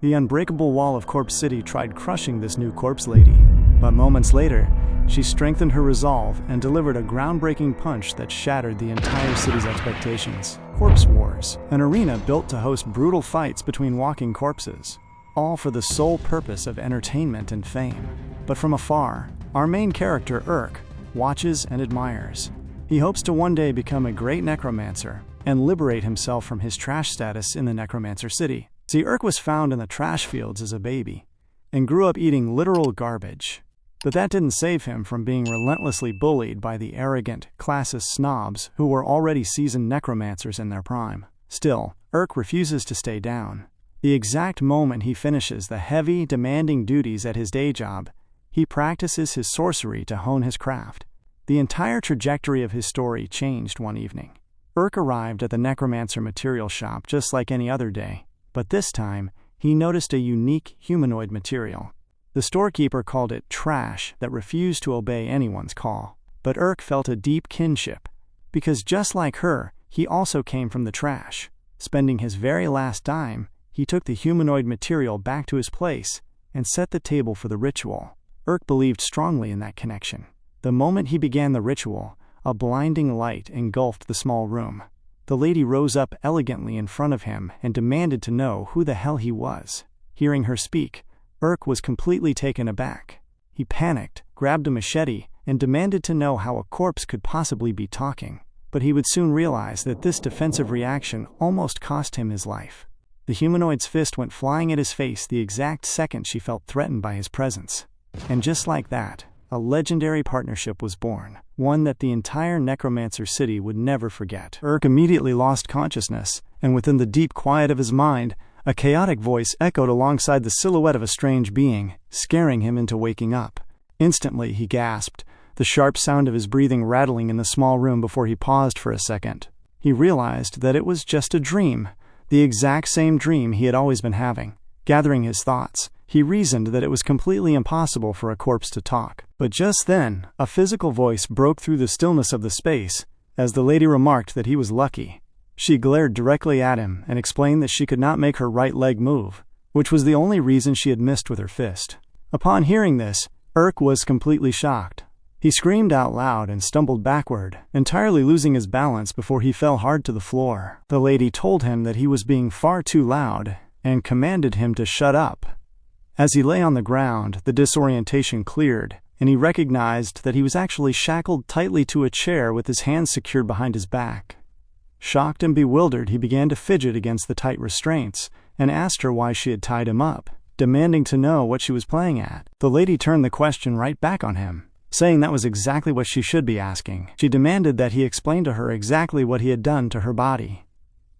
The unbreakable wall of Corpse City tried crushing this new corpse lady, but moments later, she strengthened her resolve and delivered a groundbreaking punch that shattered the entire city's expectations. Corpse Wars, an arena built to host brutal fights between walking corpses, all for the sole purpose of entertainment and fame. But from afar, our main character, Urk, watches and admires. He hopes to one day become a great necromancer and liberate himself from his trash status in the Necromancer city. See, Urk was found in the trash fields as a baby and grew up eating literal garbage. But that didn't save him from being relentlessly bullied by the arrogant, classist snobs who were already seasoned necromancers in their prime. Still, Urk refuses to stay down. The exact moment he finishes the heavy, demanding duties at his day job, he practices his sorcery to hone his craft. The entire trajectory of his story changed one evening. Urk arrived at the Necromancer material shop just like any other day, but this time, he noticed a unique humanoid material. The storekeeper called it trash that refused to obey anyone's call. But Urk felt a deep kinship, because just like her, he also came from the trash. Spending his very last dime, he took the humanoid material back to his place and set the table for the ritual. Urk believed strongly in that connection. The moment he began the ritual, a blinding light engulfed the small room. The lady rose up elegantly in front of him and demanded to know who the hell he was. Hearing her speak, Urk was completely taken aback. He panicked, grabbed a machete, and demanded to know how a corpse could possibly be talking. But he would soon realize that this defensive reaction almost cost him his life. The humanoid's fist went flying at his face the exact second she felt threatened by his presence. And just like that, a legendary partnership was born, one that the entire Necromancer city would never forget. Urk immediately lost consciousness, and within the deep quiet of his mind, a chaotic voice echoed alongside the silhouette of a strange being, scaring him into waking up. Instantly, he gasped, the sharp sound of his breathing rattling in the small room before he paused for a second. He realized that it was just a dream, the exact same dream he had always been having. Gathering his thoughts, he reasoned that it was completely impossible for a corpse to talk. But just then, a physical voice broke through the stillness of the space, as the lady remarked that he was lucky. She glared directly at him and explained that she could not make her right leg move, which was the only reason she had missed with her fist. Upon hearing this, Urk was completely shocked. He screamed out loud and stumbled backward, entirely losing his balance before he fell hard to the floor. The lady told him that he was being far too loud and commanded him to shut up. As he lay on the ground, the disorientation cleared, and he recognized that he was actually shackled tightly to a chair with his hands secured behind his back. Shocked and bewildered, he began to fidget against the tight restraints and asked her why she had tied him up, demanding to know what she was playing at. The lady turned the question right back on him, saying that was exactly what she should be asking. She demanded that he explain to her exactly what he had done to her body.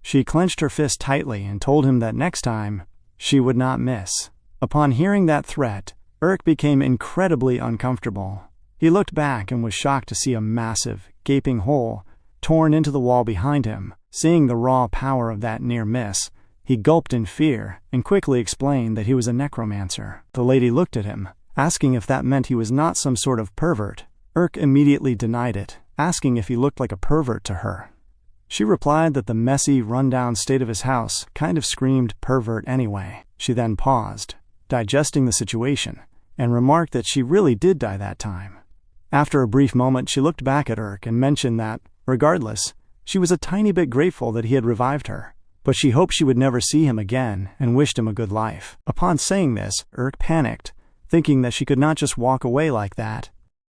She clenched her fist tightly and told him that next time, she would not miss. Upon hearing that threat, Urk became incredibly uncomfortable. He looked back and was shocked to see a massive, gaping hole torn into the wall behind him. Seeing the raw power of that near miss, he gulped in fear and quickly explained that he was a necromancer. The lady looked at him, asking if that meant he was not some sort of pervert. Urk immediately denied it, asking if he looked like a pervert to her. She replied that the messy, run-down state of his house kind of screamed pervert anyway. She then paused, digesting the situation, and remarked that she really did die that time. After a brief moment, she looked back at Urk and mentioned that, regardless, she was a tiny bit grateful that he had revived her, but she hoped she would never see him again and wished him a good life. Upon saying this, Urk panicked, thinking that she could not just walk away like that.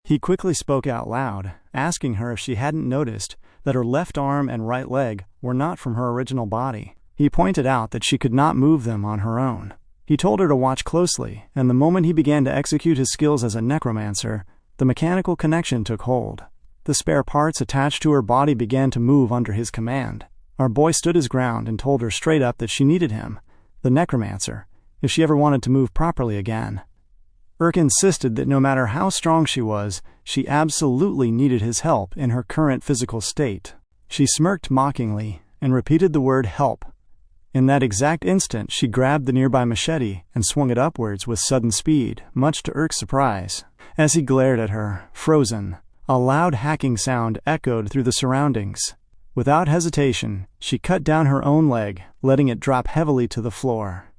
He quickly spoke out loud, asking her if she hadn't noticed that her left arm and right leg were not from her original body. He pointed out that she could not move them on her own. He told her to watch closely, and the moment he began to execute his skills as a necromancer, the mechanical connection took hold. The spare parts attached to her body began to move under his command. Our boy stood his ground and told her straight up that she needed him, the necromancer, if she ever wanted to move properly again. Urk insisted that no matter how strong she was, she absolutely needed his help in her current physical state. She smirked mockingly and repeated the word help. In that exact instant, she grabbed the nearby machete and swung it upwards with sudden speed, much to Urk's surprise. As he glared at her, frozen, a loud hacking sound echoed through the surroundings. Without hesitation, she cut down her own leg, letting it drop heavily to the floor.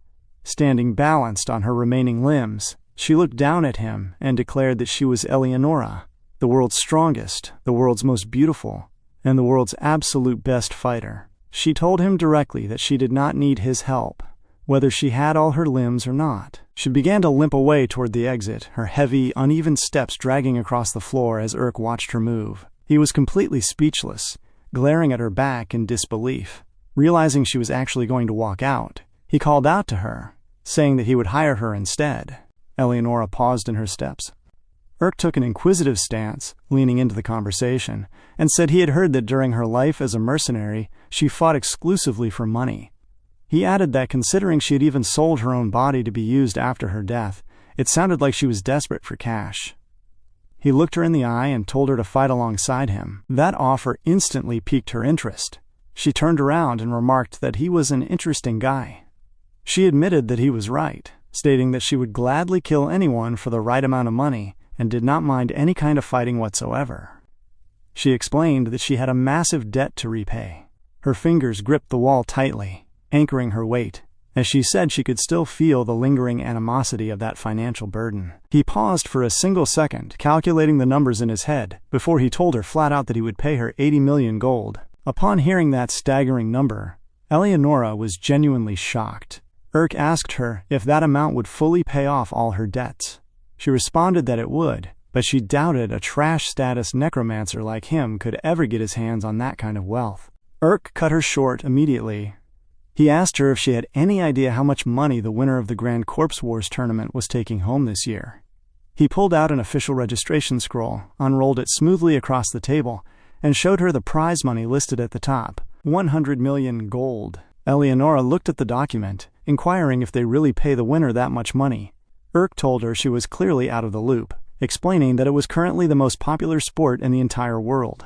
standing balanced on her remaining limbs. She looked down at him and declared that she was Eleonora, the world's strongest, the world's most beautiful, and the world's absolute best fighter. She told him directly that she did not need his help, whether she had all her limbs or not. She began to limp away toward the exit, her heavy, uneven steps dragging across the floor as Urk watched her move. He was completely speechless, glaring at her back in disbelief. Realizing she was actually going to walk out, he called out to her, saying that he would hire her instead. Eleonora paused in her steps. Urk took an inquisitive stance, leaning into the conversation, and said he had heard that during her life as a mercenary, she fought exclusively for money. He added that considering she had even sold her own body to be used after her death, it sounded like she was desperate for cash. He looked her in the eye and told her to fight alongside him. That offer instantly piqued her interest. She turned around and remarked that he was an interesting guy. She admitted that he was right, stating that she would gladly kill anyone for the right amount of money and did not mind any kind of fighting whatsoever. She explained that she had a massive debt to repay. Her fingers gripped the wall tightly, anchoring her weight, as she said she could still feel the lingering animosity of that financial burden. He paused for a single second, calculating the numbers in his head, before he told her flat out that he would pay her 80 million gold. Upon hearing that staggering number, Eleonora was genuinely shocked. Urk asked her if that amount would fully pay off all her debts. She responded that it would, but she doubted a trash-status necromancer like him could ever get his hands on that kind of wealth. Urk cut her short immediately. He asked her if she had any idea how much money the winner of the Grand Corpse Wars tournament was taking home this year. He pulled out an official registration scroll, unrolled it smoothly across the table, and showed her the prize money listed at the top, 100 million gold. Eleonora looked at the document, inquiring if they really pay the winner that much money. Urk told her she was clearly out of the loop, explaining that it was currently the most popular sport in the entire world.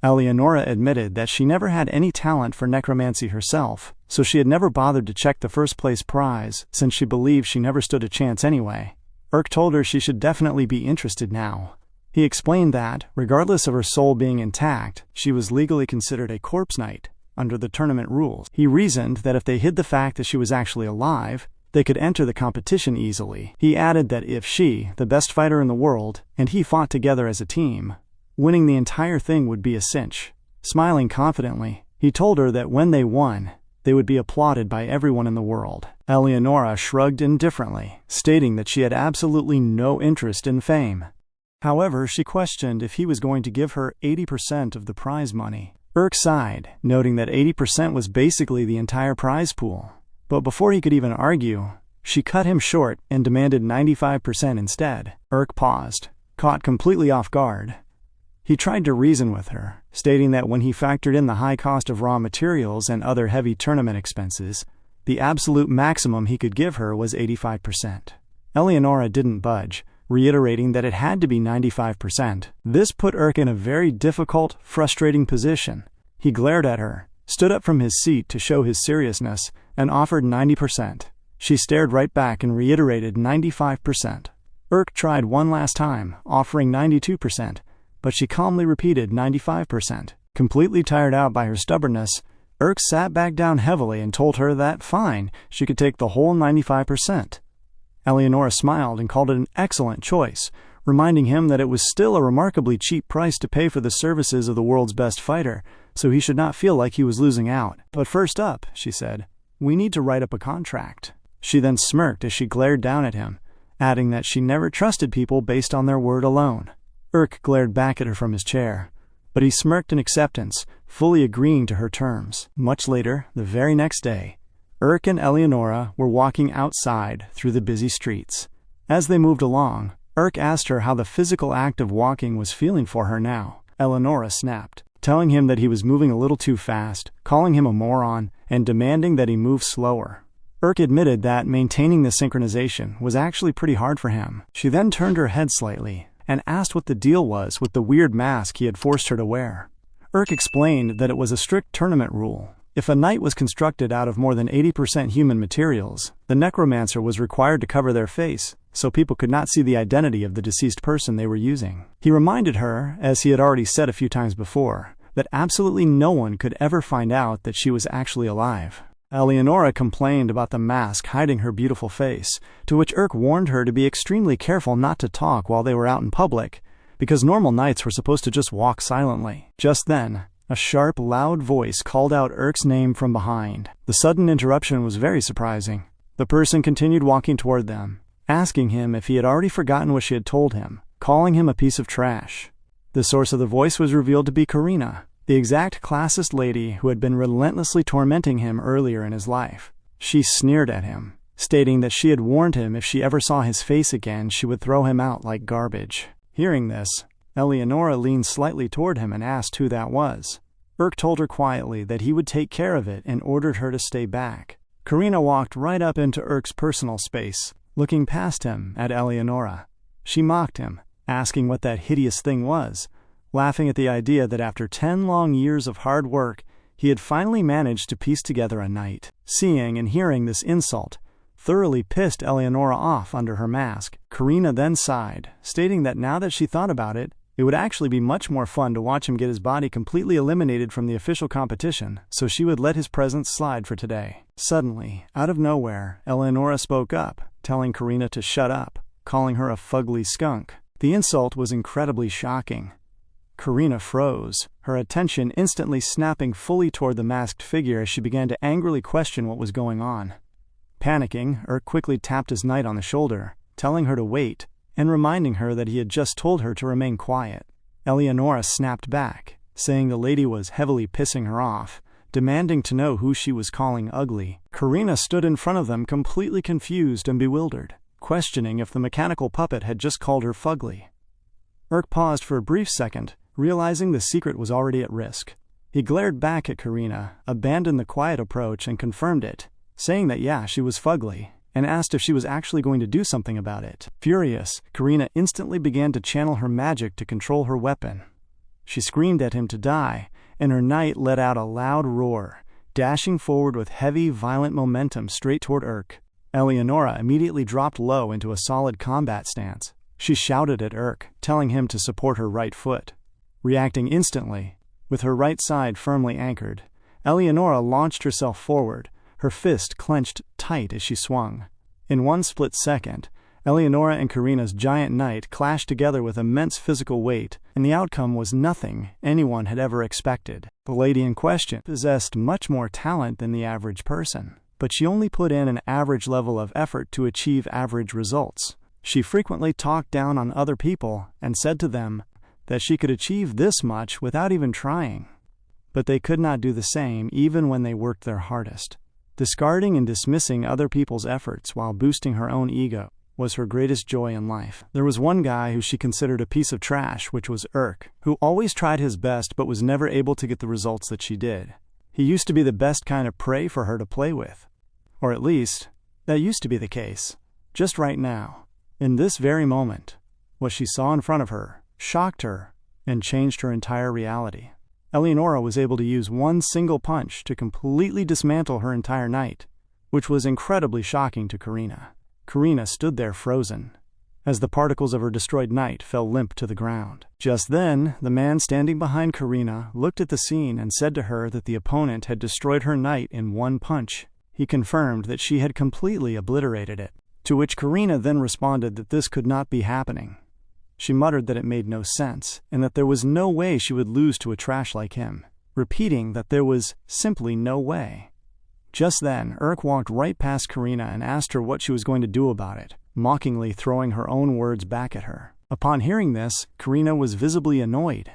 Eleonora admitted that she never had any talent for necromancy herself, so she had never bothered to check the first-place prize, since she believed she never stood a chance anyway. Urk told her she should definitely be interested now. He explained that, regardless of her soul being intact, she was legally considered a corpse knight under the tournament rules. He reasoned that if they hid the fact that she was actually alive, they could enter the competition easily. He added that if she, the best fighter in the world, and he fought together as a team, winning the entire thing would be a cinch. Smiling confidently, he told her that when they won, they would be applauded by everyone in the world. Eleonora shrugged indifferently, stating that she had absolutely no interest in fame. However, she questioned if he was going to give her 80% of the prize money. Urk sighed, noting that 80% was basically the entire prize pool. But before he could even argue, she cut him short and demanded 95% instead. Urk paused, caught completely off guard. He tried to reason with her, stating that when he factored in the high cost of raw materials and other heavy tournament expenses, the absolute maximum he could give her was 85%. Eleonora didn't budge, reiterating that it had to be 95%. This put Urk in a very difficult, frustrating position. He glared at her, stood up from his seat to show his seriousness, and offered 90%. She stared right back and reiterated 95%. Urk tried one last time, offering 92%, but she calmly repeated 95%. Completely tired out by her stubbornness, Urk sat back down heavily and told her that, fine, she could take the whole 95%. Eleonora smiled and called it an excellent choice, reminding him that it was still a remarkably cheap price to pay for the services of the world's best fighter, so he should not feel like he was losing out. But first up, she said, we need to write up a contract. She then smirked as she glared down at him, adding that she never trusted people based on their word alone. Urk glared back at her from his chair, but he smirked in acceptance, fully agreeing to her terms. Much later, the very next day, Urk and Eleonora were walking outside through the busy streets. As they moved along, Urk asked her how the physical act of walking was feeling for her now. Eleonora snapped, telling him that he was moving a little too fast, calling him a moron, and demanding that he move slower. Urk admitted that maintaining the synchronization was actually pretty hard for him. She then turned her head slightly and asked what the deal was with the weird mask he had forced her to wear. Urk explained that it was a strict tournament rule. If a knight was constructed out of more than 80% human materials, the necromancer was required to cover their face, so people could not see the identity of the deceased person they were using. He reminded her, as he had already said a few times before, that absolutely no one could ever find out that she was actually alive. Eleonora complained about the mask hiding her beautiful face, to which Urk warned her to be extremely careful not to talk while they were out in public, because normal knights were supposed to just walk silently. Just then, a sharp, loud voice called out Urk's name from behind. The sudden interruption was very surprising. The person continued walking toward them, asking him if he had already forgotten what she had told him, calling him a piece of trash. The source of the voice was revealed to be Karina, the exact classist lady who had been relentlessly tormenting him earlier in his life. She sneered at him, stating that she had warned him if she ever saw his face again, she would throw him out like garbage. Hearing this, Eleonora leaned slightly toward him and asked who that was. Urk told her quietly that he would take care of it and ordered her to stay back. Karina walked right up into Urk's personal space, looking past him at Eleonora. She mocked him, asking what that hideous thing was, laughing at the idea that after 10 long years of hard work, he had finally managed to piece together a knight. Seeing and hearing this insult thoroughly pissed Eleonora off under her mask. Karina then sighed, stating that now that she thought about it, it would actually be much more fun to watch him get his body completely eliminated from the official competition, so she would let his presence slide for today. Suddenly, out of nowhere, Eleonora spoke up, telling Karina to shut up, calling her a fugly skunk. The insult was incredibly shocking. Karina froze, her attention instantly snapping fully toward the masked figure as she began to angrily question what was going on. Panicking, Urk quickly tapped his knight on the shoulder, telling her to wait, and reminding her that he had just told her to remain quiet. Eleonora snapped back, saying the lady was heavily pissing her off, demanding to know who she was calling ugly. Karina stood in front of them completely confused and bewildered, questioning if the mechanical puppet had just called her fugly. Urk paused for a brief second, realizing the secret was already at risk. He glared back at Karina, abandoned the quiet approach and confirmed it, saying that yeah, she was fugly, and asked if she was actually going to do something about it. Furious, Karina instantly began to channel her magic to control her weapon. She screamed at him to die, and her knight let out a loud roar, dashing forward with heavy, violent momentum straight toward Urk. Eleonora immediately dropped low into a solid combat stance. She shouted at Urk, telling him to support her right foot. Reacting instantly, with her right side firmly anchored, Eleonora launched herself forward, her fist clenched tight as she swung. In one split second, Eleonora and Karina's giant knight clashed together with immense physical weight, and the outcome was nothing anyone had ever expected. The lady in question possessed much more talent than the average person, but she only put in an average level of effort to achieve average results. She frequently talked down on other people and said to them that she could achieve this much without even trying. But they could not do the same even when they worked their hardest. Discarding and dismissing other people's efforts while boosting her own ego was her greatest joy in life. There was one guy who she considered a piece of trash, which was Urk, who always tried his best but was never able to get the results that she did. He used to be the best kind of prey for her to play with. Or at least, that used to be the case. Just right now, in this very moment, what she saw in front of her shocked her and changed her entire reality. Eleonora was able to use one single punch to completely dismantle her entire knight, which was incredibly shocking to Karina. Karina stood there frozen, as the particles of her destroyed knight fell limp to the ground. Just then, the man standing behind Karina looked at the scene and said to her that the opponent had destroyed her knight in one punch. He confirmed that she had completely obliterated it, to which Karina then responded that this could not be happening. She muttered that it made no sense, and that there was no way she would lose to a trash like him, repeating that there was simply no way. Just then, Urk walked right past Karina and asked her what she was going to do about it, mockingly throwing her own words back at her. Upon hearing this, Karina was visibly annoyed.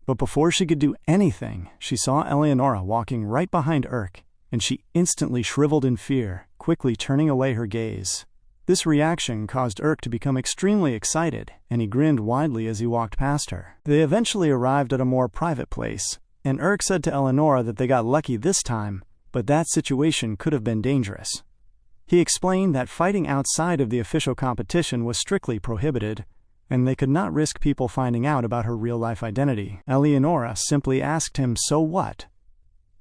But before she could do anything, she saw Eleonora walking right behind Urk, and she instantly shriveled in fear, quickly turning away her gaze. This reaction caused Urk to become extremely excited, and he grinned widely as he walked past her. They eventually arrived at a more private place, and Urk said to Eleonora that they got lucky this time, but that situation could have been dangerous. He explained that fighting outside of the official competition was strictly prohibited, and they could not risk people finding out about her real-life identity. Eleonora simply asked him, "So what?"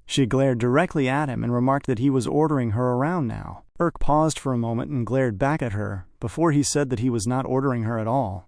She glared directly at him and remarked that he was ordering her around now. Urk paused for a moment and glared back at her before he said that he was not ordering her at all.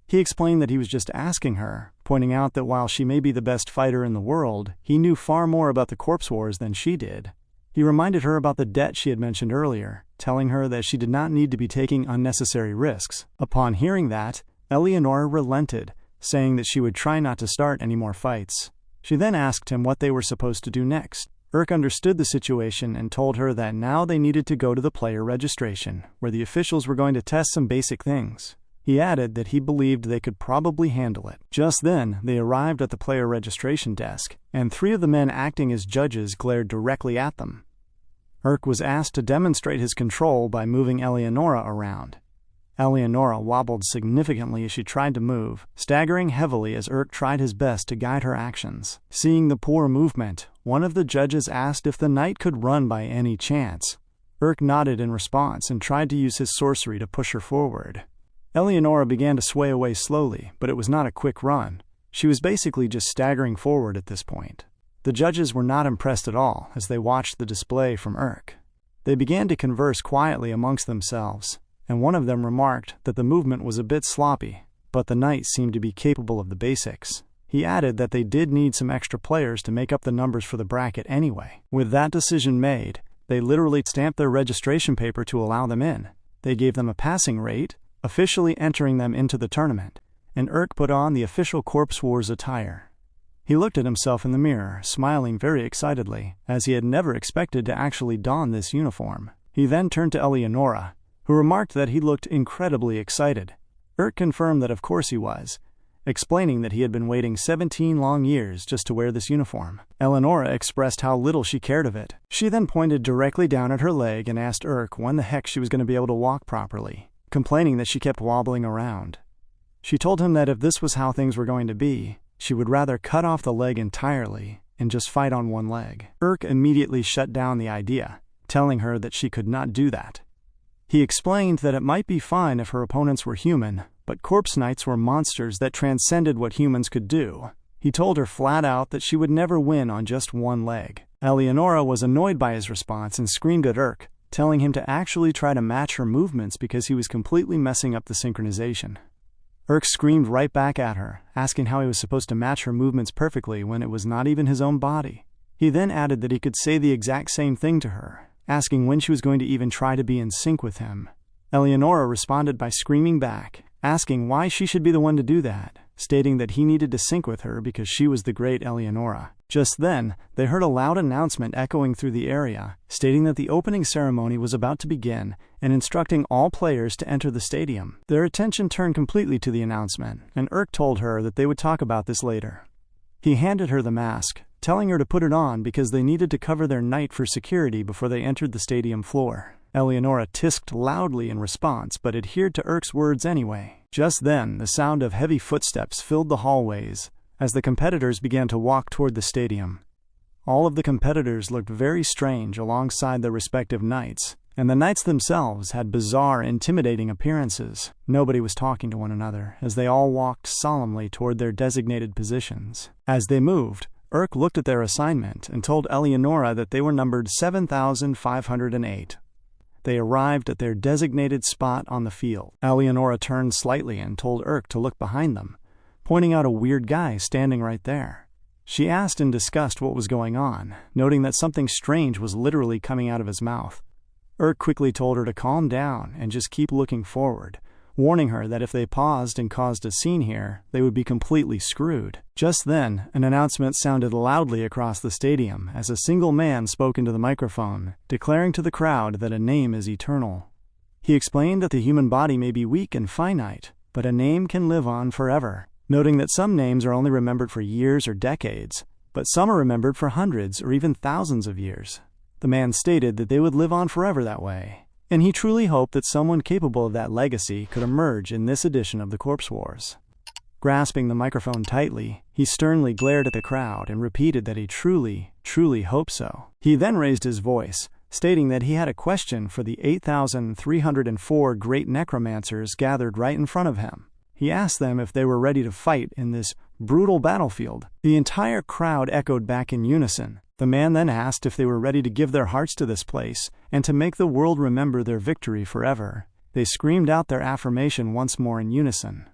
He explained that he was just asking her, pointing out that while she may be the best fighter in the world, he knew far more about the corpse wars than she did. He reminded her about the debt she had mentioned earlier, telling her that she did not need to be taking unnecessary risks. Upon hearing that, Eleonora relented, saying that she would try not to start any more fights. She then asked him what they were supposed to do next. Urk understood the situation and told her that now they needed to go to the player registration, where the officials were going to test some basic things. He added that he believed they could probably handle it. Just then, they arrived at the player registration desk, and 3 of the men acting as judges glared directly at them. Urk was asked to demonstrate his control by moving Eleonora around. Eleonora wobbled significantly as she tried to move, staggering heavily as Urk tried his best to guide her actions. Seeing the poor movement, one of the judges asked if the knight could run by any chance. Urk nodded in response and tried to use his sorcery to push her forward. Eleonora began to sway away slowly, but it was not a quick run. She was basically just staggering forward at this point. The judges were not impressed at all as they watched the display from Urk. They began to converse quietly amongst themselves, and one of them remarked that the movement was a bit sloppy, but the knight seemed to be capable of the basics. He added that they did need some extra players to make up the numbers for the bracket anyway. With that decision made, they literally stamped their registration paper to allow them in. They gave them a passing rate, officially entering them into the tournament, and Urk put on the official Corpse Wars attire. He looked at himself in the mirror, smiling very excitedly, as he had never expected to actually don this uniform. He then turned to Eleonora, who remarked that he looked incredibly excited. Urk confirmed that of course he was, explaining that he had been waiting 17 long years just to wear this uniform. Eleonora expressed how little she cared of it. She then pointed directly down at her leg and asked Urk when the heck she was going to be able to walk properly, complaining that she kept wobbling around. She told him that if this was how things were going to be, she would rather cut off the leg entirely and just fight on one leg. Urk immediately shut down the idea, telling her that she could not do that. He explained that it might be fine if her opponents were human, but corpse knights were monsters that transcended what humans could do. He told her flat out that she would never win on just one leg. Eleonora was annoyed by his response and screamed at Urk, telling him to actually try to match her movements because he was completely messing up the synchronization. Urk screamed right back at her, asking how he was supposed to match her movements perfectly when it was not even his own body. He then added that he could say the exact same thing to her, asking when she was going to even try to be in sync with him. Eleonora responded by screaming back, asking why she should be the one to do that, stating that he needed to sync with her because she was the great Eleonora. Just then, they heard a loud announcement echoing through the area, stating that the opening ceremony was about to begin and instructing all players to enter the stadium. Their attention turned completely to the announcement, and Urk told her that they would talk about this later. He handed her the mask, telling her to put it on because they needed to cover their knight for security before they entered the stadium floor. Eleonora tisked loudly in response, but adhered to Urk's words anyway. Just then, the sound of heavy footsteps filled the hallways as the competitors began to walk toward the stadium. All of the competitors looked very strange alongside their respective knights, and the knights themselves had bizarre, intimidating appearances. Nobody was talking to one another, as they all walked solemnly toward their designated positions. As they moved, Urk looked at their assignment and told Eleonora that they were numbered 7,508. They arrived at their designated spot on the field. Eleonora turned slightly and told Urk to look behind them, pointing out a weird guy standing right there. She asked in disgust what was going on, noting that something strange was literally coming out of his mouth. Urk quickly told her to calm down and just keep looking forward, warning her that if they paused and caused a scene here, they would be completely screwed. Just then, an announcement sounded loudly across the stadium as a single man spoke into the microphone, declaring to the crowd that a name is eternal. He explained that the human body may be weak and finite, but a name can live on forever, noting that some names are only remembered for years or decades, but some are remembered for hundreds or even thousands of years. The man stated that they would live on forever that way, and he truly hoped that someone capable of that legacy could emerge in this edition of the Corpse Wars. Grasping the microphone tightly, he sternly glared at the crowd and repeated that he truly hoped so. He then raised his voice, stating that he had a question for the 8,304 great necromancers gathered right in front of him. He asked them if they were ready to fight in this brutal battlefield. The entire crowd echoed back in unison. The man then asked if they were ready to give their hearts to this place and to make the world remember their victory forever. They screamed out their affirmation once more in unison.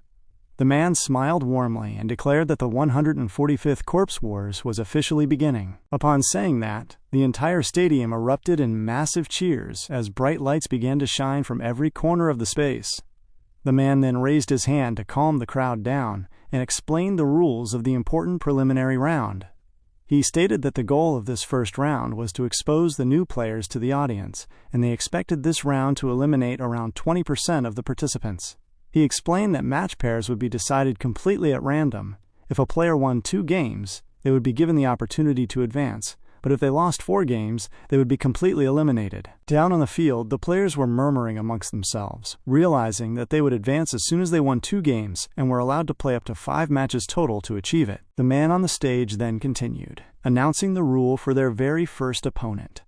The man smiled warmly and declared that the 145th Corpse Wars was officially beginning. Upon saying that, the entire stadium erupted in massive cheers as bright lights began to shine from every corner of the space. The man then raised his hand to calm the crowd down and explained the rules of the important preliminary round. He stated that the goal of this first round was to expose the new players to the audience, and they expected this round to eliminate around 20% of the participants. He explained that match pairs would be decided completely at random. If a player won 2 games, they would be given the opportunity to advance, but if they lost 4 games, they would be completely eliminated. Down on the field, the players were murmuring amongst themselves, realizing that they would advance as soon as they won 2 games and were allowed to play up to 5 matches total to achieve it. The man on the stage then continued, announcing the rule for their very first opponent.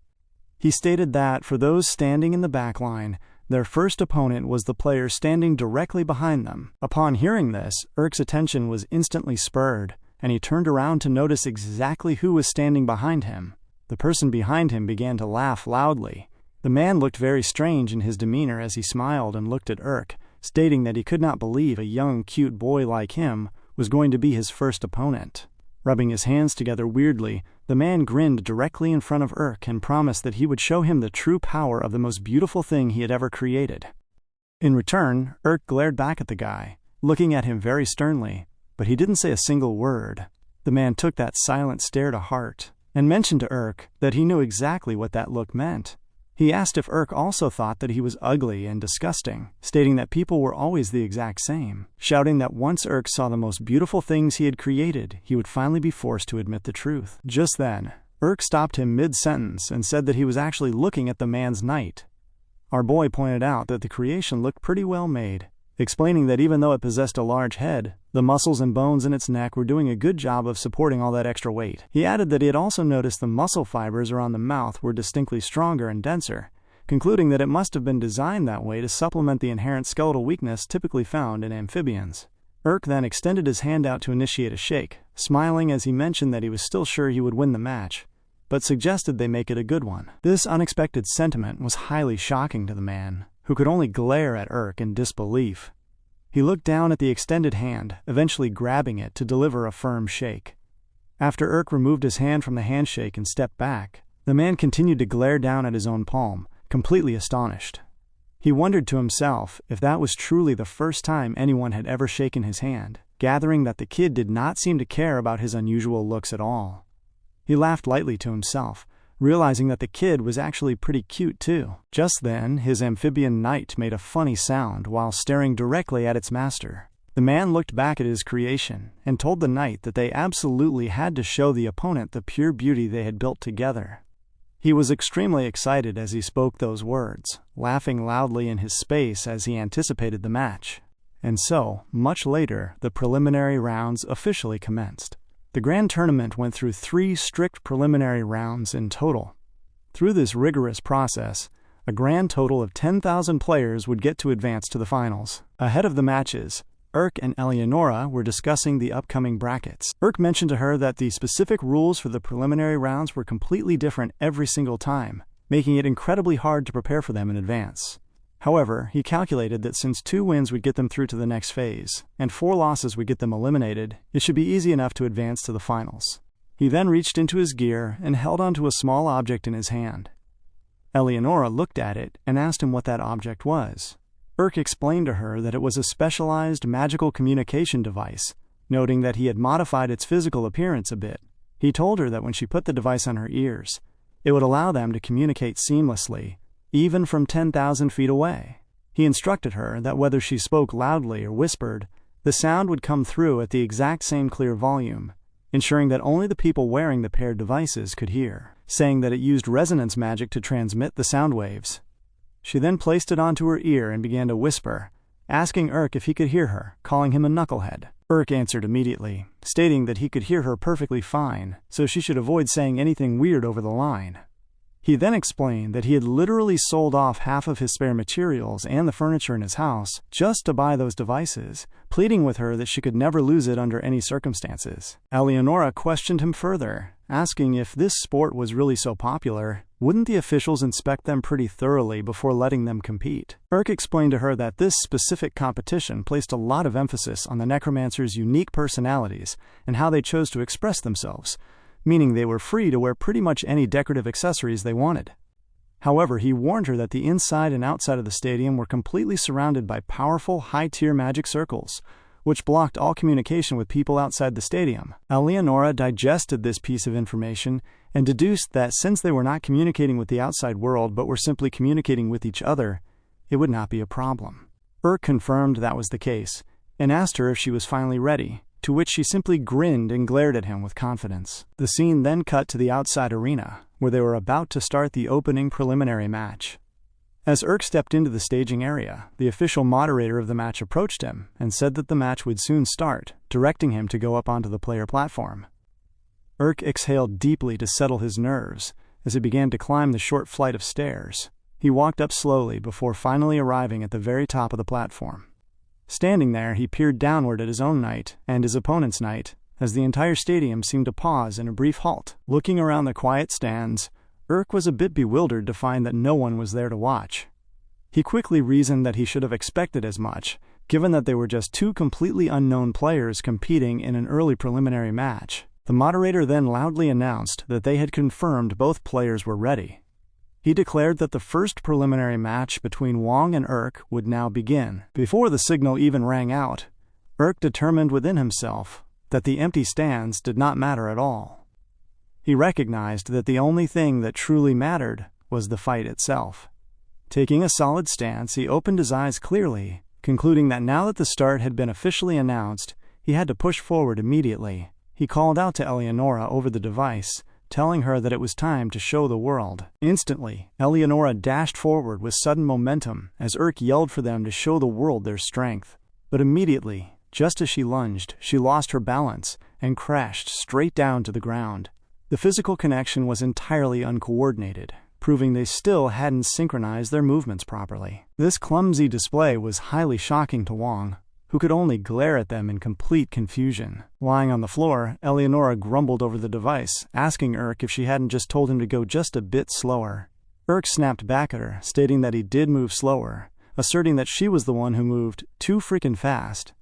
He stated that, for those standing in the back line, their first opponent was the player standing directly behind them. Upon hearing this, Urk's attention was instantly spurred, and he turned around to notice exactly who was standing behind him. The person behind him began to laugh loudly. The man looked very strange in his demeanor as he smiled and looked at Urk, stating that he could not believe a young, cute boy like him was going to be his first opponent. Rubbing his hands together weirdly, the man grinned directly in front of Urk and promised that he would show him the true power of the most beautiful thing he had ever created. In return, Urk glared back at the guy, looking at him very sternly, but he didn't say a single word. The man took that silent stare to heart and mentioned to Urk that he knew exactly what that look meant. He asked if Urk also thought that he was ugly and disgusting, stating that people were always the exact same, shouting that once Urk saw the most beautiful things he had created, he would finally be forced to admit the truth. Just then, Urk stopped him mid-sentence and said that he was actually looking at the man's knight. Our boy pointed out that the creation looked pretty well made, explaining that even though it possessed a large head, the muscles and bones in its neck were doing a good job of supporting all that extra weight. He added that he had also noticed the muscle fibers around the mouth were distinctly stronger and denser, concluding that it must have been designed that way to supplement the inherent skeletal weakness typically found in amphibians. Urk then extended his hand out to initiate a shake, smiling as he mentioned that he was still sure he would win the match, but suggested they make it a good one. This unexpected sentiment was highly shocking to the man, who could only glare at Urk in disbelief. He looked down at the extended hand, eventually grabbing it to deliver a firm shake. After Urk removed his hand from the handshake and stepped back, the man continued to glare down at his own palm, completely astonished. He wondered to himself if that was truly the first time anyone had ever shaken his hand, gathering that the kid did not seem to care about his unusual looks at all. He laughed lightly to himself, realizing that the kid was actually pretty cute too. Just then, his amphibian knight made a funny sound while staring directly at its master. The man looked back at his creation and told the knight that they absolutely had to show the opponent the pure beauty they had built together. He was extremely excited as he spoke those words, laughing loudly in his space as he anticipated the match. And so, much later, the preliminary rounds officially commenced. The grand tournament went through 3 strict preliminary rounds in total. Through this rigorous process, a grand total of 10,000 players would get to advance to the finals. Ahead of the matches, Urk and Eleonora were discussing the upcoming brackets. Urk mentioned to her that the specific rules for the preliminary rounds were completely different every single time, making it incredibly hard to prepare for them in advance. However, he calculated that since 2 wins would get them through to the next phase, and 4 losses would get them eliminated, it should be easy enough to advance to the finals. He then reached into his gear and held onto a small object in his hand. Eleonora looked at it and asked him what that object was. Urk explained to her that it was a specialized magical communication device, noting that he had modified its physical appearance a bit. He told her that when she put the device on her ears, it would allow them to communicate seamlessly, even from 10,000 feet away. He instructed her that whether she spoke loudly or whispered, the sound would come through at the exact same clear volume, ensuring that only the people wearing the paired devices could hear, saying that it used resonance magic to transmit the sound waves. She then placed it onto her ear and began to whisper, asking Urk if he could hear her, calling him a knucklehead. Urk answered immediately, stating that he could hear her perfectly fine, so she should avoid saying anything weird over the line. He then explained that he had literally sold off half of his spare materials and the furniture in his house just to buy those devices, pleading with her that she could never lose it under any circumstances. Eleonora questioned him further, asking if this sport was really so popular, wouldn't the officials inspect them pretty thoroughly before letting them compete? Urk explained to her that this specific competition placed a lot of emphasis on the Necromancer's unique personalities and how they chose to express themselves, meaning they were free to wear pretty much any decorative accessories they wanted. However, he warned her that the inside and outside of the stadium were completely surrounded by powerful, high-tier magic circles, which blocked all communication with people outside the stadium. Eleonora digested this piece of information and deduced that since they were not communicating with the outside world but were simply communicating with each other, it would not be a problem. Urk confirmed that was the case and asked her if she was finally ready, to which she simply grinned and glared at him with confidence. The scene then cut to the outside arena, where they were about to start the opening preliminary match. As Urk stepped into the staging area, the official moderator of the match approached him and said that the match would soon start, directing him to go up onto the player platform. Urk exhaled deeply to settle his nerves as he began to climb the short flight of stairs. He walked up slowly before finally arriving at the very top of the platform. Standing there, he peered downward at his own knight and his opponent's knight, as the entire stadium seemed to pause in a brief halt. Looking around the quiet stands, Urk was a bit bewildered to find that no one was there to watch. He quickly reasoned that he should have expected as much, given that they were just two completely unknown players competing in an early preliminary match. The moderator then loudly announced that they had confirmed both players were ready. He declared that the first preliminary match between Wong and Urk would now begin. Before the signal even rang out, Urk determined within himself that the empty stands did not matter at all. He recognized that the only thing that truly mattered was the fight itself. Taking a solid stance, he opened his eyes clearly, concluding that now that the start had been officially announced, he had to push forward immediately. He called out to Eleonora over the device, telling her that it was time to show the world. Instantly, Eleonora dashed forward with sudden momentum as Urk yelled for them to show the world their strength. But immediately, just as she lunged, she lost her balance and crashed straight down to the ground. The physical connection was entirely uncoordinated, proving they still hadn't synchronized their movements properly. This clumsy display was highly shocking to Wong, who could only glare at them in complete confusion. Lying on the floor, Eleonora grumbled over the device, asking Urk if she hadn't just told him to go just a bit slower. Urk snapped back at her, stating that he did move slower, asserting that she was the one who moved too freaking fast.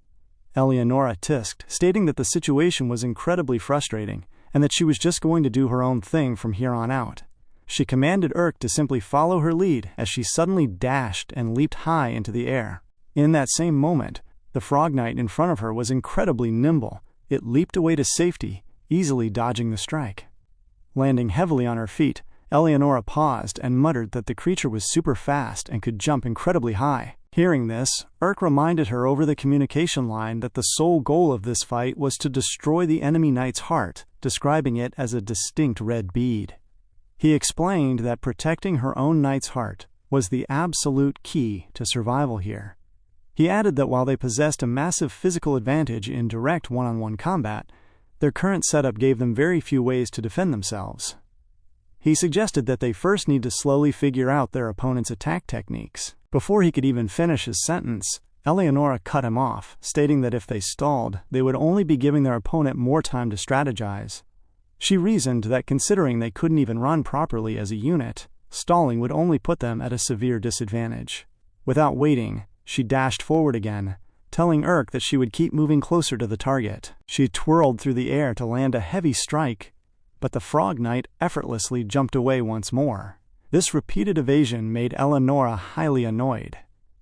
Eleonora tisked, stating that the situation was incredibly frustrating and that she was just going to do her own thing from here on out. She commanded Urk to simply follow her lead as she suddenly dashed and leaped high into the air. In that same moment, the Frog Knight in front of her was incredibly nimble. It leaped away to safety, easily dodging the strike. Landing heavily on her feet, Eleonora paused and muttered that the creature was super fast and could jump incredibly high. Hearing this, Urk reminded her over the communication line that the sole goal of this fight was to destroy the enemy knight's heart, describing it as a distinct red bead. He explained that protecting her own knight's heart was the absolute key to survival here. He added that while they possessed a massive physical advantage in direct one-on-one combat, their current setup gave them very few ways to defend themselves. He suggested that they first need to slowly figure out their opponent's attack techniques. Before he could even finish his sentence, Eleonora cut him off, stating that if they stalled, they would only be giving their opponent more time to strategize. She reasoned that considering they couldn't even run properly as a unit, stalling would only put them at a severe disadvantage. Without waiting, she dashed forward again, telling Urk that she would keep moving closer to the target. She twirled through the air to land a heavy strike, but the Frog Knight effortlessly jumped away once more. This repeated evasion made Eleonora highly annoyed.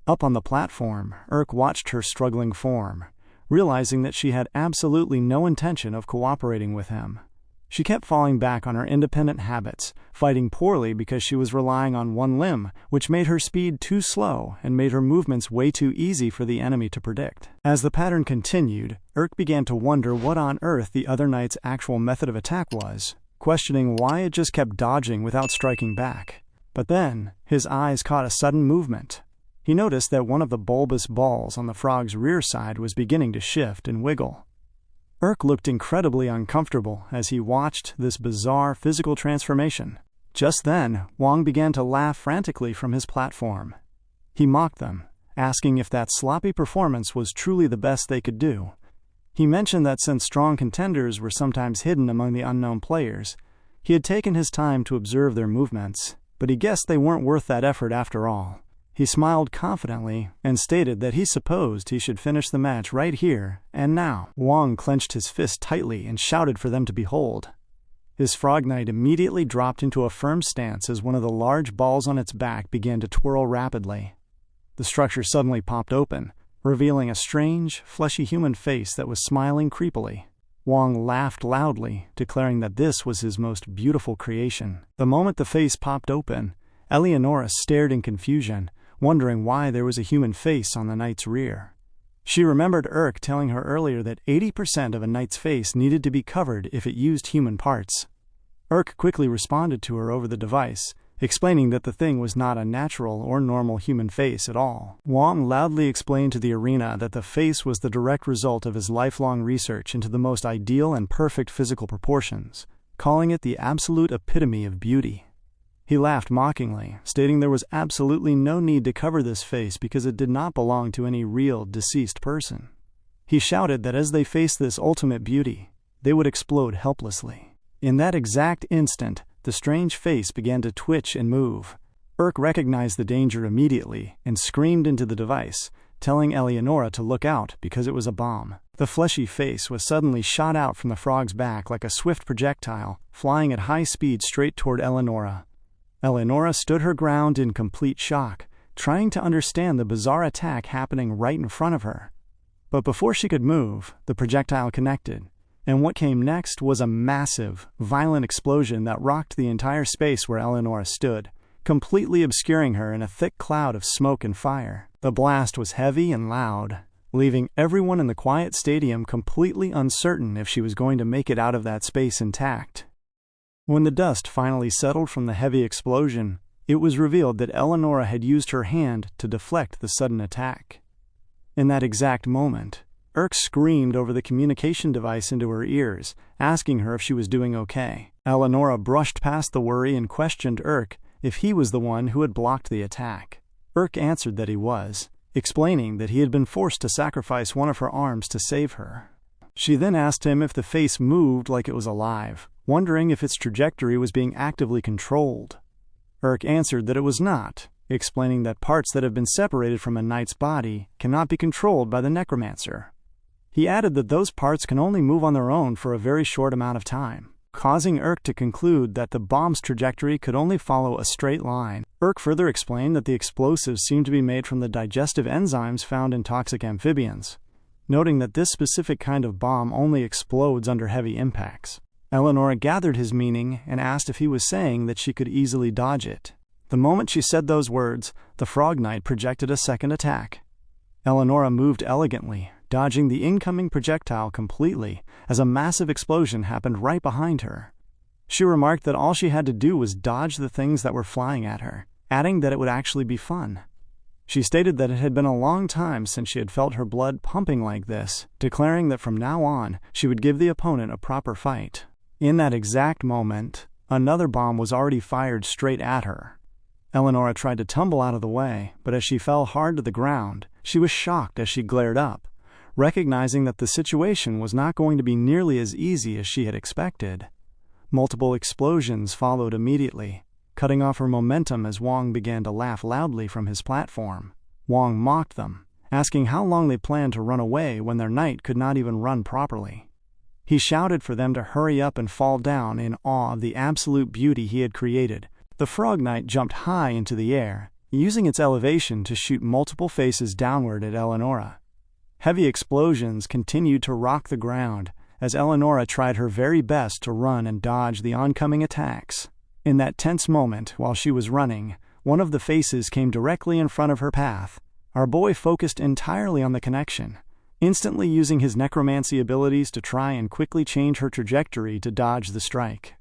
Up on the platform, Urk watched her struggling form, realizing that she had absolutely no intention of cooperating with him. She kept falling back on her independent habits, fighting poorly because she was relying on one limb, which made her speed too slow and made her movements way too easy for the enemy to predict. As the pattern continued, Urk began to wonder what on earth the other knight's actual method of attack was, questioning why it just kept dodging without striking back. But then, his eyes caught a sudden movement. He noticed that one of the bulbous balls on the frog's rear side was beginning to shift and wiggle. Urk looked incredibly uncomfortable as he watched this bizarre physical transformation. Just then, Wong began to laugh frantically from his platform. He mocked them, asking if that sloppy performance was truly the best they could do. He mentioned that since strong contenders were sometimes hidden among the unknown players, he had taken his time to observe their movements, but he guessed they weren't worth that effort after all. He smiled confidently and stated that he supposed he should finish the match right here and now. Wong clenched his fist tightly and shouted for them to behold. His frog knight immediately dropped into a firm stance as one of the large balls on its back began to twirl rapidly. The structure suddenly popped open, revealing a strange, fleshy human face that was smiling creepily. Wong laughed loudly, declaring that this was his most beautiful creation. The moment the face popped open, Eleonora stared in confusion, wondering why there was a human face on the knight's rear. She remembered Urk telling her earlier that 80% of a knight's face needed to be covered if it used human parts. Urk quickly responded to her over the device, explaining that the thing was not a natural or normal human face at all. Wong loudly explained to the arena that the face was the direct result of his lifelong research into the most ideal and perfect physical proportions, calling it the absolute epitome of beauty. He laughed mockingly, stating there was absolutely no need to cover this face because it did not belong to any real deceased person. He shouted that as they faced this ultimate beauty, they would explode helplessly. In that exact instant, the strange face began to twitch and move. Urk recognized the danger immediately and screamed into the device, telling Eleonora to look out because it was a bomb. The fleshy face was suddenly shot out from the frog's back like a swift projectile, flying at high speed straight toward Eleonora. Eleonora stood her ground in complete shock, trying to understand the bizarre attack happening right in front of her. But before she could move, the projectile connected, and what came next was a massive, violent explosion that rocked the entire space where Eleonora stood, completely obscuring her in a thick cloud of smoke and fire. The blast was heavy and loud, leaving everyone in the quiet stadium completely uncertain if she was going to make it out of that space intact. When the dust finally settled from the heavy explosion, it was revealed that Eleonora had used her hand to deflect the sudden attack. In that exact moment, Urk screamed over the communication device into her ears, asking her if she was doing okay. Eleonora brushed past the worry and questioned Urk if he was the one who had blocked the attack. Urk answered that he was, explaining that he had been forced to sacrifice one of her arms to save her. She then asked him if the face moved like it was alive, wondering if its trajectory was being actively controlled. Urk answered that it was not, explaining that parts that have been separated from a knight's body cannot be controlled by the Necromancer. He added that those parts can only move on their own for a very short amount of time, causing Urk to conclude that the bomb's trajectory could only follow a straight line. Urk further explained that the explosives seemed to be made from the digestive enzymes found in toxic amphibians, noting that this specific kind of bomb only explodes under heavy impacts. Eleonora gathered his meaning and asked if he was saying that she could easily dodge it. The moment she said those words, the Frog Knight projected a second attack. Eleonora moved elegantly, dodging the incoming projectile completely as a massive explosion happened right behind her. She remarked that all she had to do was dodge the things that were flying at her, adding that it would actually be fun. She stated that it had been a long time since she had felt her blood pumping like this, declaring that from now on she would give the opponent a proper fight. In that exact moment, another bomb was already fired straight at her. Eleonora tried to tumble out of the way, but as she fell hard to the ground, she was shocked as she glared up, recognizing that the situation was not going to be nearly as easy as she had expected. Multiple explosions followed immediately, cutting off her momentum as Wong began to laugh loudly from his platform. Wong mocked them, asking how long they planned to run away when their knight could not even run properly. He shouted for them to hurry up and fall down in awe of the absolute beauty he had created. The Frog Knight jumped high into the air, using its elevation to shoot multiple faces downward at Eleonora. Heavy explosions continued to rock the ground as Eleonora tried her very best to run and dodge the oncoming attacks. In that tense moment, while she was running, one of the faces came directly in front of her path. Our boy focused entirely on the connection, instantly using his necromancy abilities to try and quickly change her trajectory to dodge the strike.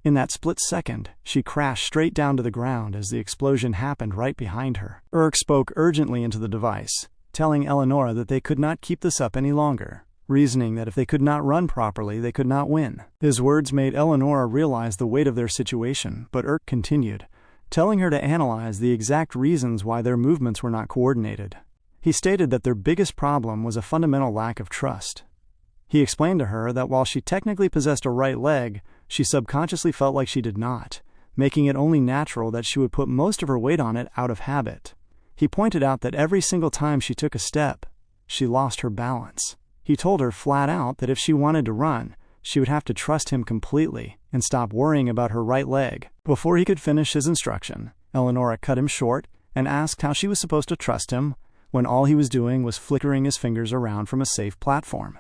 In that split second, she crashed straight down to the ground as the explosion happened right behind her. Urk spoke urgently into the device, telling Eleonora that they could not keep this up any longer. reasoning that if they could not run properly, they could not win. His words made Eleonora realize the weight of their situation, but Urk continued, telling her to analyze the exact reasons why their movements were not coordinated. He stated that their biggest problem was a fundamental lack of trust. He explained to her that while she technically possessed a right leg, she subconsciously felt like she did not, making it only natural that she would put most of her weight on it out of habit. He pointed out that every single time she took a step, she lost her balance. He told her flat out that if she wanted to run, she would have to trust him completely and stop worrying about her right leg. Before he could finish his instruction, Eleonora cut him short and asked how she was supposed to trust him when all he was doing was flickering his fingers around from a safe platform.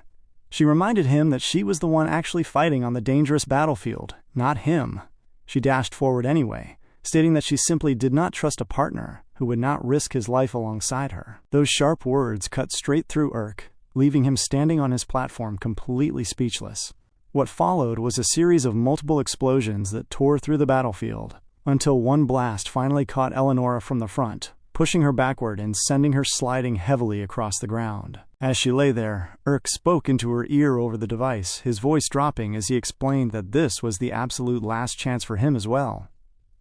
She reminded him that she was the one actually fighting on the dangerous battlefield, not him. She dashed forward anyway, stating that she simply did not trust a partner who would not risk his life alongside her. Those sharp words cut straight through Urk, leaving him standing on his platform completely speechless. What followed was a series of multiple explosions that tore through the battlefield, until one blast finally caught Eleonora from the front, pushing her backward and sending her sliding heavily across the ground. As she lay there, Urk spoke into her ear over the device, his voice dropping as he explained that this was the absolute last chance for him as well.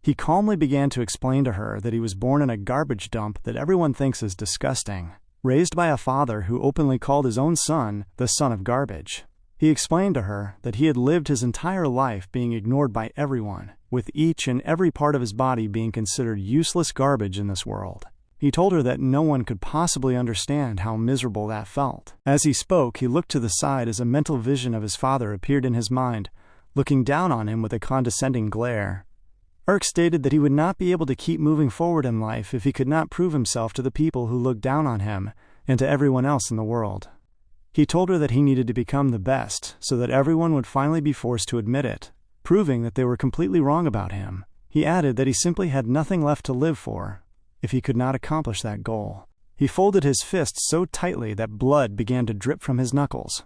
He calmly began to explain to her that he was born in a garbage dump that everyone thinks is disgusting, raised by a father who openly called his own son the son of garbage. He explained to her that he had lived his entire life being ignored by everyone, with each and every part of his body being considered useless garbage in this world. He told her that no one could possibly understand how miserable that felt. As he spoke, he looked to the side as a mental vision of his father appeared in his mind, looking down on him with a condescending glare. Urk stated that he would not be able to keep moving forward in life if he could not prove himself to the people who looked down on him and to everyone else in the world. He told her that he needed to become the best so that everyone would finally be forced to admit it, proving that they were completely wrong about him. He added that he simply had nothing left to live for if he could not accomplish that goal. He folded his fists so tightly that blood began to drip from his knuckles.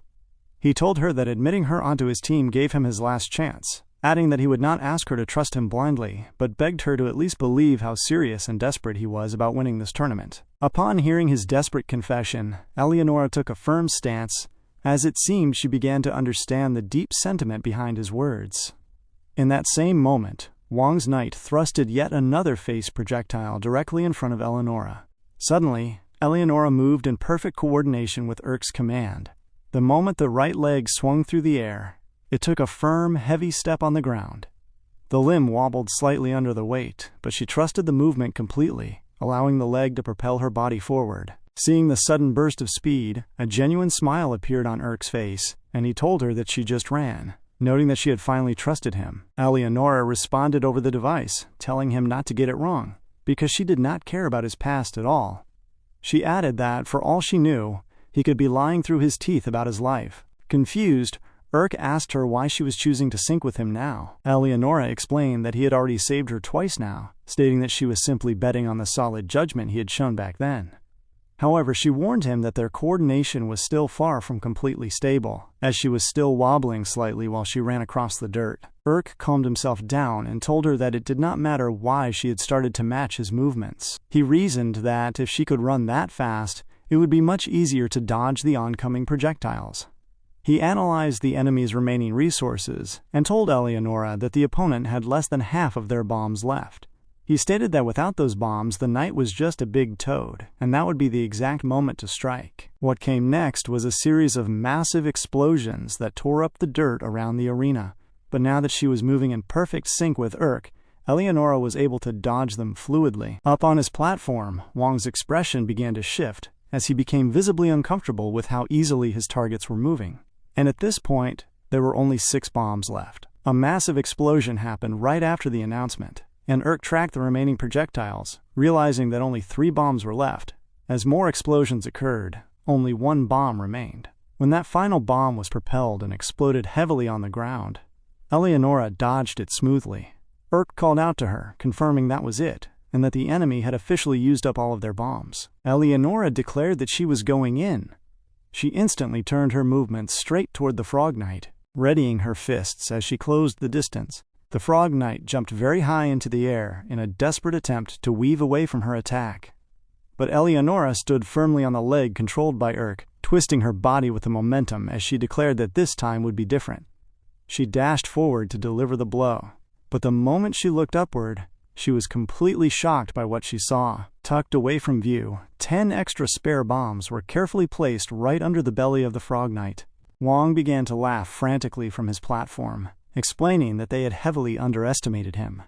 He told her that admitting her onto his team gave him his last chance, adding that he would not ask her to trust him blindly, but begged her to at least believe how serious and desperate he was about winning this tournament. Upon hearing his desperate confession, Eleonora took a firm stance, as it seemed she began to understand the deep sentiment behind his words. In that same moment, Wang's knight thrusted yet another face projectile directly in front of Eleonora. Suddenly, Eleonora moved in perfect coordination with Urk's command. The moment the right leg swung through the air, it took a firm, heavy step on the ground. The limb wobbled slightly under the weight, but she trusted the movement completely, allowing the leg to propel her body forward. Seeing the sudden burst of speed, a genuine smile appeared on Urk's face, and he told her that she just ran, noting that she had finally trusted him. Eleonora responded over the device, telling him not to get it wrong, because she did not care about his past at all. She added that, for all she knew, he could be lying through his teeth about his life. Confused, Urk asked her why she was choosing to sync with him now. Eleonora explained that he had already saved her twice now, stating that she was simply betting on the solid judgment he had shown back then. However, she warned him that their coordination was still far from completely stable, as she was still wobbling slightly while she ran across the dirt. Urk calmed himself down and told her that it did not matter why she had started to match his movements. He reasoned that if she could run that fast, it would be much easier to dodge the oncoming projectiles. He analyzed the enemy's remaining resources and told Eleonora that the opponent had less than half of their bombs left. He stated that without those bombs, the knight was just a big toad, and that would be the exact moment to strike. What came next was a series of massive explosions that tore up the dirt around the arena. But now that she was moving in perfect sync with Urk, Eleonora was able to dodge them fluidly. Up on his platform, Wang's expression began to shift, as he became visibly uncomfortable with how easily his targets were moving. And at this point, there were only 6 bombs left. A massive explosion happened right after the announcement, and Urk tracked the remaining projectiles, realizing that only 3 bombs were left. As more explosions occurred, only 1 bomb remained. When that final bomb was propelled and exploded heavily on the ground, Eleonora dodged it smoothly. Urk called out to her, confirming that was it, and that the enemy had officially used up all of their bombs. Eleonora declared that she was going in. She instantly turned her movements straight toward the Frog Knight, readying her fists as she closed the distance. The Frog Knight jumped very high into the air in a desperate attempt to weave away from her attack. But Eleonora stood firmly on the leg controlled by Urk, twisting her body with the momentum as she declared that this time would be different. She dashed forward to deliver the blow, but the moment she looked upward, she was completely shocked by what she saw. Tucked away from view, 10 extra spare bombs were carefully placed right under the belly of the Frog Knight. Wong began to laugh frantically from his platform, explaining that they had heavily underestimated him.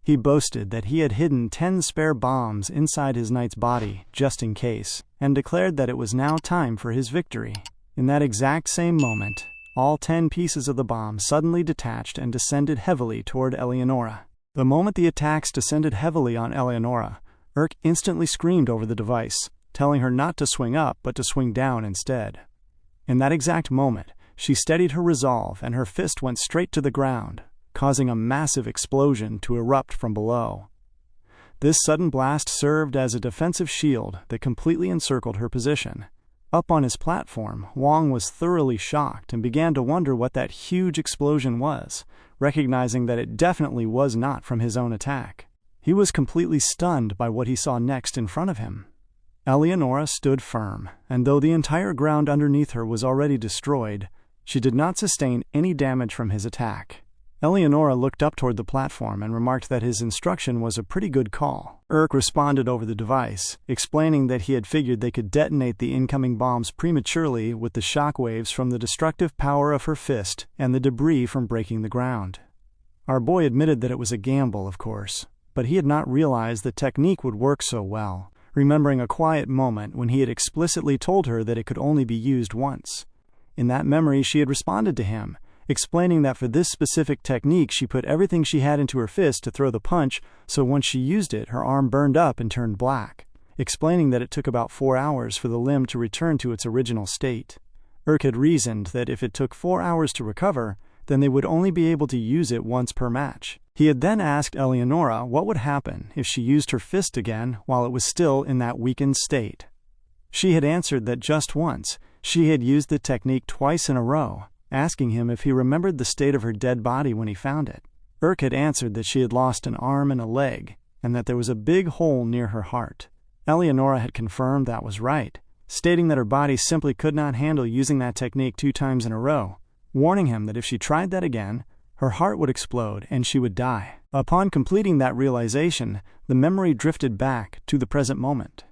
He boasted that he had hidden 10 spare bombs inside his knight's body, just in case, and declared that it was now time for his victory. In that exact same moment, all 10 pieces of the bomb suddenly detached and descended heavily toward Eleonora. The moment the attacks descended heavily on Eleonora, Urk instantly screamed over the device, telling her not to swing up but to swing down instead. In that exact moment, she steadied her resolve and her fist went straight to the ground, causing a massive explosion to erupt from below. This sudden blast served as a defensive shield that completely encircled her position. Up on his platform, Wong was thoroughly shocked and began to wonder what that huge explosion was, recognizing that it definitely was not from his own attack. He was completely stunned by what he saw next in front of him. Eleonora stood firm, and though the entire ground underneath her was already destroyed, she did not sustain any damage from his attack. Eleonora looked up toward the platform and remarked that his instruction was a pretty good call. Urk responded over the device, explaining that he had figured they could detonate the incoming bombs prematurely with the shock waves from the destructive power of her fist and the debris from breaking the ground. Our boy admitted that it was a gamble, of course, but he had not realized the technique would work so well, remembering a quiet moment when he had explicitly told her that it could only be used once. In that memory, she had responded to him, explaining that for this specific technique she put everything she had into her fist to throw the punch, so once she used it, her arm burned up and turned black, explaining that it took about 4 hours for the limb to return to its original state. Urk had reasoned that if it took 4 hours to recover, then they would only be able to use it once per match. He had then asked Eleonora what would happen if she used her fist again while it was still in that weakened state. She had answered that just once, she had used the technique twice in a row, asking him if he remembered the state of her dead body when he found it. Urk had answered that she had lost an arm and a leg, and that there was a big hole near her heart. Eleonora had confirmed that was right, stating that her body simply could not handle using that technique 2 times in a row, warning him that if she tried that again, her heart would explode and she would die. Upon completing that realization, the memory drifted back to the present moment.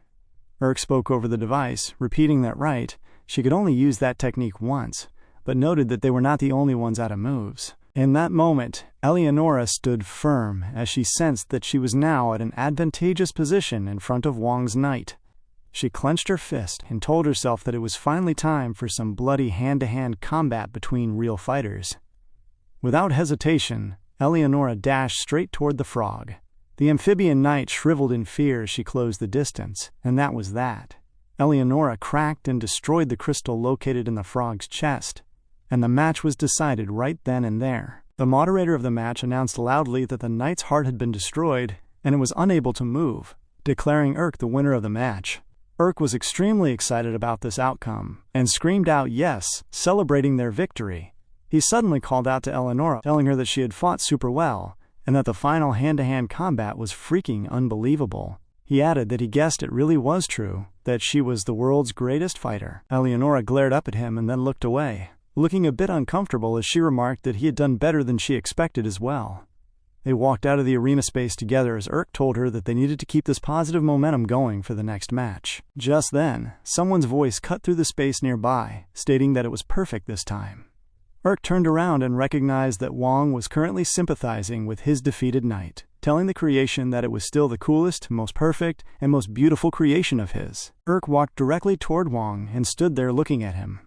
Urk spoke over the device, repeating that she could only use that technique once, but noted that they were not the only ones out of moves. In that moment, Eleonora stood firm as she sensed that she was now at an advantageous position in front of Wong's knight. She clenched her fist and told herself that it was finally time for some bloody hand-to-hand combat between real fighters. Without hesitation, Eleonora dashed straight toward the frog. The amphibian knight shriveled in fear as she closed the distance, and that was that. Eleonora cracked and destroyed the crystal located in the frog's chest, and the match was decided right then and there. The moderator of the match announced loudly that the knight's heart had been destroyed, and it was unable to move, declaring Urk the winner of the match. Urk was extremely excited about this outcome, and screamed out yes, celebrating their victory. He suddenly called out to Eleonora, telling her that she had fought super well, and that the final hand-to-hand combat was freaking unbelievable. He added that he guessed it really was true, that she was the world's greatest fighter. Eleonora glared up at him and then looked away, looking a bit uncomfortable as she remarked that he had done better than she expected as well. They walked out of the arena space together as Urk told her that they needed to keep this positive momentum going for the next match. Just then, someone's voice cut through the space nearby, stating that it was perfect this time. Urk turned around and recognized that Wong was currently sympathizing with his defeated knight, telling the creation that it was still the coolest, most perfect, and most beautiful creation of his. Urk walked directly toward Wong and stood there looking at him.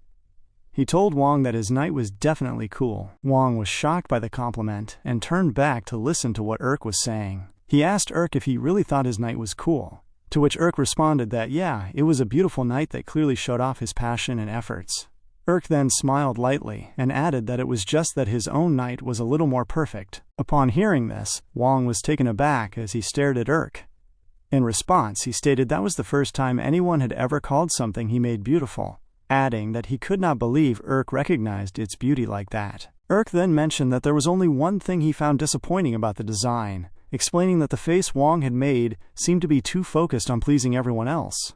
He told Wong that his knight was definitely cool. Wong was shocked by the compliment and turned back to listen to what Urk was saying. He asked Urk if he really thought his knight was cool, to which Urk responded that yeah, it was a beautiful knight that clearly showed off his passion and efforts. Urk then smiled lightly and added that it was just that his own knight was a little more perfect. Upon hearing this, Wong was taken aback as he stared at Urk. In response, he stated that was the first time anyone had ever called something he made beautiful, adding that he could not believe Urk recognized its beauty like that. Urk then mentioned that there was only one thing he found disappointing about the design, explaining that the face Wong had made seemed to be too focused on pleasing everyone else.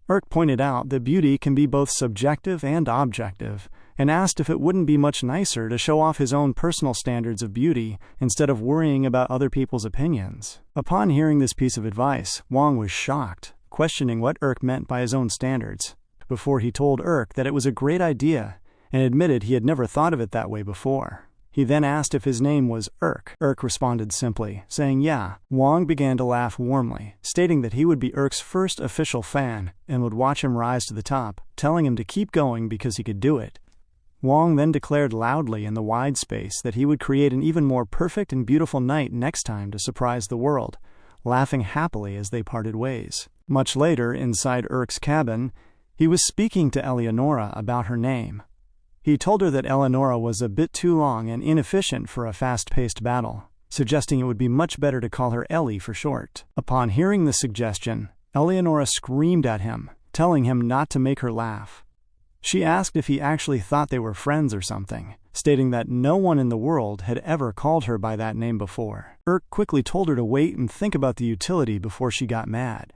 Urk pointed out that beauty can be both subjective and objective, and asked if it wouldn't be much nicer to show off his own personal standards of beauty instead of worrying about other people's opinions. Upon hearing this piece of advice, Wang was shocked, questioning what Urk meant by his own standards, before he told Urk that it was a great idea and admitted he had never thought of it that way before. He then asked if his name was Urk. Urk responded simply, saying yeah. Wang began to laugh warmly, stating that he would be Urk's first official fan and would watch him rise to the top, telling him to keep going because he could do it. Wang then declared loudly in the wide space that he would create an even more perfect and beautiful night next time to surprise the world, laughing happily as they parted ways. Much later, inside Urk's cabin, he was speaking to Eleonora about her name. He told her that Eleonora was a bit too long and inefficient for a fast-paced battle, suggesting it would be much better to call her Ellie for short. Upon hearing the suggestion, Eleonora screamed at him, telling him not to make her laugh. She asked if he actually thought they were friends or something, stating that no one in the world had ever called her by that name before. Urk quickly told her to wait and think about the utility before she got mad.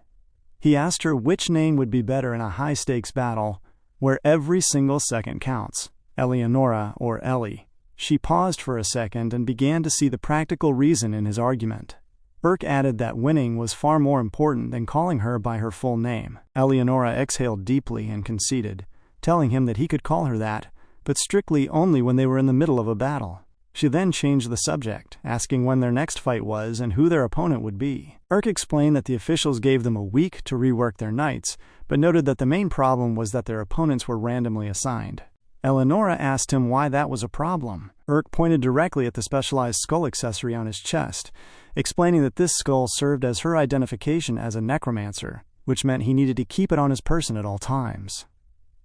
He asked her which name would be better in a high-stakes battle where every single second counts, Eleonora or Ellie. She paused for a second and began to see the practical reason in his argument. Urk added that winning was far more important than calling her by her full name. Eleonora exhaled deeply and conceded, telling him that he could call her that, but strictly only when they were in the middle of a battle. She then changed the subject, asking when their next fight was and who their opponent would be. Urk explained that the officials gave them a week to rework their knights, but noted that the main problem was that their opponents were randomly assigned. Eleonora asked him why that was a problem. Urk pointed directly at the specialized skull accessory on his chest, explaining that this skull served as her identification as a necromancer, which meant he needed to keep it on his person at all times.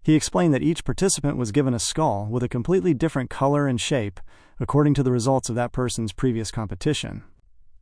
He explained that each participant was given a skull with a completely different color and shape, according to the results of that person's previous competition.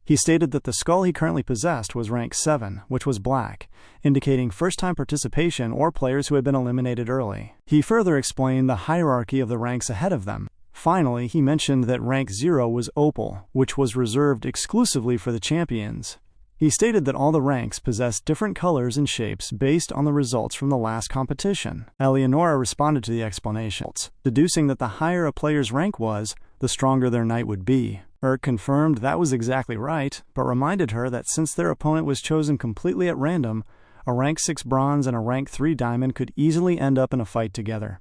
He stated that the skull he currently possessed was rank 7, which was black, indicating first-time participation or players who had been eliminated early. He further explained the hierarchy of the ranks ahead of them. Finally, he mentioned that rank 0 was opal, which was reserved exclusively for the champions. He stated that all the ranks possessed different colors and shapes based on the results from the last competition. Eleonora responded to the explanations, deducing that the higher a player's rank was, the stronger their knight would be. Urk confirmed that was exactly right, but reminded her that since their opponent was chosen completely at random, a rank 6 bronze and a rank 3 diamond could easily end up in a fight together.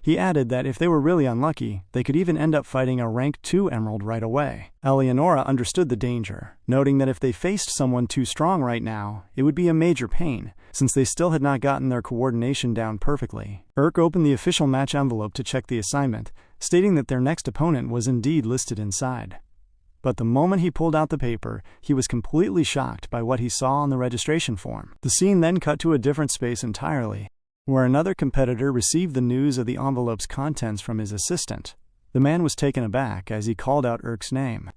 He added that if they were really unlucky, they could even end up fighting a rank 2 emerald right away. Eleonora understood the danger, noting that if they faced someone too strong right now, it would be a major pain, since they still had not gotten their coordination down perfectly. Urk opened the official match envelope to check the assignment, stating that their next opponent was indeed listed inside. But the moment he pulled out the paper, he was completely shocked by what he saw on the registration form. The scene then cut to a different space entirely, where another competitor received the news of the envelope's contents from his assistant. The man was taken aback as he called out Urk's name.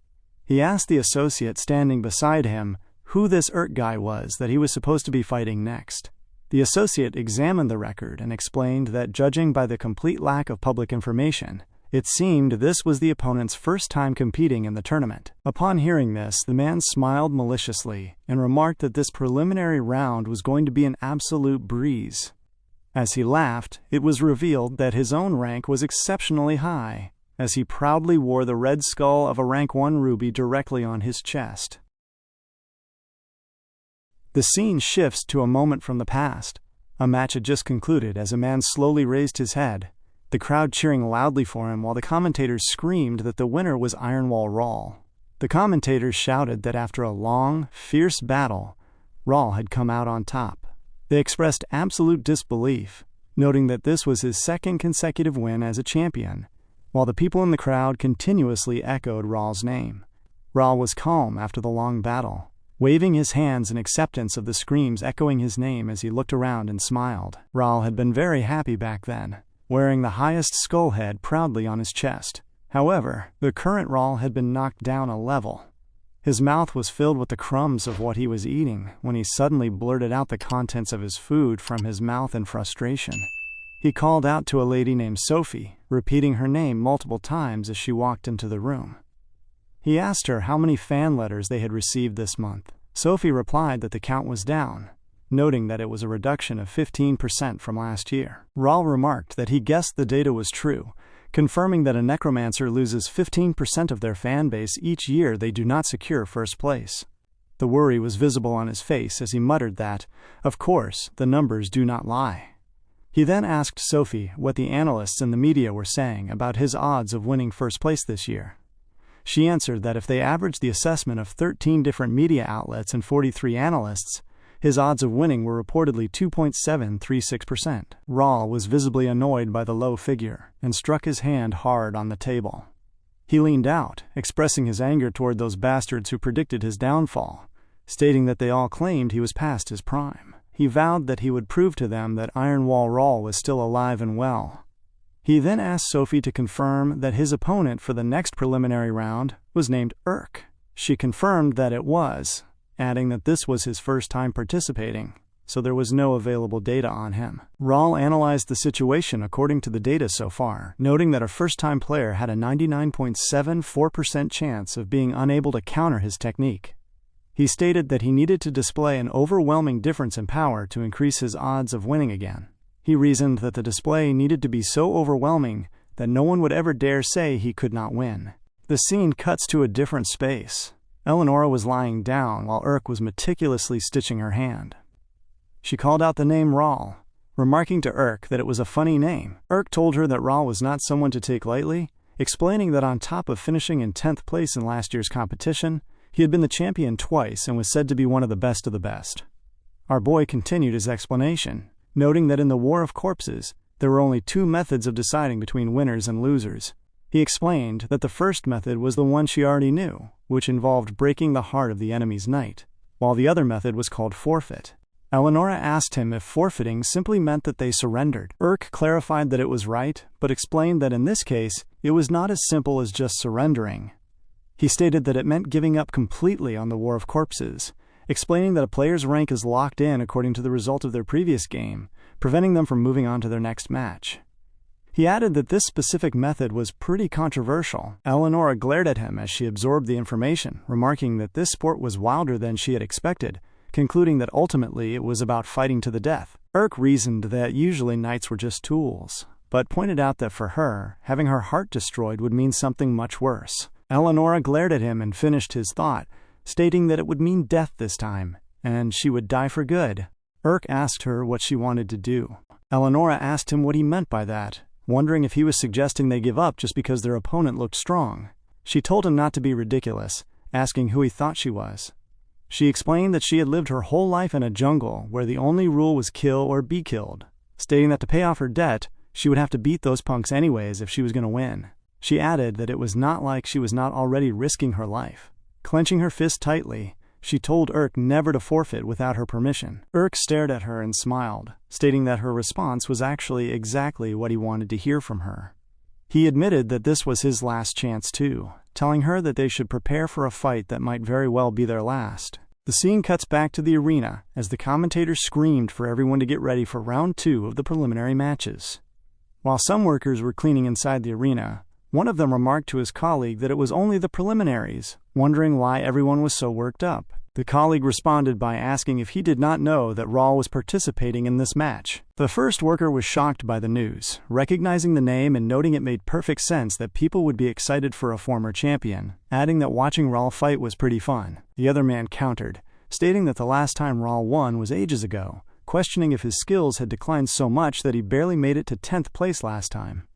He asked the associate standing beside him who this Urk guy was that he was supposed to be fighting next. The associate examined the record and explained that judging by the complete lack of public information, it seemed this was the opponent's first time competing in the tournament. Upon hearing this, the man smiled maliciously and remarked that this preliminary round was going to be an absolute breeze. As he laughed, it was revealed that his own rank was exceptionally high, as he proudly wore the red skull of a rank 1 ruby directly on his chest. The scene shifts to a moment from the past. A match had just concluded as a man slowly raised his head, the crowd cheering loudly for him while the commentators screamed that the winner was Ironwall Rawl. The commentators shouted that after a long, fierce battle, Rawl had come out on top. They expressed absolute disbelief, noting that this was his second consecutive win as a champion, while the people in the crowd continuously echoed Rawl's name. Rawl was calm after the long battle, waving his hands in acceptance of the screams echoing his name as he looked around and smiled. Rawl had been very happy back then, wearing the highest skull head proudly on his chest. However, the current Rawl had been knocked down a level. His mouth was filled with the crumbs of what he was eating when he suddenly blurted out the contents of his food from his mouth in frustration. He called out to a lady named Sophie, repeating her name multiple times as she walked into the room. He asked her how many fan letters they had received this month. Sophie replied that the count was down, noting that it was a reduction of 15% from last year. Raul remarked that he guessed the data was true, confirming that a necromancer loses 15% of their fan base each year they do not secure first place. The worry was visible on his face as he muttered that, of course, the numbers do not lie. He then asked Sophie what the analysts and the media were saying about his odds of winning first place this year. She answered that if they averaged the assessment of 13 different media outlets and 43 analysts, his odds of winning were reportedly 2.736%. Raul was visibly annoyed by the low figure and struck his hand hard on the table. He leaned out, expressing his anger toward those bastards who predicted his downfall, stating that they all claimed he was past his prime. He vowed that he would prove to them that Iron Wall Raul was still alive and well. He then asked Sophie to confirm that his opponent for the next preliminary round was named Urk. She confirmed that it was, adding that this was his first time participating, so there was no available data on him. Raul analyzed the situation according to the data so far, noting that a first-time player had a 99.74% chance of being unable to counter his technique. He stated that he needed to display an overwhelming difference in power to increase his odds of winning again. He reasoned that the display needed to be so overwhelming that no one would ever dare say he could not win. The scene cuts to a different space. Eleonora was lying down while Urk was meticulously stitching her hand. She called out the name Raul, remarking to Urk that it was a funny name. Urk told her that Raul was not someone to take lightly, explaining that on top of finishing in 10th place in last year's competition, he had been the champion twice and was said to be one of the best. Our boy continued his explanation, noting that in the War of Corpses, there were only two methods of deciding between winners and losers. He explained that the first method was the one she already knew, which involved breaking the heart of the enemy's knight, while the other method was called forfeit. Eleonora asked him if forfeiting simply meant that they surrendered. Urk clarified that it was right, but explained that in this case, it was not as simple as just surrendering. He stated that it meant giving up completely on the War of Corpses, explaining that a player's rank is locked in according to the result of their previous game, preventing them from moving on to their next match. He added that this specific method was pretty controversial. Eleonora glared at him as she absorbed the information, remarking that this sport was wilder than she had expected, concluding that ultimately it was about fighting to the death. Urk reasoned that usually knights were just tools, but pointed out that for her, having her heart destroyed would mean something much worse. Eleonora glared at him and finished his thought, stating that it would mean death this time, and she would die for good. Urk asked her what she wanted to do. Eleonora asked him what he meant by that, wondering if he was suggesting they give up just because their opponent looked strong. She told him not to be ridiculous, asking who he thought she was. She explained that she had lived her whole life in a jungle where the only rule was kill or be killed, stating that to pay off her debt, she would have to beat those punks anyways if she was going to win. She added that it was not like she was not already risking her life. Clenching her fist tightly, she told Urk never to forfeit without her permission. Urk stared at her and smiled, stating that her response was actually exactly what he wanted to hear from her. He admitted that this was his last chance too, telling her that they should prepare for a fight that might very well be their last. The scene cuts back to the arena as the commentator screamed for everyone to get ready for round 2 of the preliminary matches. While some workers were cleaning inside the arena, one of them remarked to his colleague that it was only the preliminaries, wondering why everyone was so worked up. The colleague responded by asking if he did not know that Raul was participating in this match. The first worker was shocked by the news, recognizing the name and noting it made perfect sense that people would be excited for a former champion, adding that watching Raul fight was pretty fun. The other man countered, stating that the last time Raul won was ages ago, questioning if his skills had declined so much that he barely made it to 10th place last time.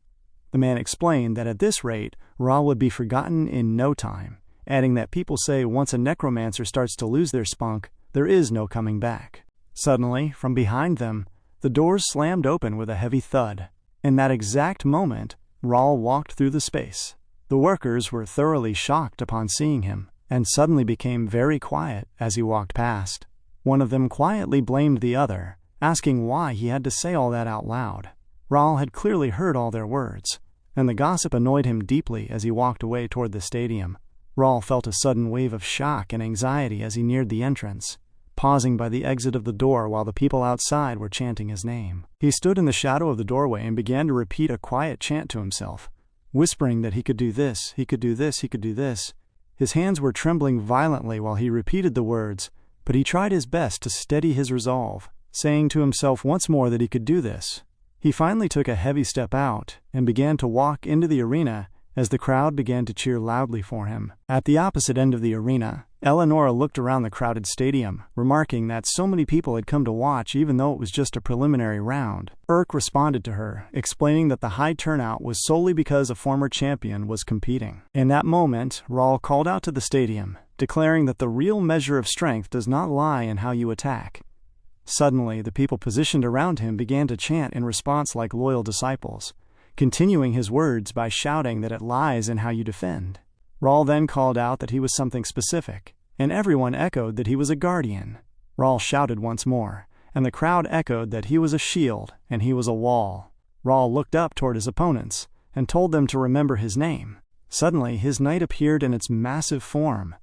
The man explained that at this rate, Raul would be forgotten in no time, adding that people say once a necromancer starts to lose their spunk, there is no coming back. Suddenly, from behind them, the doors slammed open with a heavy thud. In that exact moment, Raul walked through the space. The workers were thoroughly shocked upon seeing him, and suddenly became very quiet as he walked past. One of them quietly blamed the other, asking why he had to say all that out loud. Raul had clearly heard all their words, and the gossip annoyed him deeply as he walked away toward the stadium. Raul felt a sudden wave of shock and anxiety as he neared the entrance, pausing by the exit of the door while the people outside were chanting his name. He stood in the shadow of the doorway and began to repeat a quiet chant to himself, whispering that he could do this, he could do this, he could do this. His hands were trembling violently while he repeated the words, But he tried his best to steady his resolve, saying to himself once more that he could do this. He finally took a heavy step out and began to walk into the arena as the crowd began to cheer loudly for him. At the opposite end of the arena, Eleonora looked around the crowded stadium, remarking that so many people had come to watch even though it was just a preliminary round. Urk responded to her, explaining that the high turnout was solely because a former champion was competing. In that moment, Raul called out to the stadium, declaring that the real measure of strength does not lie in how you attack. Suddenly, the people positioned around him began to chant in response like loyal disciples, continuing his words by shouting that it lies in how you defend. Raul then called out that he was something specific, and everyone echoed that he was a guardian. Raul shouted once more, and the crowd echoed that he was a shield and he was a wall. Raul looked up toward his opponents and told them to remember his name. Suddenly, his knight appeared in its massive form.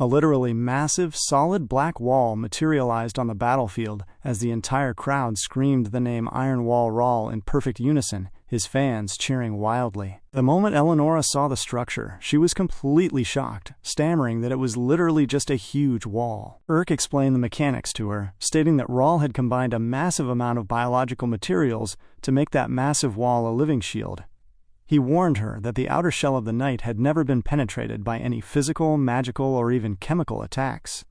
A literally massive, solid black wall materialized on the battlefield as the entire crowd screamed the name Iron Wall Raul in perfect unison, his fans cheering wildly. The moment Eleonora saw the structure, she was completely shocked, stammering that it was literally just a huge wall. Urk explained the mechanics to her, stating that Raul had combined a massive amount of biological materials to make that massive wall a living shield. He warned her that the outer shell of the knight had never been penetrated by any physical, magical, or even chemical attacks.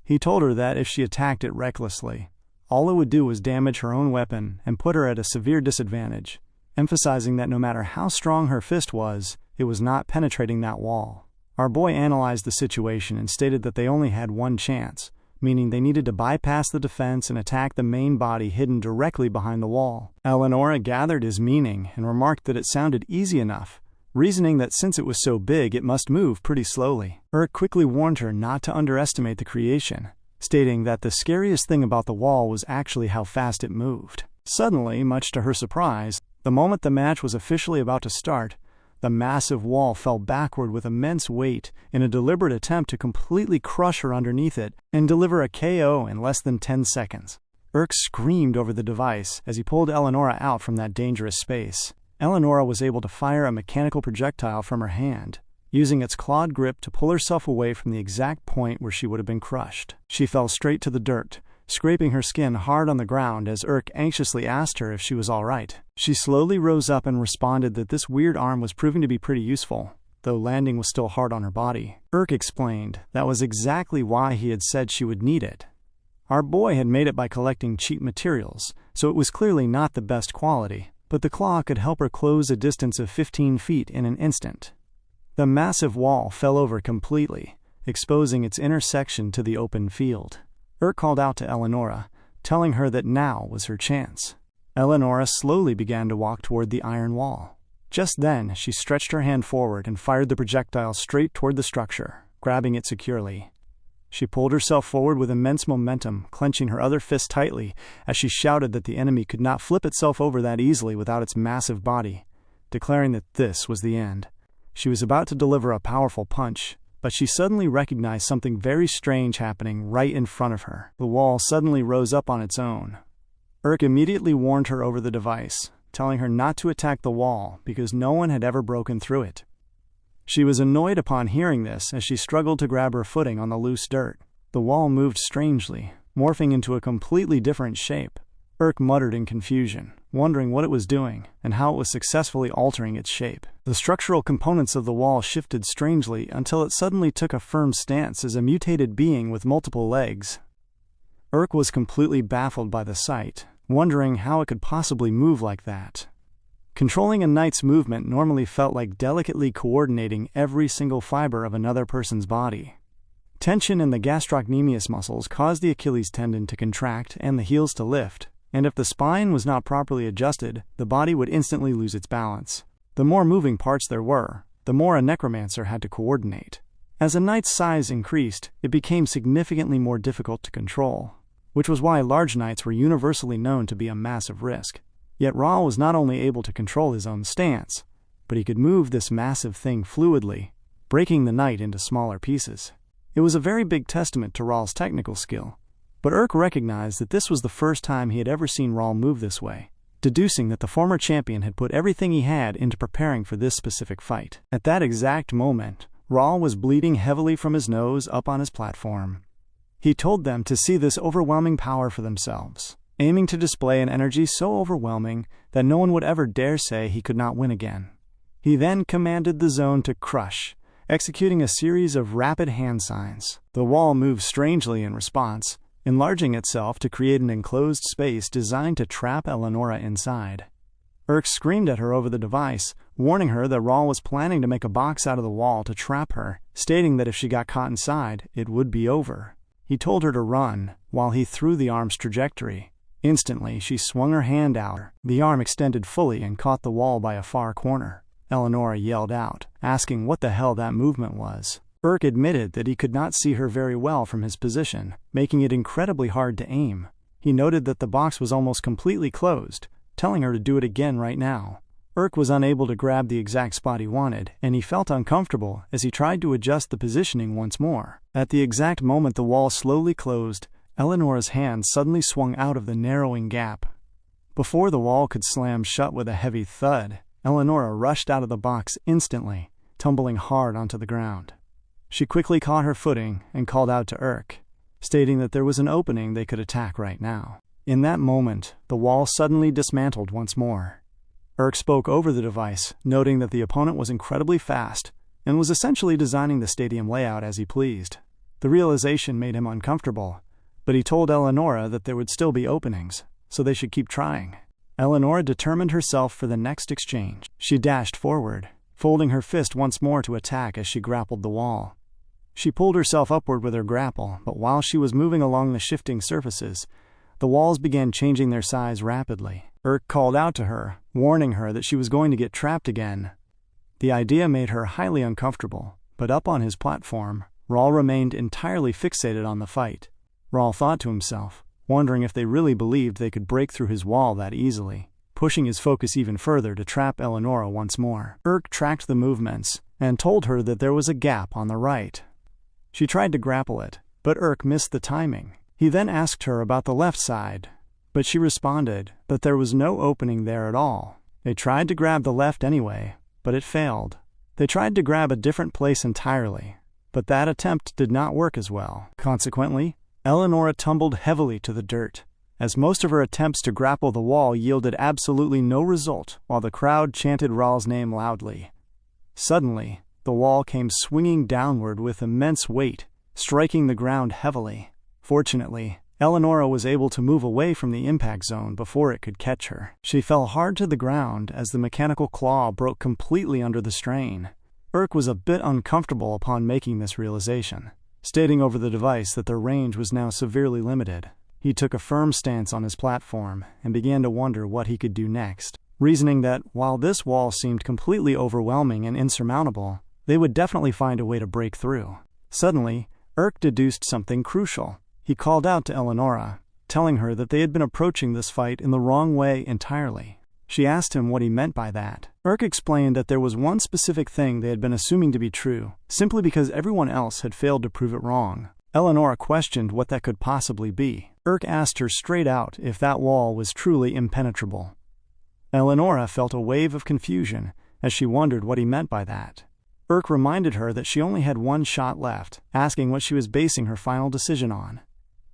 He told her that if she attacked it recklessly, all it would do was damage her own weapon and put her at a severe disadvantage, emphasizing that no matter how strong her fist was, it was not penetrating that wall. Our boy analyzed the situation and stated that they only had one chance, meaning they needed to bypass the defense and attack the main body hidden directly behind the wall. Eleonora gathered his meaning and remarked that it sounded easy enough, reasoning that since it was so big it must move pretty slowly. Urk quickly warned her not to underestimate the creation, stating that the scariest thing about the wall was actually how fast it moved. Suddenly, much to her surprise, the moment the match was officially about to start, the massive wall fell backward with immense weight in a deliberate attempt to completely crush her underneath it and deliver a KO in less than 10 seconds. Urk screamed over the device as he pulled Eleonora out from that dangerous space. Eleonora was able to fire a mechanical projectile from her hand, using its clawed grip to pull herself away from the exact point where she would have been crushed. She fell straight to the dirt, scraping her skin hard on the ground as Urk anxiously asked her if she was all right. She slowly rose up and responded that this weird arm was proving to be pretty useful, though landing was still hard on her body. Urk explained that was exactly why he had said she would need it. Our boy had made it by collecting cheap materials, so it was clearly not the best quality, but the claw could help her close a distance of 15 feet in an instant. The massive wall fell over completely, exposing its inner section to the open field. Urk called out to Eleonora, telling her that now was her chance. Eleonora slowly began to walk toward the iron wall. Just then, she stretched her hand forward and fired the projectile straight toward the structure, grabbing it securely. She pulled herself forward with immense momentum, clenching her other fist tightly as she shouted that the enemy could not flip itself over that easily without its massive body, declaring that this was the end. She was about to deliver a powerful punch, but she suddenly recognized something very strange happening right in front of her. The wall suddenly rose up on its own. Urk immediately warned her over the device, telling her not to attack the wall because no one had ever broken through it. She was annoyed upon hearing this as she struggled to grab her footing on the loose dirt. The wall moved strangely, morphing into a completely different shape. Urk muttered in confusion, wondering what it was doing and how it was successfully altering its shape. The structural components of the wall shifted strangely until it suddenly took a firm stance as a mutated being with multiple legs. Urk was completely baffled by the sight, wondering how it could possibly move like that. Controlling a knight's movement normally felt like delicately coordinating every single fiber of another person's body. Tension in the gastrocnemius muscles caused the Achilles tendon to contract and the heels to lift, and if the spine was not properly adjusted, the body would instantly lose its balance. The more moving parts there were, the more a necromancer had to coordinate. As a knight's size increased, it became significantly more difficult to control, which was why large knights were universally known to be a massive risk. Yet Raul was not only able to control his own stance, but he could move this massive thing fluidly, breaking the knight into smaller pieces. It was a very big testament to Raul's technical skill, but Urk recognized that this was the first time he had ever seen Raul move this way, deducing that the former champion had put everything he had into preparing for this specific fight. At that exact moment, Raul was bleeding heavily from his nose up on his platform. He told them to see this overwhelming power for themselves, aiming to display an energy so overwhelming that no one would ever dare say he could not win again. He then commanded the zone to crush, executing a series of rapid hand signs. The wall moved strangely in response, enlarging itself to create an enclosed space designed to trap Eleonora inside. Urk screamed at her over the device, warning her that Rawl was planning to make a box out of the wall to trap her, stating that if she got caught inside, it would be over. He told her to run, while he threw the arm's trajectory. Instantly, she swung her hand out. The arm extended fully and caught the wall by a far corner. Eleonora yelled out, asking what the hell that movement was. Urk admitted that he could not see her very well from his position, making it incredibly hard to aim. He noted that the box was almost completely closed, telling her to do it again right now. Urk was unable to grab the exact spot he wanted, and he felt uncomfortable as he tried to adjust the positioning once more. At the exact moment the wall slowly closed, Eleonora's hand suddenly swung out of the narrowing gap. Before the wall could slam shut with a heavy thud, Eleonora rushed out of the box instantly, tumbling hard onto the ground. She quickly caught her footing and called out to Urk, stating that there was an opening they could attack right now. In that moment, the wall suddenly dismantled once more. Urk spoke over the device, noting that the opponent was incredibly fast and was essentially designing the stadium layout as he pleased. The realization made him uncomfortable, but he told Eleonora that there would still be openings, so they should keep trying. Eleonora determined herself for the next exchange. She dashed forward, folding her fist once more to attack as she grappled the wall. She pulled herself upward with her grapple, but while she was moving along the shifting surfaces, the walls began changing their size rapidly. Urk called out to her, warning her that she was going to get trapped again. The idea made her highly uncomfortable, but up on his platform, Rawl remained entirely fixated on the fight. Rawl thought to himself, wondering if they really believed they could break through his wall that easily, pushing his focus even further to trap Eleonora once more. Urk tracked the movements and told her that there was a gap on the right. She tried to grapple it, but Urk missed the timing. He then asked her about the left side, but she responded that there was no opening there at all. They tried to grab the left anyway, but it failed. They tried to grab a different place entirely, but that attempt did not work as well. Consequently, Eleonora tumbled heavily to the dirt, as most of her attempts to grapple the wall yielded absolutely no result while the crowd chanted Rawl's name loudly. Suddenly, the wall came swinging downward with immense weight, striking the ground heavily. Fortunately, Eleonora was able to move away from the impact zone before it could catch her. She fell hard to the ground as the mechanical claw broke completely under the strain. Urk was a bit uncomfortable upon making this realization, stating over the device that their range was now severely limited. He took a firm stance on his platform and began to wonder what he could do next, reasoning that while this wall seemed completely overwhelming and insurmountable, they would definitely find a way to break through. Suddenly, Urk deduced something crucial. He called out to Eleonora, telling her that they had been approaching this fight in the wrong way entirely. She asked him what he meant by that. Urk explained that there was one specific thing they had been assuming to be true, simply because everyone else had failed to prove it wrong. Eleonora questioned what that could possibly be. Urk asked her straight out if that wall was truly impenetrable. Eleonora felt a wave of confusion as she wondered what he meant by that. Urk reminded her that she only had one shot left, asking what she was basing her final decision on.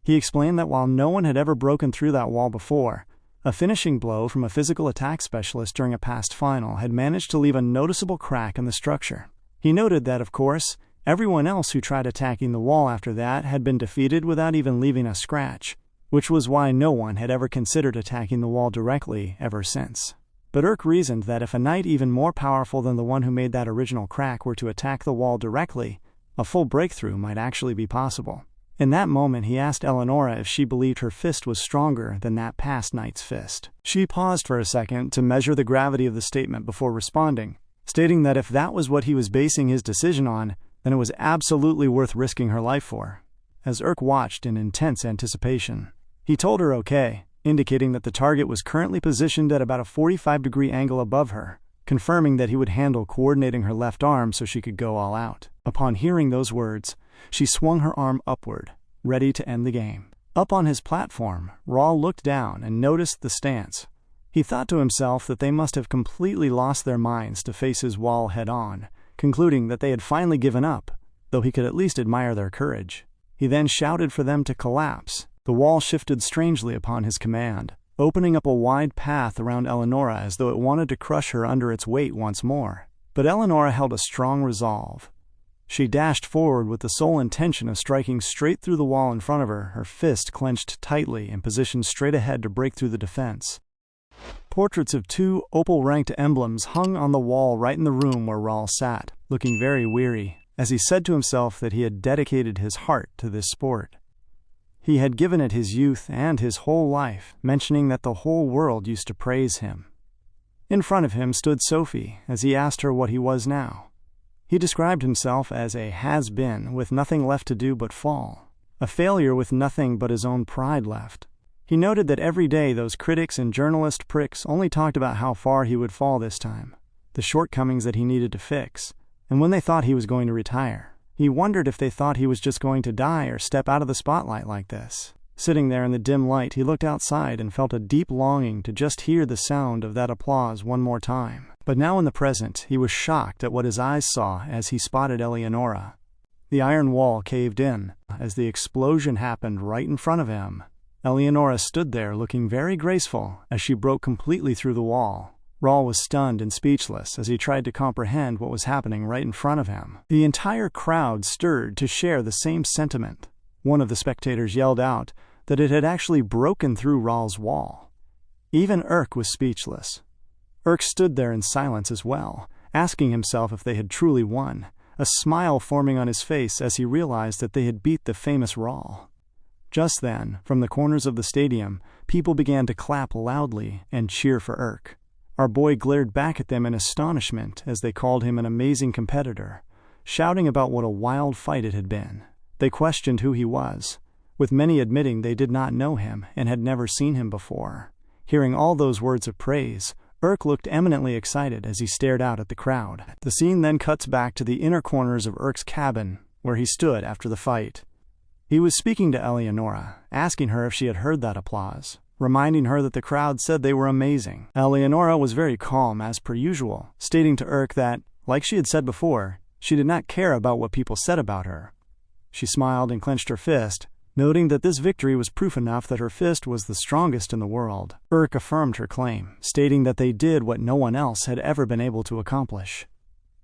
He explained that while no one had ever broken through that wall before, a finishing blow from a physical attack specialist during a past final had managed to leave a noticeable crack in the structure. He noted that, of course, everyone else who tried attacking the wall after that had been defeated without even leaving a scratch, which was why no one had ever considered attacking the wall directly ever since. But Urk reasoned that if a knight even more powerful than the one who made that original crack were to attack the wall directly, a full breakthrough might actually be possible. In that moment, he asked Eleonora if she believed her fist was stronger than that past knight's fist. She paused for a second to measure the gravity of the statement before responding, stating that if that was what he was basing his decision on, then it was absolutely worth risking her life for. As Urk watched in intense anticipation, he told her okay, indicating that the target was currently positioned at about a 45-degree angle above her, confirming that he would handle coordinating her left arm so she could go all out. Upon hearing those words, she swung her arm upward, ready to end the game. Up on his platform, Rawl looked down and noticed the stance. He thought to himself that they must have completely lost their minds to face his wall head-on, concluding that they had finally given up, though he could at least admire their courage. He then shouted for them to collapse. The wall shifted strangely upon his command, opening up a wide path around Eleonora as though it wanted to crush her under its weight once more. But Eleonora held a strong resolve. She dashed forward with the sole intention of striking straight through the wall in front of her, her fist clenched tightly and positioned straight ahead to break through the defense. Portraits of 2 opal-ranked emblems hung on the wall right in the room where Rahl sat, looking very weary, as he said to himself that he had dedicated his heart to this sport. He had given it his youth and his whole life, mentioning that the whole world used to praise him. In front of him stood Sophie, as he asked her what he was now. He described himself as a has-been with nothing left to do but fall, a failure with nothing but his own pride left. He noted that every day those critics and journalist pricks only talked about how far he would fall this time, the shortcomings that he needed to fix, and when they thought he was going to retire. He wondered if they thought he was just going to die or step out of the spotlight like this. Sitting there in the dim light, he looked outside and felt a deep longing to just hear the sound of that applause one more time. But now in the present, he was shocked at what his eyes saw as he spotted Eleonora. The iron wall caved in as the explosion happened right in front of him. Eleonora stood there looking very graceful as she broke completely through the wall. Rahl was stunned and speechless as he tried to comprehend what was happening right in front of him. The entire crowd stirred to share the same sentiment. One of the spectators yelled out that it had actually broken through Rahl's wall. Even Urk was speechless. Urk stood there in silence as well, asking himself if they had truly won, a smile forming on his face as he realized that they had beat the famous Rahl. Just then, from the corners of the stadium, people began to clap loudly and cheer for Urk. Our boy glared back at them in astonishment as they called him an amazing competitor, shouting about what a wild fight it had been. They questioned who he was, with many admitting they did not know him and had never seen him before. Hearing all those words of praise, Urk looked eminently excited as he stared out at the crowd. The scene then cuts back to the inner corners of Urk's cabin, where he stood after the fight. He was speaking to Eleonora, asking her if she had heard that applause, reminding her that the crowd said they were amazing. Eleonora was very calm as per usual, stating to Urk that, like she had said before, she did not care about what people said about her. She smiled and clenched her fist, noting that this victory was proof enough that her fist was the strongest in the world. Urk affirmed her claim, stating that they did what no one else had ever been able to accomplish.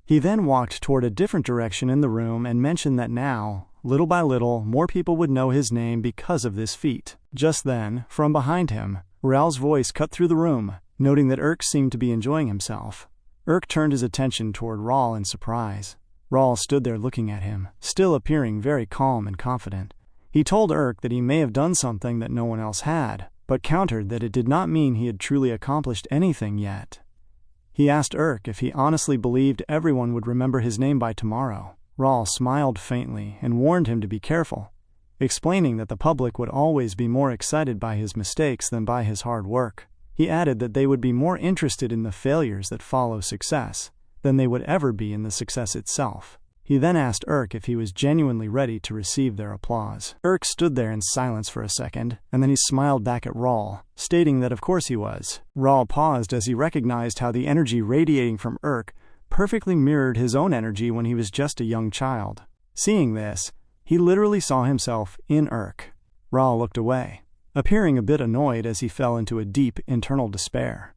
He then walked toward a different direction in the room and mentioned that now, little by little, more people would know his name because of this feat. Just then, from behind him, Rahl's voice cut through the room, noting that Urk seemed to be enjoying himself. Urk turned his attention toward Rahl in surprise. Rahl stood there looking at him, still appearing very calm and confident. He told Urk that he may have done something that no one else had, but countered that it did not mean he had truly accomplished anything yet. He asked Urk if he honestly believed everyone would remember his name by tomorrow. Rahl smiled faintly and warned him to be careful, explaining that the public would always be more excited by his mistakes than by his hard work. He added that they would be more interested in the failures that follow success than they would ever be in the success itself. He then asked Urk if he was genuinely ready to receive their applause. Urk stood there in silence for a second, and then he smiled back at Rahl, stating that of course he was. Rahl paused as he recognized how the energy radiating from Urk perfectly mirrored his own energy when he was just a young child. Seeing this, he literally saw himself in Urk. Rahl looked away, appearing a bit annoyed as he fell into a deep internal despair.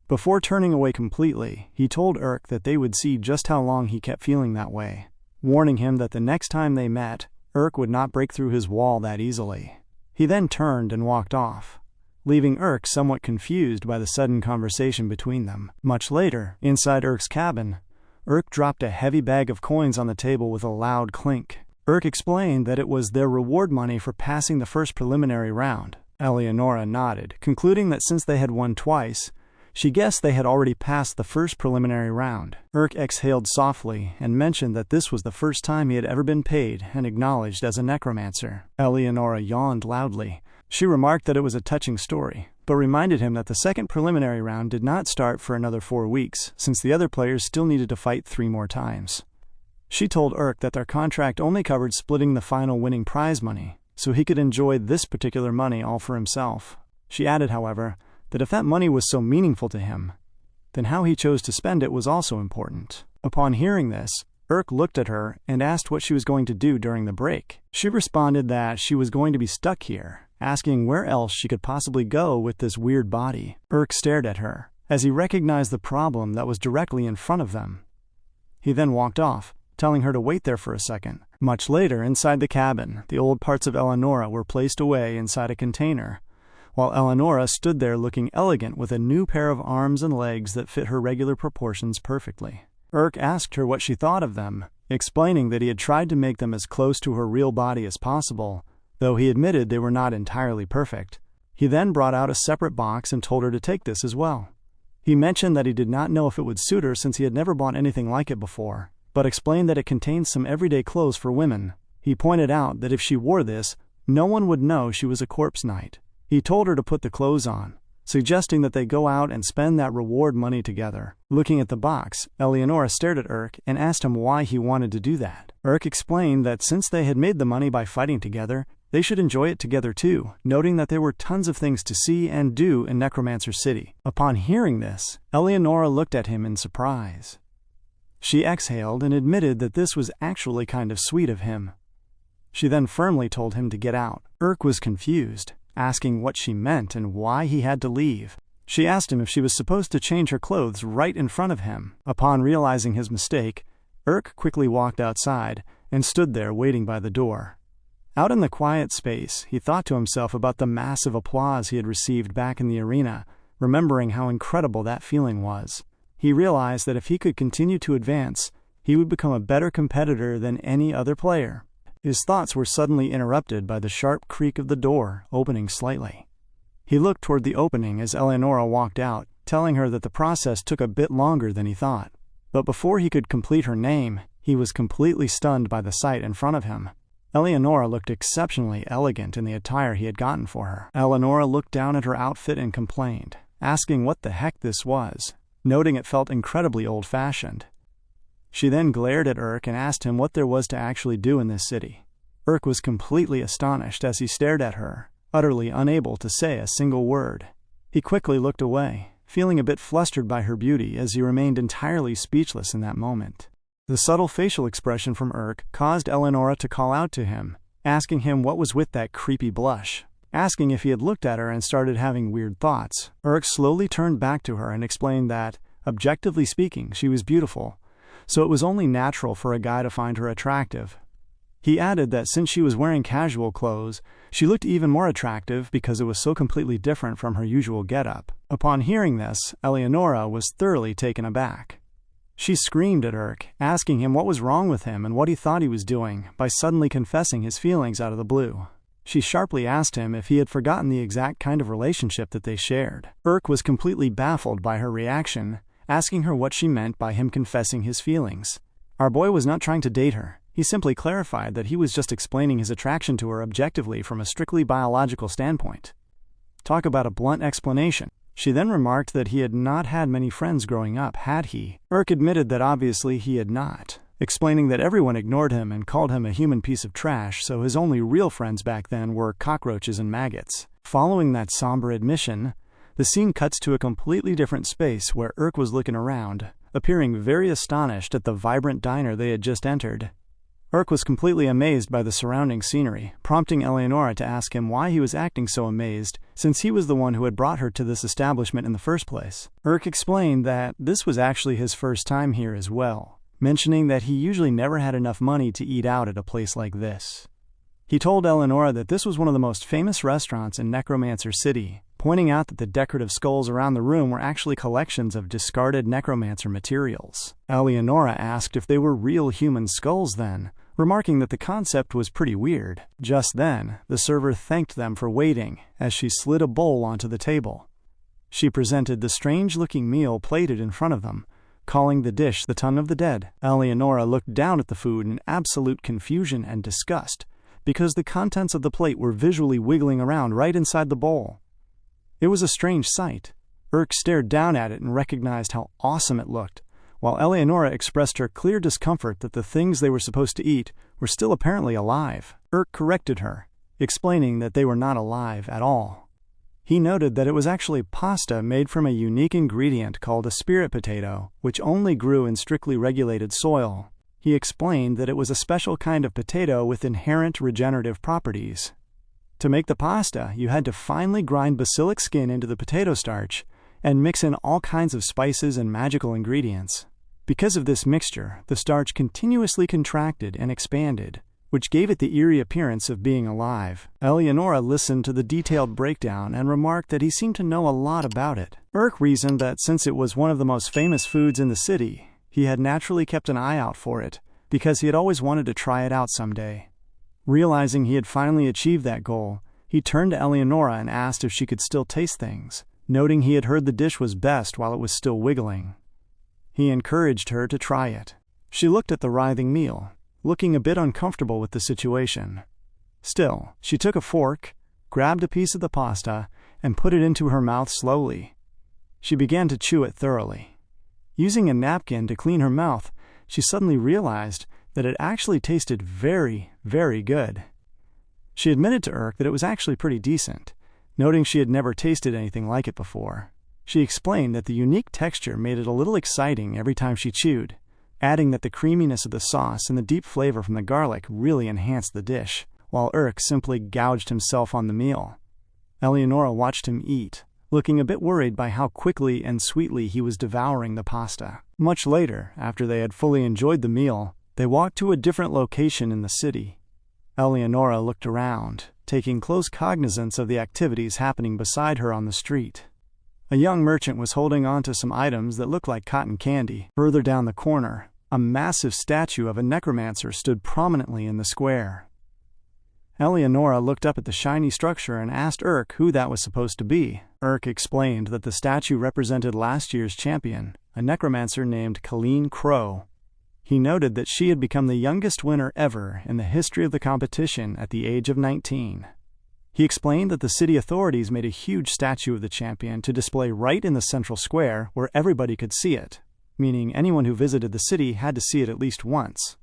Before turning away completely, he told Urk that they would see just how long he kept feeling that way, warning him that the next time they met, Urk would not break through his wall that easily. He then turned and walked off, leaving Urk somewhat confused by the sudden conversation between them. Much later, inside Urk's cabin, Urk dropped a heavy bag of coins on the table with a loud clink. Urk explained that it was their reward money for passing the first preliminary round. Eleonora nodded, concluding that since they had won twice, she guessed they had already passed the first preliminary round. Urk exhaled softly and mentioned that this was the first time he had ever been paid and acknowledged as a necromancer. Eleonora yawned loudly. She remarked that it was a touching story, but reminded him that the second preliminary round did not start for another 4 weeks, since the other players still needed to fight 3 more times. She told Urk that their contract only covered splitting the final winning prize money, so he could enjoy this particular money all for himself. She added, however, that if that money was so meaningful to him, then how he chose to spend it was also important. Upon hearing this, Urk looked at her and asked what she was going to do during the break. She responded that she was going to be stuck here, asking where else she could possibly go with this weird body. Urk stared at her, as he recognized the problem that was directly in front of them. He then walked off, telling her to wait there for a second. Much later, inside the cabin, the old parts of Eleonora were placed away inside a container, while Eleonora stood there looking elegant with a new pair of arms and legs that fit her regular proportions perfectly. Urk asked her what she thought of them, explaining that he had tried to make them as close to her real body as possible, though he admitted they were not entirely perfect. He then brought out a separate box and told her to take this as well. He mentioned that he did not know if it would suit her since he had never bought anything like it before, but explained that it contained some everyday clothes for women. He pointed out that if she wore this, no one would know she was a corpse knight. He told her to put the clothes on, suggesting that they go out and spend that reward money together. Looking at the box, Eleonora stared at Urk and asked him why he wanted to do that. Urk explained that since they had made the money by fighting together, they should enjoy it together too, noting that there were tons of things to see and do in Necromancer City. Upon hearing this, Eleonora looked at him in surprise. She exhaled and admitted that this was actually kind of sweet of him. She then firmly told him to get out. Urk was confused, asking what she meant and why he had to leave. She asked him if she was supposed to change her clothes right in front of him. Upon realizing his mistake, Urk quickly walked outside and stood there waiting by the door. Out in the quiet space, he thought to himself about the massive applause he had received back in the arena, remembering how incredible that feeling was. He realized that if he could continue to advance, he would become a better competitor than any other player. His thoughts were suddenly interrupted by the sharp creak of the door opening slightly. He looked toward the opening as Eleonora walked out, telling her that the process took a bit longer than he thought. But before he could complete her name, he was completely stunned by the sight in front of him. Eleonora looked exceptionally elegant in the attire he had gotten for her. Eleonora looked down at her outfit and complained, asking what the heck this was, noting it felt incredibly old-fashioned. She then glared at Urk and asked him what there was to actually do in this city. Urk was completely astonished as he stared at her, utterly unable to say a single word. He quickly looked away, feeling a bit flustered by her beauty as he remained entirely speechless in that moment. The subtle facial expression from Urk caused Eleonora to call out to him, asking him what was with that creepy blush, asking if he had looked at her and started having weird thoughts. Urk slowly turned back to her and explained that, objectively speaking, she was beautiful, so it was only natural for a guy to find her attractive. He added that since she was wearing casual clothes, she looked even more attractive because it was so completely different from her usual getup. Upon hearing this, Eleonora was thoroughly taken aback. She screamed at Urk, asking him what was wrong with him and what he thought he was doing by suddenly confessing his feelings out of the blue. She sharply asked him if he had forgotten the exact kind of relationship that they shared. Urk was completely baffled by her reaction, asking her what she meant by him confessing his feelings. Our boy was not trying to date her. He simply clarified that he was just explaining his attraction to her objectively from a strictly biological standpoint. Talk about a blunt explanation. She then remarked that he had not had many friends growing up, had he? Urk admitted that obviously he had not, explaining that everyone ignored him and called him a human piece of trash, so his only real friends back then were cockroaches and maggots. Following that somber admission, the scene cuts to a completely different space where Urk was looking around, appearing very astonished at the vibrant diner they had just entered. Urk was completely amazed by the surrounding scenery, prompting Eleonora to ask him why he was acting so amazed, since he was the one who had brought her to this establishment in the first place. Urk explained that this was actually his first time here as well, mentioning that he usually never had enough money to eat out at a place like this. He told Eleonora that this was one of the most famous restaurants in Necromancer City, pointing out that the decorative skulls around the room were actually collections of discarded necromancer materials. Eleonora asked if they were real human skulls then, remarking that the concept was pretty weird. Just then, the server thanked them for waiting as she slid a bowl onto the table. She presented the strange-looking meal plated in front of them, calling the dish the tongue of the dead. Eleonora looked down at the food in absolute confusion and disgust, because the contents of the plate were visually wiggling around right inside the bowl. It was a strange sight. Urk stared down at it and recognized how awesome it looked, while Eleonora expressed her clear discomfort that the things they were supposed to eat were still apparently alive. Urk corrected her, explaining that they were not alive at all. He noted that it was actually pasta made from a unique ingredient called a spirit potato, which only grew in strictly regulated soil. He explained that it was a special kind of potato with inherent regenerative properties. To make the pasta, you had to finely grind basilic skin into the potato starch and mix in all kinds of spices and magical ingredients. Because of this mixture, the starch continuously contracted and expanded, which gave it the eerie appearance of being alive. Eleonora listened to the detailed breakdown and remarked that he seemed to know a lot about it. Urk reasoned that since it was one of the most famous foods in the city, he had naturally kept an eye out for it, because he had always wanted to try it out someday. Realizing he had finally achieved that goal, he turned to Eleonora and asked if she could still taste things, noting he had heard the dish was best while it was still wiggling. He encouraged her to try it. She looked at the writhing meal, looking a bit uncomfortable with the situation. Still, she took a fork, grabbed a piece of the pasta, and put it into her mouth slowly. She began to chew it thoroughly. Using a napkin to clean her mouth, she suddenly realized that it actually tasted very, very good. She admitted to Urk that it was actually pretty decent, noting she had never tasted anything like it before. She explained that the unique texture made it a little exciting every time she chewed, adding that the creaminess of the sauce and the deep flavor from the garlic really enhanced the dish, while Urk simply gouged himself on the meal. Eleonora watched him eat, looking a bit worried by how quickly and sweetly he was devouring the pasta. Much later, after they had fully enjoyed the meal, they walked to a different location in the city. Eleonora looked around, taking close cognizance of the activities happening beside her on the street. A young merchant was holding on to some items that looked like cotton candy. Further down the corner, a massive statue of a necromancer stood prominently in the square. Eleonora looked up at the shiny structure and asked Urk who that was supposed to be. Urk explained that the statue represented last year's champion, a necromancer named Colleen Crow. He noted that she had become the youngest winner ever in the history of the competition at the age of 19. He explained that the city authorities made a huge statue of the champion to display right in the central square where everybody could see it, meaning anyone who visited the city had to see it at least once.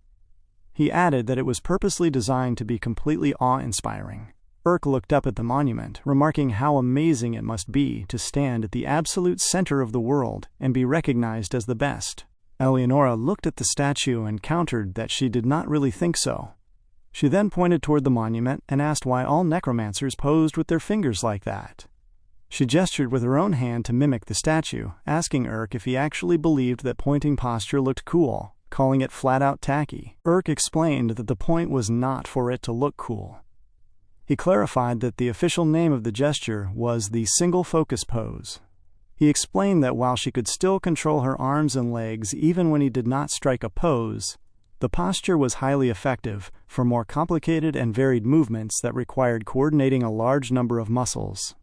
He added that it was purposely designed to be completely awe-inspiring. Urk looked up at the monument, remarking how amazing it must be to stand at the absolute center of the world and be recognized as the best. Eleonora looked at the statue and countered that she did not really think so. She then pointed toward the monument and asked why all necromancers posed with their fingers like that. She gestured with her own hand to mimic the statue, asking Urk if he actually believed that pointing posture looked cool, calling it flat-out tacky. Urk explained that the point was not for it to look cool. He clarified that the official name of the gesture was the single-focus pose. He explained that while she could still control her arms and legs even when he did not strike a pose, the posture was highly effective for more complicated and varied movements that required coordinating a large number of muscles.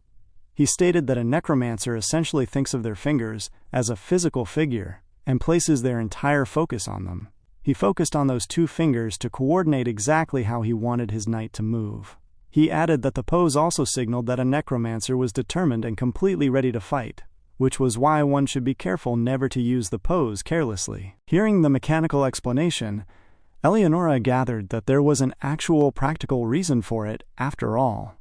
He stated that a necromancer essentially thinks of their fingers as a physical figure and places their entire focus on them. He focused on those two fingers to coordinate exactly how he wanted his knight to move. He added that the pose also signaled that a necromancer was determined and completely ready to fight, which was why one should be careful never to use the pose carelessly. Hearing the mechanical explanation, Eleonora gathered that there was an actual practical reason for it after all.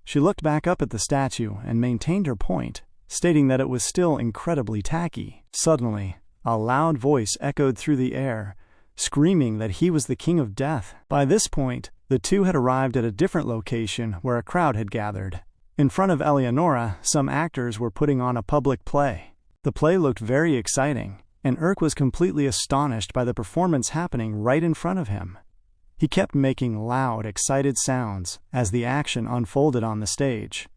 She looked back up at the statue and maintained her point, stating that it was still incredibly tacky. Suddenly, a loud voice echoed through the air, screaming that he was the king of death. By this point, the two had arrived at a different location where a crowd had gathered. In front of Eleonora, some actors were putting on a public play. The play looked very exciting, and Urk was completely astonished by the performance happening right in front of him. He kept making loud, excited sounds as the action unfolded on the stage.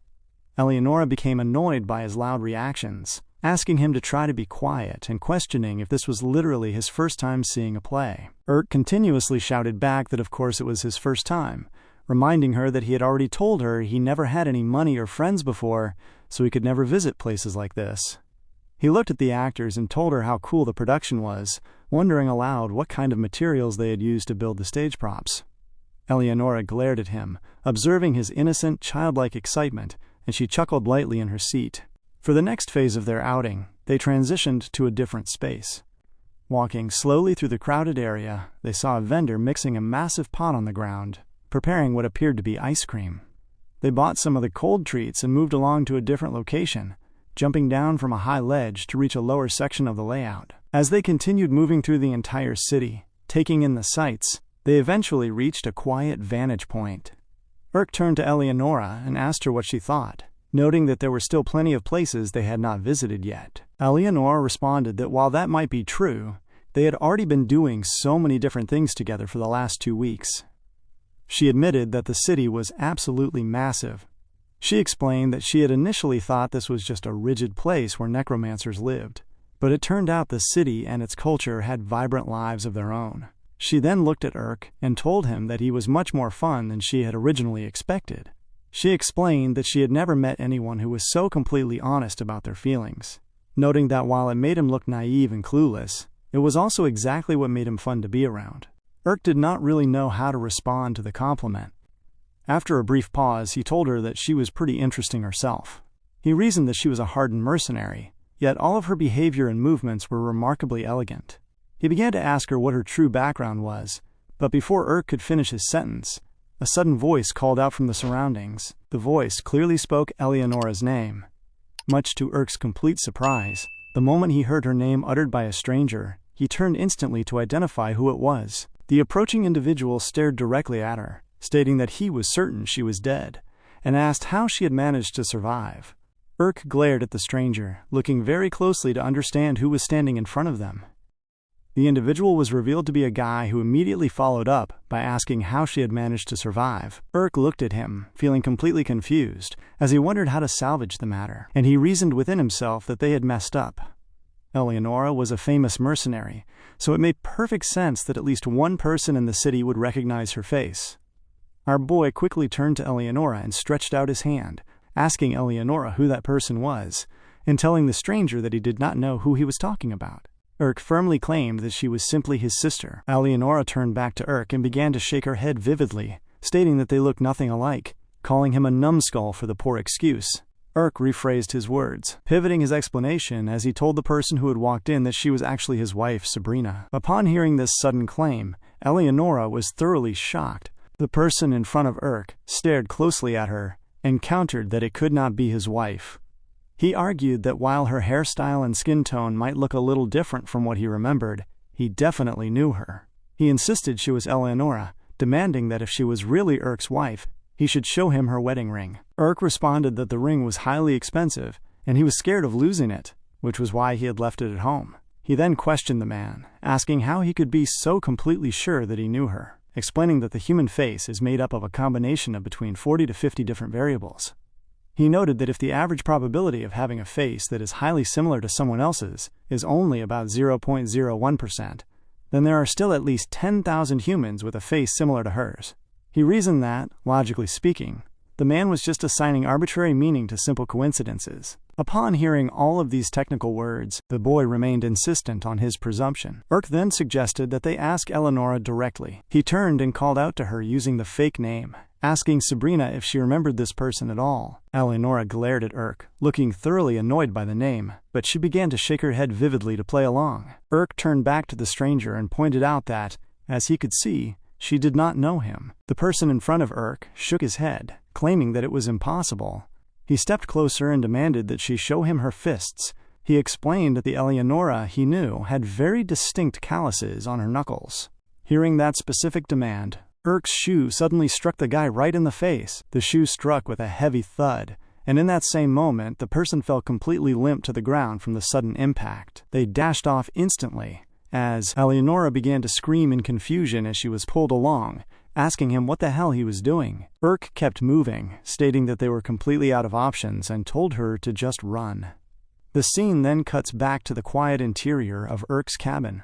Eleonora became annoyed by his loud reactions, asking him to try to be quiet and questioning if this was literally his first time seeing a play. Urk continuously shouted back that of course it was his first time, reminding her that he had already told her he never had any money or friends before, so he could never visit places like this. He looked at the actors and told her how cool the production was, wondering aloud what kind of materials they had used to build the stage props. Eleonora glared at him, observing his innocent, childlike excitement, and she chuckled lightly in her seat. For the next phase of their outing, they transitioned to a different space. Walking slowly through the crowded area, they saw a vendor mixing a massive pot on the ground, preparing what appeared to be ice cream. They bought some of the cold treats and moved along to a different location, jumping down from a high ledge to reach a lower section of the layout. As they continued moving through the entire city, Taking in the sights, they eventually reached a quiet vantage point. Urk turned to Eleonora and asked her what she thought, noting that there were still plenty of places they had not visited yet. Eleonora responded that while that might be true, they had already been doing so many different things together for the last 2 weeks. She admitted that the city was absolutely massive. She explained that she had initially thought this was just a rigid place where necromancers lived, but it turned out the city and its culture had vibrant lives of their own. She then looked at Urk and told him that he was much more fun than she had originally expected. She explained that she had never met anyone who was so completely honest about their feelings, noting that while it made him look naive and clueless, it was also exactly what made him fun to be around. Urk did not really know how to respond to the compliment. After a brief pause, he told her that she was pretty interesting herself. He reasoned that she was a hardened mercenary, yet all of her behavior and movements were remarkably elegant. He began to ask her what her true background was, but before Urk could finish his sentence, a sudden voice called out from the surroundings. The voice clearly spoke Eleonora's name. Much to Urk's complete surprise, the moment he heard her name uttered by a stranger, he turned instantly to identify who it was. The approaching individual stared directly at her, stating that he was certain she was dead, and asked how she had managed to survive. Urk glared at the stranger, looking very closely to understand who was standing in front of them. The individual was revealed to be a guy who immediately followed up by asking how she had managed to survive. Urk looked at him, feeling completely confused, as he wondered how to salvage the matter, and he reasoned within himself that they had messed up. Eleonora was a famous mercenary, so it made perfect sense that at least one person in the city would recognize her face. Our boy quickly turned to Eleonora and stretched out his hand, asking Eleonora who that person was, and telling the stranger that he did not know who he was talking about. Urk firmly claimed that she was simply his sister. Eleonora turned back to Urk and began to shake her head vividly, stating that they looked nothing alike, calling him a numbskull for the poor excuse. Urk rephrased his words, pivoting his explanation as he told the person who had walked in that she was actually his wife, Sabrina. Upon hearing this sudden claim, Eleonora was thoroughly shocked. The person in front of Urk stared closely at her and countered that it could not be his wife. He argued that while her hairstyle and skin tone might look a little different from what he remembered, he definitely knew her. He insisted she was Eleonora, demanding that if she was really Urk's wife, he should show him her wedding ring. Urk responded that the ring was highly expensive, and he was scared of losing it, which was why he had left it at home. He then questioned the man, asking how he could be so completely sure that he knew her, explaining that the human face is made up of a combination of between 40 to 50 different variables. He noted that if the average probability of having a face that is highly similar to someone else's is only about 0.01%, then there are still at least 10,000 humans with a face similar to hers. He reasoned that, logically speaking, the man was just assigning arbitrary meaning to simple coincidences. Upon hearing all of these technical words, the boy remained insistent on his presumption. Urk then suggested that they ask Eleonora directly. He turned and called out to her using the fake name, asking Sabrina if she remembered this person at all. Eleonora glared at Urk, looking thoroughly annoyed by the name, but she began to shake her head vividly to play along. Urk turned back to the stranger and pointed out that, as he could see, she did not know him. The person in front of Urk shook his head, claiming that it was impossible. He stepped closer and demanded that she show him her fists. He explained that the Eleonora he knew had very distinct calluses on her knuckles. Hearing that specific demand, Urk's shoe suddenly struck the guy right in the face. The shoe struck with a heavy thud, and in that same moment, the person fell completely limp to the ground from the sudden impact. They dashed off instantly, as Eleonora began to scream in confusion as she was pulled along, asking him what the hell he was doing. Urk kept moving, stating that they were completely out of options and told her to just run. The scene then cuts back to the quiet interior of Urk's cabin.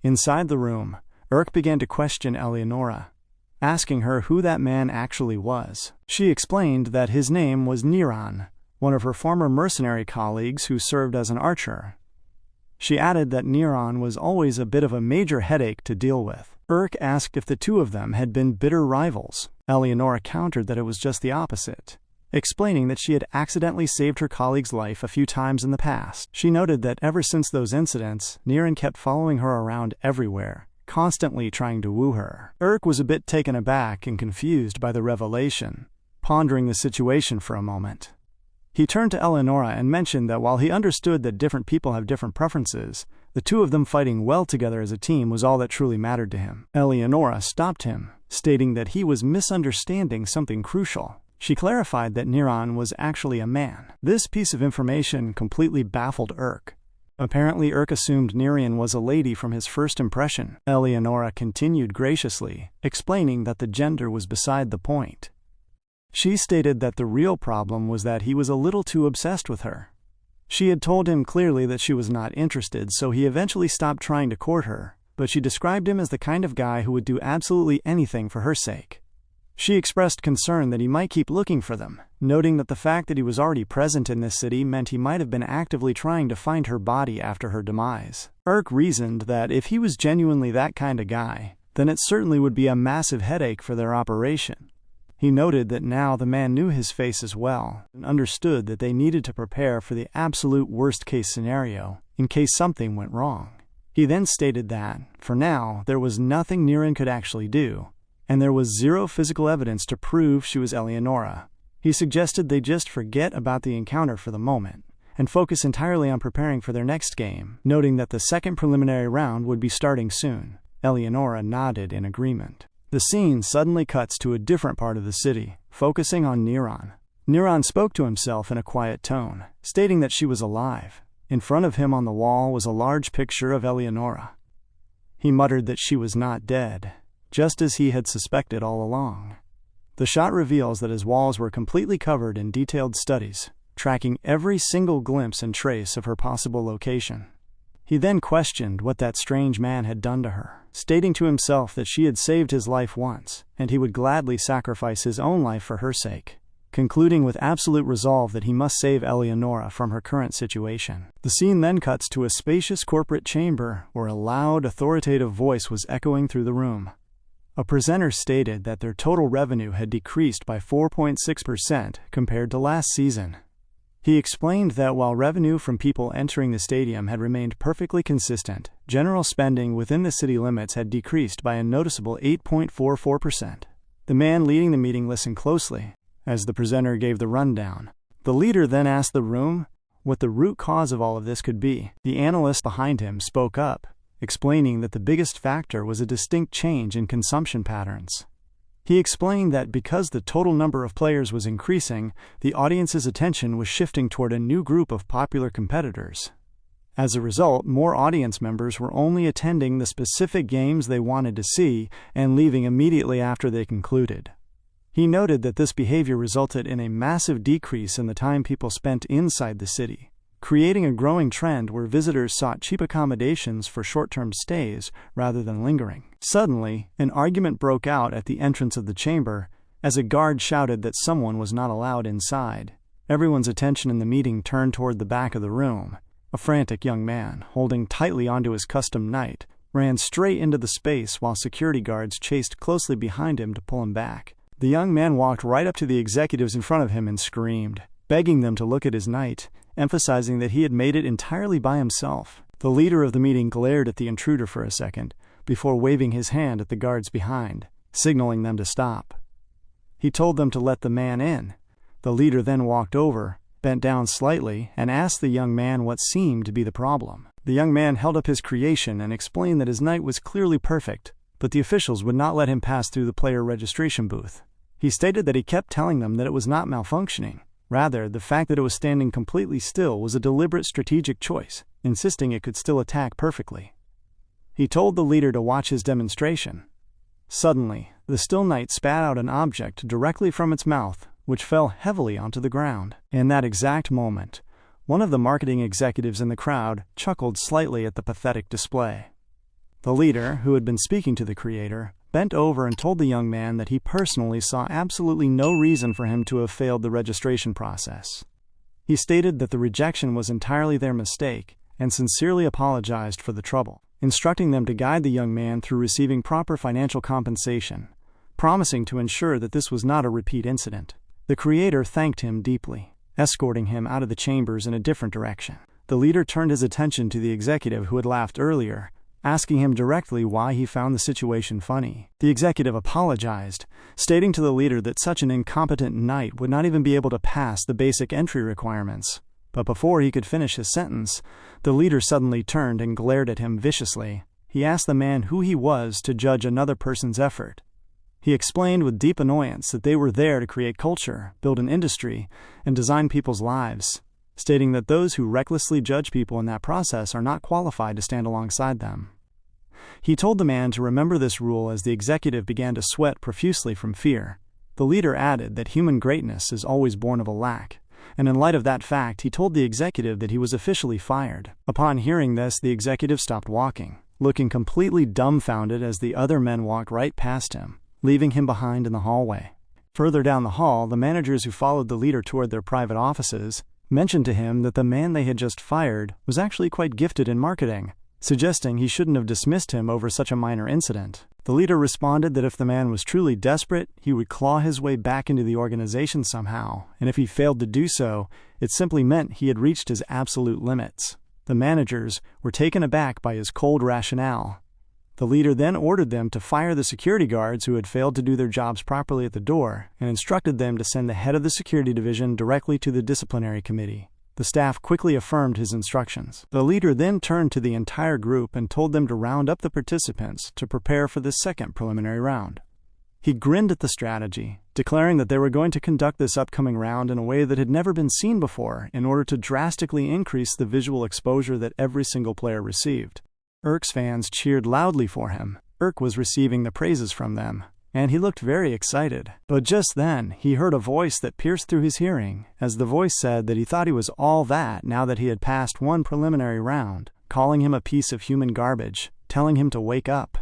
Inside the room, Urk began to question Eleonora, asking her who that man actually was. She explained that his name was Niran, one of her former mercenary colleagues who served as an archer. She added that Niran was always a bit of a major headache to deal with. Urk asked if the two of them had been bitter rivals. Eleonora countered that it was just the opposite, explaining that she had accidentally saved her colleague's life a few times in the past. She noted that ever since those incidents, Niran kept following her around everywhere, constantly trying to woo her. Urk was a bit taken aback and confused by the revelation, pondering the situation for a moment. He turned to Eleonora and mentioned that while he understood that different people have different preferences, the two of them fighting well together as a team was all that truly mattered to him. Eleonora stopped him, stating that he was misunderstanding something crucial. She clarified that Niran was actually a man. This piece of information completely baffled Urk. Apparently, Urk assumed Niran was a lady from his first impression. Eleonora continued graciously, explaining that the gender was beside the point. She stated that the real problem was that he was a little too obsessed with her. She had told him clearly that she was not interested, so he eventually stopped trying to court her, but she described him as the kind of guy who would do absolutely anything for her sake. She expressed concern that he might keep looking for them, noting that the fact that he was already present in this city meant he might have been actively trying to find her body after her demise. Urk reasoned that if he was genuinely that kind of guy, then it certainly would be a massive headache for their operation. He noted that now the man knew his face as well, and understood that they needed to prepare for the absolute worst-case scenario, in case something went wrong. He then stated that, for now, there was nothing Niran could actually do, and there was zero physical evidence to prove she was Eleonora. He suggested they just forget about the encounter for the moment, and focus entirely on preparing for their next game, noting that the second preliminary round would be starting soon. Eleonora nodded in agreement. The scene suddenly cuts to a different part of the city, focusing on Niran. Niran spoke to himself in a quiet tone, stating that she was alive. In front of him on the wall was a large picture of Eleonora. He muttered that she was not dead, just as he had suspected all along. The shot reveals that his walls were completely covered in detailed studies, tracking every single glimpse and trace of her possible location. He then questioned what that strange man had done to her, stating to himself that she had saved his life once, and he would gladly sacrifice his own life for her sake, concluding with absolute resolve that he must save Eleonora from her current situation. The scene then cuts to a spacious corporate chamber where a loud, authoritative voice was echoing through the room. A presenter stated that their total revenue had decreased by 4.6% compared to last season. He explained that while revenue from people entering the stadium had remained perfectly consistent, general spending within the city limits had decreased by a noticeable 8.44%. The man leading the meeting listened closely as the presenter gave the rundown. The leader then asked the room what the root cause of all of this could be. The analyst behind him spoke up, explaining that the biggest factor was a distinct change in consumption patterns. He explained that because the total number of players was increasing, the audience's attention was shifting toward a new group of popular competitors. As a result, more audience members were only attending the specific games they wanted to see and leaving immediately after they concluded. He noted that this behavior resulted in a massive decrease in the time people spent inside the city, creating a growing trend where visitors sought cheap accommodations for short-term stays rather than lingering. Suddenly, an argument broke out at the entrance of the chamber as a guard shouted that someone was not allowed inside. Everyone's attention in the meeting turned toward the back of the room. A frantic young man, holding tightly onto his custom knight, ran straight into the space while security guards chased closely behind him to pull him back. The young man walked right up to the executives in front of him and screamed, begging them to look at his knight, emphasizing that he had made it entirely by himself. The leader of the meeting glared at the intruder for a second, before waving his hand at the guards behind, signaling them to stop. He told them to let the man in. The leader then walked over, bent down slightly, and asked the young man what seemed to be the problem. The young man held up his creation and explained that his knight was clearly perfect, but the officials would not let him pass through the player registration booth. He stated that he kept telling them that it was not malfunctioning. Rather, the fact that it was standing completely still was a deliberate strategic choice, insisting it could still attack perfectly. He told the leader to watch his demonstration. Suddenly, the still knight spat out an object directly from its mouth, which fell heavily onto the ground. In that exact moment, one of the marketing executives in the crowd chuckled slightly at the pathetic display. The leader, who had been speaking to the creator, bent over and told the young man that he personally saw absolutely no reason for him to have failed the registration process. He stated that the rejection was entirely their mistake and sincerely apologized for the trouble, instructing them to guide the young man through receiving proper financial compensation, promising to ensure that this was not a repeat incident. The creator thanked him deeply, escorting him out of the chambers in a different direction. The leader turned his attention to the executive who had laughed earlier, asking him directly why he found the situation funny. The executive apologized, stating to the leader that such an incompetent knight would not even be able to pass the basic entry requirements. But before he could finish his sentence, the leader suddenly turned and glared at him viciously. He asked the man who he was to judge another person's effort. He explained with deep annoyance that they were there to create culture, build an industry, and design people's lives, stating that those who recklessly judge people in that process are not qualified to stand alongside them. He told the man to remember this rule as the executive began to sweat profusely from fear. The leader added that human greatness is always born of a lack, and in light of that fact, he told the executive that he was officially fired. Upon hearing this, the executive stopped walking, looking completely dumbfounded as the other men walked right past him, leaving him behind in the hallway. Further down the hall, the managers who followed the leader toward their private offices mentioned to him that the man they had just fired was actually quite gifted in marketing, suggesting he shouldn't have dismissed him over such a minor incident. The leader responded that if the man was truly desperate, he would claw his way back into the organization somehow, and if he failed to do so, it simply meant he had reached his absolute limits. The managers were taken aback by his cold rationale. The leader then ordered them to fire the security guards who had failed to do their jobs properly at the door, and instructed them to send the head of the security division directly to the disciplinary committee. The staff quickly affirmed his instructions. The leader then turned to the entire group and told them to round up the participants to prepare for the second preliminary round. He grinned at the strategy, declaring that they were going to conduct this upcoming round in a way that had never been seen before in order to drastically increase the visual exposure that every single player received. Urk's fans cheered loudly for him. Urk was receiving the praises from them, and he looked very excited. But just then, he heard a voice that pierced through his hearing, as the voice said that he thought he was all that now that he had passed one preliminary round, calling him a piece of human garbage, telling him to wake up.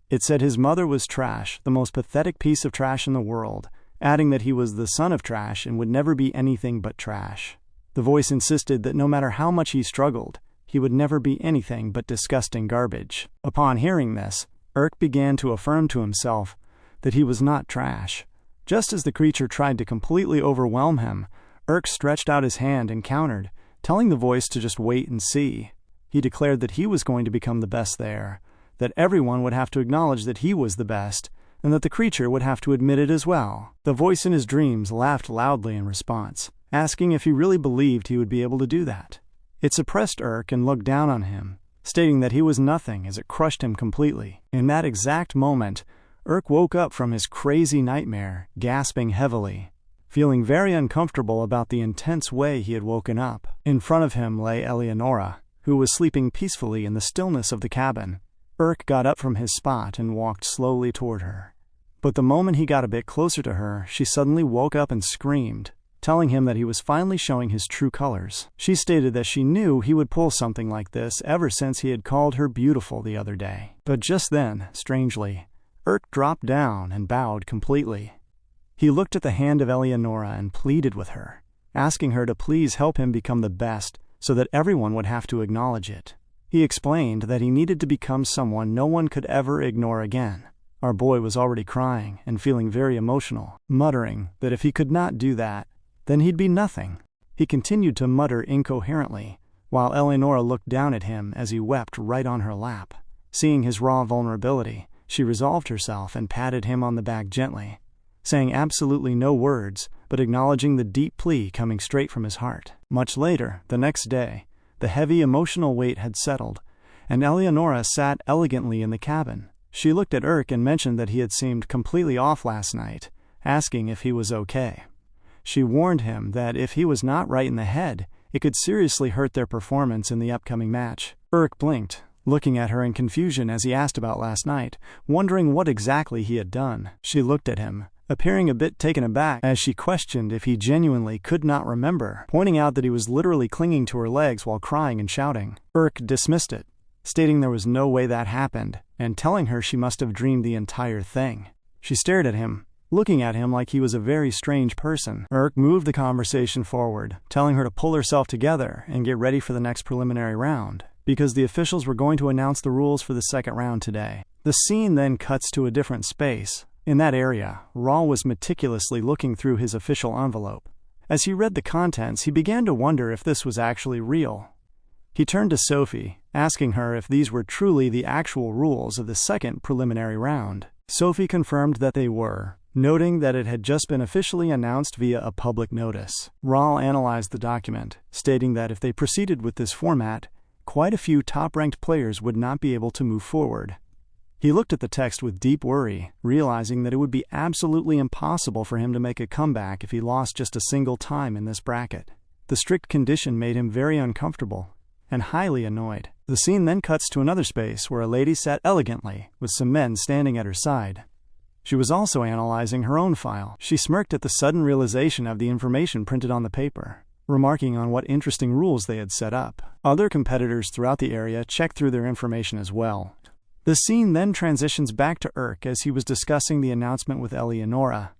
It said his mother was trash, the most pathetic piece of trash in the world, adding that he was the son of trash and would never be anything but trash. The voice insisted that no matter how much he struggled, he would never be anything but disgusting garbage. Upon hearing this, Urk began to affirm to himself that he was not trash. Just as the creature tried to completely overwhelm him, Urk stretched out his hand and countered, telling the voice to just wait and see. He declared that he was going to become the best there, that everyone would have to acknowledge that he was the best, and that the creature would have to admit it as well. The voice in his dreams laughed loudly in response, asking if he really believed he would be able to do that. It suppressed Urk and looked down on him, stating that he was nothing as it crushed him completely. In that exact moment, Urk woke up from his crazy nightmare, gasping heavily, feeling very uncomfortable about the intense way he had woken up. In front of him lay Eleonora, who was sleeping peacefully in the stillness of the cabin. Urk got up from his spot and walked slowly toward her. But the moment he got a bit closer to her, she suddenly woke up and screamed, telling him that he was finally showing his true colors. She stated that she knew he would pull something like this ever since he had called her beautiful the other day. But just then, strangely, Urk dropped down and bowed completely. He looked at the hand of Eleonora and pleaded with her, asking her to please help him become the best so that everyone would have to acknowledge it. He explained that he needed to become someone no one could ever ignore again. Our boy was already crying and feeling very emotional, muttering that if he could not do that, then he'd be nothing. He continued to mutter incoherently, while Eleonora looked down at him as he wept right on her lap. Seeing his raw vulnerability, she resolved herself and patted him on the back gently, saying absolutely no words, but acknowledging the deep plea coming straight from his heart. Much later, the next day, the heavy emotional weight had settled, and Eleonora sat elegantly in the cabin. She looked at Urk and mentioned that he had seemed completely off last night, asking if he was okay. She warned him that if he was not right in the head, it could seriously hurt their performance in the upcoming match. Urk blinked, looking at her in confusion as he asked about last night, wondering what exactly he had done. She looked at him, appearing a bit taken aback as she questioned if he genuinely could not remember, pointing out that he was literally clinging to her legs while crying and shouting. Urk dismissed it, stating there was no way that happened, and telling her she must have dreamed the entire thing. She stared at him, looking at him like he was a very strange person. Urk moved the conversation forward, telling her to pull herself together and get ready for the next preliminary round, because the officials were going to announce the rules for the second round today. The scene then cuts to a different space. In that area, Rawl was meticulously looking through his official envelope. As he read the contents, he began to wonder if this was actually real. He turned to Sophie, asking her if these were truly the actual rules of the second preliminary round. Sophie confirmed that they were, noting that it had just been officially announced via a public notice. Raul analyzed the document, stating that if they proceeded with this format, quite a few top-ranked players would not be able to move forward. He looked at the text with deep worry, realizing that it would be absolutely impossible for him to make a comeback if he lost just a single time in this bracket. The strict condition made him very uncomfortable and highly annoyed. The scene then cuts to another space where a lady sat elegantly, with some men standing at her side. She was also analyzing her own file. She smirked at the sudden realization of the information printed on the paper, remarking on what interesting rules they had set up. Other competitors throughout the area checked through their information as well. The scene then transitions back to Urk as he was discussing the announcement with Eleonora.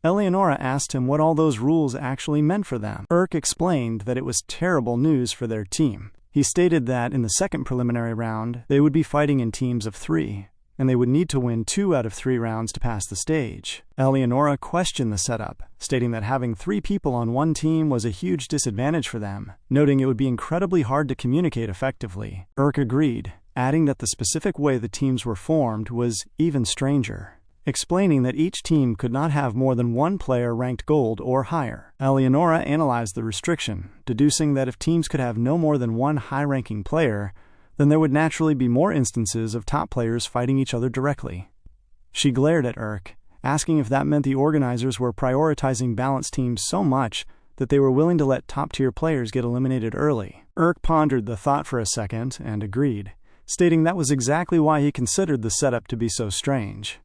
Eleonora asked him what all those rules actually meant for them. Urk explained that it was terrible news for their team. He stated that in the second preliminary round, they would be fighting in teams of 3, and they would need to win 2 out of 3 rounds to pass the stage. Eleonora questioned the setup, stating that having 3 people on one team was a huge disadvantage for them, noting it would be incredibly hard to communicate effectively. Urk agreed, adding that the specific way the teams were formed was even stranger, explaining that each team could not have more than 1 player ranked gold or higher. Eleonora analyzed the restriction, deducing that if teams could have no more than 1 high-ranking player, then there would naturally be more instances of top players fighting each other directly. She glared at Urk, asking if that meant the organizers were prioritizing balanced teams so much that they were willing to let top-tier players get eliminated early. Urk pondered the thought for a second and agreed, stating that was exactly why he considered the setup to be so strange.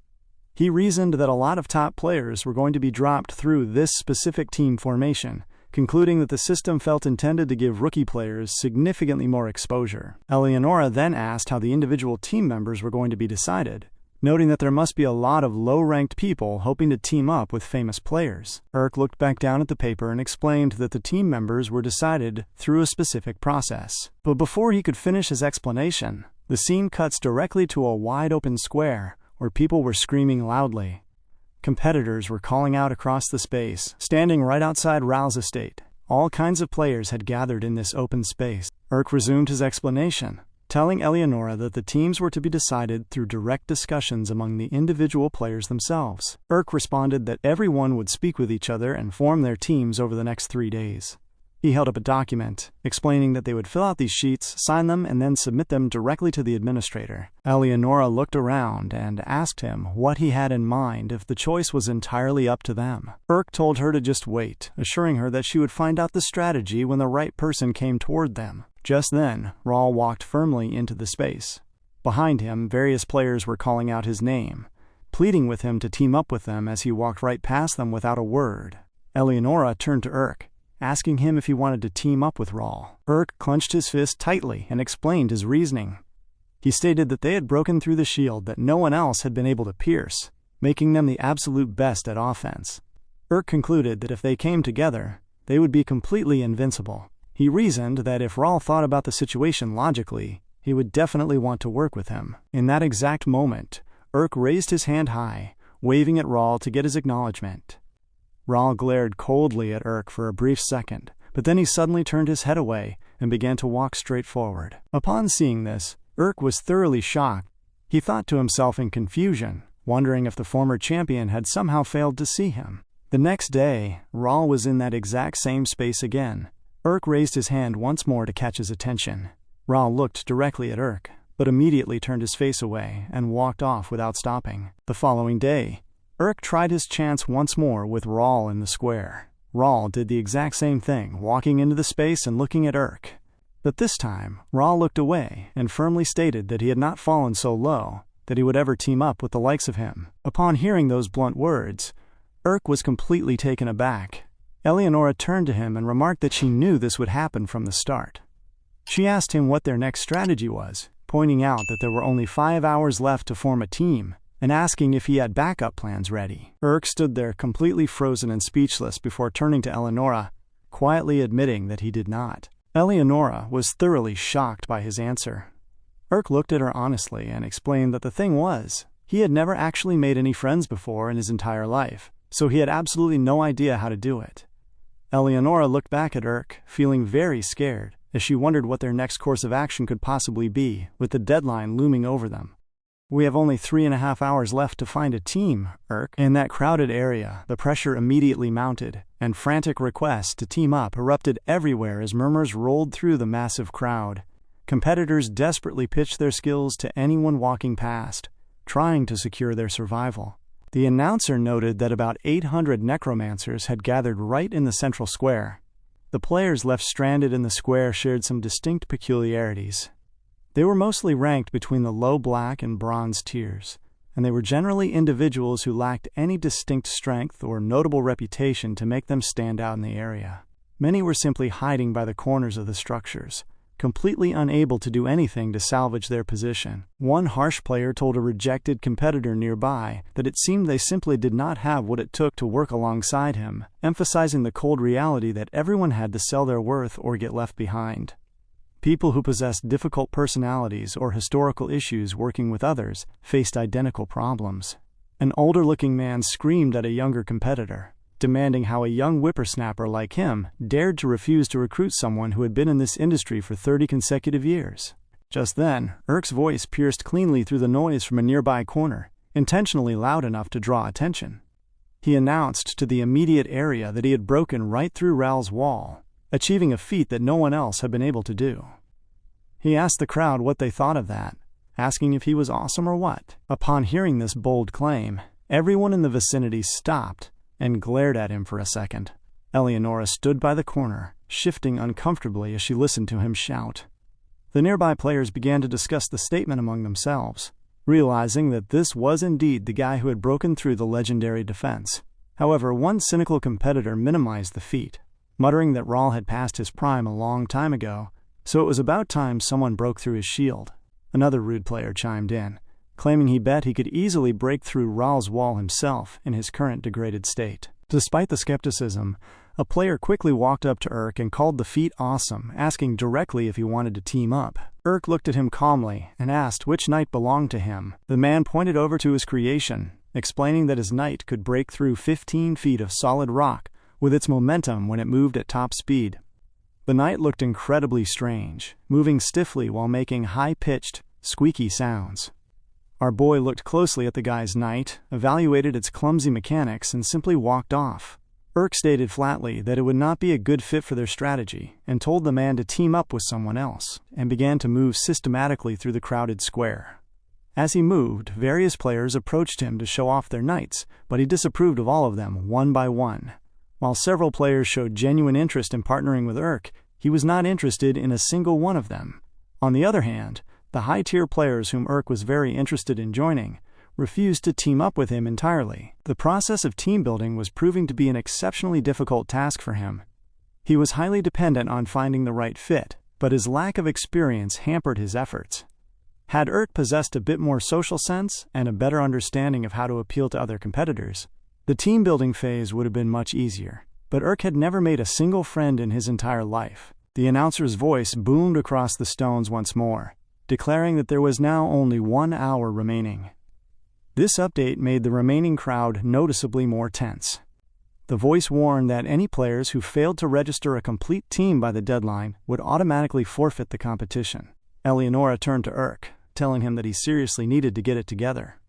He reasoned that a lot of top players were going to be dropped through this specific team formation, concluding that the system felt intended to give rookie players significantly more exposure. Eleonora then asked how the individual team members were going to be decided, noting that there must be a lot of low-ranked people hoping to team up with famous players. Urk looked back down at the paper and explained that the team members were decided through a specific process. But before he could finish his explanation, the scene cuts directly to a wide-open square where people were screaming loudly. Competitors were calling out across the space, standing right outside Raul's estate. All kinds of players had gathered in this open space. Urk resumed his explanation, telling Eleonora that the teams were to be decided through direct discussions among the individual players themselves. Urk responded that everyone would speak with each other and form their teams over the next 3 days. He held up a document, explaining that they would fill out these sheets, sign them, and then submit them directly to the administrator. Eleonora looked around and asked him what he had in mind if the choice was entirely up to them. Urk told her to just wait, assuring her that she would find out the strategy when the right person came toward them. Just then, Raul walked firmly into the space. Behind him, various players were calling out his name, pleading with him to team up with them as he walked right past them without a word. Eleonora turned to Urk, asking him if he wanted to team up with Raul. Urk clenched his fist tightly and explained his reasoning. He stated that they had broken through the shield that no one else had been able to pierce, making them the absolute best at offense. Urk concluded that if they came together, they would be completely invincible. He reasoned that if Raul thought about the situation logically, he would definitely want to work with him. In that exact moment, Urk raised his hand high, waving at Raul to get his acknowledgement. Raul glared coldly at Urk for a brief second, but then he suddenly turned his head away and began to walk straight forward. Upon seeing this, Urk was thoroughly shocked. He thought to himself in confusion, wondering if the former champion had somehow failed to see him. The next day, Raul was in that exact same space again. Urk raised his hand once more to catch his attention. Raul looked directly at Urk, but immediately turned his face away and walked off without stopping. The following day, Urk tried his chance once more with Raul in the square. Raul did the exact same thing, walking into the space and looking at Urk. But this time, Raul looked away and firmly stated that he had not fallen so low that he would ever team up with the likes of him. Upon hearing those blunt words, Urk was completely taken aback. Eleonora turned to him and remarked that she knew this would happen from the start. She asked him what their next strategy was, pointing out that there were only 5 hours left to form a team, and asking if he had backup plans ready. Urk stood there completely frozen and speechless before turning to Eleonora, quietly admitting that he did not. Eleonora was thoroughly shocked by his answer. Urk looked at her honestly and explained that the thing was, he had never actually made any friends before in his entire life, so he had absolutely no idea how to do it. Eleonora looked back at Urk, feeling very scared, as she wondered what their next course of action could possibly be, with the deadline looming over them. "We have only 3.5 hours left to find a team, Irk." In that crowded area, the pressure immediately mounted, and frantic requests to team up erupted everywhere as murmurs rolled through the massive crowd. Competitors desperately pitched their skills to anyone walking past, trying to secure their survival. The announcer noted that about 800 necromancers had gathered right in the central square. The players left stranded in the square shared some distinct peculiarities. They were mostly ranked between the low black and bronze tiers, and they were generally individuals who lacked any distinct strength or notable reputation to make them stand out in the area. Many were simply hiding by the corners of the structures, completely unable to do anything to salvage their position. One harsh player told a rejected competitor nearby that it seemed they simply did not have what it took to work alongside him, emphasizing the cold reality that everyone had to sell their worth or get left behind. People who possessed difficult personalities or historical issues working with others faced identical problems. An older-looking man screamed at a younger competitor, demanding how a young whippersnapper like him dared to refuse to recruit someone who had been in this industry for 30 consecutive years. Just then, Irk's voice pierced cleanly through the noise from a nearby corner, intentionally loud enough to draw attention. He announced to the immediate area that he had broken right through Ral's wall, achieving a feat that no one else had been able to do. He asked the crowd what they thought of that, asking if he was awesome or what. Upon hearing this bold claim, everyone in the vicinity stopped and glared at him for a second. Eleonora stood by the corner, shifting uncomfortably as she listened to him shout. The nearby players began to discuss the statement among themselves, realizing that this was indeed the guy who had broken through the legendary defense. However, one cynical competitor minimized the feat, muttering that Ral had passed his prime a long time ago, so it was about time someone broke through his shield. Another rude player chimed in, claiming he bet he could easily break through Ral's wall himself in his current degraded state. Despite the skepticism, a player quickly walked up to Irk and called the feat awesome, asking directly if he wanted to team up. Irk looked at him calmly and asked which knight belonged to him. The man pointed over to his creation, explaining that his knight could break through 15 feet of solid rock with its momentum when it moved at top speed. The knight looked incredibly strange, moving stiffly while making high-pitched, squeaky sounds. Our boy looked closely at the guy's knight, evaluated its clumsy mechanics, and simply walked off. Irk stated flatly that it would not be a good fit for their strategy, and told the man to team up with someone else, and began to move systematically through the crowded square. As he moved, various players approached him to show off their knights, but he disapproved of all of them, one by one. While several players showed genuine interest in partnering with Irk, he was not interested in a single one of them. On the other hand, the high-tier players whom Irk was very interested in joining refused to team up with him entirely. The process of team building was proving to be an exceptionally difficult task for him. He was highly dependent on finding the right fit, but his lack of experience hampered his efforts. Had Irk possessed a bit more social sense and a better understanding of how to appeal to other competitors, the team-building phase would have been much easier. But Irk had never made a single friend in his entire life. The announcer's voice boomed across the stones once more, declaring that there was now only 1 hour remaining. This update made the remaining crowd noticeably more tense. The voice warned that any players who failed to register a complete team by the deadline would automatically forfeit the competition. Eleonora turned to Irk, telling him that he seriously needed to get it together.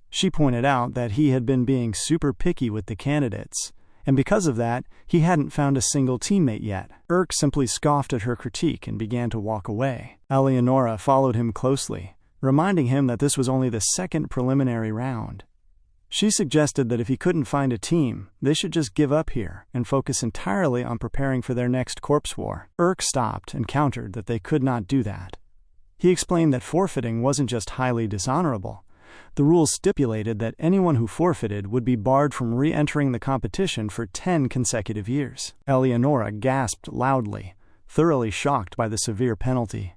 She pointed out that he had been being super picky with the candidates, and because of that, he hadn't found a single teammate yet. Irk simply scoffed at her critique and began to walk away. Eleonora followed him closely, reminding him that this was only the second preliminary round. She suggested that if he couldn't find a team, they should just give up here and focus entirely on preparing for their next corpse war. Irk stopped and countered that they could not do that. He explained that forfeiting wasn't just highly dishonorable. The rules stipulated that anyone who forfeited would be barred from re-entering the competition for 10 consecutive years. Eleonora gasped loudly, thoroughly shocked by the severe penalty.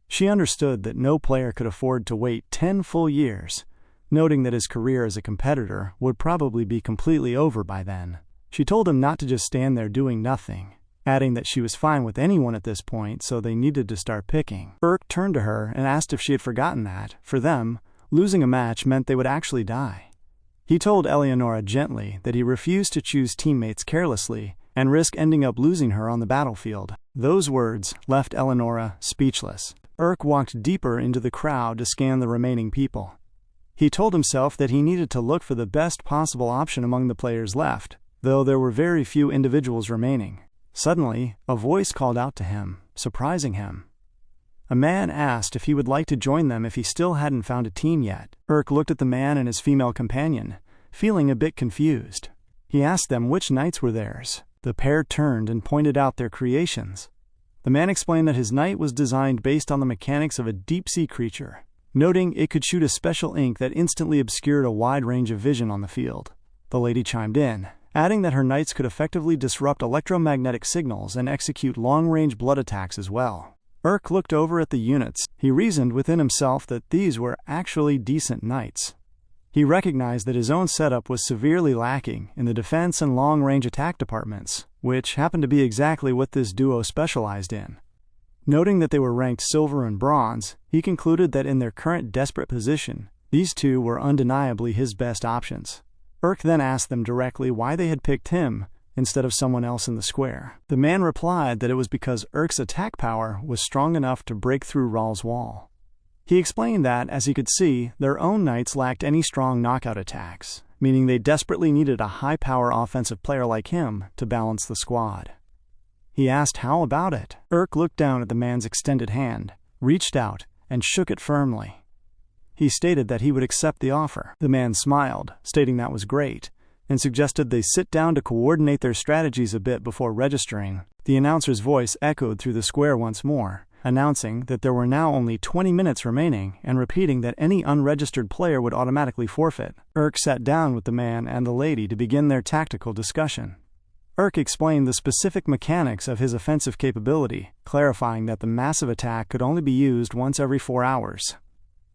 She understood that no player could afford to wait 10 full years, noting that his career as a competitor would probably be completely over by then. She told him not to just stand there doing nothing, adding that she was fine with anyone at this point, so they needed to start picking. Irk turned to her and asked if she had forgotten that, for them, losing a match meant they would actually die. He told Eleonora gently that he refused to choose teammates carelessly and risk ending up losing her on the battlefield. Those words left Eleonora speechless. Urk walked deeper into the crowd to scan the remaining people. He told himself that he needed to look for the best possible option among the players left, though there were very few individuals remaining. Suddenly, a voice called out to him, surprising him. A man asked if he would like to join them if he still hadn't found a team yet. Urk looked at the man and his female companion, feeling a bit confused. He asked them which knights were theirs. The pair turned and pointed out their creations. The man explained that his knight was designed based on the mechanics of a deep-sea creature, noting it could shoot a special ink that instantly obscured a wide range of vision on the field. The lady chimed in, adding that her knights could effectively disrupt electromagnetic signals and execute long-range blood attacks as well. Urk looked over at the units. He reasoned within himself that these were actually decent knights. He recognized that his own setup was severely lacking in the defense and long-range attack departments, which happened to be exactly what this duo specialized in. Noting that they were ranked silver and bronze, he concluded that in their current desperate position, these two were undeniably his best options. Urk then asked them directly why they had picked him instead of someone else in the square. The man replied that it was because Urk's attack power was strong enough to break through Ral's wall. He explained that, as he could see, their own knights lacked any strong knockout attacks, meaning they desperately needed a high-power offensive player like him to balance the squad. He asked how about it. Urk looked down at the man's extended hand, reached out, and shook it firmly. He stated that he would accept the offer. The man smiled, stating that was great, and suggested they sit down to coordinate their strategies a bit before registering. The announcer's voice echoed through the square once more, announcing that there were now only 20 minutes remaining and repeating that any unregistered player would automatically forfeit. Urk sat down with the man and the lady to begin their tactical discussion. Urk explained the specific mechanics of his offensive capability, clarifying that the massive attack could only be used once every 4 hours.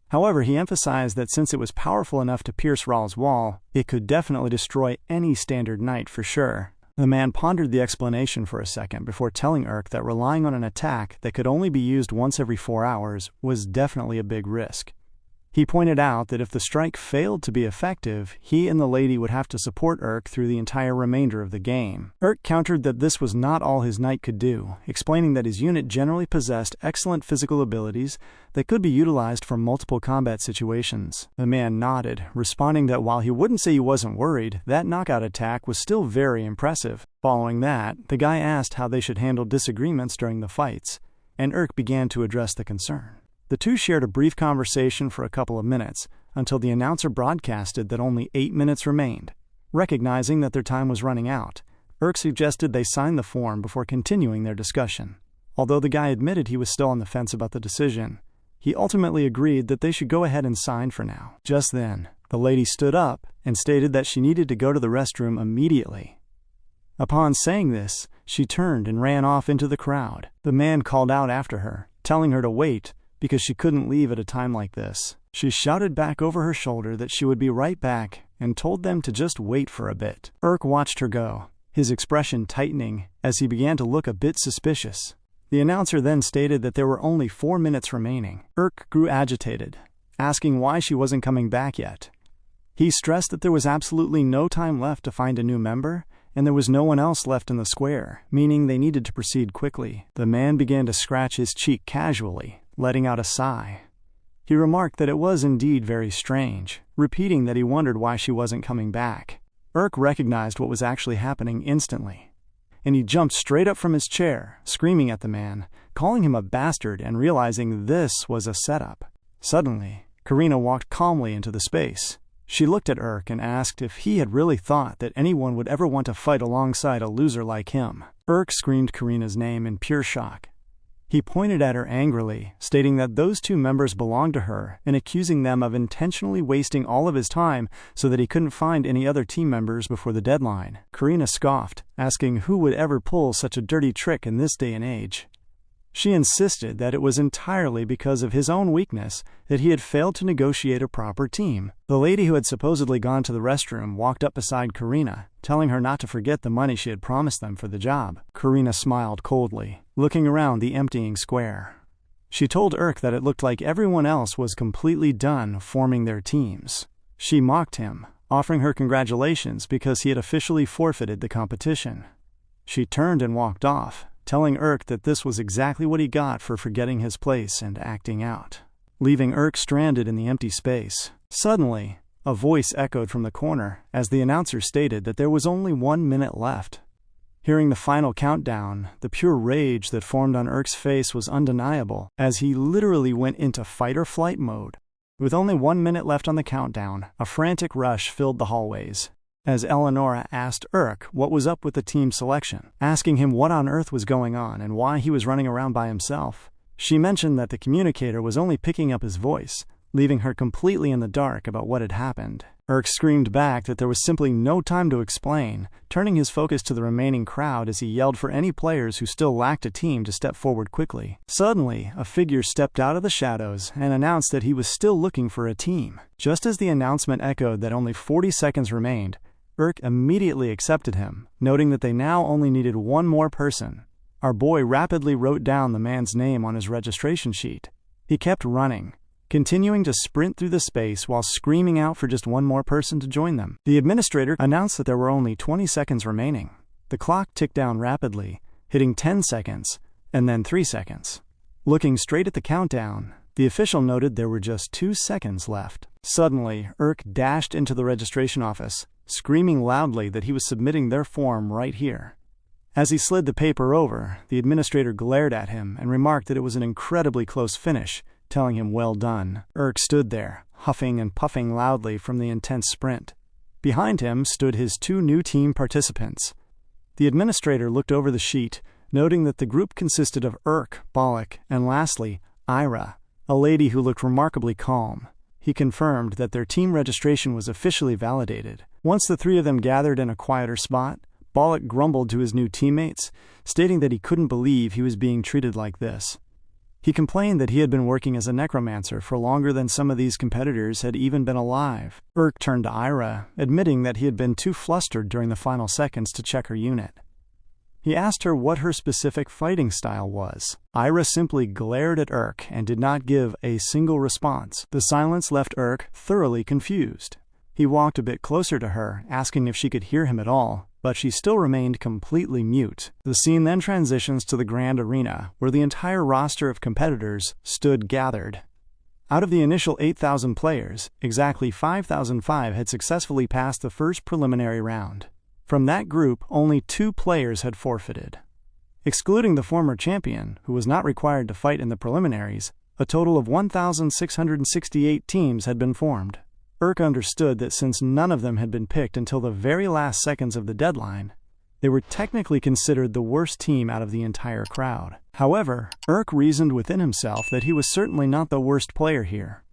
However, he emphasized that since it was powerful enough to pierce Ral's wall, it could definitely destroy any standard knight for sure. The man pondered the explanation for a second before telling Urk that relying on an attack that could only be used once every 4 hours was definitely a big risk. He pointed out that if the strike failed to be effective, he and the lady would have to support Urk through the entire remainder of the game. Urk countered that this was not all his knight could do, explaining that his unit generally possessed excellent physical abilities that could be utilized for multiple combat situations. The man nodded, responding that while he wouldn't say he wasn't worried, that knockout attack was still very impressive. Following that, the guy asked how they should handle disagreements during the fights, and Urk began to address the concern. The two shared a brief conversation for a couple of minutes until the announcer broadcasted that only 8 minutes remained. Recognizing that their time was running out, Urk suggested they sign the form before continuing their discussion. Although the guy admitted he was still on the fence about the decision, he ultimately agreed that they should go ahead and sign for now. Just then, the lady stood up and stated that she needed to go to the restroom immediately. Upon saying this, she turned and ran off into the crowd. The man called out after her, telling her to wait, because she couldn't leave at a time like this. She shouted back over her shoulder that she would be right back and told them to just wait for a bit. Urk watched her go, his expression tightening as he began to look a bit suspicious. The announcer then stated that there were only 4 minutes remaining. Urk grew agitated, asking why she wasn't coming back yet. He stressed that there was absolutely no time left to find a new member, and there was no one else left in the square, meaning they needed to proceed quickly. The man began to scratch his cheek casually, letting out a sigh. He remarked that it was indeed very strange, repeating that he wondered why she wasn't coming back. Urk recognized what was actually happening instantly, and he jumped straight up from his chair, screaming at the man, calling him a bastard and realizing this was a setup. Suddenly, Karina walked calmly into the space. She looked at Urk and asked if he had really thought that anyone would ever want to fight alongside a loser like him. Urk screamed Karina's name in pure shock. He pointed at her angrily, stating that those two members belonged to her and accusing them of intentionally wasting all of his time so that he couldn't find any other team members before the deadline. Karina scoffed, asking who would ever pull such a dirty trick in this day and age. She insisted that it was entirely because of his own weakness that he had failed to negotiate a proper team. The lady who had supposedly gone to the restroom walked up beside Karina, telling her not to forget the money she had promised them for the job. Karina smiled coldly, looking around the emptying square. She told Urk that it looked like everyone else was completely done forming their teams. She mocked him, offering her congratulations because he had officially forfeited the competition. She turned and walked off, telling Urk that this was exactly what he got for forgetting his place and acting out, leaving Urk stranded in the empty space. Suddenly, a voice echoed from the corner as the announcer stated that there was only 1 minute left. Hearing the final countdown, the pure rage that formed on Urk's face was undeniable, as he literally went into fight-or-flight mode. With only 1 minute left on the countdown, a frantic rush filled the hallways, as Eleonora asked Urk what was up with the team selection, asking him what on earth was going on and why he was running around by himself. She mentioned that the communicator was only picking up his voice, leaving her completely in the dark about what had happened. Urk screamed back that there was simply no time to explain, turning his focus to the remaining crowd as he yelled for any players who still lacked a team to step forward quickly. Suddenly, a figure stepped out of the shadows and announced that he was still looking for a team. Just as the announcement echoed that only 40 seconds remained, Urk immediately accepted him, noting that they now only needed one more person. Our boy rapidly wrote down the man's name on his registration sheet. He kept running, continuing to sprint through the space while screaming out for just one more person to join them. The administrator announced that there were only 20 seconds remaining. The clock ticked down rapidly, hitting 10 seconds, and then 3 seconds. Looking straight at the countdown, the official noted there were just 2 seconds left. Suddenly, Urk dashed into the registration office, screaming loudly that he was submitting their form right here. As he slid the paper over, the administrator glared at him and remarked that it was an incredibly close finish, telling him well done. Urk stood there, huffing and puffing loudly from the intense sprint. Behind him stood his 2 new team participants. The administrator looked over the sheet, noting that the group consisted of Urk, Bollock, and lastly, Ira, a lady who looked remarkably calm. He confirmed that their team registration was officially validated. Once the 3 of them gathered in a quieter spot, Bollock grumbled to his new teammates, stating that he couldn't believe he was being treated like this. He complained that he had been working as a necromancer for longer than some of these competitors had even been alive. Urk turned to Ira, admitting that he had been too flustered during the final seconds to check her unit. He asked her what her specific fighting style was. Ira simply glared at Urk and did not give a single response. The silence left Urk thoroughly confused. He walked a bit closer to her, asking if she could hear him at all, but she still remained completely mute. The scene then transitions to the grand arena, where the entire roster of competitors stood gathered. Out of the initial 8,000 players, exactly 5,005 had successfully passed the first preliminary round. From that group, only 2 players had forfeited. Excluding the former champion, who was not required to fight in the preliminaries, a total of 1,668 teams had been formed. Urk understood that since none of them had been picked until the very last seconds of the deadline, they were technically considered the worst team out of the entire crowd. However, Urk reasoned within himself that he was certainly not the worst player here.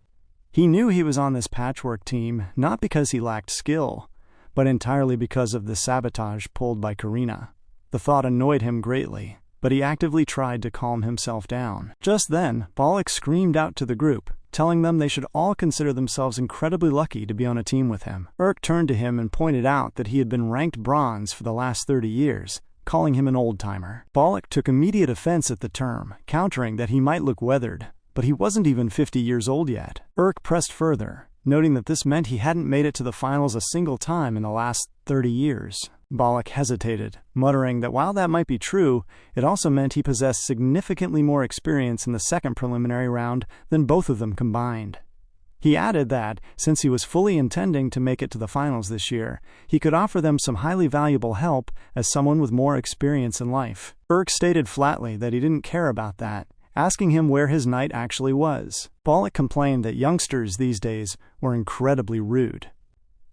He knew he was on this patchwork team not because he lacked skill, but entirely because of the sabotage pulled by Karina. The thought annoyed him greatly, but he actively tried to calm himself down. Just then, Bollock screamed out to the group, telling them they should all consider themselves incredibly lucky to be on a team with him. Urk turned to him and pointed out that he had been ranked bronze for the last 30 years, calling him an old-timer. Bollock took immediate offense at the term, countering that he might look weathered, but he wasn't even 50 years old yet. Urk pressed further, noting that this meant he hadn't made it to the finals a single time in the last 30 years. Bollock hesitated, muttering that while that might be true, it also meant he possessed significantly more experience in the second preliminary round than both of them combined. He added that, since he was fully intending to make it to the finals this year, he could offer them some highly valuable help as someone with more experience in life. Urk stated flatly that he didn't care about that, asking him where his knight actually was. Bollock complained that youngsters these days were incredibly rude.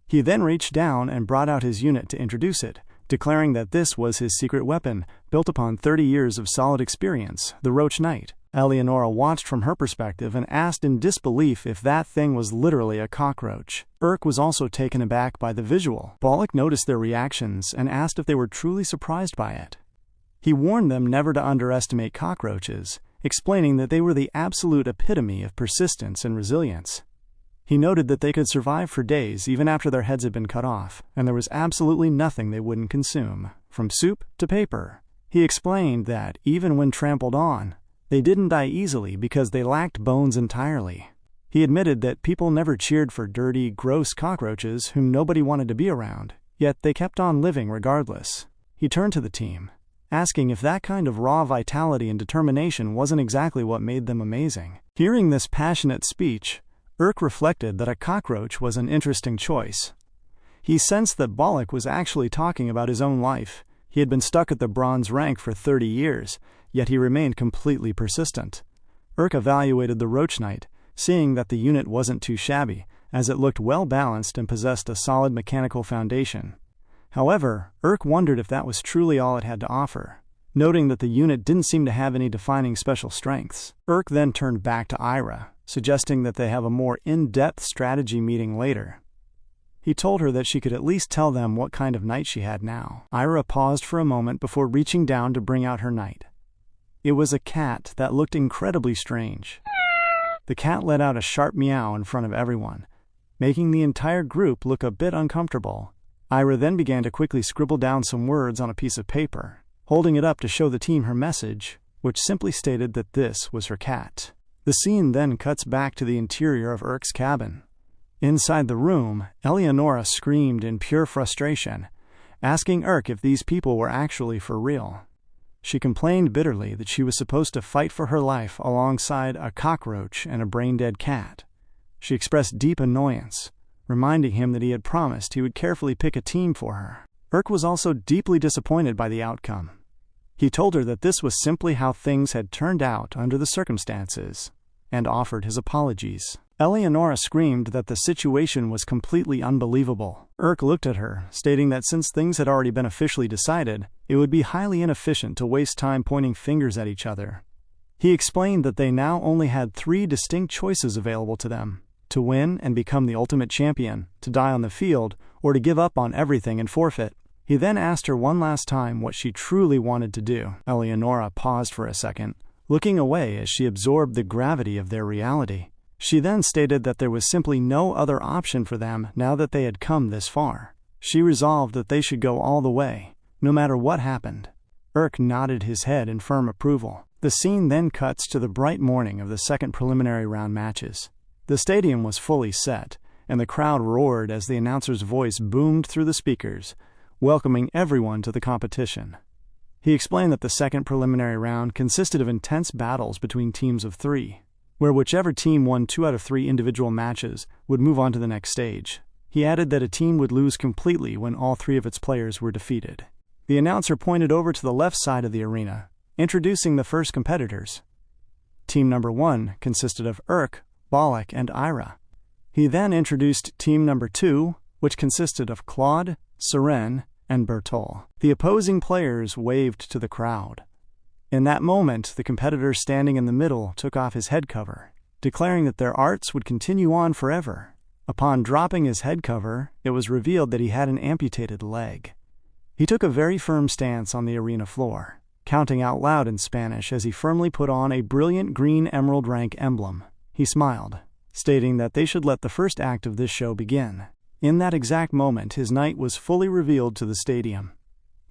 He then reached down and brought out his unit to introduce it, declaring that this was his secret weapon, built upon 30 years of solid experience, the Roach Knight. Eleonora watched from her perspective and asked in disbelief if that thing was literally a cockroach. Urk was also taken aback by the visual. Bollock noticed their reactions and asked if they were truly surprised by it. He warned them never to underestimate cockroaches, explaining that they were the absolute epitome of persistence and resilience. He noted that they could survive for days even after their heads had been cut off, and there was absolutely nothing they wouldn't consume, from soup to paper. He explained that, even when trampled on, they didn't die easily because they lacked bones entirely. He admitted that people never cheered for dirty, gross cockroaches whom nobody wanted to be around, yet they kept on living regardless. He turned to the team, asking if that kind of raw vitality and determination wasn't exactly what made them amazing. Hearing this passionate speech, Urk reflected that a cockroach was an interesting choice. He sensed that Bollock was actually talking about his own life. He had been stuck at the bronze rank for 30 years, yet he remained completely persistent. Urk evaluated the Roach Knight, seeing that the unit wasn't too shabby, as it looked well-balanced and possessed a solid mechanical foundation. However, Urk wondered if that was truly all it had to offer. Noting that the unit didn't seem to have any defining special strengths, Urk then turned back to Ira, suggesting that they have a more in-depth strategy meeting later. He told her that she could at least tell them what kind of knight she had now. Ira paused for a moment before reaching down to bring out her knight. It was a cat that looked incredibly strange. The cat let out a sharp meow in front of everyone, making the entire group look a bit uncomfortable. Ira then began to quickly scribble down some words on a piece of paper, holding it up to show the team her message, which simply stated that this was her cat. The scene then cuts back to the interior of Urk's cabin. Inside the room, Eleonora screamed in pure frustration, asking Urk if these people were actually for real. She complained bitterly that she was supposed to fight for her life alongside a cockroach and a brain-dead cat. She expressed deep annoyance, reminding him that he had promised he would carefully pick a team for her. Urk was also deeply disappointed by the outcome. He told her that this was simply how things had turned out under the circumstances, and offered his apologies. Eleonora screamed that the situation was completely unbelievable. Urk looked at her, stating that since things had already been officially decided, it would be highly inefficient to waste time pointing fingers at each other. He explained that they now only had 3 distinct choices available to them: to win and become the ultimate champion, to die on the field, or to give up on everything and forfeit. He then asked her one last time what she truly wanted to do. Eleonora paused for a second, looking away as she absorbed the gravity of their reality. She then stated that there was simply no other option for them now that they had come this far. She resolved that they should go all the way, no matter what happened. Urk nodded his head in firm approval. The scene then cuts to the bright morning of the second preliminary round matches. The stadium was fully set, and the crowd roared as the announcer's voice boomed through the speakers, welcoming everyone to the competition. He explained that the second preliminary round consisted of intense battles between teams of 3, where whichever team won 2 out of 3 individual matches would move on to the next stage. He added that a team would lose completely when all 3 of its players were defeated. The announcer pointed over to the left side of the arena, introducing the first competitors. Team number 1 consisted of Urk, Bollock, and Ira. He then introduced team number 2, which consisted of Claude, Seren, and Bertol. The opposing players waved to the crowd. In that moment, the competitor standing in the middle took off his head cover, declaring that their arts would continue on forever. Upon dropping his head cover, it was revealed that he had an amputated leg. He took a very firm stance on the arena floor, counting out loud in Spanish as he firmly put on a brilliant green emerald rank emblem. He smiled, stating that they should let the first act of this show begin. In that exact moment, his knight was fully revealed to the stadium.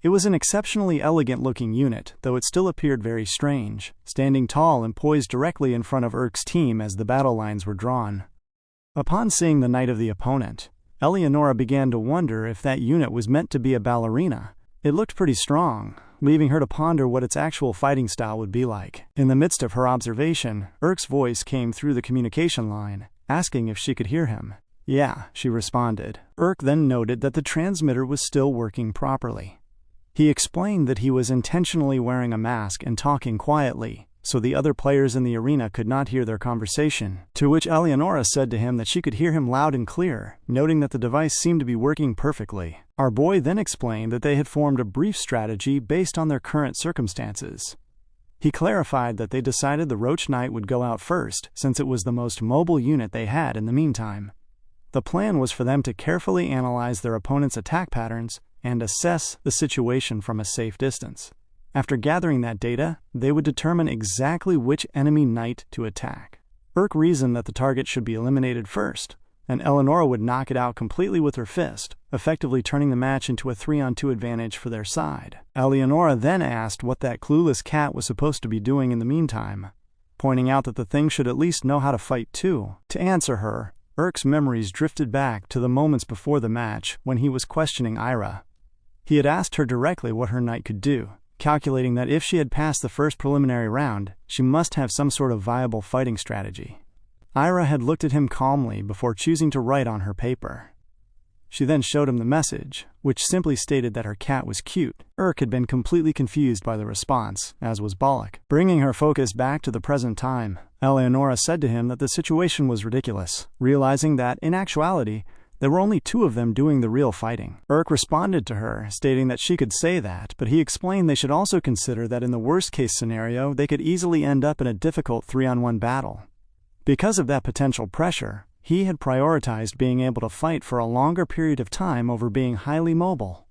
It was an exceptionally elegant-looking unit, though it still appeared very strange, standing tall and poised directly in front of Urk's team as the battle lines were drawn. Upon seeing the knight of the opponent, Eleonora began to wonder if that unit was meant to be a ballerina. It looked pretty strong, leaving her to ponder what its actual fighting style would be like. In the midst of her observation, Urk's voice came through the communication line, asking if she could hear him. "Yeah," she responded. Urk then noted that the transmitter was still working properly. He explained that he was intentionally wearing a mask and talking quietly, so the other players in the arena could not hear their conversation, to which Eleonora said to him that she could hear him loud and clear, noting that the device seemed to be working perfectly. Our boy then explained that they had formed a brief strategy based on their current circumstances. He clarified that they decided the Roach Knight would go out first, since it was the most mobile unit they had in the meantime. The plan was for them to carefully analyze their opponent's attack patterns and assess the situation from a safe distance. After gathering that data, they would determine exactly which enemy knight to attack. Urk reasoned that the target should be eliminated first, and Eleonora would knock it out completely with her fist, effectively turning the match into a 3-on-2 advantage for their side. Eleonora then asked what that clueless cat was supposed to be doing in the meantime, pointing out that the thing should at least know how to fight too. To answer her, Urk's memories drifted back to the moments before the match when he was questioning Ira. He had asked her directly what her knight could do, calculating that if she had passed the first preliminary round, she must have some sort of viable fighting strategy. Ira had looked at him calmly before choosing to write on her paper. She then showed him the message, which simply stated that her cat was cute. Urk had been completely confused by the response, as was Bollock. Bringing her focus back to the present time, Eleonora said to him that the situation was ridiculous, realizing that, in actuality, there were only two of them doing the real fighting. Urk responded to her, stating that she could say that, but he explained they should also consider that in the worst-case scenario, they could easily end up in a difficult 3-on-1 battle. Because of that potential pressure, he had prioritized being able to fight for a longer period of time over being highly mobile.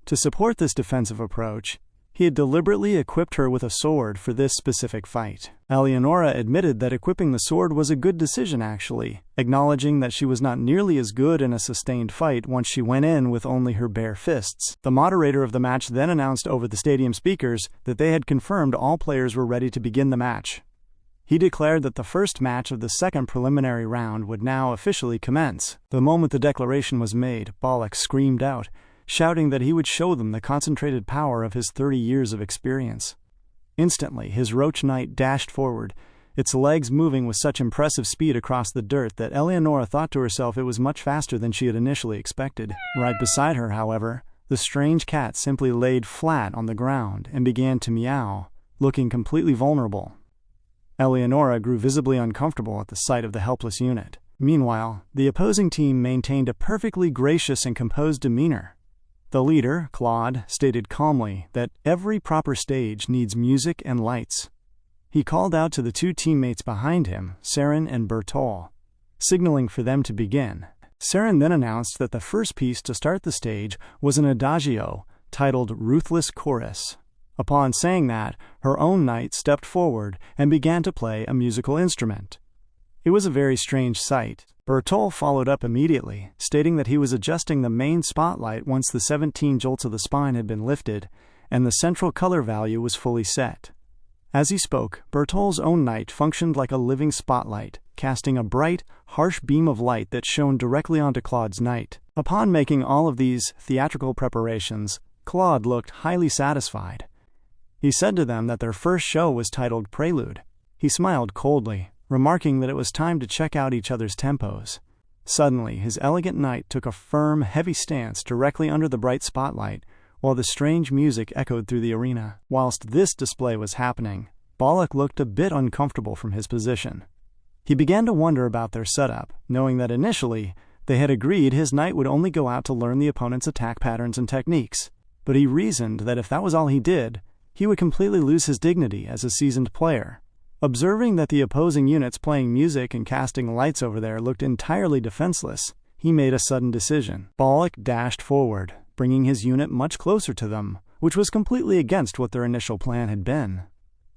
To support this defensive approach, he had deliberately equipped her with a sword for this specific fight. Eleonora admitted that equipping the sword was a good decision actually, acknowledging that she was not nearly as good in a sustained fight once she went in with only her bare fists. The moderator of the match then announced over the stadium speakers that they had confirmed all players were ready to begin the match. He declared that the first match of the second preliminary round would now officially commence. The moment the declaration was made, Bollock screamed out, shouting that he would show them the concentrated power of his 30 years of experience. Instantly, his roach knight dashed forward, its legs moving with such impressive speed across the dirt that Eleonora thought to herself it was much faster than she had initially expected. Right beside her, however, the strange cat simply laid flat on the ground and began to meow, looking completely vulnerable. Eleonora grew visibly uncomfortable at the sight of the helpless unit. Meanwhile, the opposing team maintained a perfectly gracious and composed demeanor. The leader, Claude, stated calmly that every proper stage needs music and lights. He called out to the two teammates behind him, Saren and Bertol, signaling for them to begin. Saren then announced that the first piece to start the stage was an adagio titled Ruthless Chorus. Upon saying that, her own knight stepped forward and began to play a musical instrument. It was a very strange sight. Bertol followed up immediately, stating that he was adjusting the main spotlight once the 17 jolts of the spine had been lifted, and the central color value was fully set. As he spoke, Bertol's own knight functioned like a living spotlight, casting a bright, harsh beam of light that shone directly onto Claude's knight. Upon making all of these theatrical preparations, Claude looked highly satisfied. He said to them that their first show was titled Prelude. He smiled coldly, remarking that it was time to check out each other's tempos. Suddenly, his elegant knight took a firm, heavy stance directly under the bright spotlight, while the strange music echoed through the arena. Whilst this display was happening, Bollock looked a bit uncomfortable from his position. He began to wonder about their setup, knowing that initially, they had agreed his knight would only go out to learn the opponent's attack patterns and techniques. But he reasoned that if that was all he did, he would completely lose his dignity as a seasoned player. Observing that the opposing units playing music and casting lights over there looked entirely defenseless, he made a sudden decision. Bollock dashed forward, bringing his unit much closer to them, which was completely against what their initial plan had been.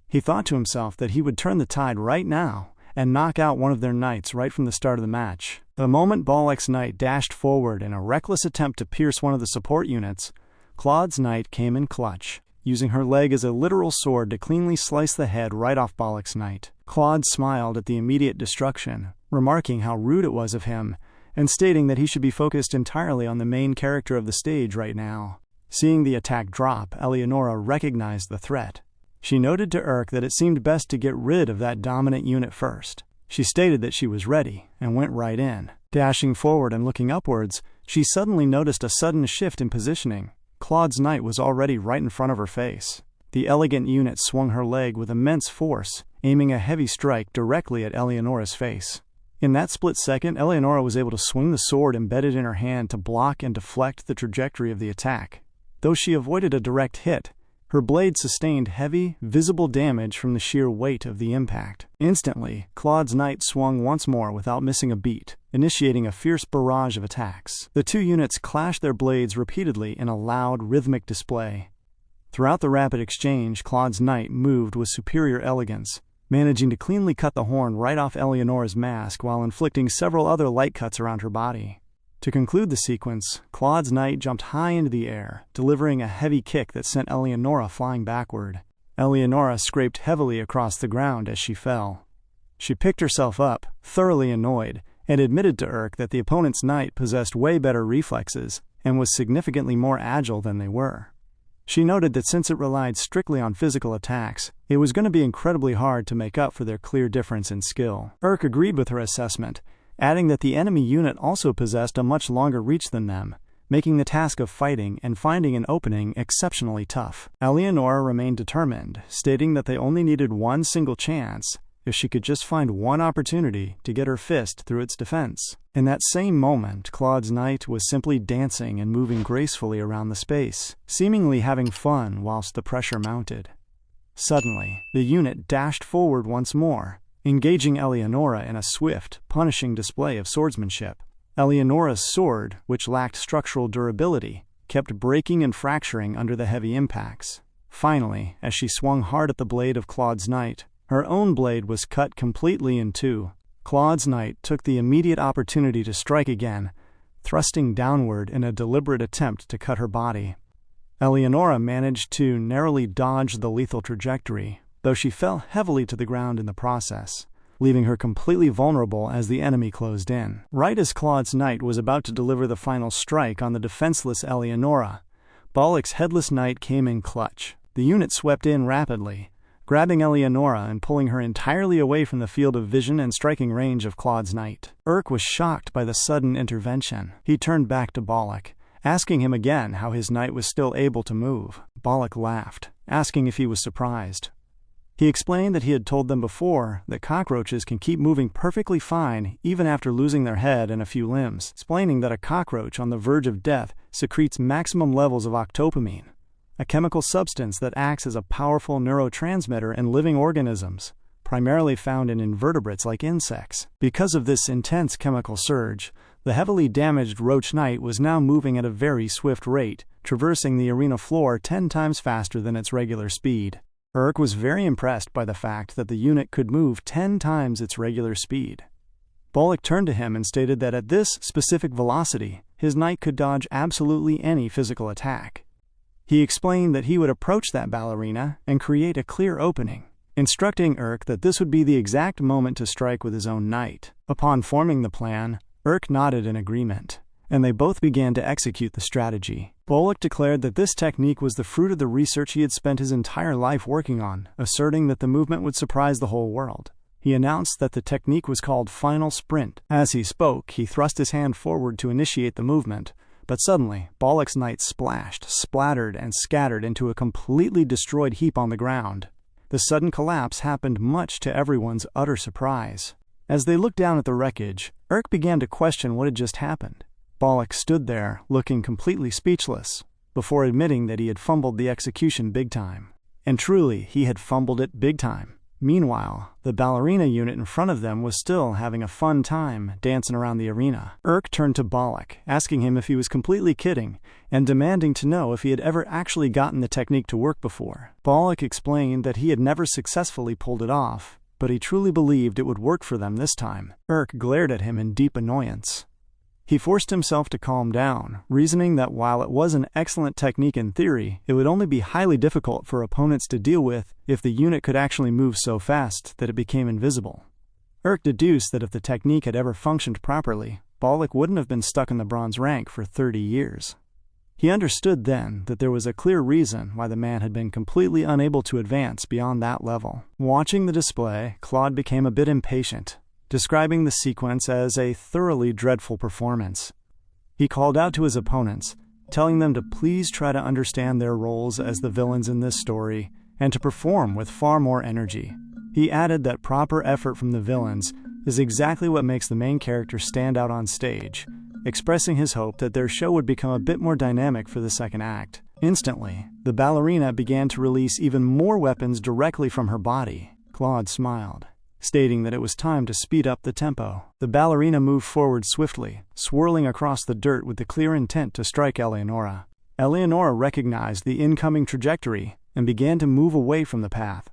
He thought to himself that he would turn the tide right now and knock out one of their knights right from the start of the match. The moment Bollock's knight dashed forward in a reckless attempt to pierce one of the support units, Claude's knight came in clutch, using her leg as a literal sword to cleanly slice the head right off Bollock's knight. Claude smiled at the immediate destruction, remarking how rude it was of him, and stating that he should be focused entirely on the main character of the stage right now. Seeing the attack drop, Eleonora recognized the threat. She noted to Urk that it seemed best to get rid of that dominant unit first. She stated that she was ready, and went right in. Dashing forward and looking upwards, she suddenly noticed a sudden shift in positioning. Claude's knight was already right in front of her face. The elegant unit swung her leg with immense force, aiming a heavy strike directly at Eleonora's face. In that split second, Eleonora was able to swing the sword embedded in her hand to block and deflect the trajectory of the attack. Though she avoided a direct hit, her blade sustained heavy, visible damage from the sheer weight of the impact. Instantly, Claude's knight swung once more without missing a beat, initiating a fierce barrage of attacks. The two units clashed their blades repeatedly in a loud, rhythmic display. Throughout the rapid exchange, Claude's knight moved with superior elegance, managing to cleanly cut the horn right off Eleonora's mask while inflicting several other light cuts around her body. To conclude the sequence, Claude's knight jumped high into the air, delivering a heavy kick that sent Eleonora flying backward. Eleonora scraped heavily across the ground as she fell. She picked herself up, thoroughly annoyed, and admitted to Urk that the opponent's knight possessed way better reflexes and was significantly more agile than they were. She noted that since it relied strictly on physical attacks, it was going to be incredibly hard to make up for their clear difference in skill. Urk agreed with her assessment, adding that the enemy unit also possessed a much longer reach than them, making the task of fighting and finding an opening exceptionally tough. Eleonora remained determined, stating that they only needed one single chance if she could just find one opportunity to get her fist through its defense. In that same moment, Claude's knight was simply dancing and moving gracefully around the space, seemingly having fun whilst the pressure mounted. Suddenly, the unit dashed forward once more, engaging Eleonora in a swift, punishing display of swordsmanship. Eleonora's sword, which lacked structural durability, kept breaking and fracturing under the heavy impacts. Finally, as she swung hard at the blade of Claude's knight, her own blade was cut completely in two. Claude's knight took the immediate opportunity to strike again, thrusting downward in a deliberate attempt to cut her body. Eleonora managed to narrowly dodge the lethal trajectory, though she fell heavily to the ground in the process, leaving her completely vulnerable as the enemy closed in. Right as Claude's knight was about to deliver the final strike on the defenseless Eleonora, Balak's headless knight came in clutch. The unit swept in rapidly, grabbing Eleonora and pulling her entirely away from the field of vision and striking range of Claude's knight. Urk was shocked by the sudden intervention. He turned back to Balak, asking him again how his knight was still able to move. Balak laughed, asking if he was surprised. He explained that he had told them before that cockroaches can keep moving perfectly fine even after losing their head and a few limbs, explaining that a cockroach on the verge of death secretes maximum levels of octopamine, a chemical substance that acts as a powerful neurotransmitter in living organisms, primarily found in invertebrates like insects. Because of this intense chemical surge, the heavily damaged roach knight was now moving at a very swift rate, traversing the arena floor 10 times faster than its regular speed. Urk was very impressed by the fact that the unit could move 10 times its regular speed. Balak turned to him and stated that at this specific velocity, his knight could dodge absolutely any physical attack. He explained that he would approach that ballerina and create a clear opening, instructing Urk that this would be the exact moment to strike with his own knight. Upon forming the plan, Urk nodded in agreement, and they both began to execute the strategy. Balak declared that this technique was the fruit of the research he had spent his entire life working on, asserting that the movement would surprise the whole world. He announced that the technique was called Final Sprint. As he spoke, he thrust his hand forward to initiate the movement, but suddenly, Balak's knight splashed, splattered, and scattered into a completely destroyed heap on the ground. The sudden collapse happened much to everyone's utter surprise. As they looked down at the wreckage, Urk began to question what had just happened. Balak stood there, looking completely speechless, before admitting that he had fumbled the execution big time. And truly, he had fumbled it big time. Meanwhile, the ballerina unit in front of them was still having a fun time dancing around the arena. Urk turned to Balak, asking him if he was completely kidding, and demanding to know if he had ever actually gotten the technique to work before. Balak explained that he had never successfully pulled it off, but he truly believed it would work for them this time. Urk glared at him in deep annoyance. He forced himself to calm down, reasoning that while it was an excellent technique in theory, it would only be highly difficult for opponents to deal with if the unit could actually move so fast that it became invisible. Urk deduced that if the technique had ever functioned properly, Balak wouldn't have been stuck in the bronze rank for 30 years. He understood then that there was a clear reason why the man had been completely unable to advance beyond that level. Watching the display, Claude became a bit impatient, describing the sequence as a thoroughly dreadful performance. He called out to his opponents, telling them to please try to understand their roles as the villains in this story and to perform with far more energy. He added that proper effort from the villains is exactly what makes the main character stand out on stage, expressing his hope that their show would become a bit more dynamic for the second act. Instantly, the ballerina began to release even more weapons directly from her body. Claude smiled, stating that it was time to speed up the tempo. The ballerina moved forward swiftly, swirling across the dirt with the clear intent to strike Eleonora. Eleonora recognized the incoming trajectory and began to move away from the path.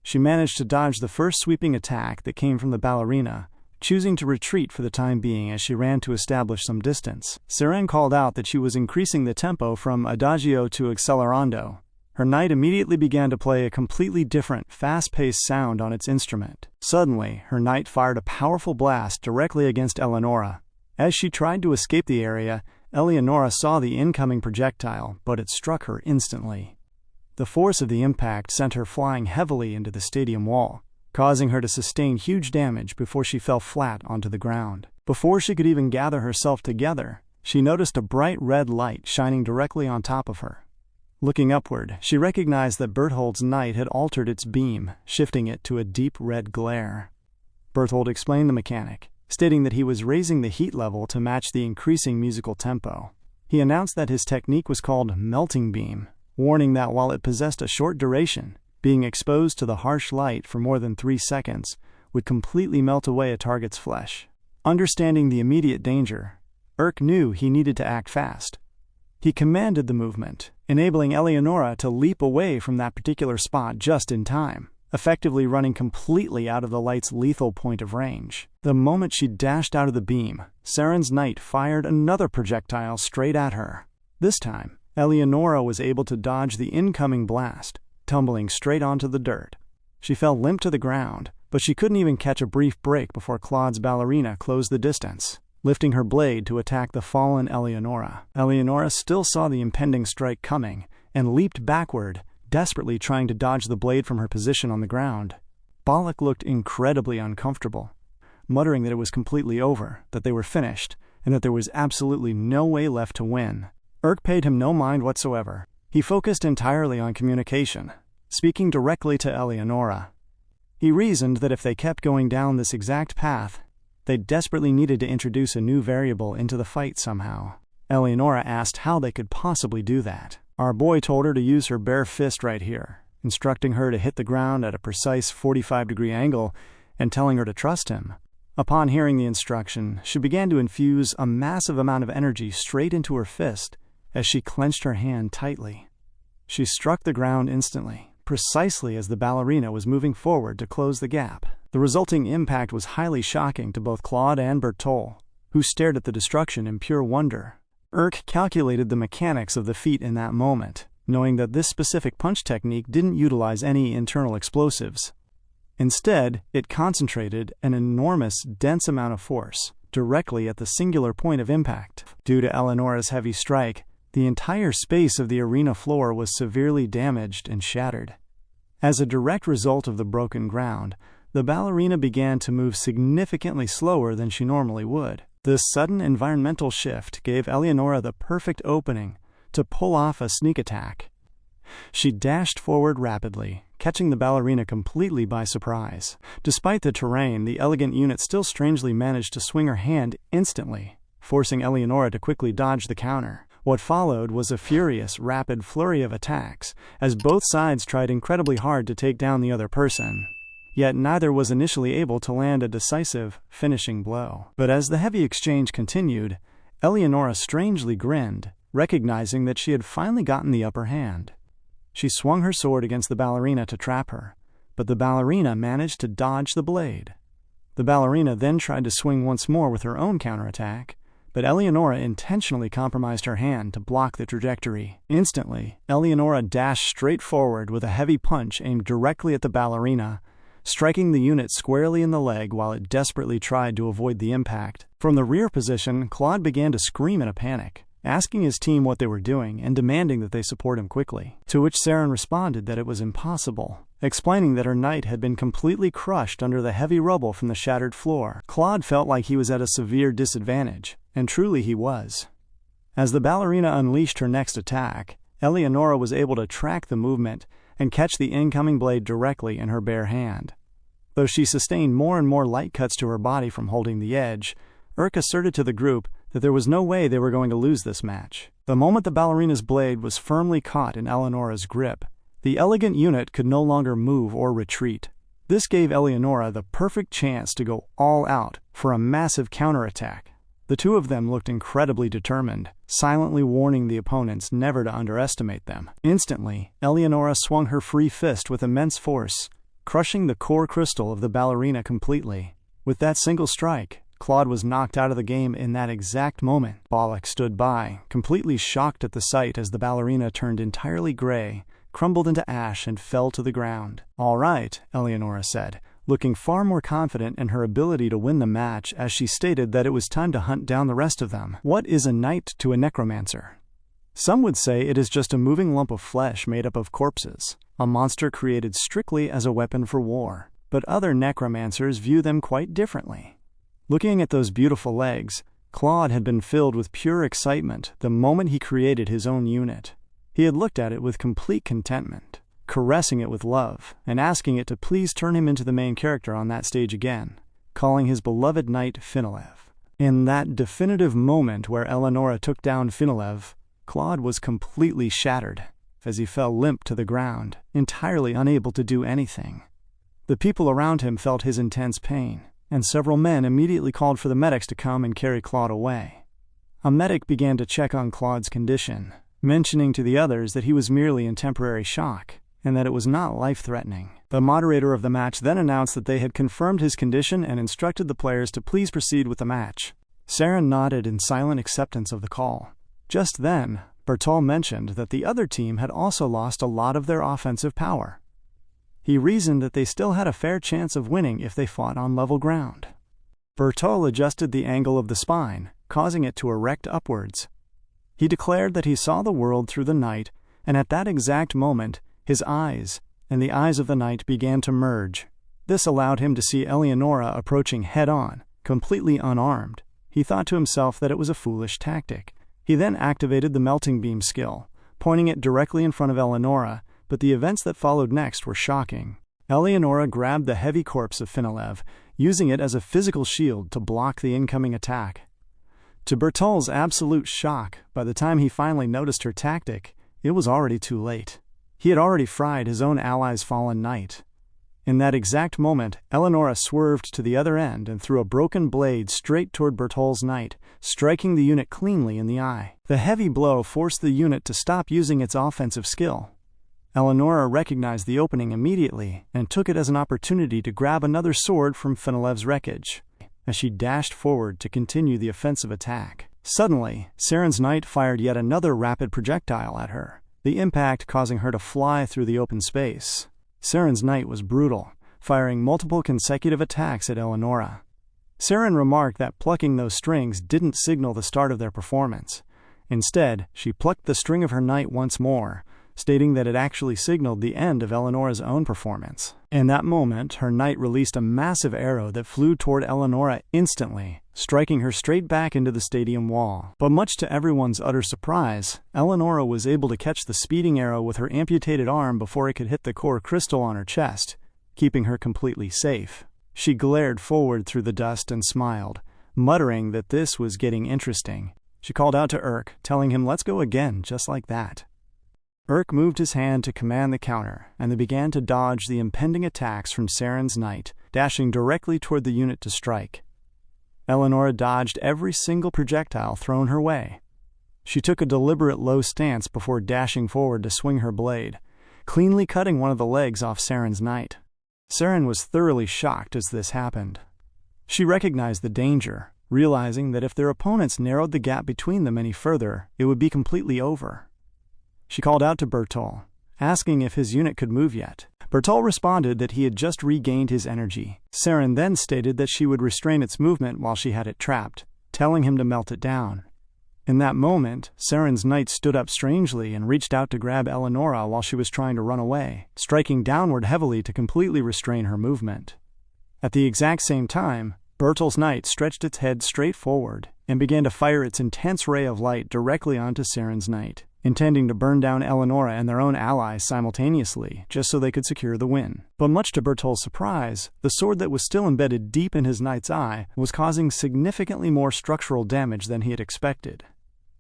She managed to dodge the first sweeping attack that came from the ballerina, choosing to retreat for the time being as she ran to establish some distance. Seren called out that she was increasing the tempo from adagio to accelerando. Her knight immediately began to play a completely different, fast-paced sound on its instrument. Suddenly, her knight fired a powerful blast directly against Eleonora. As she tried to escape the area, Eleonora saw the incoming projectile, but it struck her instantly. The force of the impact sent her flying heavily into the stadium wall, causing her to sustain huge damage before she fell flat onto the ground. Before she could even gather herself together, she noticed a bright red light shining directly on top of her. Looking upward, she recognized that Berthold's knight had altered its beam, shifting it to a deep red glare. Berthold explained the mechanic, stating that he was raising the heat level to match the increasing musical tempo. He announced that his technique was called melting beam, warning that while it possessed a short duration, being exposed to the harsh light for more than 3 seconds would completely melt away a target's flesh. Understanding the immediate danger, Urk knew he needed to act fast. He commanded the movement, enabling Eleonora to leap away from that particular spot just in time, effectively running completely out of the light's lethal point of range. The moment she dashed out of the beam, Saren's knight fired another projectile straight at her. This time, Eleonora was able to dodge the incoming blast, tumbling straight onto the dirt. She fell limp to the ground, but she couldn't even catch a brief break before Claude's ballerina closed the distance, lifting her blade to attack the fallen Eleonora. Eleonora still saw the impending strike coming and leaped backward, desperately trying to dodge the blade from her position on the ground. Balak looked incredibly uncomfortable, muttering that it was completely over, that they were finished, and that there was absolutely no way left to win. Urk paid him no mind whatsoever. He focused entirely on communication, speaking directly to Eleonora. He reasoned that if they kept going down this exact path, they desperately needed to introduce a new variable into the fight somehow. Eleonora asked how they could possibly do that. Our boy told her to use her bare fist right here, instructing her to hit the ground at a precise 45-degree angle and telling her to trust him. Upon hearing the instruction, she began to infuse a massive amount of energy straight into her fist as she clenched her hand tightly. She struck the ground instantly, precisely as the ballerina was moving forward to close the gap. The resulting impact was highly shocking to both Claude and Berthold, who stared at the destruction in pure wonder. Urk calculated the mechanics of the feat in that moment, knowing that this specific punch technique didn't utilize any internal explosives. Instead, it concentrated an enormous, dense amount of force directly at the singular point of impact. Due to Eleonora's heavy strike, the entire space of the arena floor was severely damaged and shattered. As a direct result of the broken ground, the ballerina began to move significantly slower than she normally would. This sudden environmental shift gave Eleonora the perfect opening to pull off a sneak attack. She dashed forward rapidly, catching the ballerina completely by surprise. Despite the terrain, the elegant unit still strangely managed to swing her hand instantly, forcing Eleonora to quickly dodge the counter. What followed was a furious, rapid flurry of attacks, as both sides tried incredibly hard to take down the other person. Yet neither was initially able to land a decisive, finishing blow. But as the heavy exchange continued, Eleonora strangely grinned, recognizing that she had finally gotten the upper hand. She swung her sword against the ballerina to trap her, but the ballerina managed to dodge the blade. The ballerina then tried to swing once more with her own counterattack, but Eleonora intentionally compromised her hand to block the trajectory. Instantly, Eleonora dashed straight forward with a heavy punch aimed directly at the ballerina, striking the unit squarely in the leg while it desperately tried to avoid the impact. From the rear position, Claude began to scream in a panic, asking his team what they were doing and demanding that they support him quickly, to which Saren responded that it was impossible, explaining that her knight had been completely crushed under the heavy rubble from the shattered floor. Claude felt like he was at a severe disadvantage, and truly he was. As the ballerina unleashed her next attack, Eleonora was able to track the movement and catch the incoming blade directly in her bare hand. Though she sustained more and more light cuts to her body from holding the edge, Urk asserted to the group that there was no way they were going to lose this match. The moment the ballerina's blade was firmly caught in Eleonora's grip, the elegant unit could no longer move or retreat. This gave Eleonora the perfect chance to go all out for a massive counterattack. The two of them looked incredibly determined, silently warning the opponents never to underestimate them. Instantly, Eleonora swung her free fist with immense force, crushing the core crystal of the ballerina completely. With that single strike, Claude was knocked out of the game in that exact moment. Balak stood by, completely shocked at the sight as the ballerina turned entirely gray, crumbled into ash, and fell to the ground. "All right," Eleonora said, looking far more confident in her ability to win the match as she stated that it was time to hunt down the rest of them. What is a knight to a necromancer? Some would say it is just a moving lump of flesh made up of corpses, a monster created strictly as a weapon for war. But other necromancers view them quite differently. Looking at those beautiful legs, Claude had been filled with pure excitement the moment he created his own unit. He had looked at it with complete contentment, caressing it with love, and asking it to please turn him into the main character on that stage again, calling his beloved knight Finilev. In that definitive moment where Eleonora took down Finilev, Claude was completely shattered, as he fell limp to the ground, entirely unable to do anything. The people around him felt his intense pain, and several men immediately called for the medics to come and carry Claude away. A medic began to check on Claude's condition, mentioning to the others that he was merely in temporary shock, and that it was not life-threatening. The moderator of the match then announced that they had confirmed his condition and instructed the players to please proceed with the match. Saren nodded in silent acceptance of the call. Just then, Bertol mentioned that the other team had also lost a lot of their offensive power. He reasoned that they still had a fair chance of winning if they fought on level ground. Bertol adjusted the angle of the spine, causing it to erect upwards. He declared that he saw the world through the night, and at that exact moment, his eyes and the eyes of the knight began to merge. This allowed him to see Eleonora approaching head-on, completely unarmed. He thought to himself that it was a foolish tactic. He then activated the melting beam skill, pointing it directly in front of Eleonora, but the events that followed next were shocking. Eleonora grabbed the heavy corpse of Finilev, using it as a physical shield to block the incoming attack. To Bertol's absolute shock, by the time he finally noticed her tactic, it was already too late. He had already fried his own ally's fallen knight. In that exact moment, Eleonora swerved to the other end and threw a broken blade straight toward Bertol's knight, striking the unit cleanly in the eye. The heavy blow forced the unit to stop using its offensive skill. Eleonora recognized the opening immediately and took it as an opportunity to grab another sword from Finilev's wreckage, as she dashed forward to continue the offensive attack. Suddenly, Saren's knight fired yet another rapid projectile at her, the impact causing her to fly through the open space. Saren's knight was brutal, firing multiple consecutive attacks at Eleonora. Saren remarked that plucking those strings didn't signal the start of their performance. Instead, she plucked the string of her knight once more, stating that it actually signaled the end of Eleonora's own performance. In that moment, her knight released a massive arrow that flew toward Eleonora instantly, striking her straight back into the stadium wall. But much to everyone's utter surprise, Eleonora was able to catch the speeding arrow with her amputated arm before it could hit the core crystal on her chest, keeping her completely safe. She glared forward through the dust and smiled, muttering that this was getting interesting. She called out to Urk, telling him, "Let's go again, just like that." Urk moved his hand to command the counter, and they began to dodge the impending attacks from Saren's knight, dashing directly toward the unit to strike. Eleonora dodged every single projectile thrown her way. She took a deliberate low stance before dashing forward to swing her blade, cleanly cutting one of the legs off Saren's knight. Saren was thoroughly shocked as this happened. She recognized the danger, realizing that if their opponents narrowed the gap between them any further, it would be completely over. She called out to Bertol, asking if his unit could move yet. Bertol responded that he had just regained his energy. Saren then stated that she would restrain its movement while she had it trapped, telling him to melt it down. In that moment, Saren's knight stood up strangely and reached out to grab Eleonora while she was trying to run away, striking downward heavily to completely restrain her movement. At the exact same time, Bertol's knight stretched its head straight forward and began to fire its intense ray of light directly onto Saren's knight, intending to burn down Eleonora and their own allies simultaneously, just so they could secure the win. But much to Bertol's surprise, the sword that was still embedded deep in his knight's eye was causing significantly more structural damage than he had expected.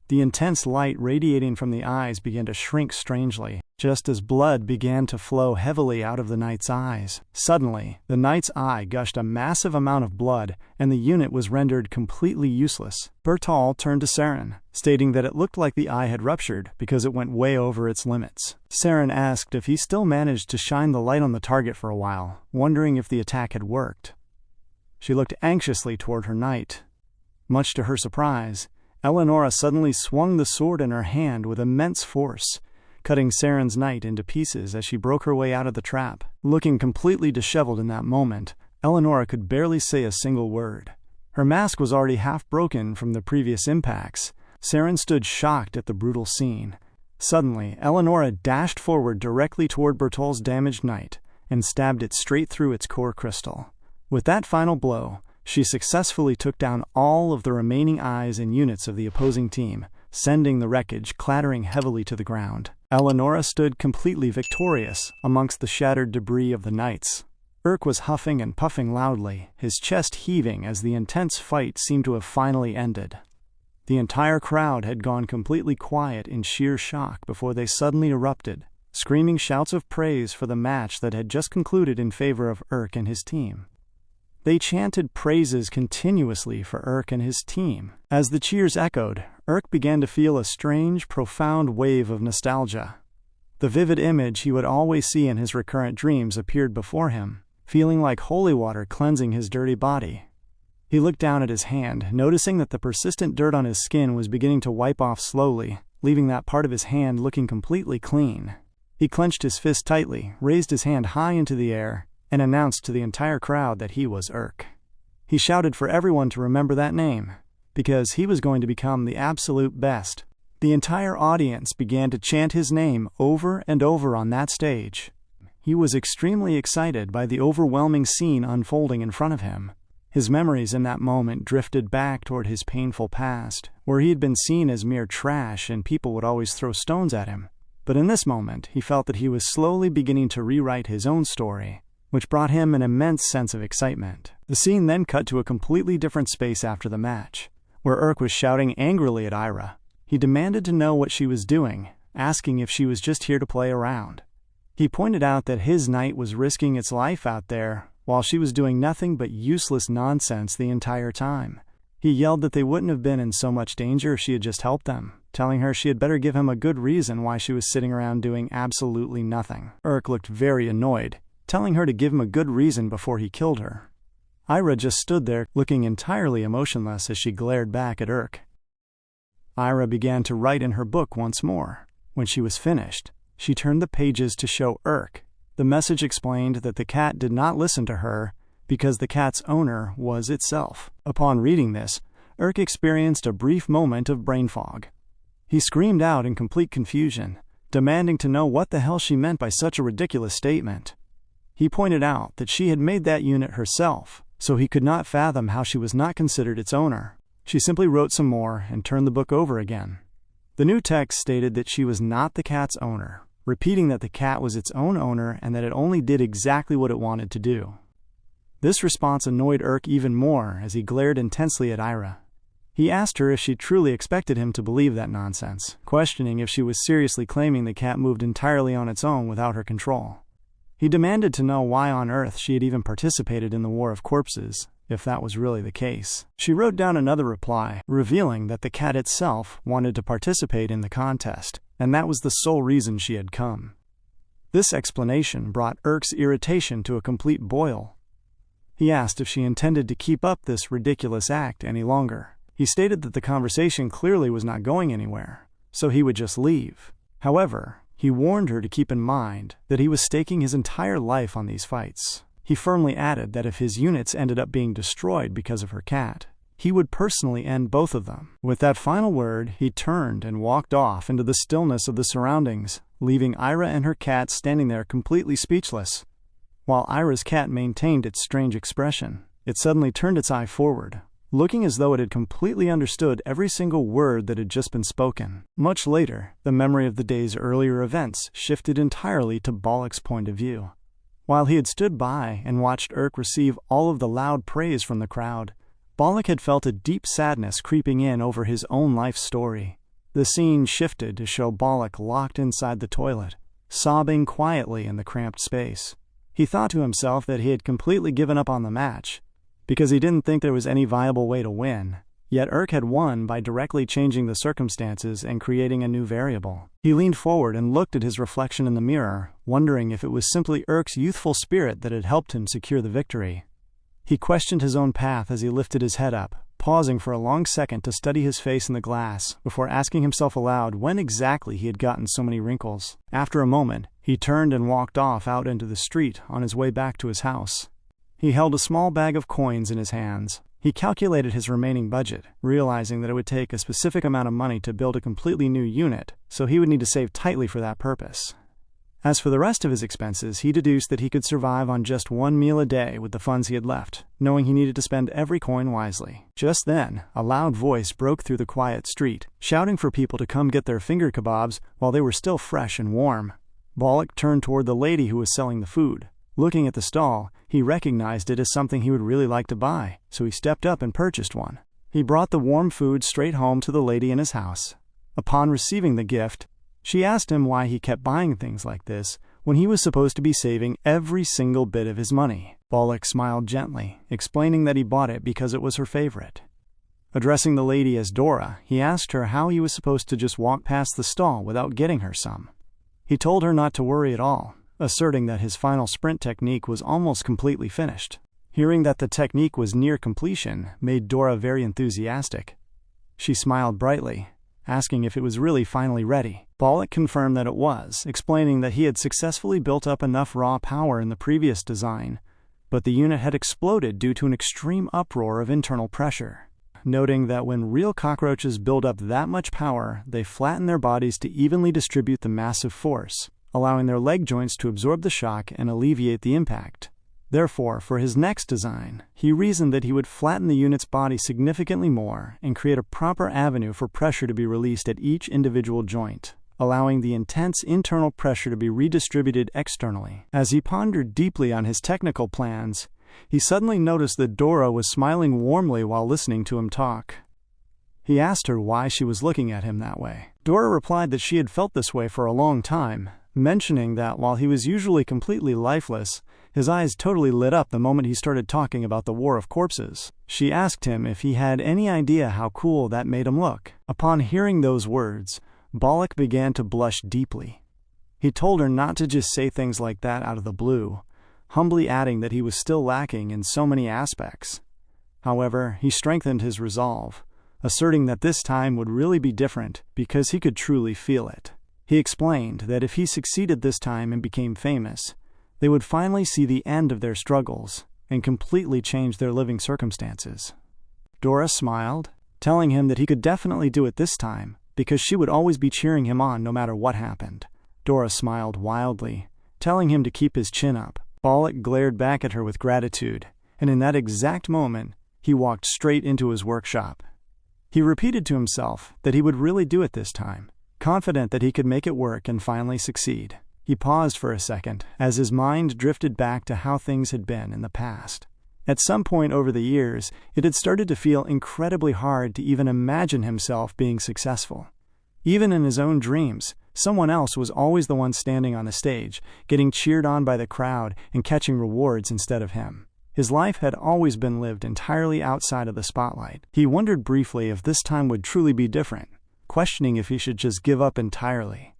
The intense light radiating from the eyes began to shrink strangely, just as blood began to flow heavily out of the knight's eyes. Suddenly, the knight's eye gushed a massive amount of blood, and the unit was rendered completely useless. Bertol turned to Saren, stating that it looked like the eye had ruptured because it went way over its limits. Saren asked if he still managed to shine the light on the target for a while, wondering if the attack had worked. She looked anxiously toward her knight. Much to her surprise, Eleonora suddenly swung the sword in her hand with immense force, cutting Saren's knight into pieces as she broke her way out of the trap. Looking completely disheveled in that moment, Eleonora could barely say a single word. Her mask was already half broken from the previous impacts. Saren stood shocked at the brutal scene. Suddenly, Eleonora dashed forward directly toward Bertol's damaged knight and stabbed it straight through its core crystal. With that final blow, she successfully took down all of the remaining eyes and units of the opposing team, sending the wreckage clattering heavily to the ground. Eleonora stood completely victorious amongst the shattered debris of the knights. Urk was huffing and puffing loudly, his chest heaving as the intense fight seemed to have finally ended. The entire crowd had gone completely quiet in sheer shock before they suddenly erupted, screaming shouts of praise for the match that had just concluded in favor of Urk and his team. They chanted praises continuously for Urk and his team. As the cheers echoed, Urk began to feel a strange, profound wave of nostalgia. The vivid image he would always see in his recurrent dreams appeared before him, feeling like holy water cleansing his dirty body. He looked down at his hand, noticing that the persistent dirt on his skin was beginning to wipe off slowly, leaving that part of his hand looking completely clean. He clenched his fist tightly, raised his hand high into the air, and announced to the entire crowd that he was Urk. He shouted for everyone to remember that name, because he was going to become the absolute best. The entire audience began to chant his name over and over on that stage. He was extremely excited by the overwhelming scene unfolding in front of him. His memories in that moment drifted back toward his painful past, where he had been seen as mere trash and people would always throw stones at him. But in this moment, he felt that he was slowly beginning to rewrite his own story, which brought him an immense sense of excitement. The scene then cut to a completely different space after the match, where Urk was shouting angrily at Ira. He demanded to know what she was doing, asking if she was just here to play around. He pointed out that his knight was risking its life out there, while she was doing nothing but useless nonsense the entire time. He yelled that they wouldn't have been in so much danger if she had just helped them, telling her she had better give him a good reason why she was sitting around doing absolutely nothing. Urk looked very annoyed, telling her to give him a good reason before he killed her. Ira just stood there, looking entirely emotionless as she glared back at Urk. Ira began to write in her book once more. When she was finished, she turned the pages to show Urk. The message explained that the cat did not listen to her because the cat's owner was itself. Upon reading this, Urk experienced a brief moment of brain fog. He screamed out in complete confusion, demanding to know what the hell she meant by such a ridiculous statement. He pointed out that she had made that unit herself, so he could not fathom how she was not considered its owner. She simply wrote some more and turned the book over again. The new text stated that she was not the cat's owner, repeating that the cat was its own owner and that it only did exactly what it wanted to do. This response annoyed Urk even more as he glared intensely at Ira. He asked her if she truly expected him to believe that nonsense, questioning if she was seriously claiming the cat moved entirely on its own without her control. He demanded to know why on earth she had even participated in the War of Corpses, if that was really the case. She wrote down another reply, revealing that the cat itself wanted to participate in the contest, and that was the sole reason she had come. This explanation brought Urk's irritation to a complete boil. He asked if she intended to keep up this ridiculous act any longer. He stated that the conversation clearly was not going anywhere, so he would just leave. However, he warned her to keep in mind that he was staking his entire life on these fights. He firmly added that if his units ended up being destroyed because of her cat, he would personally end both of them. With that final word, he turned and walked off into the stillness of the surroundings, leaving Ira and her cat standing there completely speechless. While Ira's cat maintained its strange expression, it suddenly turned its eye forward, looking as though it had completely understood every single word that had just been spoken. Much later, the memory of the day's earlier events shifted entirely to Balak's point of view. While he had stood by and watched Urk receive all of the loud praise from the crowd, Balak had felt a deep sadness creeping in over his own life story. The scene shifted to show Balak locked inside the toilet, sobbing quietly in the cramped space. He thought to himself that he had completely given up on the match, because he didn't think there was any viable way to win. Yet Urk had won by directly changing the circumstances and creating a new variable. He leaned forward and looked at his reflection in the mirror, wondering if it was simply Urk's youthful spirit that had helped him secure the victory. He questioned his own path as he lifted his head up, pausing for a long second to study his face in the glass before asking himself aloud when exactly he had gotten so many wrinkles. After a moment, he turned and walked off out into the street on his way back to his house. He held a small bag of coins in his hands. He calculated his remaining budget, realizing that it would take a specific amount of money to build a completely new unit, so he would need to save tightly for that purpose. As for the rest of his expenses, he deduced that he could survive on just one meal a day with the funds he had left, knowing he needed to spend every coin wisely. Just then, a loud voice broke through the quiet street, shouting for people to come get their finger kebabs while they were still fresh and warm. Balak turned toward the lady who was selling the food. Looking at the stall, he recognized it as something he would really like to buy, so he stepped up and purchased one. He brought the warm food straight home to the lady in his house. Upon receiving the gift, she asked him why he kept buying things like this when he was supposed to be saving every single bit of his money. Balak smiled gently, explaining that he bought it because it was her favorite. Addressing the lady as Dora, he asked her how he was supposed to just walk past the stall without getting her some. He told her not to worry at all, asserting that his final sprint technique was almost completely finished. Hearing that the technique was near completion made Dora very enthusiastic. She smiled brightly, asking if it was really finally ready. Balak confirmed that it was, explaining that he had successfully built up enough raw power in the previous design, but the unit had exploded due to an extreme uproar of internal pressure. Noting that when real cockroaches build up that much power, they flatten their bodies to evenly distribute the massive force, allowing their leg joints to absorb the shock and alleviate the impact. Therefore, for his next design, he reasoned that he would flatten the unit's body significantly more and create a proper avenue for pressure to be released at each individual joint, allowing the intense internal pressure to be redistributed externally. As he pondered deeply on his technical plans, he suddenly noticed that Dora was smiling warmly while listening to him talk. He asked her why she was looking at him that way. Dora replied that she had felt this way for a long time, mentioning that while he was usually completely lifeless, his eyes totally lit up the moment he started talking about the War of Corpses. She asked him if he had any idea how cool that made him look. Upon hearing those words, Balak began to blush deeply. He told her not to just say things like that out of the blue, humbly adding that he was still lacking in so many aspects. However, he strengthened his resolve, asserting that this time would really be different because he could truly feel it. He explained that if he succeeded this time and became famous, they would finally see the end of their struggles and completely change their living circumstances. Dora smiled, telling him that he could definitely do it this time because she would always be cheering him on no matter what happened. Dora smiled wildly, telling him to keep his chin up. Balak glared back at her with gratitude, and in that exact moment, he walked straight into his workshop. He repeated to himself that he would really do it this time, confident that he could make it work and finally succeed. He paused for a second as his mind drifted back to how things had been in the past. At some point over the years, it had started to feel incredibly hard to even imagine himself being successful. Even in his own dreams, someone else was always the one standing on the stage, getting cheered on by the crowd and catching rewards instead of him. His life had always been lived entirely outside of the spotlight. He wondered briefly if this time would truly be different, questioning if he should just give up entirely.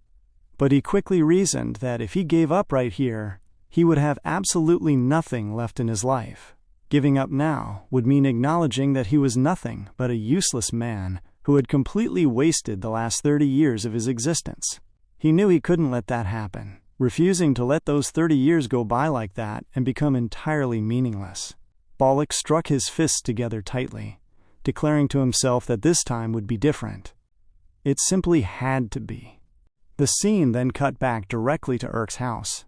But he quickly reasoned that if he gave up right here, he would have absolutely nothing left in his life. Giving up now would mean acknowledging that he was nothing but a useless man who had completely wasted the last 30 years of his existence. He knew he couldn't let that happen, refusing to let those 30 years go by like that and become entirely meaningless. Balak struck his fists together tightly, declaring to himself that this time would be different. It simply had to be. The scene then cut back directly to Urk's house.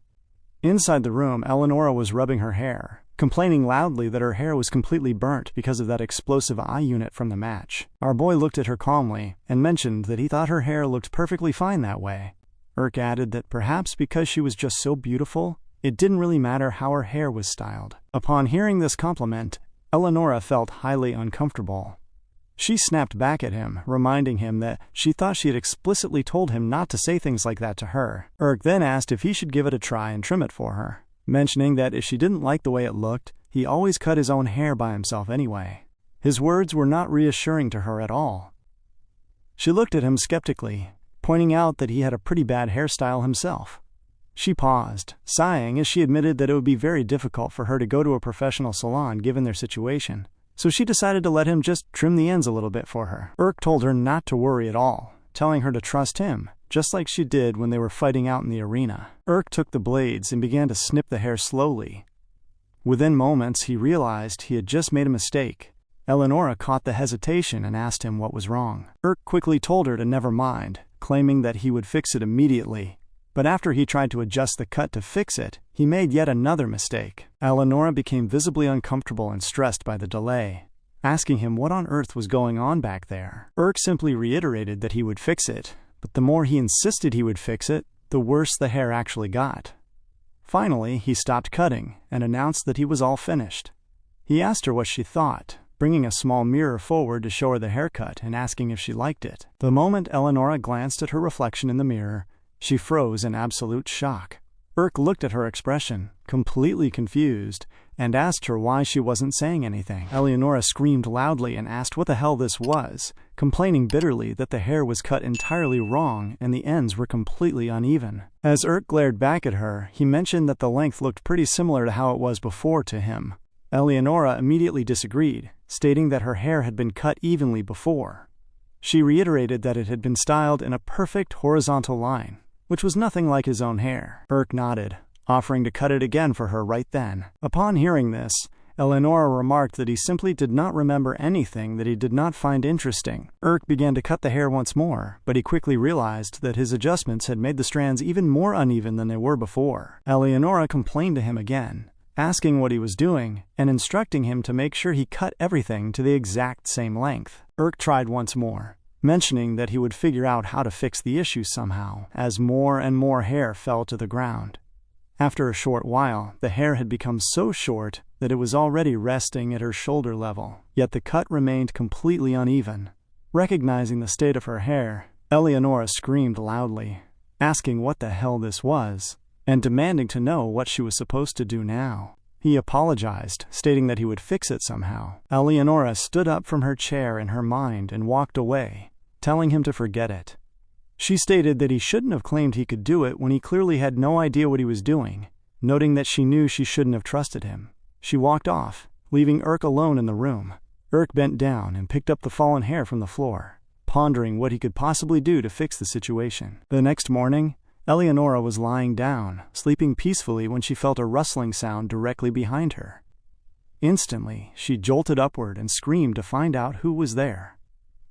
Inside the room, Eleonora was rubbing her hair, complaining loudly that her hair was completely burnt because of that explosive eye unit from the match. Our boy looked at her calmly and mentioned that he thought her hair looked perfectly fine that way. Urk added that perhaps because she was just so beautiful, it didn't really matter how her hair was styled. Upon hearing this compliment, Eleonora felt highly uncomfortable. She snapped back at him, reminding him that she thought she had explicitly told him not to say things like that to her. Urk then asked if he should give it a try and trim it for her, mentioning that if she didn't like the way it looked, he always cut his own hair by himself anyway. His words were not reassuring to her at all. She looked at him skeptically, pointing out that he had a pretty bad hairstyle himself. She paused, sighing as she admitted that it would be very difficult for her to go to a professional salon given their situation, so she decided to let him just trim the ends a little bit for her. Urk told her not to worry at all, telling her to trust him, just like she did when they were fighting out in the arena. Urk took the blades and began to snip the hair slowly. Within moments, he realized he had just made a mistake. Eleonora caught the hesitation and asked him what was wrong. Urk quickly told her to never mind, claiming that he would fix it immediately. But after he tried to adjust the cut to fix it, he made yet another mistake. Eleonora became visibly uncomfortable and stressed by the delay, asking him what on earth was going on back there. Urk simply reiterated that he would fix it, but the more he insisted he would fix it, the worse the hair actually got. Finally, he stopped cutting and announced that he was all finished. He asked her what she thought, bringing a small mirror forward to show her the haircut and asking if she liked it. The moment Eleonora glanced at her reflection in the mirror, she froze in absolute shock. Urk looked at her expression, completely confused, and asked her why she wasn't saying anything. Eleonora screamed loudly and asked what the hell this was, complaining bitterly that the hair was cut entirely wrong and the ends were completely uneven. As Urk glared back at her, he mentioned that the length looked pretty similar to how it was before to him. Eleonora immediately disagreed, stating that her hair had been cut evenly before. She reiterated that it had been styled in a perfect horizontal line, which was nothing like his own hair. Urk nodded, offering to cut it again for her right then. Upon hearing this, Eleonora remarked that he simply did not remember anything that he did not find interesting. Urk began to cut the hair once more, but he quickly realized that his adjustments had made the strands even more uneven than they were before. Eleonora complained to him again, asking what he was doing and instructing him to make sure he cut everything to the exact same length. Urk tried once more, mentioning that he would figure out how to fix the issue somehow, as more and more hair fell to the ground. After a short while, the hair had become so short that it was already resting at her shoulder level, yet the cut remained completely uneven. Recognizing the state of her hair, Eleonora screamed loudly, asking what the hell this was, and demanding to know what she was supposed to do now. He apologized, stating that he would fix it somehow. Eleonora stood up from her chair in her mind and walked away, telling him to forget it. She stated that he shouldn't have claimed he could do it when he clearly had no idea what he was doing, noting that she knew she shouldn't have trusted him. She walked off, leaving Urk alone in the room. Urk bent down and picked up the fallen hair from the floor, pondering what he could possibly do to fix the situation. The next morning, Eleonora was lying down, sleeping peacefully when she felt a rustling sound directly behind her. Instantly, she jolted upward and screamed to find out who was there.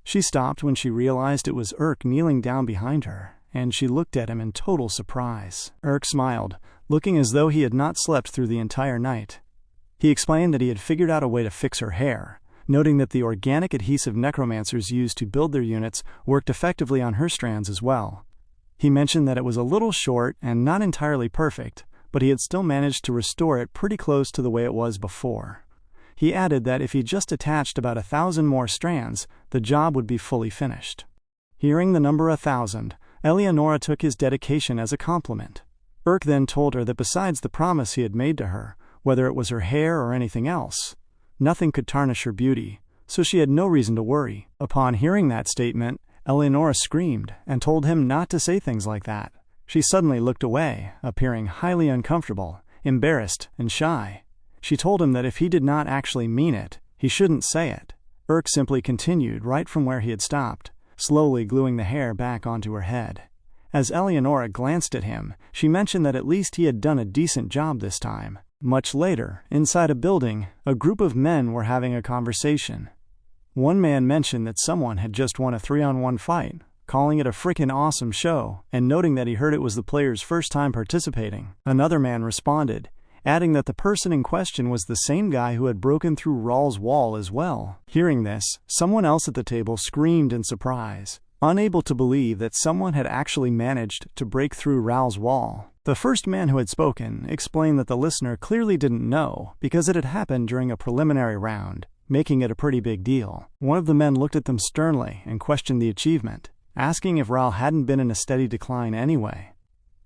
She stopped when she realized it was Urk kneeling down behind her, and she looked at him in total surprise. Urk smiled, looking as though he had not slept through the entire night. He explained that he had figured out a way to fix her hair, noting that the organic adhesive necromancers used to build their units worked effectively on her strands as well. He mentioned that it was a little short and not entirely perfect, but he had still managed to restore it pretty close to the way it was before. He added that if he just attached about 1,000 more strands, the job would be fully finished. Hearing the number 1,000, Eleonora took his dedication as a compliment. Urk then told her that besides the promise he had made to her, whether it was her hair or anything else, nothing could tarnish her beauty, so she had no reason to worry. Upon hearing that statement, Eleonora screamed and told him not to say things like that. She suddenly looked away, appearing highly uncomfortable, embarrassed, and shy. She told him that if he did not actually mean it, he shouldn't say it. Urk simply continued right from where he had stopped, slowly gluing the hair back onto her head. As Eleonora glanced at him, she mentioned that at least he had done a decent job this time. Much later, inside a building, a group of men were having a conversation. One man mentioned that someone had just won a 3-on-1 fight, calling it a frickin' awesome show, and noting that he heard it was the player's first time participating. Another man responded, adding that the person in question was the same guy who had broken through Rawl's wall as well. Hearing this, someone else at the table screamed in surprise, unable to believe that someone had actually managed to break through Rawl's wall. The first man who had spoken explained that the listener clearly didn't know because it had happened during a preliminary round, making it a pretty big deal. One of the men looked at them sternly and questioned the achievement, asking if Ral hadn't been in a steady decline anyway.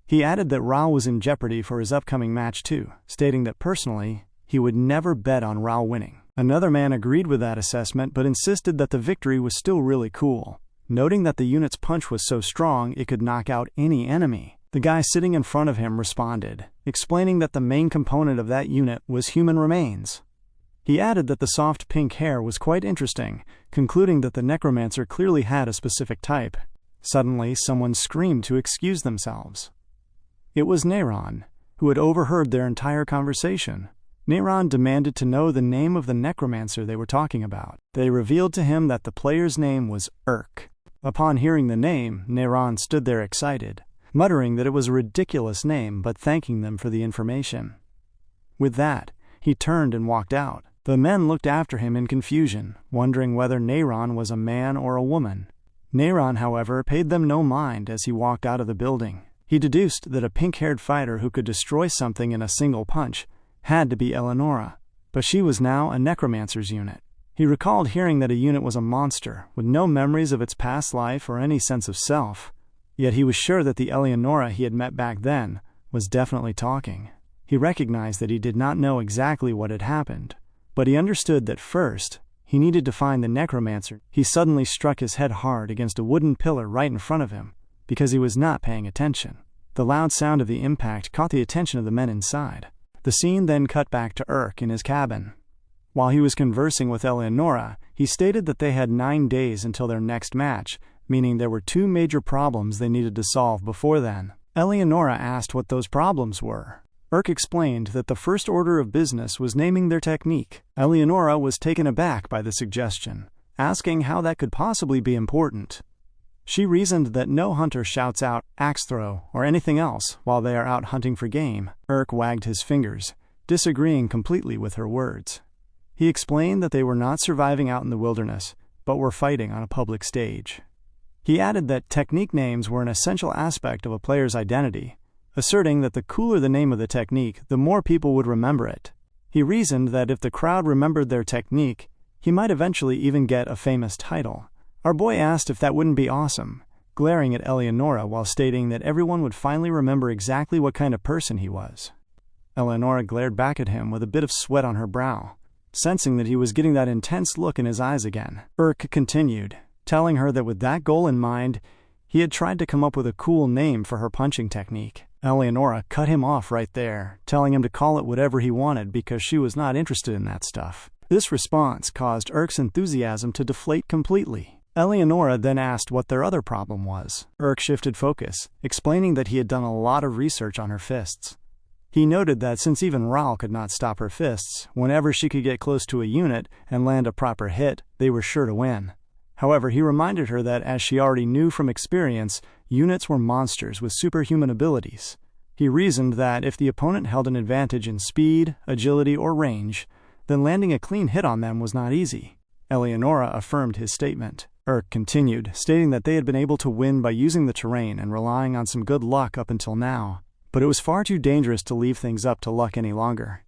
He added that Ral was in jeopardy for his upcoming match too, stating that personally, he would never bet on Ral winning. Another man agreed with that assessment but insisted that the victory was still really cool, noting that the unit's punch was so strong it could knock out any enemy. The guy sitting in front of him responded, explaining that the main component of that unit was human remains. He added that the soft pink hair was quite interesting, concluding that the necromancer clearly had a specific type. Suddenly, someone screamed to excuse themselves. It was Neyron, who had overheard their entire conversation. Neyron demanded to know the name of the necromancer they were talking about. They revealed to him that the player's name was Urk. Upon hearing the name, Neyron stood there excited, muttering that it was a ridiculous name but thanking them for the information. With that, he turned and walked out. The men looked after him in confusion, wondering whether Neyron was a man or a woman. Neyron, however, paid them no mind as he walked out of the building. He deduced that a pink-haired fighter who could destroy something in a single punch had to be Eleonora, but she was now a necromancer's unit. He recalled hearing that a unit was a monster, with no memories of its past life or any sense of self, yet he was sure that the Eleonora he had met back then was definitely talking. He recognized that he did not know exactly what had happened, but he understood that first, he needed to find the necromancer. He suddenly struck his head hard against a wooden pillar right in front of him, because he was not paying attention. The loud sound of the impact caught the attention of the men inside. The scene then cut back to Urk in his cabin. While he was conversing with Eleonora, he stated that they had 9 days until their next match, meaning there were 2 major problems they needed to solve before then. Eleonora asked what those problems were. Urk explained that the first order of business was naming their technique. Eleonora was taken aback by the suggestion, asking how that could possibly be important. She reasoned that no hunter shouts out "axe throw" or anything else while they are out hunting for game. Urk wagged his fingers, disagreeing completely with her words. He explained that they were not surviving out in the wilderness, but were fighting on a public stage. He added that technique names were an essential aspect of a player's identity, asserting that the cooler the name of the technique, the more people would remember it. He reasoned that if the crowd remembered their technique, he might eventually even get a famous title. Our boy asked if that wouldn't be awesome, glaring at Eleonora while stating that everyone would finally remember exactly what kind of person he was. Eleonora glared back at him with a bit of sweat on her brow, sensing that he was getting that intense look in his eyes again. Urk continued, telling her that with that goal in mind, he had tried to come up with a cool name for her punching technique. Eleonora cut him off right there, telling him to call it whatever he wanted because she was not interested in that stuff. This response caused Urk's enthusiasm to deflate completely. Eleonora then asked what their other problem was. Urk shifted focus, explaining that he had done a lot of research on her fists. He noted that since even Ral could not stop her fists, whenever she could get close to a unit and land a proper hit, they were sure to win. However, he reminded her that, as she already knew from experience, units were monsters with superhuman abilities. He reasoned that if the opponent held an advantage in speed, agility, or range, then landing a clean hit on them was not easy. Eleonora affirmed his statement. Urk continued, stating that they had been able to win by using the terrain and relying on some good luck up until now, but it was far too dangerous to leave things up to luck any longer.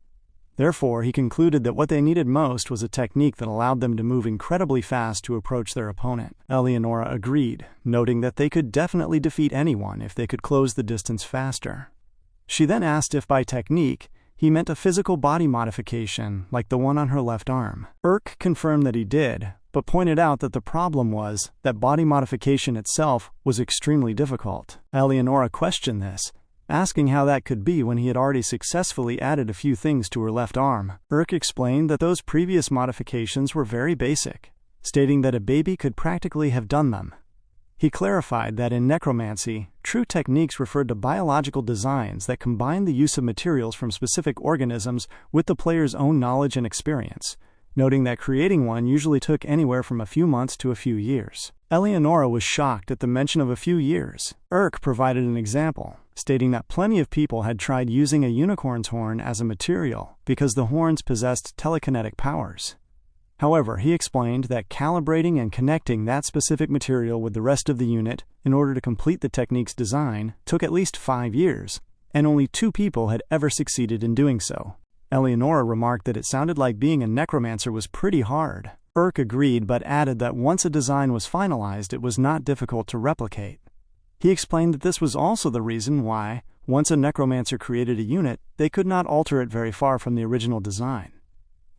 Therefore, he concluded that what they needed most was a technique that allowed them to move incredibly fast to approach their opponent. Eleonora agreed, noting that they could definitely defeat anyone if they could close the distance faster. She then asked if by technique, he meant a physical body modification like the one on her left arm. Urk confirmed that he did, but pointed out that the problem was that body modification itself was extremely difficult. Eleonora questioned this, asking how that could be when he had already successfully added a few things to her left arm. Urk explained that those previous modifications were very basic, stating that a baby could practically have done them. He clarified that in necromancy, true techniques referred to biological designs that combine the use of materials from specific organisms with the player's own knowledge and experience, noting that creating one usually took anywhere from a few months to a few years. Eleonora was shocked at the mention of a few years. Urk provided an example, stating that plenty of people had tried using a unicorn's horn as a material because the horns possessed telekinetic powers. However, he explained that calibrating and connecting that specific material with the rest of the unit in order to complete the technique's design took at least 5 years, and only 2 people had ever succeeded in doing so. Eleonora remarked that it sounded like being a necromancer was pretty hard. Urk agreed, but added that once a design was finalized, it was not difficult to replicate. He explained that this was also the reason why, once a necromancer created a unit, they could not alter it very far from the original design.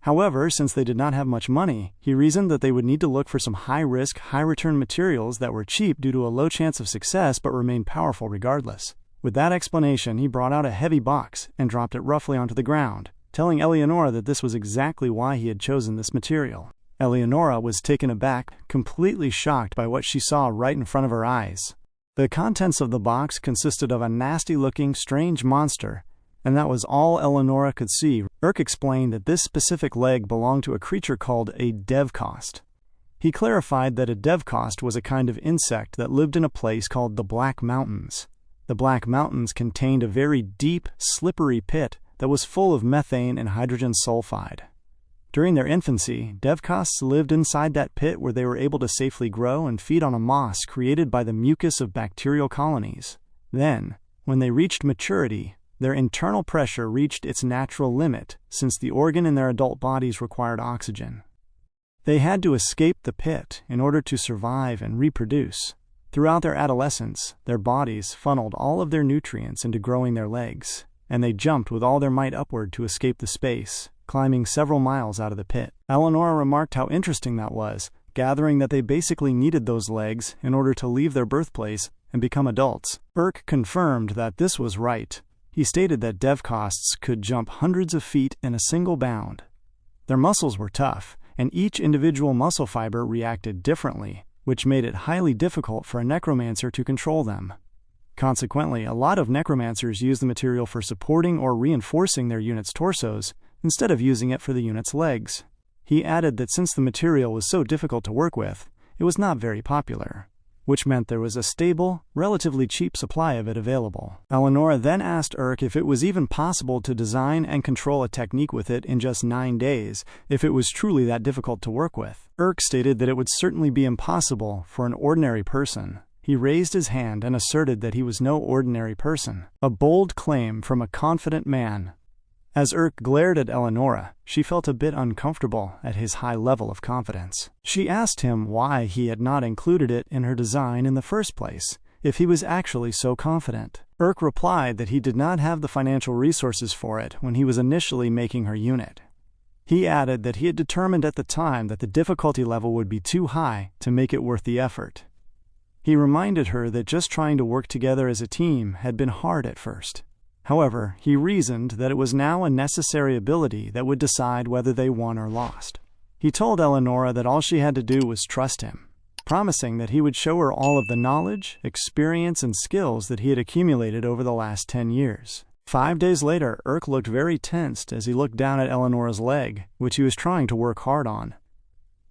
However, since they did not have much money, he reasoned that they would need to look for some high-risk, high-return materials that were cheap due to a low chance of success but remained powerful regardless. With that explanation, he brought out a heavy box and dropped it roughly onto the ground, telling Eleonora that this was exactly why he had chosen this material. Eleonora was taken aback, completely shocked by what she saw right in front of her eyes. The contents of the box consisted of a nasty-looking, strange monster, and that was all Eleonora could see. Urk explained that this specific leg belonged to a creature called a devcost. He clarified that a devcost was a kind of insect that lived in a place called the Black Mountains. The Black Mountains contained a very deep, slippery pit that was full of methane and hydrogen sulfide. During their infancy, devcosts lived inside that pit where they were able to safely grow and feed on a moss created by the mucus of bacterial colonies. Then, when they reached maturity, their internal pressure reached its natural limit, since the organ in their adult bodies required oxygen. They had to escape the pit in order to survive and reproduce. Throughout their adolescence, their bodies funneled all of their nutrients into growing their legs, and they jumped with all their might upward to escape the space, climbing several miles out of the pit. Eleonora remarked how interesting that was, gathering that they basically needed those legs in order to leave their birthplace and become adults. Urk confirmed that this was right. He stated that devcosts could jump hundreds of feet in a single bound. Their muscles were tough, and each individual muscle fiber reacted differently, which made it highly difficult for a necromancer to control them. Consequently, a lot of necromancers use the material for supporting or reinforcing their unit's torsos instead of using it for the unit's legs. He added that since the material was so difficult to work with, it was not very popular, which meant there was a stable, relatively cheap supply of it available. Eleonora then asked Urk if it was even possible to design and control a technique with it in just 9 days, if it was truly that difficult to work with. Urk stated that it would certainly be impossible for an ordinary person. He raised his hand and asserted that he was no ordinary person, a bold claim from a confident man. As Urk glared at Eleonora, she felt a bit uncomfortable at his high level of confidence. She asked him why he had not included it in her design in the first place, if he was actually so confident. Urk replied that he did not have the financial resources for it when he was initially making her unit. He added that he had determined at the time that the difficulty level would be too high to make it worth the effort. He reminded her that just trying to work together as a team had been hard at first. However, he reasoned that it was now a necessary ability that would decide whether they won or lost. He told Eleonora that all she had to do was trust him, promising that he would show her all of the knowledge, experience, and skills that he had accumulated over the last 10 years. 5 days later, Urk looked very tensed as he looked down at Eleonora's leg, which he was trying to work hard on.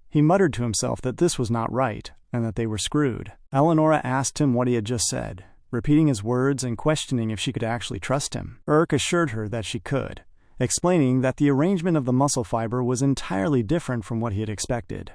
He muttered to himself that this was not right, and that they were screwed. Eleonora asked him what he had just said, repeating his words and questioning if she could actually trust him. Urk assured her that she could, explaining that the arrangement of the muscle fiber was entirely different from what he had expected.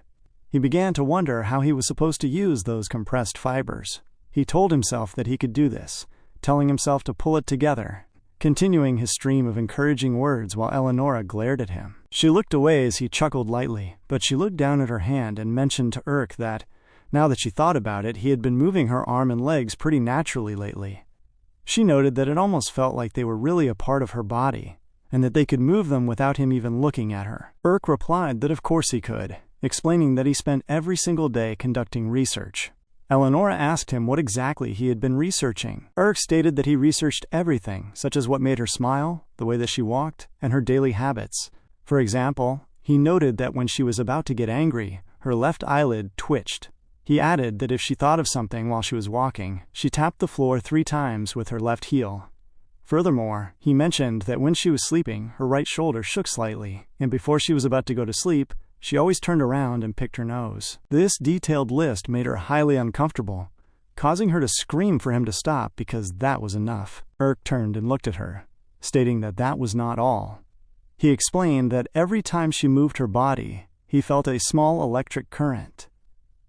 He began to wonder how he was supposed to use those compressed fibers. He told himself that he could do this, telling himself to pull it together, continuing his stream of encouraging words while Eleonora glared at him. She looked away as he chuckled lightly, but she looked down at her hand and mentioned to Urk that, now that she thought about it, he had been moving her arm and legs pretty naturally lately. She noted that it almost felt like they were really a part of her body, and that they could move them without him even looking at her. Urk replied that of course he could, explaining that he spent every single day conducting research. Eleonora asked him what exactly he had been researching. Urk stated that he researched everything, such as what made her smile, the way that she walked, and her daily habits. For example, he noted that when she was about to get angry, her left eyelid twitched. He added that if she thought of something while she was walking, she tapped the floor 3 times with her left heel. Furthermore, he mentioned that when she was sleeping, her right shoulder shook slightly, and before she was about to go to sleep, she always turned around and picked her nose. This detailed list made her highly uncomfortable, causing her to scream for him to stop because that was enough. Urk turned and looked at her, stating that that was not all. He explained that every time she moved her body, he felt a small electric current.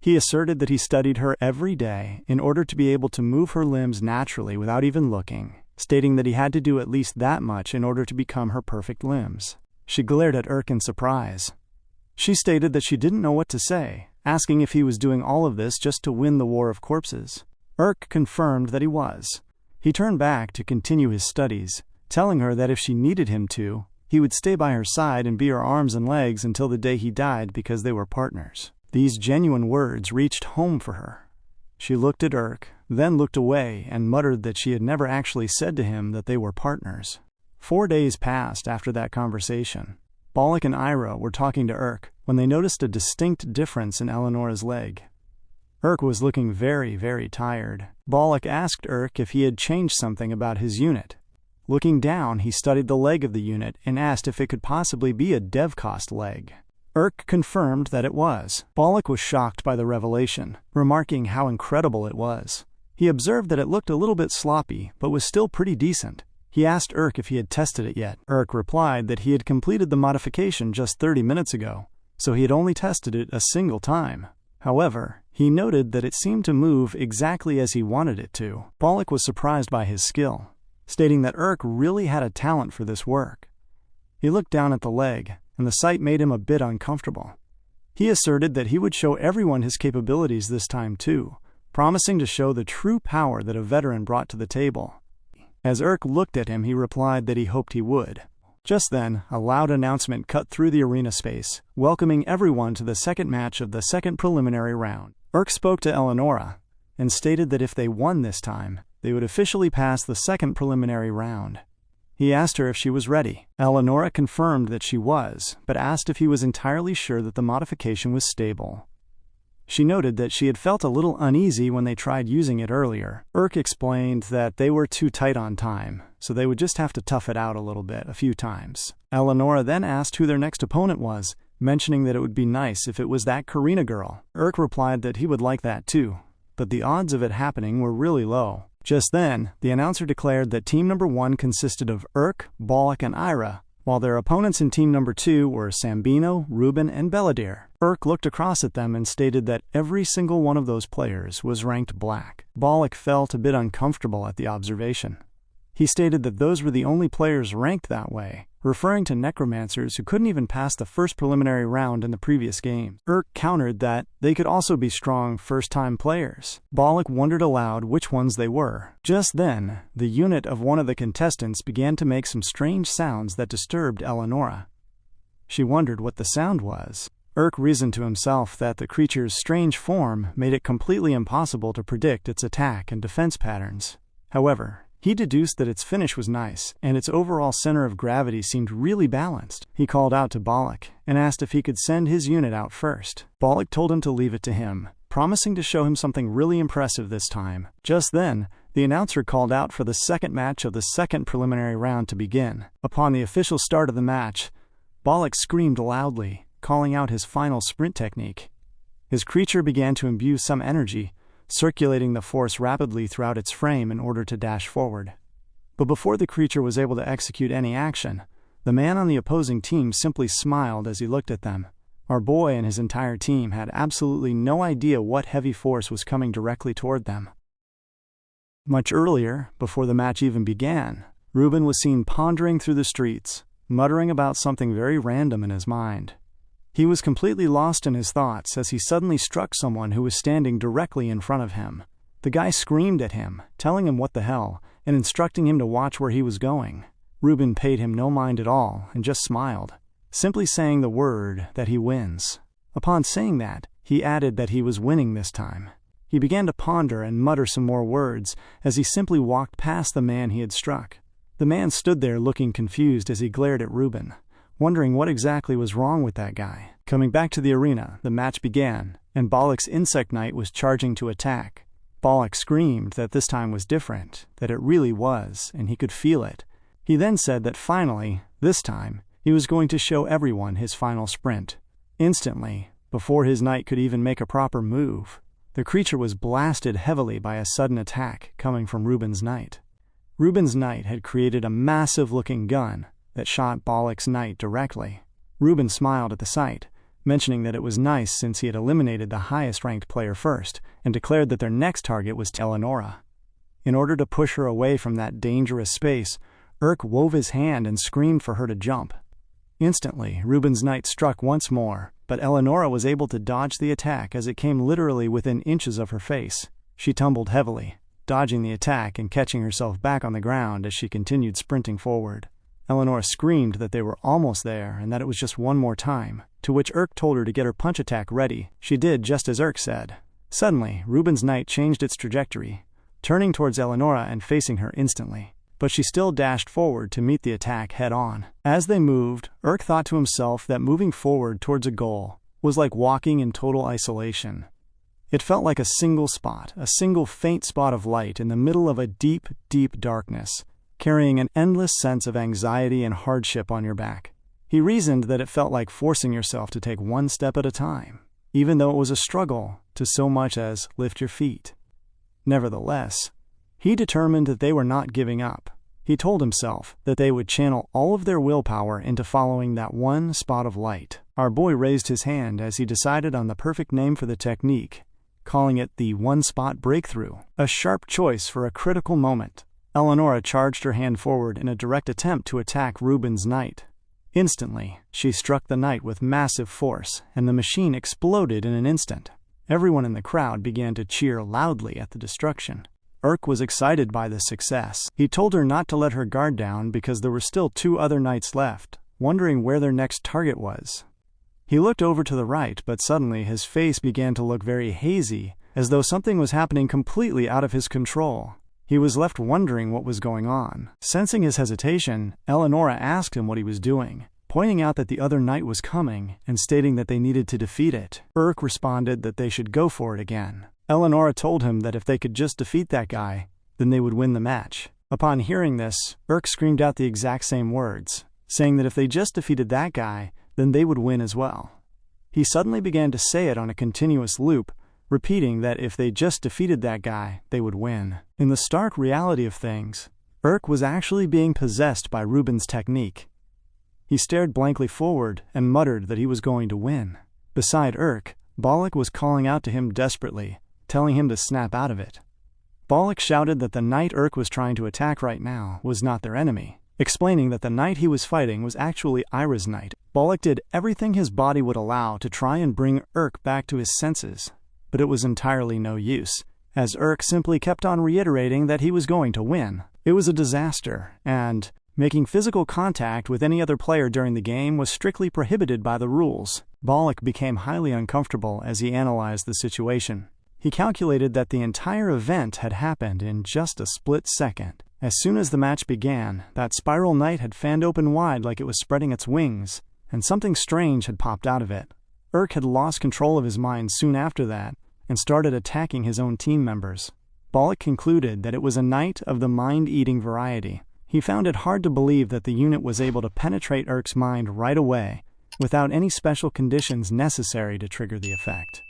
He asserted that he studied her every day in order to be able to move her limbs naturally without even looking, stating that he had to do at least that much in order to become her perfect limbs. She glared at Urk in surprise. She stated that she didn't know what to say, asking if he was doing all of this just to win the war of corpses. Urk confirmed that he was. He turned back to continue his studies, telling her that if she needed him to, he would stay by her side and be her arms and legs until the day he died because they were partners. These genuine words reached home for her. She looked at Urk, then looked away and muttered that she had never actually said to him that they were partners. 4 days passed after that conversation. Balak and Ira were talking to Urk when they noticed a distinct difference in Eleonora's leg. Urk was looking very, very tired. Balak asked Urk if he had changed something about his unit. Looking down, he studied the leg of the unit and asked if it could possibly be a Devcost leg. Urk confirmed that it was. Balak was shocked by the revelation, remarking how incredible it was. He observed that it looked a little bit sloppy, but was still pretty decent. He asked Urk if he had tested it yet. Urk replied that he had completed the modification just 30 minutes ago, so he had only tested it a single time. However, he noted that it seemed to move exactly as he wanted it to. Balak was surprised by his skill, stating that Urk really had a talent for this work. He looked down at the leg, and the sight made him a bit uncomfortable. He asserted that he would show everyone his capabilities this time too, promising to show the true power that a veteran brought to the table. As Urk looked at him, he replied that he hoped he would. Just then, a loud announcement cut through the arena space, welcoming everyone to the second match of the second preliminary round. Urk spoke to Eleonora and stated that if they won this time, they would officially pass the second preliminary round. He asked her if she was ready. Eleonora confirmed that she was, but asked if he was entirely sure that the modification was stable. She noted that she had felt a little uneasy when they tried using it earlier. Urk explained that they were too tight on time, so they would just have to tough it out a little bit, a few times. Eleonora then asked who their next opponent was, mentioning that it would be nice if it was that Karina girl. Urk replied that he would like that too, but the odds of it happening were really low. Just then, the announcer declared that team number 1 consisted of Urk, Balak, and Ira, while their opponents in team number 2 were Sambino, Ruben, and Beladir. Urk looked across at them and stated that every single one of those players was ranked black. Balak felt a bit uncomfortable at the observation. He stated that those were the only players ranked that way, referring to necromancers who couldn't even pass the first preliminary round in the previous game. Urk countered that they could also be strong first-time players. Balak wondered aloud which ones they were. Just then, the unit of one of the contestants began to make some strange sounds that disturbed Eleonora. She wondered what the sound was. Urk reasoned to himself that the creature's strange form made it completely impossible to predict its attack and defense patterns. However, he deduced that its finish was nice, and its overall center of gravity seemed really balanced. He called out to Balak and asked if he could send his unit out first. Balak told him to leave it to him, promising to show him something really impressive this time. Just then, the announcer called out for the second match of the second preliminary round to begin. Upon the official start of the match, Balak screamed loudly, calling out his final sprint technique. His creature began to imbue some energy, circulating the force rapidly throughout its frame in order to dash forward. But before the creature was able to execute any action, the man on the opposing team simply smiled as he looked at them. Our boy and his entire team had absolutely no idea what heavy force was coming directly toward them. Much earlier, before the match even began, Ruben was seen pondering through the streets, muttering about something very random in his mind. He was completely lost in his thoughts as he suddenly struck someone who was standing directly in front of him. The guy screamed at him, telling him what the hell, and instructing him to watch where he was going. Ruben paid him no mind at all and just smiled, simply saying the word that he wins. Upon saying that, he added that he was winning this time. He began to ponder and mutter some more words as he simply walked past the man he had struck. The man stood there looking confused as he glared at Ruben, wondering what exactly was wrong with that guy. Coming back to the arena, the match began, and Balak's Insect Knight was charging to attack. Balak screamed that this time was different, that it really was, and he could feel it. He then said that finally, this time, he was going to show everyone his final sprint. Instantly, before his knight could even make a proper move, the creature was blasted heavily by a sudden attack coming from Ruben's knight. Ruben's knight had created a massive-looking gun that shot Balak's knight directly. Ruben smiled at the sight, mentioning that it was nice since he had eliminated the highest-ranked player first, and declared that their next target was Eleonora. In order to push her away from that dangerous space, Urk wove his hand and screamed for her to jump. Instantly, Ruben's knight struck once more, but Eleonora was able to dodge the attack as it came literally within inches of her face. She tumbled heavily, dodging the attack and catching herself back on the ground as she continued sprinting forward. Eleonora screamed that they were almost there and that it was just one more time, to which Urk told her to get her punch attack ready. She did just as Urk said. Suddenly, Ruben's knight changed its trajectory, turning towards Eleonora and facing her instantly. but she still dashed forward to meet the attack head-on. As they moved, Urk thought to himself that moving forward towards a goal was like walking in total isolation. It felt like a single spot, a single faint spot of light in the middle of a deep, deep darkness, carrying an endless sense of anxiety and hardship on your back. He reasoned that it felt like forcing yourself to take one step at a time, even though it was a struggle to so much as lift your feet. Nevertheless, he determined that they were not giving up. He told himself that they would channel all of their willpower into following that one spot of light. Our boy raised his hand as he decided on the perfect name for the technique, calling it the one-spot breakthrough, a sharp choice for a critical moment. Eleonora charged her hand forward in a direct attempt to attack Ruben's knight. Instantly, she struck the knight with massive force, and the machine exploded in an instant. Everyone in the crowd began to cheer loudly at the destruction. Urk was excited by the success. He told her not to let her guard down because there were still 2 other knights left, wondering where their next target was. He looked over to the right, but suddenly his face began to look very hazy, as though something was happening completely out of his control. He was left wondering what was going on. Sensing his hesitation, Eleonora asked him what he was doing, pointing out that the other knight was coming and stating that they needed to defeat it. Urk responded that they should go for it again. Eleonora told him that if they could just defeat that guy, then they would win the match. Upon hearing this, Urk screamed out the exact same words, saying that if they just defeated that guy, then they would win as well. He suddenly began to say it on a continuous loop, repeating that if they just defeated that guy, they would win. In the stark reality of things, Urk was actually being possessed by Ruben's technique. He stared blankly forward and muttered that he was going to win. Beside Urk, Balak was calling out to him desperately, telling him to snap out of it. Balak shouted that the knight Urk was trying to attack right now was not their enemy, explaining that the knight he was fighting was actually Ira's knight. Balak did everything his body would allow to try and bring Urk back to his senses, but it was entirely no use, as Urk simply kept on reiterating that he was going to win. It was a disaster, and making physical contact with any other player during the game was strictly prohibited by the rules. Balak became highly uncomfortable as he analyzed the situation. He calculated that the entire event had happened in just a split second. As soon as the match began, that spiral knight had fanned open wide like it was spreading its wings, and something strange had popped out of it. Urk had lost control of his mind soon after that, and started attacking his own team members. Balak concluded that it was a knight of the mind-eating variety. He found it hard to believe that the unit was able to penetrate Urk's mind right away, without any special conditions necessary to trigger the effect.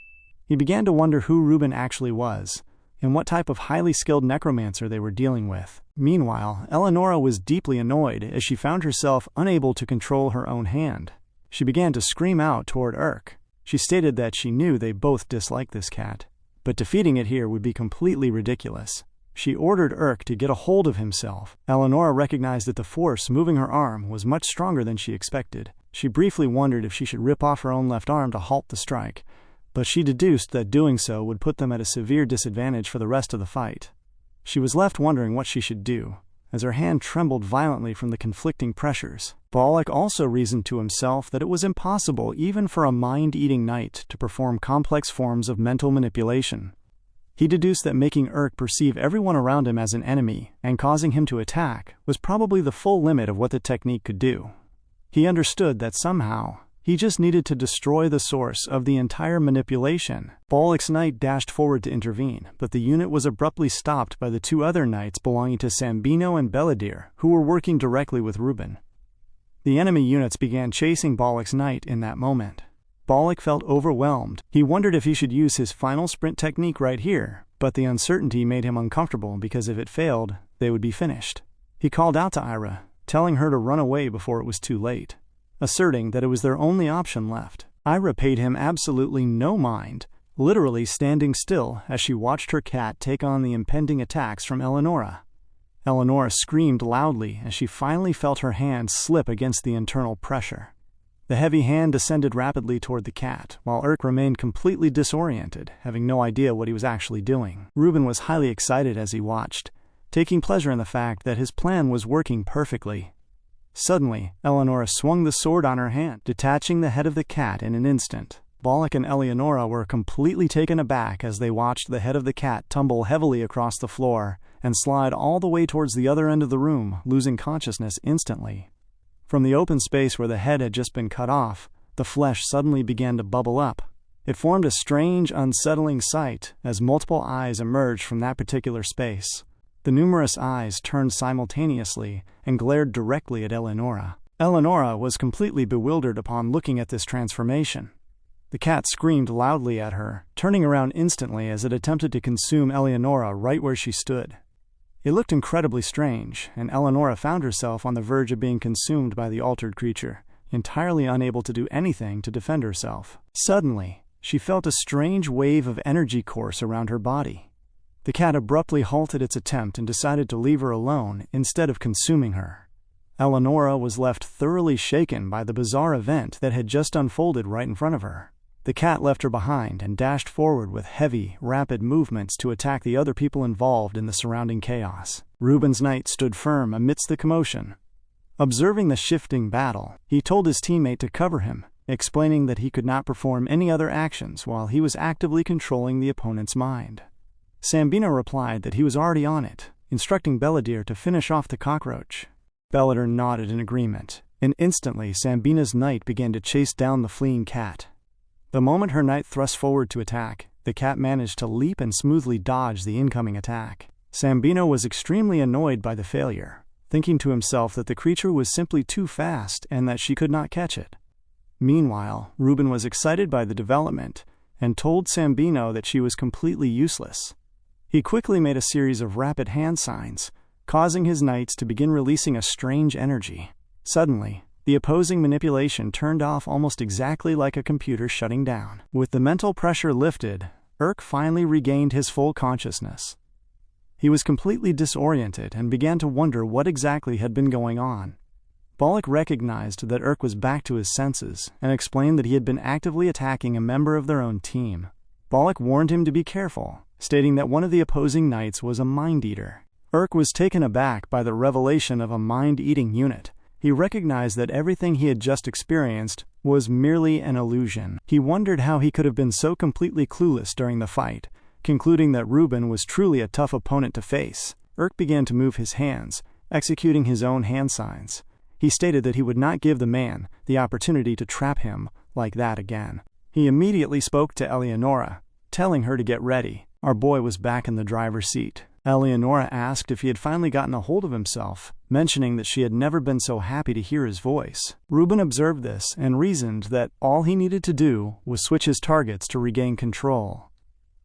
He began to wonder who Ruben actually was, and what type of highly skilled necromancer they were dealing with. Meanwhile, Eleonora was deeply annoyed as she found herself unable to control her own hand. She began to scream out toward Urk. She stated that she knew they both disliked this cat, but defeating it here would be completely ridiculous. She ordered Urk to get a hold of himself. Eleonora recognized that the force moving her arm was much stronger than she expected. She briefly wondered if she should rip off her own left arm to halt the strike, but she deduced that doing so would put them at a severe disadvantage for the rest of the fight. She was left wondering what she should do, as her hand trembled violently from the conflicting pressures. Balak also reasoned to himself that it was impossible even for a mind-eating knight to perform complex forms of mental manipulation. He deduced that making Urk perceive everyone around him as an enemy and causing him to attack was probably the full limit of what the technique could do. He understood that somehow, he just needed to destroy the source of the entire manipulation. Balak's knight dashed forward to intervene, but the unit was abruptly stopped by the 2 other knights belonging to Sambino and Beladir, who were working directly with Ruben. The enemy units began chasing Balak's knight in that moment. Balak felt overwhelmed. He wondered if he should use his final sprint technique right here, but the uncertainty made him uncomfortable because if it failed, they would be finished. He called out to Ira, telling her to run away before it was too late, asserting that it was their only option left. Ira paid him absolutely no mind, literally standing still as she watched her cat take on the impending attacks from Eleonora. Eleonora screamed loudly as she finally felt her hand slip against the internal pressure. The heavy hand descended rapidly toward the cat, while Urk remained completely disoriented, having no idea what he was actually doing. Ruben was highly excited as he watched, taking pleasure in the fact that his plan was working perfectly. Suddenly, Eleonora swung the sword on her hand, detaching the head of the cat in an instant. Balak and Eleonora were completely taken aback as they watched the head of the cat tumble heavily across the floor, and slide all the way towards the other end of the room, losing consciousness instantly. From the open space where the head had just been cut off, the flesh suddenly began to bubble up. It formed a strange, unsettling sight as multiple eyes emerged from that particular space. The numerous eyes turned simultaneously and glared directly at Eleonora. Eleonora was completely bewildered upon looking at this transformation. The cat screamed loudly at her, turning around instantly as it attempted to consume Eleonora right where she stood. It looked incredibly strange, and Eleonora found herself on the verge of being consumed by the altered creature, entirely unable to do anything to defend herself. Suddenly, she felt a strange wave of energy course around her body. The cat abruptly halted its attempt and decided to leave her alone instead of consuming her. Eleonora was left thoroughly shaken by the bizarre event that had just unfolded right in front of her. The cat left her behind and dashed forward with heavy, rapid movements to attack the other people involved in the surrounding chaos. Ruben's knight stood firm amidst the commotion. Observing the shifting battle, he told his teammate to cover him, explaining that he could not perform any other actions while he was actively controlling the opponent's mind. Sambino replied that he was already on it, instructing Belladere to finish off the cockroach. Belladere nodded in agreement, and instantly Sambina's knight began to chase down the fleeing cat. The moment her knight thrust forward to attack, the cat managed to leap and smoothly dodge the incoming attack. Sambino was extremely annoyed by the failure, thinking to himself that the creature was simply too fast and that she could not catch it. Meanwhile, Ruben was excited by the development and told Sambino that she was completely useless. He quickly made a series of rapid hand signs, causing his knights to begin releasing a strange energy. Suddenly, the opposing manipulation turned off almost exactly like a computer shutting down. With the mental pressure lifted, Urk finally regained his full consciousness. He was completely disoriented and began to wonder what exactly had been going on. Bollock recognized that Urk was back to his senses and explained that he had been actively attacking a member of their own team. Bollock warned him to be careful, stating that one of the opposing knights was a mind-eater. Urk was taken aback by the revelation of a mind-eating unit. He recognized that everything he had just experienced was merely an illusion. He wondered how he could have been so completely clueless during the fight, concluding that Ruben was truly a tough opponent to face. Urk began to move his hands, executing his own hand signs. He stated that he would not give the man the opportunity to trap him like that again. He immediately spoke to Eleonora, telling her to get ready. Our boy was back in the driver's seat. Eleonora asked if he had finally gotten a hold of himself, mentioning that she had never been so happy to hear his voice. Ruben observed this and reasoned that all he needed to do was switch his targets to regain control.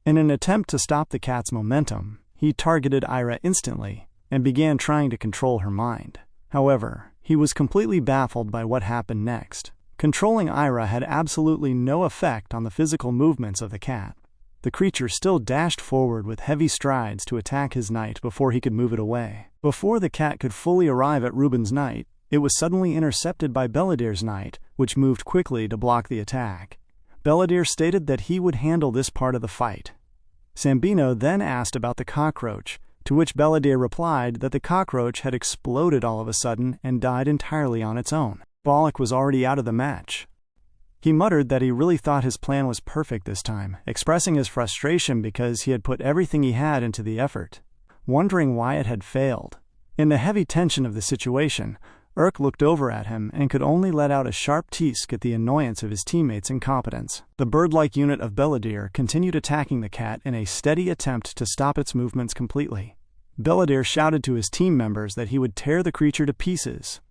In an attempt to stop the cat's momentum, he targeted Ira instantly and began trying to control her mind. However, he was completely baffled by what happened next. Controlling Ira had absolutely no effect on the physical movements of the cat. The creature still dashed forward with heavy strides to attack his knight before he could move it away. Before the cat could fully arrive at Ruben's knight, it was suddenly intercepted by Belladere's knight, which moved quickly to block the attack. Belladere stated that he would handle this part of the fight. Sambino then asked about the cockroach, to which Belladere replied that the cockroach had exploded all of a sudden and died entirely on its own. Bollock was already out of the match. He muttered that he really thought his plan was perfect this time, expressing his frustration because he had put everything he had into the effort, wondering why it had failed. In the heavy tension of the situation, Urk looked over at him and could only let out a sharp tisk at the annoyance of his teammates' incompetence. The bird-like unit of Belladere continued attacking the cat in a steady attempt to stop its movements completely. Belladere shouted to his team members that he would tear the creature to pieces.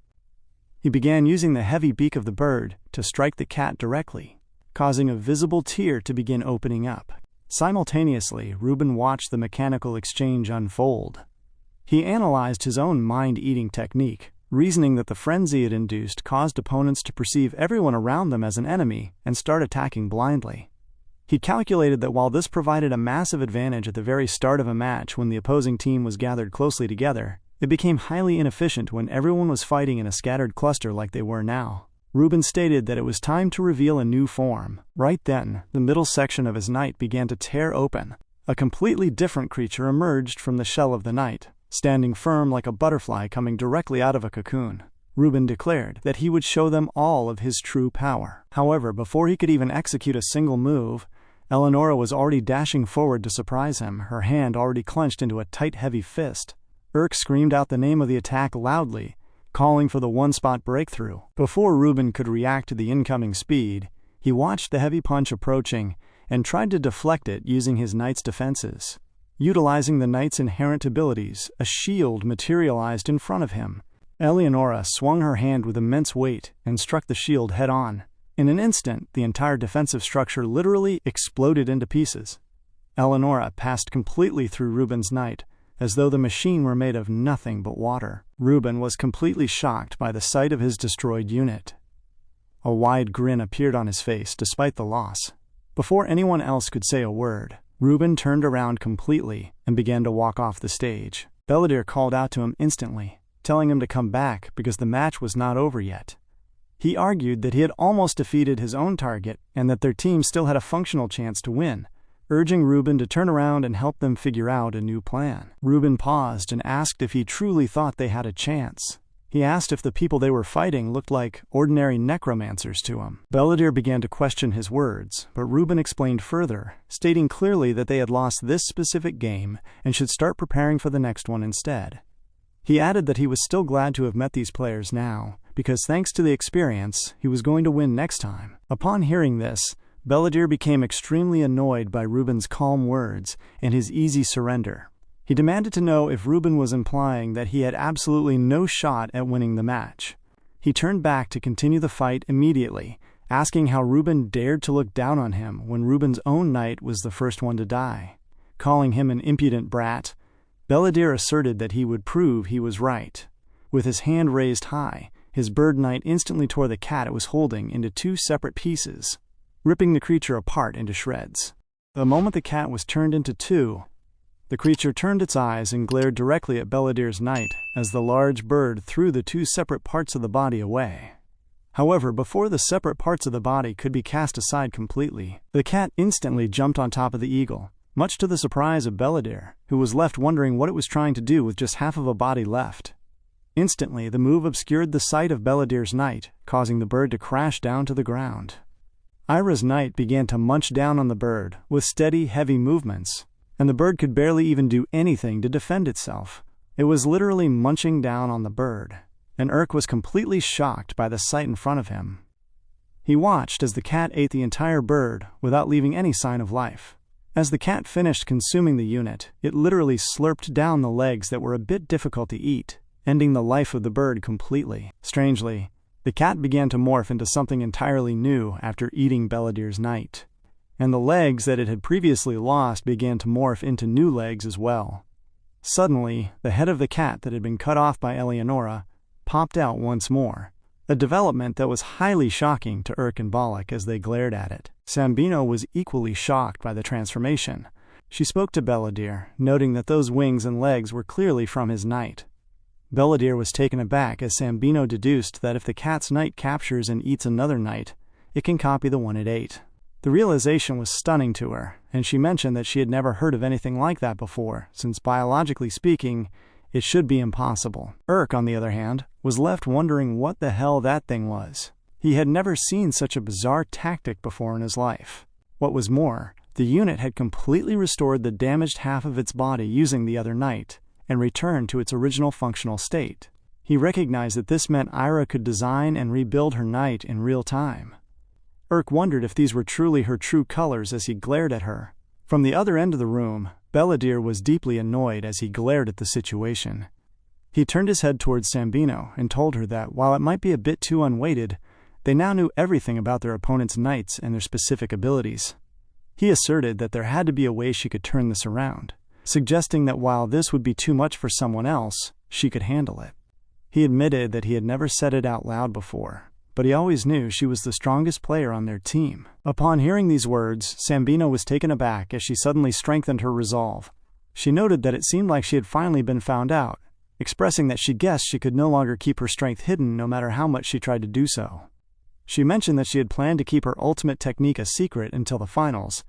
He began using the heavy beak of the bird to strike the cat directly, causing a visible tear to begin opening up. Simultaneously, Ruben watched the mechanical exchange unfold. He analyzed his own mind-eating technique, reasoning that the frenzy it induced caused opponents to perceive everyone around them as an enemy and start attacking blindly. He calculated that while this provided a massive advantage at the very start of a match when the opposing team was gathered closely together, it became highly inefficient when everyone was fighting in a scattered cluster like they were now. Ruben stated that it was time to reveal a new form. Right then, the middle section of his knight began to tear open. A completely different creature emerged from the shell of the knight, standing firm like a butterfly coming directly out of a cocoon. Ruben declared that he would show them all of his true power. However, before he could even execute a single move, Eleonora was already dashing forward to surprise him, her hand already clenched into a tight, heavy fist. Urk screamed out the name of the attack loudly, calling for the one-spot breakthrough. Before Ruben could react to the incoming speed, he watched the heavy punch approaching and tried to deflect it using his knight's defenses. Utilizing the knight's inherent abilities, a shield materialized in front of him. Eleonora swung her hand with immense weight and struck the shield head-on. In an instant, the entire defensive structure literally exploded into pieces. Eleonora passed completely through Ruben's knight, as though the machine were made of nothing but water. Ruben was completely shocked by the sight of his destroyed unit. A wide grin appeared on his face despite the loss. Before anyone else could say a word, Ruben turned around completely and began to walk off the stage. Belladere called out to him instantly, telling him to come back because the match was not over yet. He argued that he had almost defeated his own target and that their team still had a functional chance to win, urging Ruben to turn around and help them figure out a new plan. Ruben paused and asked if he truly thought they had a chance. He asked if the people they were fighting looked like ordinary necromancers to him. Belladere began to question his words, but Ruben explained further, stating clearly that they had lost this specific game and should start preparing for the next one instead. He added that he was still glad to have met these players now, because thanks to the experience, he was going to win next time. Upon hearing this, Belladere became extremely annoyed by Ruben's calm words and his easy surrender. He demanded to know if Ruben was implying that he had absolutely no shot at winning the match. He turned back to continue the fight immediately, asking how Ruben dared to look down on him when Ruben's own knight was the first one to die. Calling him an impudent brat, Belladere asserted that he would prove he was right. With his hand raised high, his bird knight instantly tore the cat it was holding into two separate pieces, ripping the creature apart into shreds. The moment the cat was turned into two, the creature turned its eyes and glared directly at Belladere's knight as the large bird threw the two separate parts of the body away. However, before the separate parts of the body could be cast aside completely, the cat instantly jumped on top of the eagle, much to the surprise of Belladere, who was left wondering what it was trying to do with just half of a body left. Instantly, the move obscured the sight of Belladere's knight, causing the bird to crash down to the ground. Ira's knight began to munch down on the bird with steady, heavy movements, and the bird could barely even do anything to defend itself. It was literally munching down on the bird, and Urk was completely shocked by the sight in front of him. He watched as the cat ate the entire bird without leaving any sign of life. As the cat finished consuming the unit, it literally slurped down the legs that were a bit difficult to eat, ending the life of the bird completely. Strangely, the cat began to morph into something entirely new after eating Belladere's knight, and the legs that it had previously lost began to morph into new legs as well. Suddenly, the head of the cat that had been cut off by Eleonora popped out once more, a development that was highly shocking to Urk and Balak as they glared at it. Sambino was equally shocked by the transformation. She spoke to Belladere, noting that those wings and legs were clearly from his knight. Belladere was taken aback as Sambino deduced that if the cat's knight captures and eats another knight, it can copy the one it ate. The realization was stunning to her, and she mentioned that she had never heard of anything like that before, since biologically speaking, it should be impossible. Urk, on the other hand, was left wondering what the hell that thing was. He had never seen such a bizarre tactic before in his life. What was more, the unit had completely restored the damaged half of its body using the other knight, and returned to its original functional state. He recognized that this meant Ira could design and rebuild her knight in real time. Urk wondered if these were truly her true colors as he glared at her. From the other end of the room, Belladere was deeply annoyed as he glared at the situation. He turned his head towards Sambino and told her that, while it might be a bit too unweighted, they now knew everything about their opponent's knights and their specific abilities. He asserted that there had to be a way she could turn this around, suggesting that while this would be too much for someone else, she could handle it. He admitted that he had never said it out loud before, but he always knew she was the strongest player on their team. Upon hearing these words, Sambino was taken aback as she suddenly strengthened her resolve. She noted that it seemed like she had finally been found out, expressing that she guessed she could no longer keep her strength hidden no matter how much she tried to do so. She mentioned that she had planned to keep her ultimate technique a secret until the finals,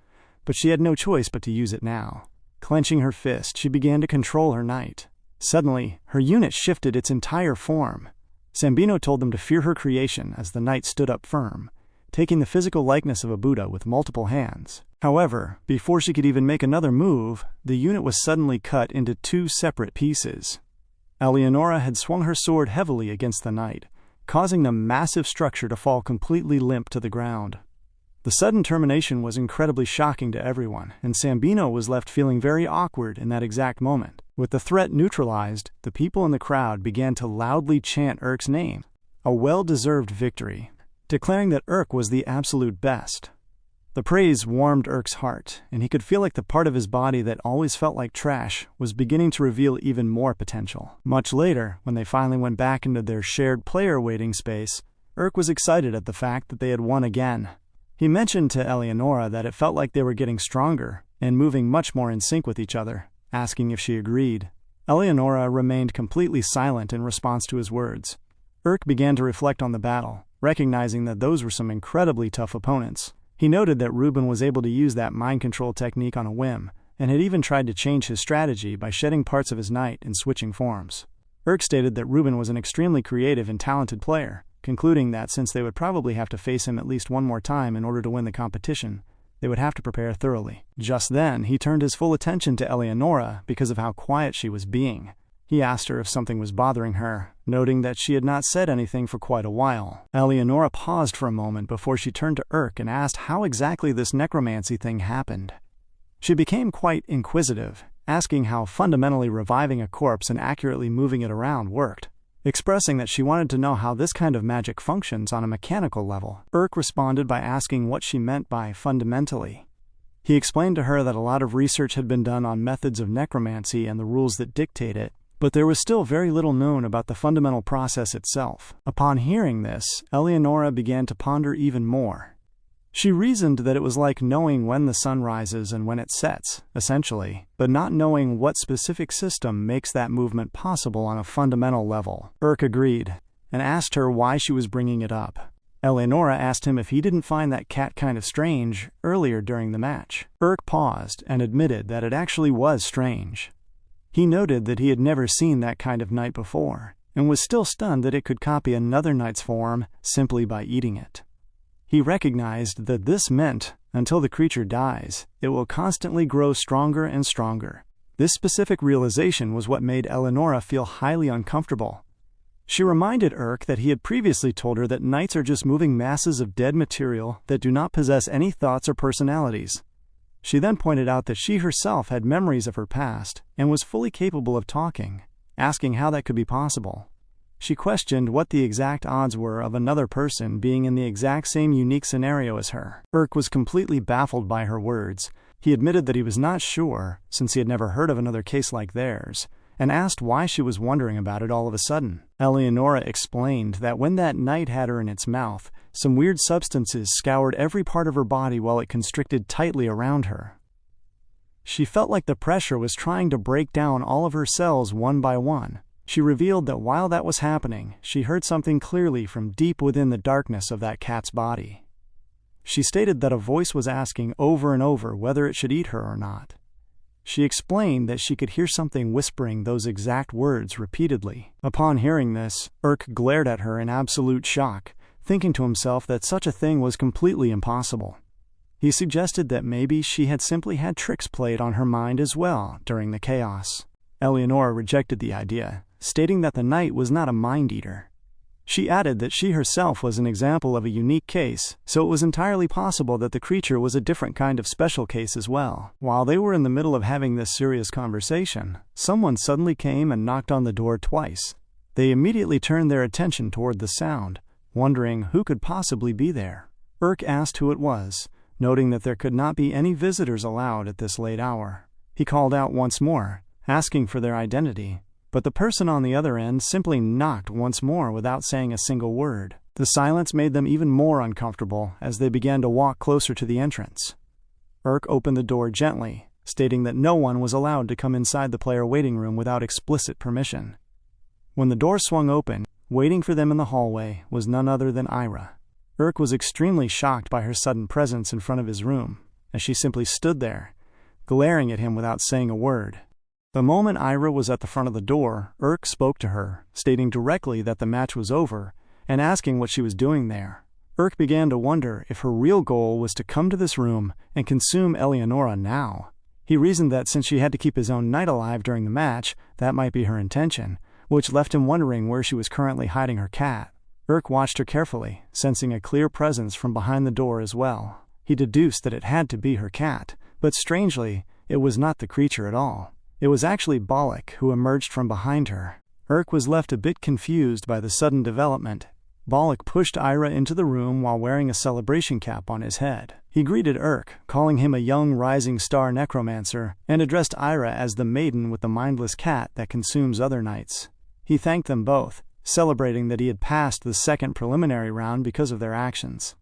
but she had no choice but to use it now. Clenching her fist, she began to control her knight. Suddenly, her unit shifted its entire form. Sambino told them to fear her creation as the knight stood up firm, taking the physical likeness of a Buddha with multiple hands. However, before she could even make another move, the unit was suddenly cut into two separate pieces. Eleonora had swung her sword heavily against the knight, causing the massive structure to fall completely limp to the ground. The sudden termination was incredibly shocking to everyone, and Sambino was left feeling very awkward in that exact moment. With the threat neutralized, the people in the crowd began to loudly chant Urk's name, a well-deserved victory, declaring that Urk was the absolute best. The praise warmed Urk's heart, and he could feel like the part of his body that always felt like trash was beginning to reveal even more potential. Much later, when they finally went back into their shared player waiting space, Urk was excited at the fact that they had won again. He mentioned to Eleonora that it felt like they were getting stronger and moving much more in sync with each other, asking if she agreed. Eleonora remained completely silent in response to his words. Urk began to reflect on the battle, recognizing that those were some incredibly tough opponents. He noted that Ruben was able to use that mind control technique on a whim, and had even tried to change his strategy by shedding parts of his knight and switching forms. Urk stated that Ruben was an extremely creative and talented player, concluding that since they would probably have to face him at least one more time in order to win the competition, they would have to prepare thoroughly. Just then, he turned his full attention to Eleonora because of how quiet she was being. He asked her if something was bothering her, noting that she had not said anything for quite a while. Eleonora paused for a moment before she turned to Urk and asked how exactly this necromancy thing happened. She became quite inquisitive, asking how fundamentally reviving a corpse and accurately moving it around worked, expressing that she wanted to know how this kind of magic functions on a mechanical level. Urk responded by asking what she meant by fundamentally. He explained to her that a lot of research had been done on methods of necromancy and the rules that dictate it, but there was still very little known about the fundamental process itself. Upon hearing this, Eleonora began to ponder even more. She reasoned that it was like knowing when the sun rises and when it sets, essentially, but not knowing what specific system makes that movement possible on a fundamental level. Urk agreed, and asked her why she was bringing it up. Eleonora asked him if he didn't find that cat kind of strange earlier during the match. Urk paused and admitted that it actually was strange. He noted that he had never seen that kind of knight before, and was still stunned that it could copy another knight's form simply by eating it. He recognized that this meant, until the creature dies, it will constantly grow stronger and stronger. This specific realization was what made Eleonora feel highly uncomfortable. She reminded Urk that he had previously told her that knights are just moving masses of dead material that do not possess any thoughts or personalities. She then pointed out that she herself had memories of her past and was fully capable of talking, asking how that could be possible. She questioned what the exact odds were of another person being in the exact same unique scenario as her. Urk was completely baffled by her words. He admitted that he was not sure, since he had never heard of another case like theirs, and asked why she was wondering about it all of a sudden. Eleonora explained that when that knight had her in its mouth, some weird substances scoured every part of her body while it constricted tightly around her. She felt like the pressure was trying to break down all of her cells one by one. She revealed that while that was happening, she heard something clearly from deep within the darkness of that cat's body. She stated that a voice was asking over and over whether it should eat her or not. She explained that she could hear something whispering those exact words repeatedly. Upon hearing this, Urk glared at her in absolute shock, thinking to himself that such a thing was completely impossible. He suggested that maybe she had simply had tricks played on her mind as well during the chaos. Eleonora rejected the idea, stating that the knight was not a mind-eater. She added that she herself was an example of a unique case, so it was entirely possible that the creature was a different kind of special case as well. While they were in the middle of having this serious conversation, someone suddenly came and knocked on the door twice. They immediately turned their attention toward the sound, wondering who could possibly be there. Urk asked who it was, noting that there could not be any visitors allowed at this late hour. He called out once more, asking for their identity, but the person on the other end simply knocked once more without saying a single word. The silence made them even more uncomfortable as they began to walk closer to the entrance. Urk opened the door gently, stating that no one was allowed to come inside the player waiting room without explicit permission. When the door swung open, waiting for them in the hallway was none other than Ira. Urk was extremely shocked by her sudden presence in front of his room, as she simply stood there, glaring at him without saying a word. The moment Ira was at the front of the door, Urk spoke to her, stating directly that the match was over and asking what she was doing there. Urk began to wonder if her real goal was to come to this room and consume Eleonora now. He reasoned that since she had to keep his own knight alive during the match, that might be her intention, which left him wondering where she was currently hiding her cat. Urk watched her carefully, sensing a clear presence from behind the door as well. He deduced that it had to be her cat, but strangely, it was not the creature at all. It was actually Bollock who emerged from behind her. Urk was left a bit confused by the sudden development. Bollock pushed Ira into the room while wearing a celebration cap on his head. He greeted Urk, calling him a young rising star necromancer, and addressed Ira as the maiden with the mindless cat that consumes other knights. He thanked them both, celebrating that he had passed the second preliminary round because of their actions.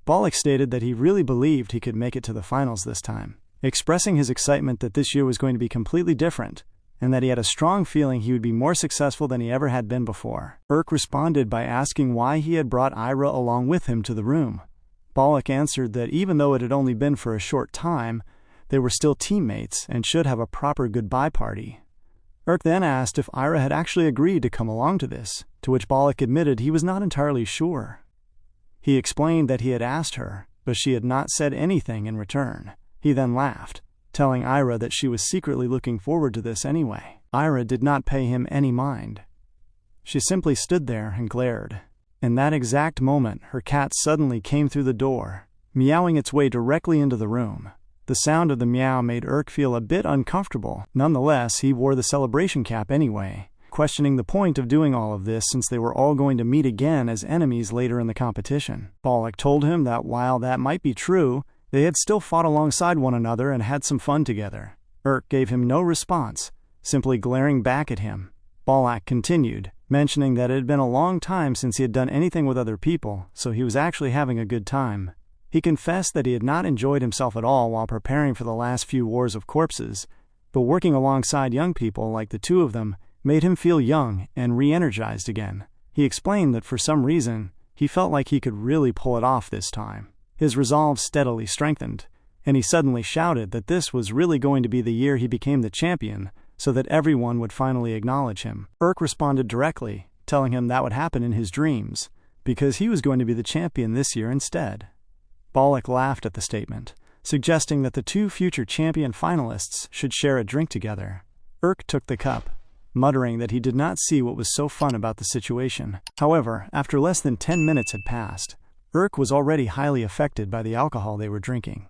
Bollock stated that he really believed he could make it to the finals this time, expressing his excitement that this year was going to be completely different, and that he had a strong feeling he would be more successful than he ever had been before. Urk responded by asking why he had brought Ira along with him to the room. Bollock answered that even though it had only been for a short time, they were still teammates and should have a proper goodbye party. Urk then asked if Ira had actually agreed to come along to this, to which Bollock admitted he was not entirely sure. He explained that he had asked her, but she had not said anything in return. He then laughed, telling Ira that she was secretly looking forward to this anyway. Ira did not pay him any mind. She simply stood there and glared. In that exact moment, her cat suddenly came through the door, meowing its way directly into the room. The sound of the meow made Urk feel a bit uncomfortable. Nonetheless, he wore the celebration cap anyway, questioning the point of doing all of this since they were all going to meet again as enemies later in the competition. Bollock told him that while that might be true, they had still fought alongside one another and had some fun together. Urk gave him no response, simply glaring back at him. Bollock continued, mentioning that it had been a long time since he had done anything with other people, so he was actually having a good time. He confessed that he had not enjoyed himself at all while preparing for the last few wars of corpses, but working alongside young people like the two of them made him feel young and re-energized again. He explained that for some reason, he felt like he could really pull it off this time. His resolve steadily strengthened, and he suddenly shouted that this was really going to be the year he became the champion, so that everyone would finally acknowledge him. Urk responded directly, telling him that would happen in his dreams, because he was going to be the champion this year instead. Bollock laughed at the statement, suggesting that the two future champion finalists should share a drink together. Urk took the cup, muttering that he did not see what was so fun about the situation. However, after less than 10 minutes had passed, Urk was already highly affected by the alcohol they were drinking.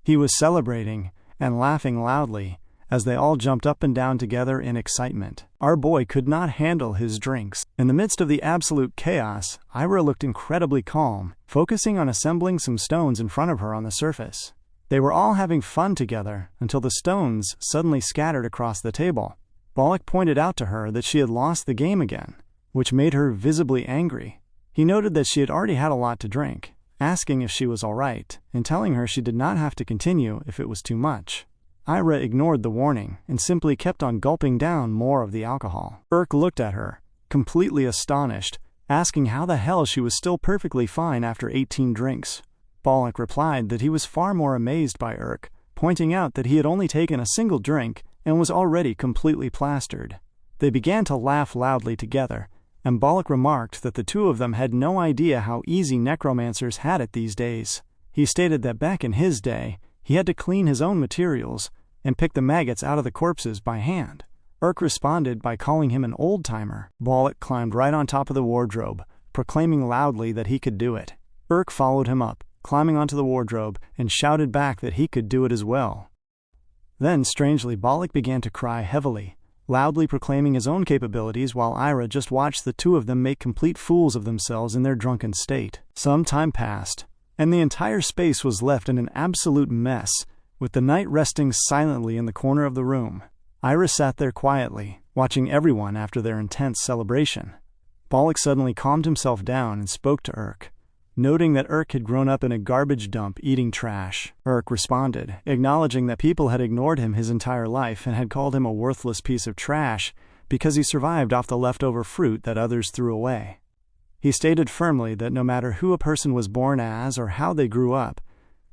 He was celebrating and laughing loudly as they all jumped up and down together in excitement. Our boy could not handle his drinks. In the midst of the absolute chaos, Ira looked incredibly calm, focusing on assembling some stones in front of her on the surface. They were all having fun together until the stones suddenly scattered across the table. Bollock pointed out to her that she had lost the game again, which made her visibly angry. He noted that she had already had a lot to drink, asking if she was all right, and telling her she did not have to continue if it was too much. Ira ignored the warning and simply kept on gulping down more of the alcohol. Urk looked at her, completely astonished, asking how the hell she was still perfectly fine after 18 drinks. Bollock replied that he was far more amazed by Urk, pointing out that he had only taken a single drink and was already completely plastered. They began to laugh loudly together, and Bollock remarked that the two of them had no idea how easy necromancers had it these days. He stated that back in his day, he had to clean his own materials and pick the maggots out of the corpses by hand. Urk responded by calling him an old-timer. Bollock climbed right on top of the wardrobe, proclaiming loudly that he could do it. Urk followed him up, climbing onto the wardrobe, and shouted back that he could do it as well. Then, strangely, Bollock began to cry heavily, loudly proclaiming his own capabilities while Ira just watched the two of them make complete fools of themselves in their drunken state. Some time passed, and the entire space was left in an absolute mess, with the knight resting silently in the corner of the room. Ira sat there quietly, watching everyone after their intense celebration. Bollock suddenly calmed himself down and spoke to Urk, noting that Urk had grown up in a garbage dump eating trash. Urk responded, acknowledging that people had ignored him his entire life and had called him a worthless piece of trash because he survived off the leftover fruit that others threw away. He stated firmly that no matter who a person was born as or how they grew up,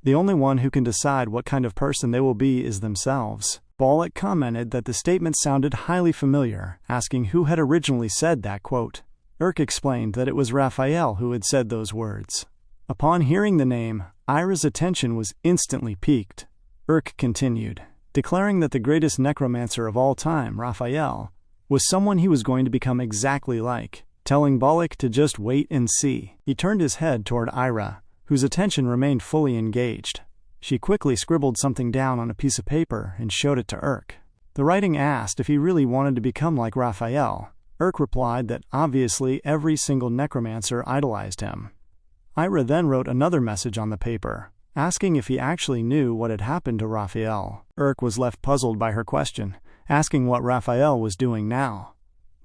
the only one who can decide what kind of person they will be is themselves. Bollock commented that the statement sounded highly familiar, asking who had originally said that quote. Urk explained that it was Raphael who had said those words. Upon hearing the name, Ira's attention was instantly piqued. Urk continued, declaring that the greatest necromancer of all time, Raphael, was someone he was going to become exactly like, telling Bollock to just wait and see. He turned his head toward Ira, whose attention remained fully engaged. She quickly scribbled something down on a piece of paper and showed it to Urk. The writing asked if he really wanted to become like Raphael. Urk replied that obviously every single necromancer idolized him. Ira then wrote another message on the paper, asking if he actually knew what had happened to Raphael. Urk was left puzzled by her question, asking what Raphael was doing now.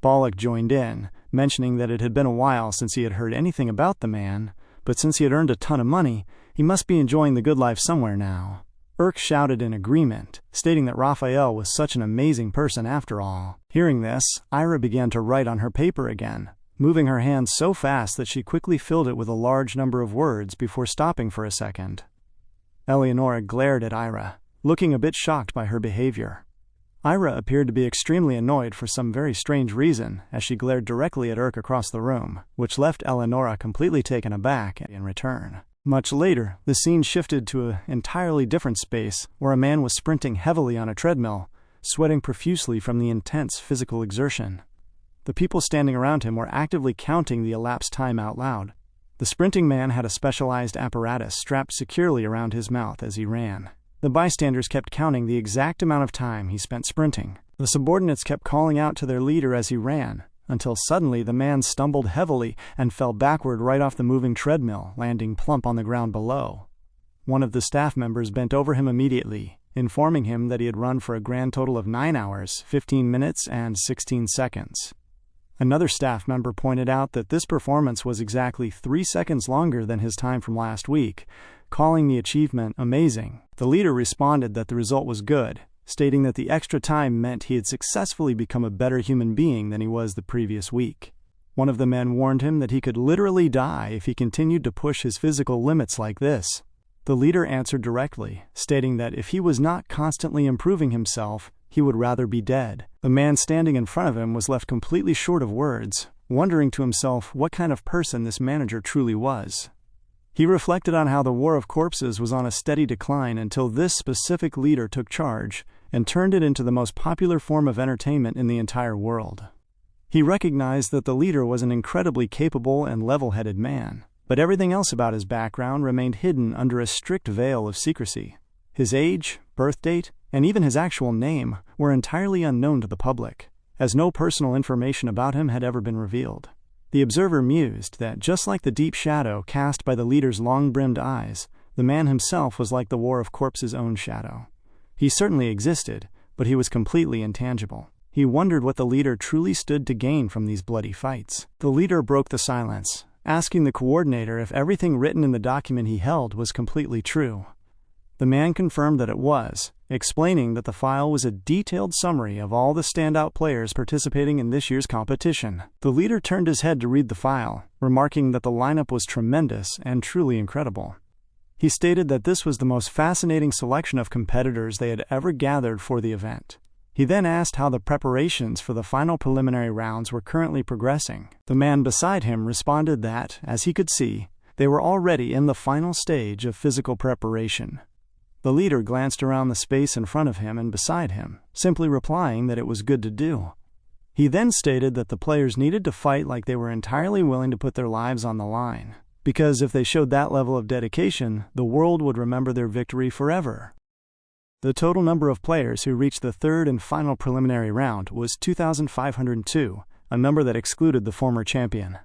Bollock joined in, mentioning that it had been a while since he had heard anything about the man, but since he had earned a ton of money, he must be enjoying the good life somewhere now. Urk shouted in agreement, stating that Raphael was such an amazing person after all. Hearing this, Ira began to write on her paper again, moving her hand so fast that she quickly filled it with a large number of words before stopping for a second. Eleonora glared at Ira, looking a bit shocked by her behavior. Ira appeared to be extremely annoyed for some very strange reason as she glared directly at Urk across the room, which left Eleonora completely taken aback in return. Much later, the scene shifted to an entirely different space where a man was sprinting heavily on a treadmill, sweating profusely from the intense physical exertion. The people standing around him were actively counting the elapsed time out loud. The sprinting man had a specialized apparatus strapped securely around his mouth as he ran. The bystanders kept counting the exact amount of time he spent sprinting. The subordinates kept calling out to their leader as he ran, until suddenly the man stumbled heavily and fell backward right off the moving treadmill, landing plump on the ground below. One of the staff members bent over him immediately, informing him that he had run for a grand total of 9 hours, 15 minutes, and 16 seconds. Another staff member pointed out that this performance was exactly 3 seconds longer than his time from last week, calling the achievement amazing. The leader responded that the result was good, stating that the extra time meant he had successfully become a better human being than he was the previous week. One of the men warned him that he could literally die if he continued to push his physical limits like this. The leader answered directly, stating that if he was not constantly improving himself, he would rather be dead. The man standing in front of him was left completely short of words, wondering to himself what kind of person this manager truly was. He reflected on how the War of Corpses was on a steady decline until this specific leader took charge and turned it into the most popular form of entertainment in the entire world. He recognized that the leader was an incredibly capable and level-headed man, but everything else about his background remained hidden under a strict veil of secrecy. His age, birth date, and even his actual name were entirely unknown to the public, as no personal information about him had ever been revealed. The observer mused that just like the deep shadow cast by the leader's long-brimmed eyes, the man himself was like the War of Corpses' own shadow. He certainly existed, but he was completely intangible. He wondered what the leader truly stood to gain from these bloody fights. The leader broke the silence, asking the coordinator if everything written in the document he held was completely true. The man confirmed that it was, explaining that the file was a detailed summary of all the standout players participating in this year's competition. The leader turned his head to read the file, remarking that the lineup was tremendous and truly incredible. He stated that this was the most fascinating selection of competitors they had ever gathered for the event. He then asked how the preparations for the final preliminary rounds were currently progressing. The man beside him responded that, as he could see, they were already in the final stage of physical preparation. The leader glanced around the space in front of him and beside him, simply replying that it was good to do. He then stated that the players needed to fight like they were entirely willing to put their lives on the line, because if they showed that level of dedication, the world would remember their victory forever. The total number of players who reached the third and final preliminary round was 2,502, a number that excluded the former champion.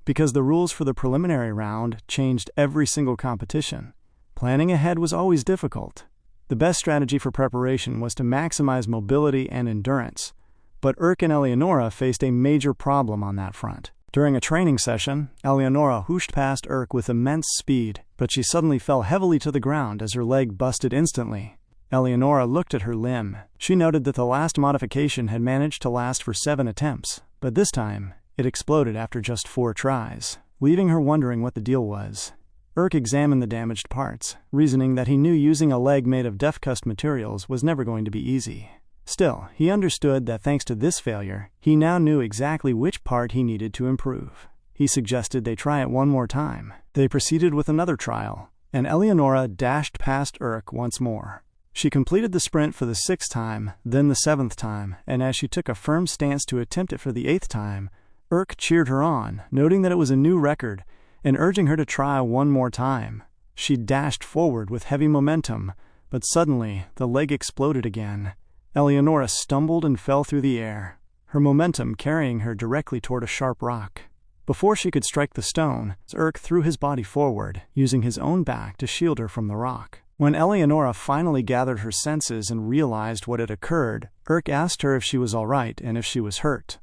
Because the rules for the preliminary round changed every single competition, planning ahead was always difficult. The best strategy for preparation was to maximize mobility and endurance, but Urk and Eleonora faced a major problem on that front. During a training session, Eleonora whooshed past Urk with immense speed, but she suddenly fell heavily to the ground as her leg busted instantly. Eleonora looked at her limb. She noted that the last modification had managed to last for 7 attempts, but this time, it exploded after just 4 tries, leaving her wondering what the deal was. Urk examined the damaged parts, reasoning that he knew using a leg made of death-cust materials was never going to be easy. Still, he understood that thanks to this failure, he now knew exactly which part he needed to improve. He suggested they try it one more time. They proceeded with another trial, and Eleonora dashed past Urk once more. She completed the sprint for the 6th time, then the 7th time, and as she took a firm stance to attempt it for the 8th time, Urk cheered her on, noting that it was a new record, and urging her to try one more time. She dashed forward with heavy momentum, but suddenly the leg exploded again. Eleonora stumbled and fell through the air, her momentum carrying her directly toward a sharp rock. Before she could strike the stone, Urk threw his body forward, using his own back to shield her from the rock. When Eleonora finally gathered her senses and realized what had occurred, Urk asked her if she was all right and if she was hurt.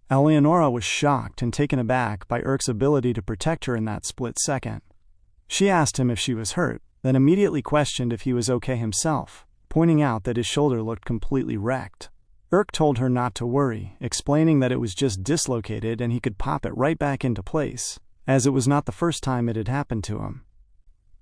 Eleonora was shocked and taken aback by Urk's ability to protect her in that split second. She asked him if she was hurt, then immediately questioned if he was okay himself, pointing out that his shoulder looked completely wrecked. Urk told her not to worry, explaining that it was just dislocated and he could pop it right back into place, as it was not the first time it had happened to him.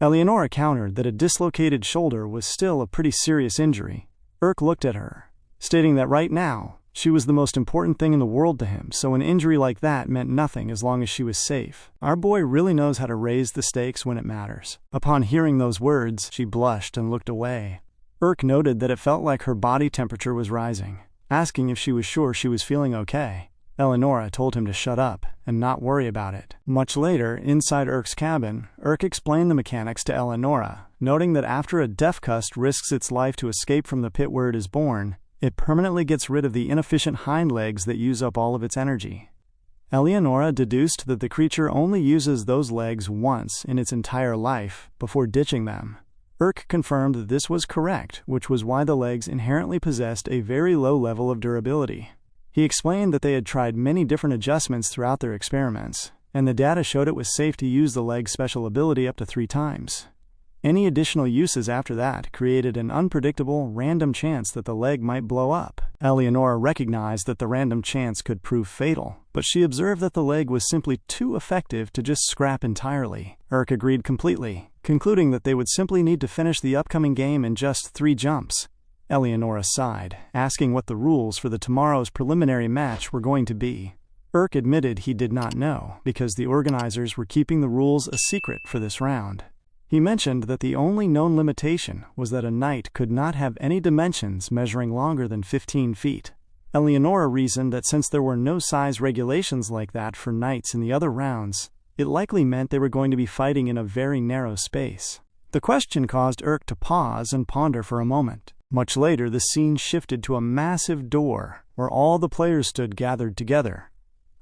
Eleonora countered that a dislocated shoulder was still a pretty serious injury. Urk looked at her, stating that right now, she was the most important thing in the world to him, so an injury like that meant nothing as long as she was safe. Our boy really knows how to raise the stakes when it matters. Upon hearing those words, she blushed and looked away. Urk noted that it felt like her body temperature was rising, asking if she was sure she was feeling okay. Eleonora told him to shut up and not worry about it. Much later, inside Urk's cabin, Urk explained the mechanics to Eleonora, noting that after a deathcust risks its life to escape from the pit where it is born, it permanently gets rid of the inefficient hind legs that use up all of its energy. Eleonora deduced that the creature only uses those legs once in its entire life before ditching them. Urk confirmed that this was correct, which was why the legs inherently possessed a very low level of durability. He explained that they had tried many different adjustments throughout their experiments, and the data showed it was safe to use the leg's special ability up to 3 times. Any additional uses after that created an unpredictable, random chance that the leg might blow up. Eleonora recognized that the random chance could prove fatal, but she observed that the leg was simply too effective to just scrap entirely. Urk agreed completely, concluding that they would simply need to finish the upcoming game in just 3 jumps. Eleonora sighed, asking what the rules for the tomorrow's preliminary match were going to be. Urk admitted he did not know, because the organizers were keeping the rules a secret for this round. He mentioned that the only known limitation was that a knight could not have any dimensions measuring longer than 15 feet. Eleonora reasoned that since there were no size regulations like that for knights in the other rounds, it likely meant they were going to be fighting in a very narrow space. The question caused Urk to pause and ponder for a moment. Much later, the scene shifted to a massive door, where all the players stood gathered together.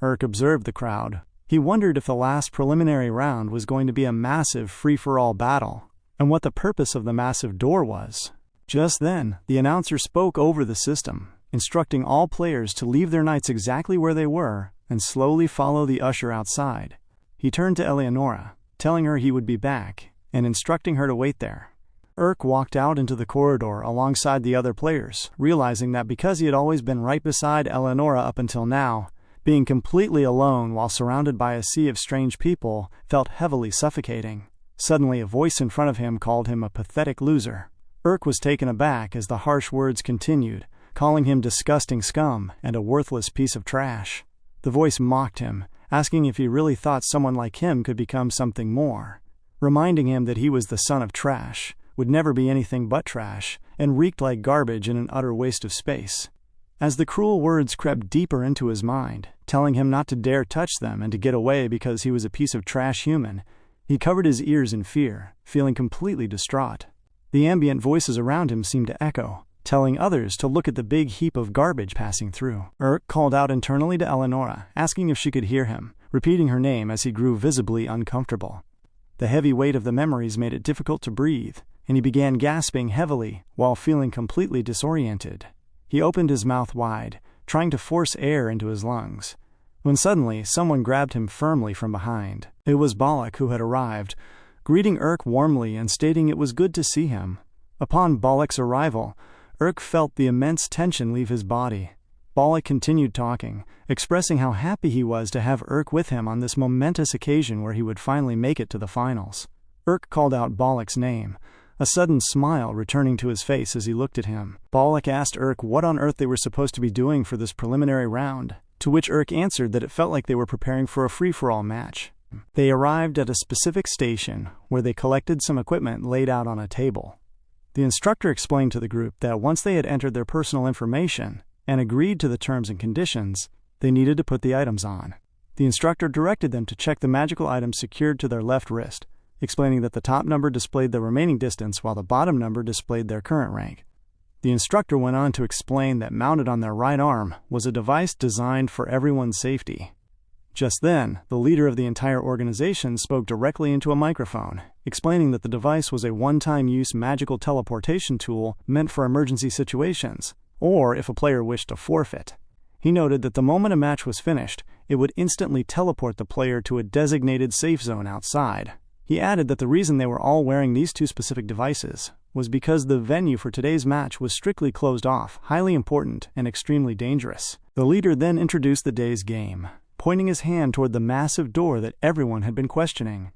Urk observed the crowd. He wondered if the last preliminary round was going to be a massive free-for-all battle, and what the purpose of the massive door was. Just then, the announcer spoke over the system, instructing all players to leave their knights exactly where they were and slowly follow the usher outside. He turned to Eleonora, telling her he would be back, and instructing her to wait there. Urk walked out into the corridor alongside the other players, realizing that because he had always been right beside Eleonora up until now, being completely alone while surrounded by a sea of strange people felt heavily suffocating. Suddenly, a voice in front of him called him a pathetic loser. Urk was taken aback as the harsh words continued, calling him disgusting scum and a worthless piece of trash. The voice mocked him, asking if he really thought someone like him could become something more, reminding him that he was the son of trash, would never be anything but trash, and reeked like garbage in an utter waste of space. As the cruel words crept deeper into his mind, telling him not to dare touch them and to get away because he was a piece of trash human, he covered his ears in fear, feeling completely distraught. The ambient voices around him seemed to echo, telling others to look at the big heap of garbage passing through. Urk called out internally to Eleonora, asking if she could hear him, repeating her name as he grew visibly uncomfortable. The heavy weight of the memories made it difficult to breathe, and he began gasping heavily while feeling completely disoriented. He opened his mouth wide, trying to force air into his lungs, when suddenly someone grabbed him firmly from behind. It was Balak who had arrived, greeting Urk warmly and stating it was good to see him. Upon Balak's arrival, Urk felt the immense tension leave his body. Balak continued talking, expressing how happy he was to have Urk with him on this momentous occasion where he would finally make it to the finals. Urk called out Balak's name, a sudden smile returning to his face as he looked at him. Balak asked Urk what on earth they were supposed to be doing for this preliminary round. to which Urk answered that it felt like they were preparing for a free-for-all match. They arrived at a specific station where they collected some equipment laid out on a table. The instructor explained to the group that once they had entered their personal information and agreed to the terms and conditions, they needed to put the items on. The instructor directed them to check the magical items secured to their left wrist, explaining that the top number displayed their remaining distance while the bottom number displayed their current rank. The instructor went on to explain that mounted on their right arm was a device designed for everyone's safety. Just then, the leader of the entire organization spoke directly into a microphone, explaining that the device was a one-time use magical teleportation tool meant for emergency situations, or if a player wished to forfeit. He noted that the moment a match was finished, it would instantly teleport the player to a designated safe zone outside. He added that the reason they were all wearing these two specific devices was because the venue for today's match was strictly closed off, highly important, and extremely dangerous. The leader then introduced the day's game, pointing his hand toward the massive door that everyone had been questioning.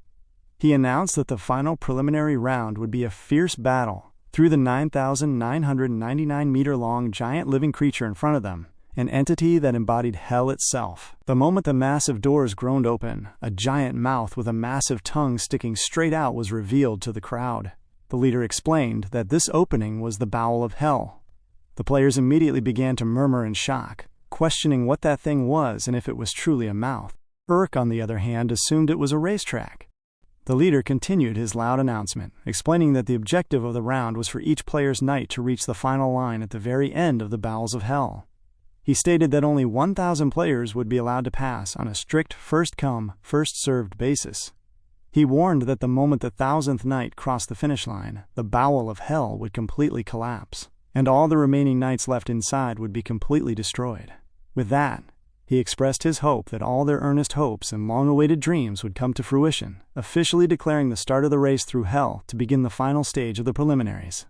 He announced that the final preliminary round would be a fierce battle through the 9,999-meter-long giant living creature in front of them, an entity that embodied hell itself. The moment the massive doors groaned open, a giant mouth with a massive tongue sticking straight out was revealed to the crowd. The leader explained that this opening was the bowel of hell. The players immediately began to murmur in shock, questioning what that thing was and if it was truly a mouth. Urk, on the other hand, assumed it was a racetrack. The leader continued his loud announcement, explaining that the objective of the round was for each player's knight to reach the final line at the very end of the bowels of hell. He stated that only 1,000 players would be allowed to pass on a strict first-come, first-served basis. He warned that the moment the 1,000th knight crossed the finish line, the bowel of hell would completely collapse, and all the remaining knights left inside would be completely destroyed. With that, he expressed his hope that all their earnest hopes and long-awaited dreams would come to fruition, officially declaring the start of the race through hell to begin the final stage of the preliminaries.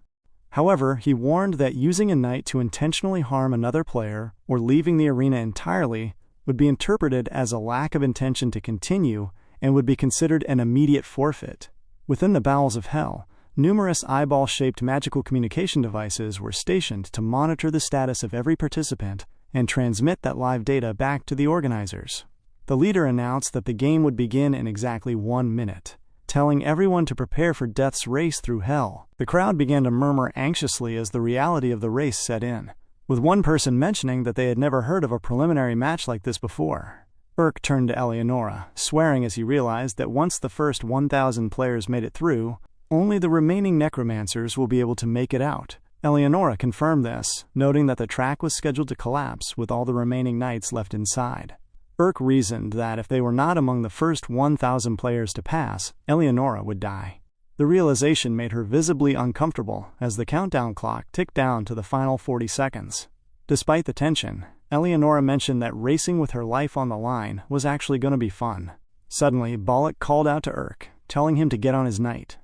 However, he warned that using a knight to intentionally harm another player or leaving the arena entirely would be interpreted as a lack of intention to continue and would be considered an immediate forfeit. Within the bowels of hell, numerous eyeball-shaped magical communication devices were stationed to monitor the status of every participant and transmit that live data back to the organizers. The leader announced that the game would begin in exactly 1 minute, telling everyone to prepare for death's race through hell. The crowd began to murmur anxiously as the reality of the race set in, with one person mentioning that they had never heard of a preliminary match like this before. Urk turned to Eleonora, swearing as he realized that once the first 1,000 players made it through, only the remaining necromancers will be able to make it out. Eleonora confirmed this, noting that the track was scheduled to collapse with all the remaining knights left inside. Urk reasoned that if they were not among the first 1,000 players to pass, Eleonora would die. The realization made her visibly uncomfortable as the countdown clock ticked down to the final 40 seconds. Despite the tension, Eleonora mentioned that racing with her life on the line was actually going to be fun. Suddenly, Bollock called out to Urk, telling him to get on his knight.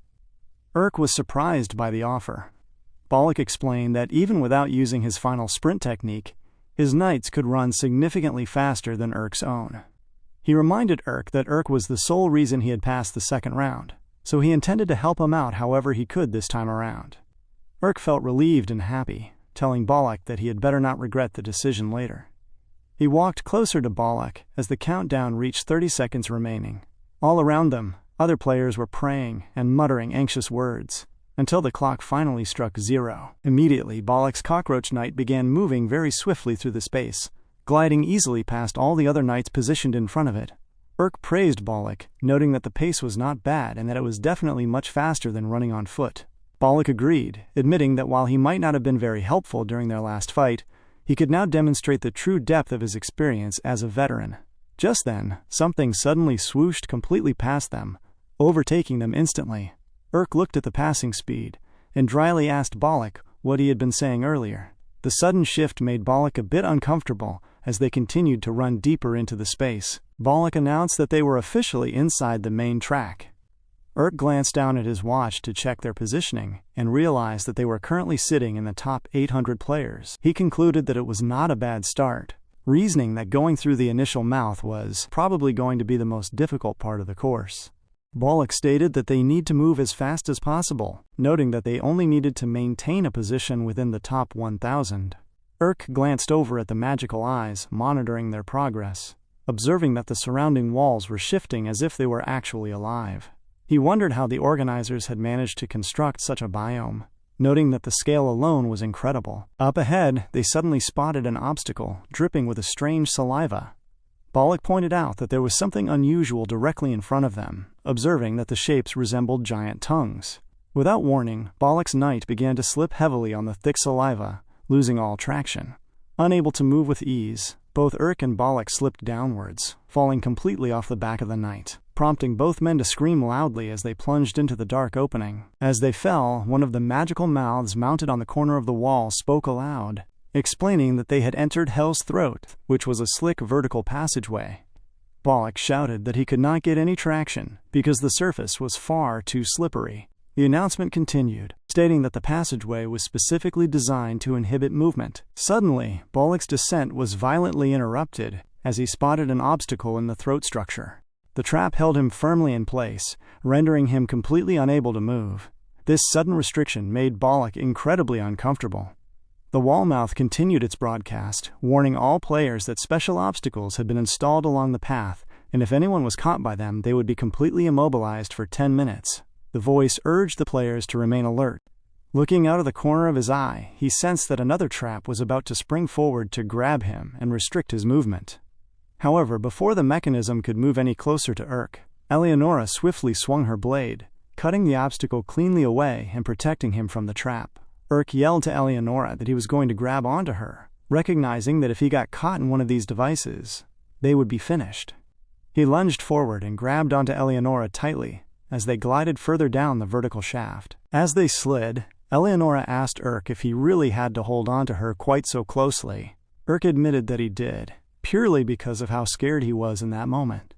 Urk was surprised by the offer. Bollock explained that even without using his final sprint technique, his knights could run significantly faster than Urk's own. He reminded Urk that Urk was the sole reason he had passed the second round, so he intended to help him out however he could this time around. Urk felt relieved and happy, telling Bollock that he had better not regret the decision later. He walked closer to Bollock as the countdown reached 30 seconds remaining. All around them, other players were praying and muttering anxious words, until the clock finally struck 0. Immediately, Bollock's cockroach knight began moving very swiftly through the space, gliding easily past all the other knights positioned in front of it. Urk praised Bollock, noting that the pace was not bad and that it was definitely much faster than running on foot. Bollock agreed, admitting that while he might not have been very helpful during their last fight, he could now demonstrate the true depth of his experience as a veteran. Just then, something suddenly swooshed completely past them, overtaking them instantly. Urk looked at the passing speed and dryly asked Bollock what he had been saying earlier. The sudden shift made Bollock a bit uncomfortable as they continued to run deeper into the space. Bollock announced that they were officially inside the main track. Urk glanced down at his watch to check their positioning and realized that they were currently sitting in the top 800 players. He concluded that it was not a bad start, reasoning that going through the initial mouth was probably going to be the most difficult part of the course. Bollock stated that they need to move as fast as possible, noting that they only needed to maintain a position within the top 1,000. Glanced over at the magical eyes, monitoring their progress, observing that the surrounding walls were shifting as if they were actually alive. He wondered how the organizers had managed to construct such a biome, noting that the scale alone was incredible. Up ahead, they suddenly spotted an obstacle, dripping with a strange saliva. Bollock pointed out that there was something unusual directly in front of them, observing that the shapes resembled giant tongues. Without warning, Bollock's knight began to slip heavily on the thick saliva, losing all traction. Unable to move with ease, both and Bollock slipped downwards, falling completely off the back of the knight, prompting both men to scream loudly as they plunged into the dark opening. As they fell, one of the magical mouths mounted on the corner of the wall spoke aloud, explaining that they had entered Hell's Throat, which was a slick vertical passageway. Bollock shouted that he could not get any traction because the surface was far too slippery. The announcement continued, stating that the passageway was specifically designed to inhibit movement. Suddenly, Bollock's descent was violently interrupted as he spotted an obstacle in the throat structure. The trap held him firmly in place, rendering him completely unable to move. This sudden restriction made Bollock incredibly uncomfortable. The wall mouth continued its broadcast, warning all players that special obstacles had been installed along the path, and if anyone was caught by them, they would be completely immobilized for 10 minutes. The voice urged the players to remain alert. Looking out of the corner of his eye, he sensed that another trap was about to spring forward to grab him and restrict his movement. However, before the mechanism could move any closer to Eleonora swiftly swung her blade, cutting the obstacle cleanly away and protecting him from the trap. Yelled to Eleonora that he was going to grab onto her, recognizing that if he got caught in one of these devices, they would be finished. He lunged forward and grabbed onto Eleonora tightly as they glided further down the vertical shaft. As they slid, Eleonora asked if he really had to hold on to her quite so closely. Admitted that he did, purely because of how scared he was in that moment.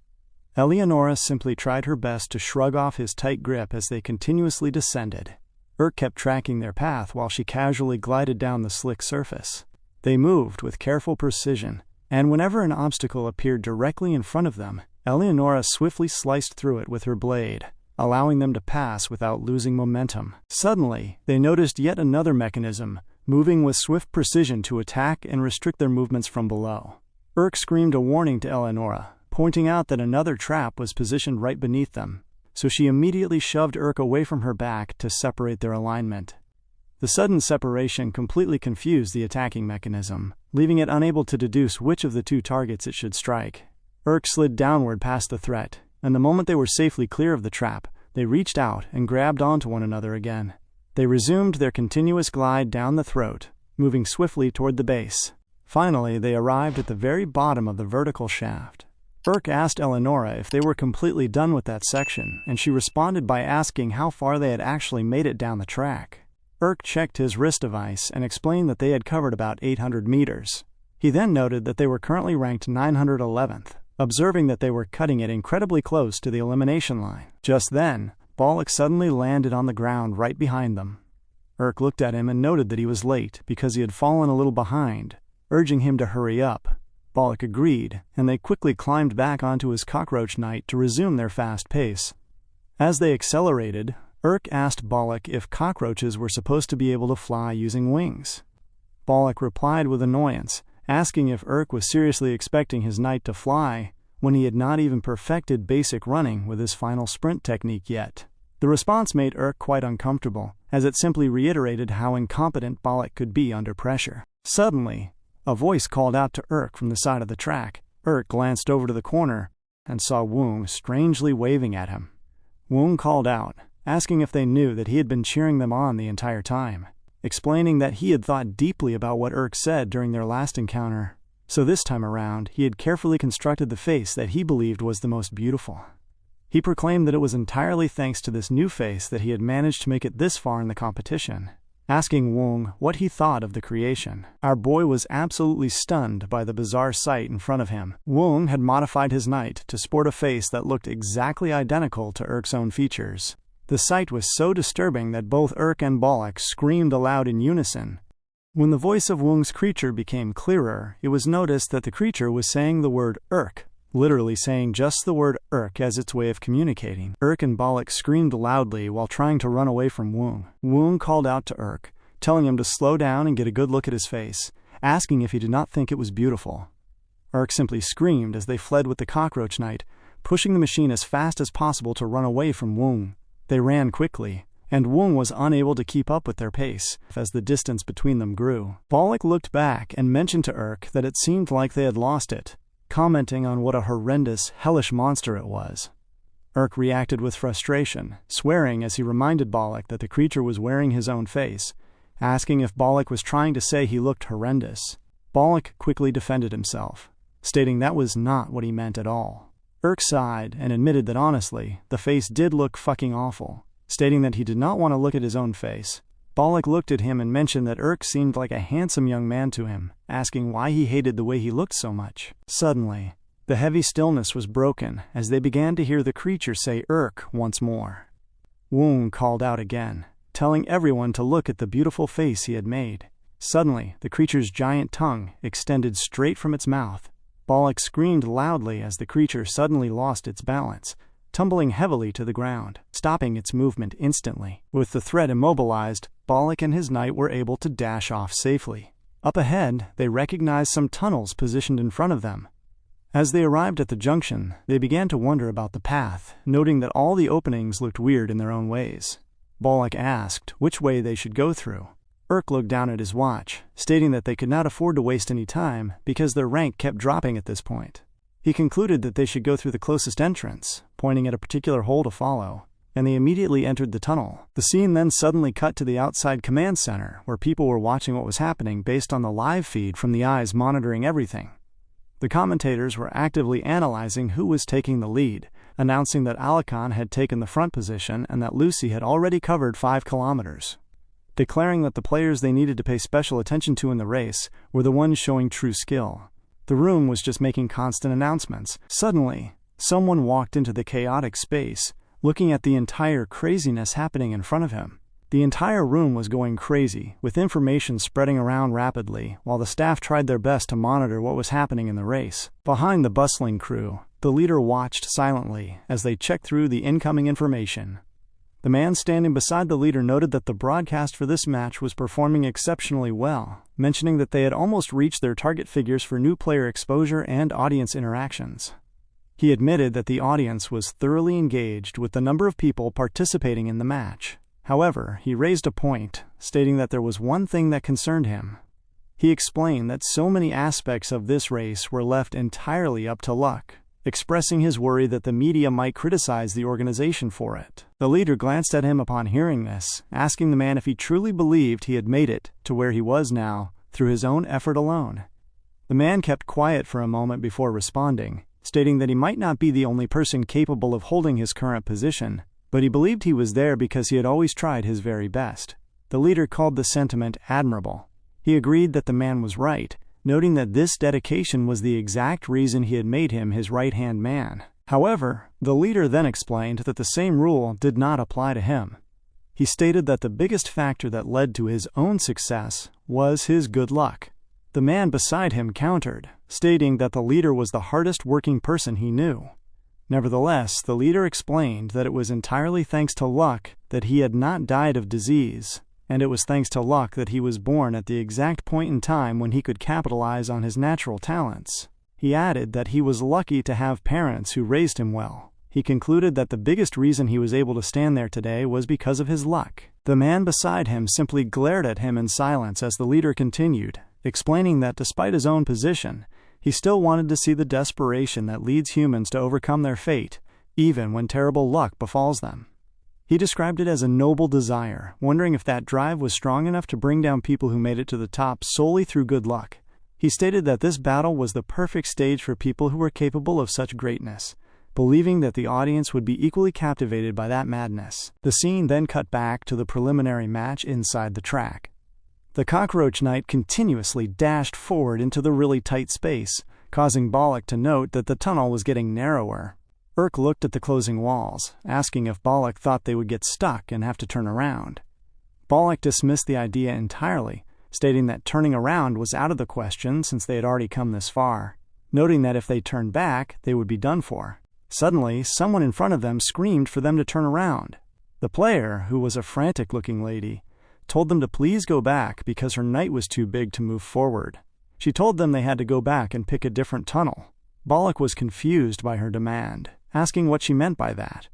Eleonora simply tried her best to shrug off his tight grip as they continuously descended. Kept tracking their path while she casually glided down the slick surface. They moved with careful precision, and whenever an obstacle appeared directly in front of them, Eleonora swiftly sliced through it with her blade, allowing them to pass without losing momentum. Suddenly, they noticed yet another mechanism, moving with swift precision to attack and restrict their movements from below. Screamed a warning to Eleonora, pointing out that another trap was positioned right beneath them, so she immediately shoved away from her back to separate their alignment. The sudden separation completely confused the attacking mechanism, leaving it unable to deduce which of the two targets it should strike. Slid downward past the threat, and the moment they were safely clear of the trap, they reached out and grabbed onto one another again. They resumed their continuous glide down the throat, moving swiftly toward the base. Finally, they arrived at the very bottom of the vertical shaft. Asked Eleonora if they were completely done with that section, and she responded by asking how far they had actually made it down the track. Checked his wrist device and explained that they had covered about 800 meters. He then noted that they were currently ranked 911th, observing that they were cutting it incredibly close to the elimination line. Just then, Bollock suddenly landed on the ground right behind them. Looked at him and noted that he was late because he had fallen a little behind, urging him to hurry up. Bollock agreed, and they quickly climbed back onto his cockroach knight to resume their fast pace. As they accelerated, asked Bollock if cockroaches were supposed to be able to fly using wings. Bollock replied with annoyance, asking if was seriously expecting his knight to fly when he had not even perfected basic running with his final sprint technique yet. The response made quite uncomfortable, as it simply reiterated how incompetent Bollock could be under pressure. Suddenly, a voice called out to from the side of the track. Glanced over to the corner and saw Woong strangely waving at him. Woong called out, asking if they knew that he had been cheering them on the entire time, explaining that he had thought deeply about what said during their last encounter, so this time around he had carefully constructed the face that he believed was the most beautiful. He proclaimed that it was entirely thanks to this new face that he had managed to make it this far in the competition, asking Woong what he thought of the creation. Our boy was absolutely stunned by the bizarre sight in front of him. Woong had modified his knight to sport a face that looked exactly identical to Urk's own features. The sight was so disturbing that both and Bollock screamed aloud in unison. When the voice of Woong's creature became clearer, it was noticed that the creature was saying the word Urk, literally saying just the word Urk as its way of communicating. And Bollock screamed loudly while trying to run away from Woong. Woong called out to telling him to slow down and get a good look at his face, asking if he did not think it was beautiful. Urk simply screamed as they fled with the cockroach knight, pushing the machine as fast as possible to run away from Woong. They ran quickly, and Woong was unable to keep up with their pace as the distance between them grew. Bollock looked back and mentioned to Urk that it seemed like they had lost it, commenting on what a horrendous, hellish monster it was. Urk reacted with frustration, swearing as he reminded Bollock that the creature was wearing his own face, asking if Bollock was trying to say he looked horrendous. Bollock quickly defended himself, stating that was not what he meant at all. Urk sighed and admitted that honestly, the face did look fucking awful, stating that he did not want to look at his own face. Bollock looked at him and mentioned that Urk seemed like a handsome young man to him, asking why he hated the way he looked so much. Suddenly, the heavy stillness was broken as they began to hear the creature say Urk once more. Woong called out again, telling everyone to look at the beautiful face he had made. Suddenly, the creature's giant tongue extended straight from its mouth. Bollock screamed loudly as the creature suddenly lost its balance, tumbling heavily to the ground, stopping its movement instantly. With the threat immobilized, Bollock and his knight were able to dash off safely. Up ahead, they recognized some tunnels positioned in front of them. As they arrived at the junction, they began to wonder about the path, noting that all the openings looked weird in their own ways. Bollock asked which way they should go through. Urk looked down at his watch, stating that they could not afford to waste any time because their rank kept dropping at this point. He concluded that they should go through the closest entrance, pointing at a particular hole to follow, and they immediately entered the tunnel. The scene then suddenly cut to the outside command center, where people were watching what was happening based on the live feed from the eyes monitoring everything. The commentators were actively analyzing who was taking the lead, announcing that Alakan had taken the front position and that Lucy had already covered 5 kilometers. Declaring that the players they needed to pay special attention to in the race were the ones showing true skill. The room was just making constant announcements. Suddenly, someone walked into the chaotic space, looking at the entire craziness happening in front of him. The entire room was going crazy, with information spreading around rapidly, while the staff tried their best to monitor what was happening in the race. Behind the bustling crew, the leader watched silently as they checked through the incoming information. The man standing beside the leader noted that the broadcast for this match was performing exceptionally well, mentioning that they had almost reached their target figures for new player exposure and audience interactions. He admitted that the audience was thoroughly engaged with the number of people participating in the match. However, he raised a point, stating that there was one thing that concerned him. He explained that so many aspects of this race were left entirely up to luck, expressing his worry that the media might criticize the organization for it. The leader glanced at him upon hearing this, asking the man if he truly believed he had made it to where he was now through his own effort alone. The man kept quiet for a moment before responding, stating that he might not be the only person capable of holding his current position, but he believed he was there because he had always tried his very best. The leader called the sentiment admirable. He agreed that the man was right, noting that this dedication was the exact reason he had made him his right-hand man. However, the leader then explained that the same rule did not apply to him. He stated that the biggest factor that led to his own success was his good luck. The man beside him countered, stating that the leader was the hardest working person he knew. Nevertheless, the leader explained that it was entirely thanks to luck that he had not died of disease, and it was thanks to luck that he was born at the exact point in time when he could capitalize on his natural talents. He added that he was lucky to have parents who raised him well. He concluded that the biggest reason he was able to stand there today was because of his luck. The man beside him simply glared at him in silence as the leader continued, explaining that despite his own position, he still wanted to see the desperation that leads humans to overcome their fate, even when terrible luck befalls them. He described it as a noble desire, wondering if that drive was strong enough to bring down people who made it to the top solely through good luck. He stated that this battle was the perfect stage for people who were capable of such greatness, believing that the audience would be equally captivated by that madness. The scene then cut back to the preliminary match inside the track. The cockroach knight continuously dashed forward into the really tight space, causing Bollock to note that the tunnel was getting narrower. Urk looked at the closing walls, asking if Bollock thought they would get stuck and have to turn around. Bollock dismissed the idea entirely, stating that turning around was out of the question since they had already come this far, noting that if they turned back, they would be done for. Suddenly, someone in front of them screamed for them to turn around. The player, who was a frantic-looking lady, told them to please go back because her knight was too big to move forward. She told them they had to go back and pick a different tunnel. Bollock was confused by her demand, asking what she meant by that.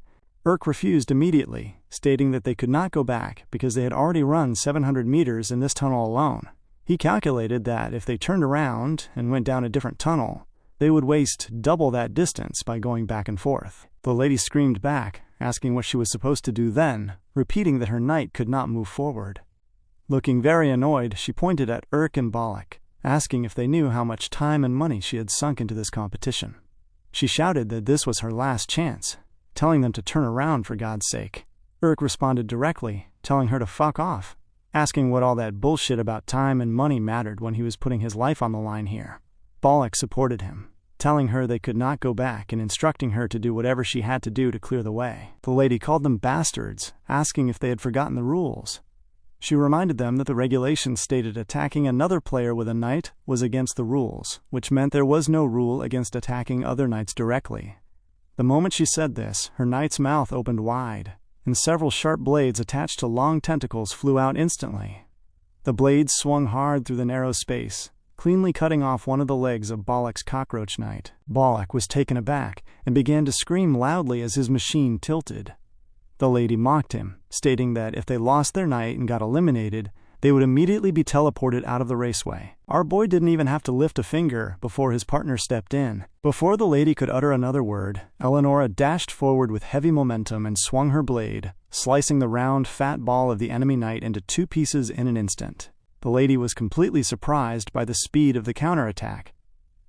Urk refused immediately, stating that they could not go back because they had already run 700 meters in this tunnel alone. He calculated that if they turned around and went down a different tunnel, they would waste double that distance by going back and forth. The lady screamed back, asking what she was supposed to do then, repeating that her knight could not move forward. Looking very annoyed, she pointed at Urk and Bollock, asking if they knew how much time and money she had sunk into this competition. She shouted that this was her last chance, telling them to turn around for God's sake. Urk responded directly, telling her to fuck off, asking what all that bullshit about time and money mattered when he was putting his life on the line here. Bollock supported him, telling her they could not go back and instructing her to do whatever she had to do to clear the way. The lady called them bastards, asking if they had forgotten the rules. She reminded them that the regulations stated attacking another player with a knight was against the rules, which meant there was no rule against attacking other knights directly. The moment she said this, her knight's mouth opened wide, and several sharp blades attached to long tentacles flew out instantly. The blades swung hard through the narrow space, cleanly cutting off one of the legs of Bollock's cockroach knight. Bollock was taken aback and began to scream loudly as his machine tilted. The lady mocked him, stating that if they lost their knight and got eliminated, they would immediately be teleported out of the raceway. Our boy didn't even have to lift a finger before his partner stepped in. Before the lady could utter another word, Eleonora dashed forward with heavy momentum and swung her blade, slicing the round, fat ball of the enemy knight into 2 pieces in an instant. The lady was completely surprised by the speed of the counterattack.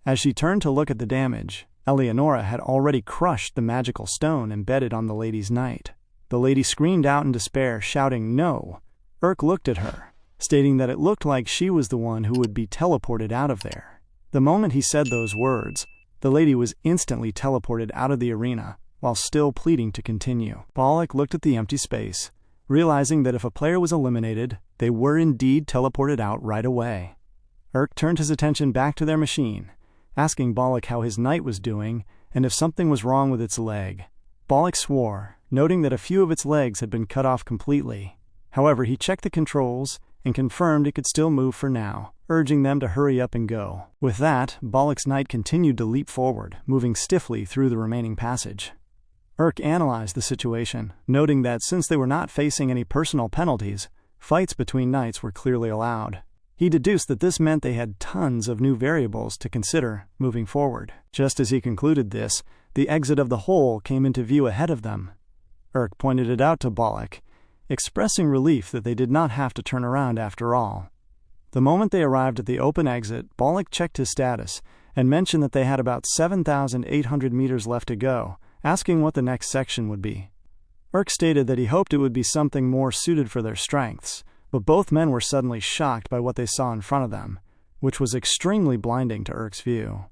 As she turned to look at the damage, Eleonora had already crushed the magical stone embedded on the lady's knight. The lady screamed out in despair, shouting, "No!" Urk looked at her, stating that it looked like she was the one who would be teleported out of there. The moment he said those words, the lady was instantly teleported out of the arena, while still pleading to continue. Bollock looked at the empty space, realizing that if a player was eliminated, they were indeed teleported out right away. Urk turned his attention back to their machine, asking Bollock how his knight was doing and if something was wrong with its leg. Bollock swore, noting that a few of its legs had been cut off completely. However, he checked the controls and confirmed it could still move for now, urging them to hurry up and go. With that, Bollock's knight continued to leap forward, moving stiffly through the remaining passage. Urk analyzed the situation, noting that since they were not facing any personal penalties, fights between knights were clearly allowed. He deduced that this meant they had tons of new variables to consider moving forward. Just as he concluded this, the exit of the hole came into view ahead of them. Urk pointed it out to Bollock, expressing relief that they did not have to turn around after all. The moment they arrived at the open exit, Bollock checked his status and mentioned that they had about 7,800 meters left to go, asking what the next section would be. Urk stated that he hoped it would be something more suited for their strengths, but both men were suddenly shocked by what they saw in front of them, which was extremely blinding to Urk's view.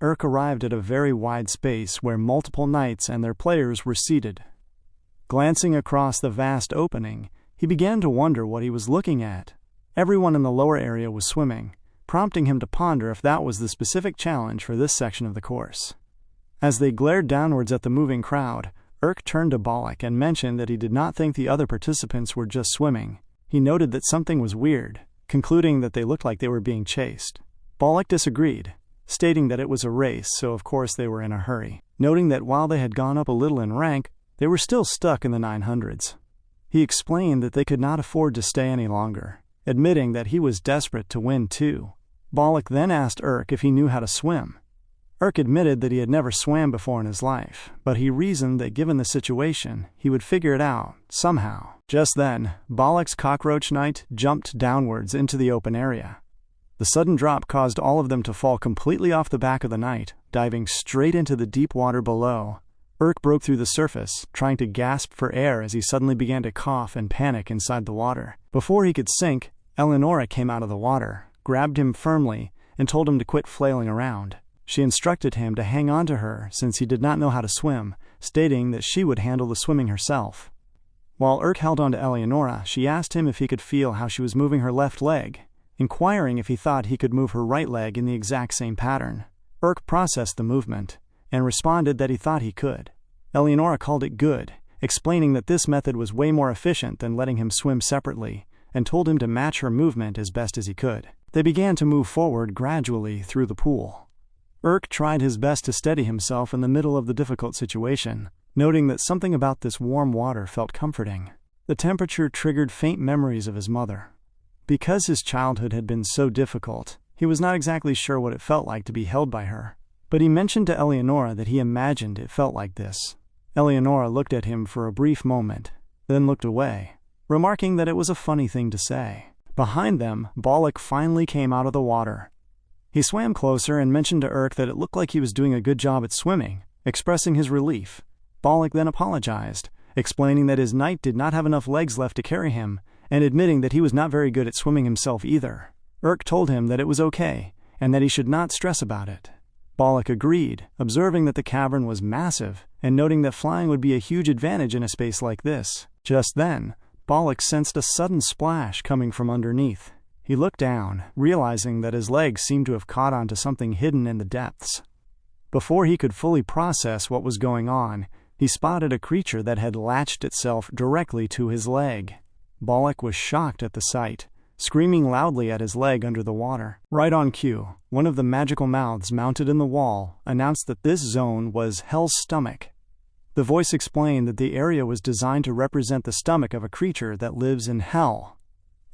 Urk arrived at a very wide space where multiple knights and their players were seated. Glancing across the vast opening, he began to wonder what he was looking at. Everyone in the lower area was swimming, prompting him to ponder if that was the specific challenge for this section of the course. As they glared downwards at the moving crowd, Urk turned to Bollock and mentioned that he did not think the other participants were just swimming. He noted that something was weird, concluding that they looked like they were being chased. Bollock disagreed, stating that it was a race, so of course they were in a hurry, noting that while they had gone up a little in rank, they were still stuck in the 900s. He explained that they could not afford to stay any longer, admitting that he was desperate to win too. Bollock then asked Urk if he knew how to swim. Urk admitted that he had never swam before in his life, but he reasoned that given the situation, he would figure it out, somehow. Just then, Bollock's cockroach knight jumped downwards into the open area. The sudden drop caused all of them to fall completely off the back of the knight, diving straight into the deep water below. Urk broke through the surface, trying to gasp for air as he suddenly began to cough and panic inside the water. Before he could sink, Eleonora came out of the water, grabbed him firmly, and told him to quit flailing around. She instructed him to hang on to her since he did not know how to swim, stating that she would handle the swimming herself. While Urk held on to Eleonora, she asked him if he could feel how she was moving her left leg, inquiring if he thought he could move her right leg in the exact same pattern. Urk processed the movement and responded that he thought he could. Eleonora called it good, explaining that this method was way more efficient than letting him swim separately, and told him to match her movement as best as he could. They began to move forward gradually through the pool. Urk tried his best to steady himself in the middle of the difficult situation, noting that something about this warm water felt comforting. The temperature triggered faint memories of his mother. Because his childhood had been so difficult, he was not exactly sure what it felt like to be held by her. But he mentioned to Eleonora that he imagined it felt like this. Eleonora looked at him for a brief moment, then looked away, remarking that it was a funny thing to say. Behind them, Balak finally came out of the water. He swam closer and mentioned to Urk that it looked like he was doing a good job at swimming, expressing his relief. Balak then apologized, explaining that his knight did not have enough legs left to carry him, and admitting that he was not very good at swimming himself either. Urk told him that it was okay, and that he should not stress about it. Balak agreed, observing that the cavern was massive, and noting that flying would be a huge advantage in a space like this. Just then, Balak sensed a sudden splash coming from underneath. He looked down, realizing that his legs seemed to have caught onto something hidden in the depths. Before he could fully process what was going on, he spotted a creature that had latched itself directly to his leg. Balak was shocked at the sight, screaming loudly at his leg under the water. Right on cue, one of the magical mouths mounted in the wall announced that this zone was Hell's Stomach. The voice explained that the area was designed to represent the stomach of a creature that lives in hell.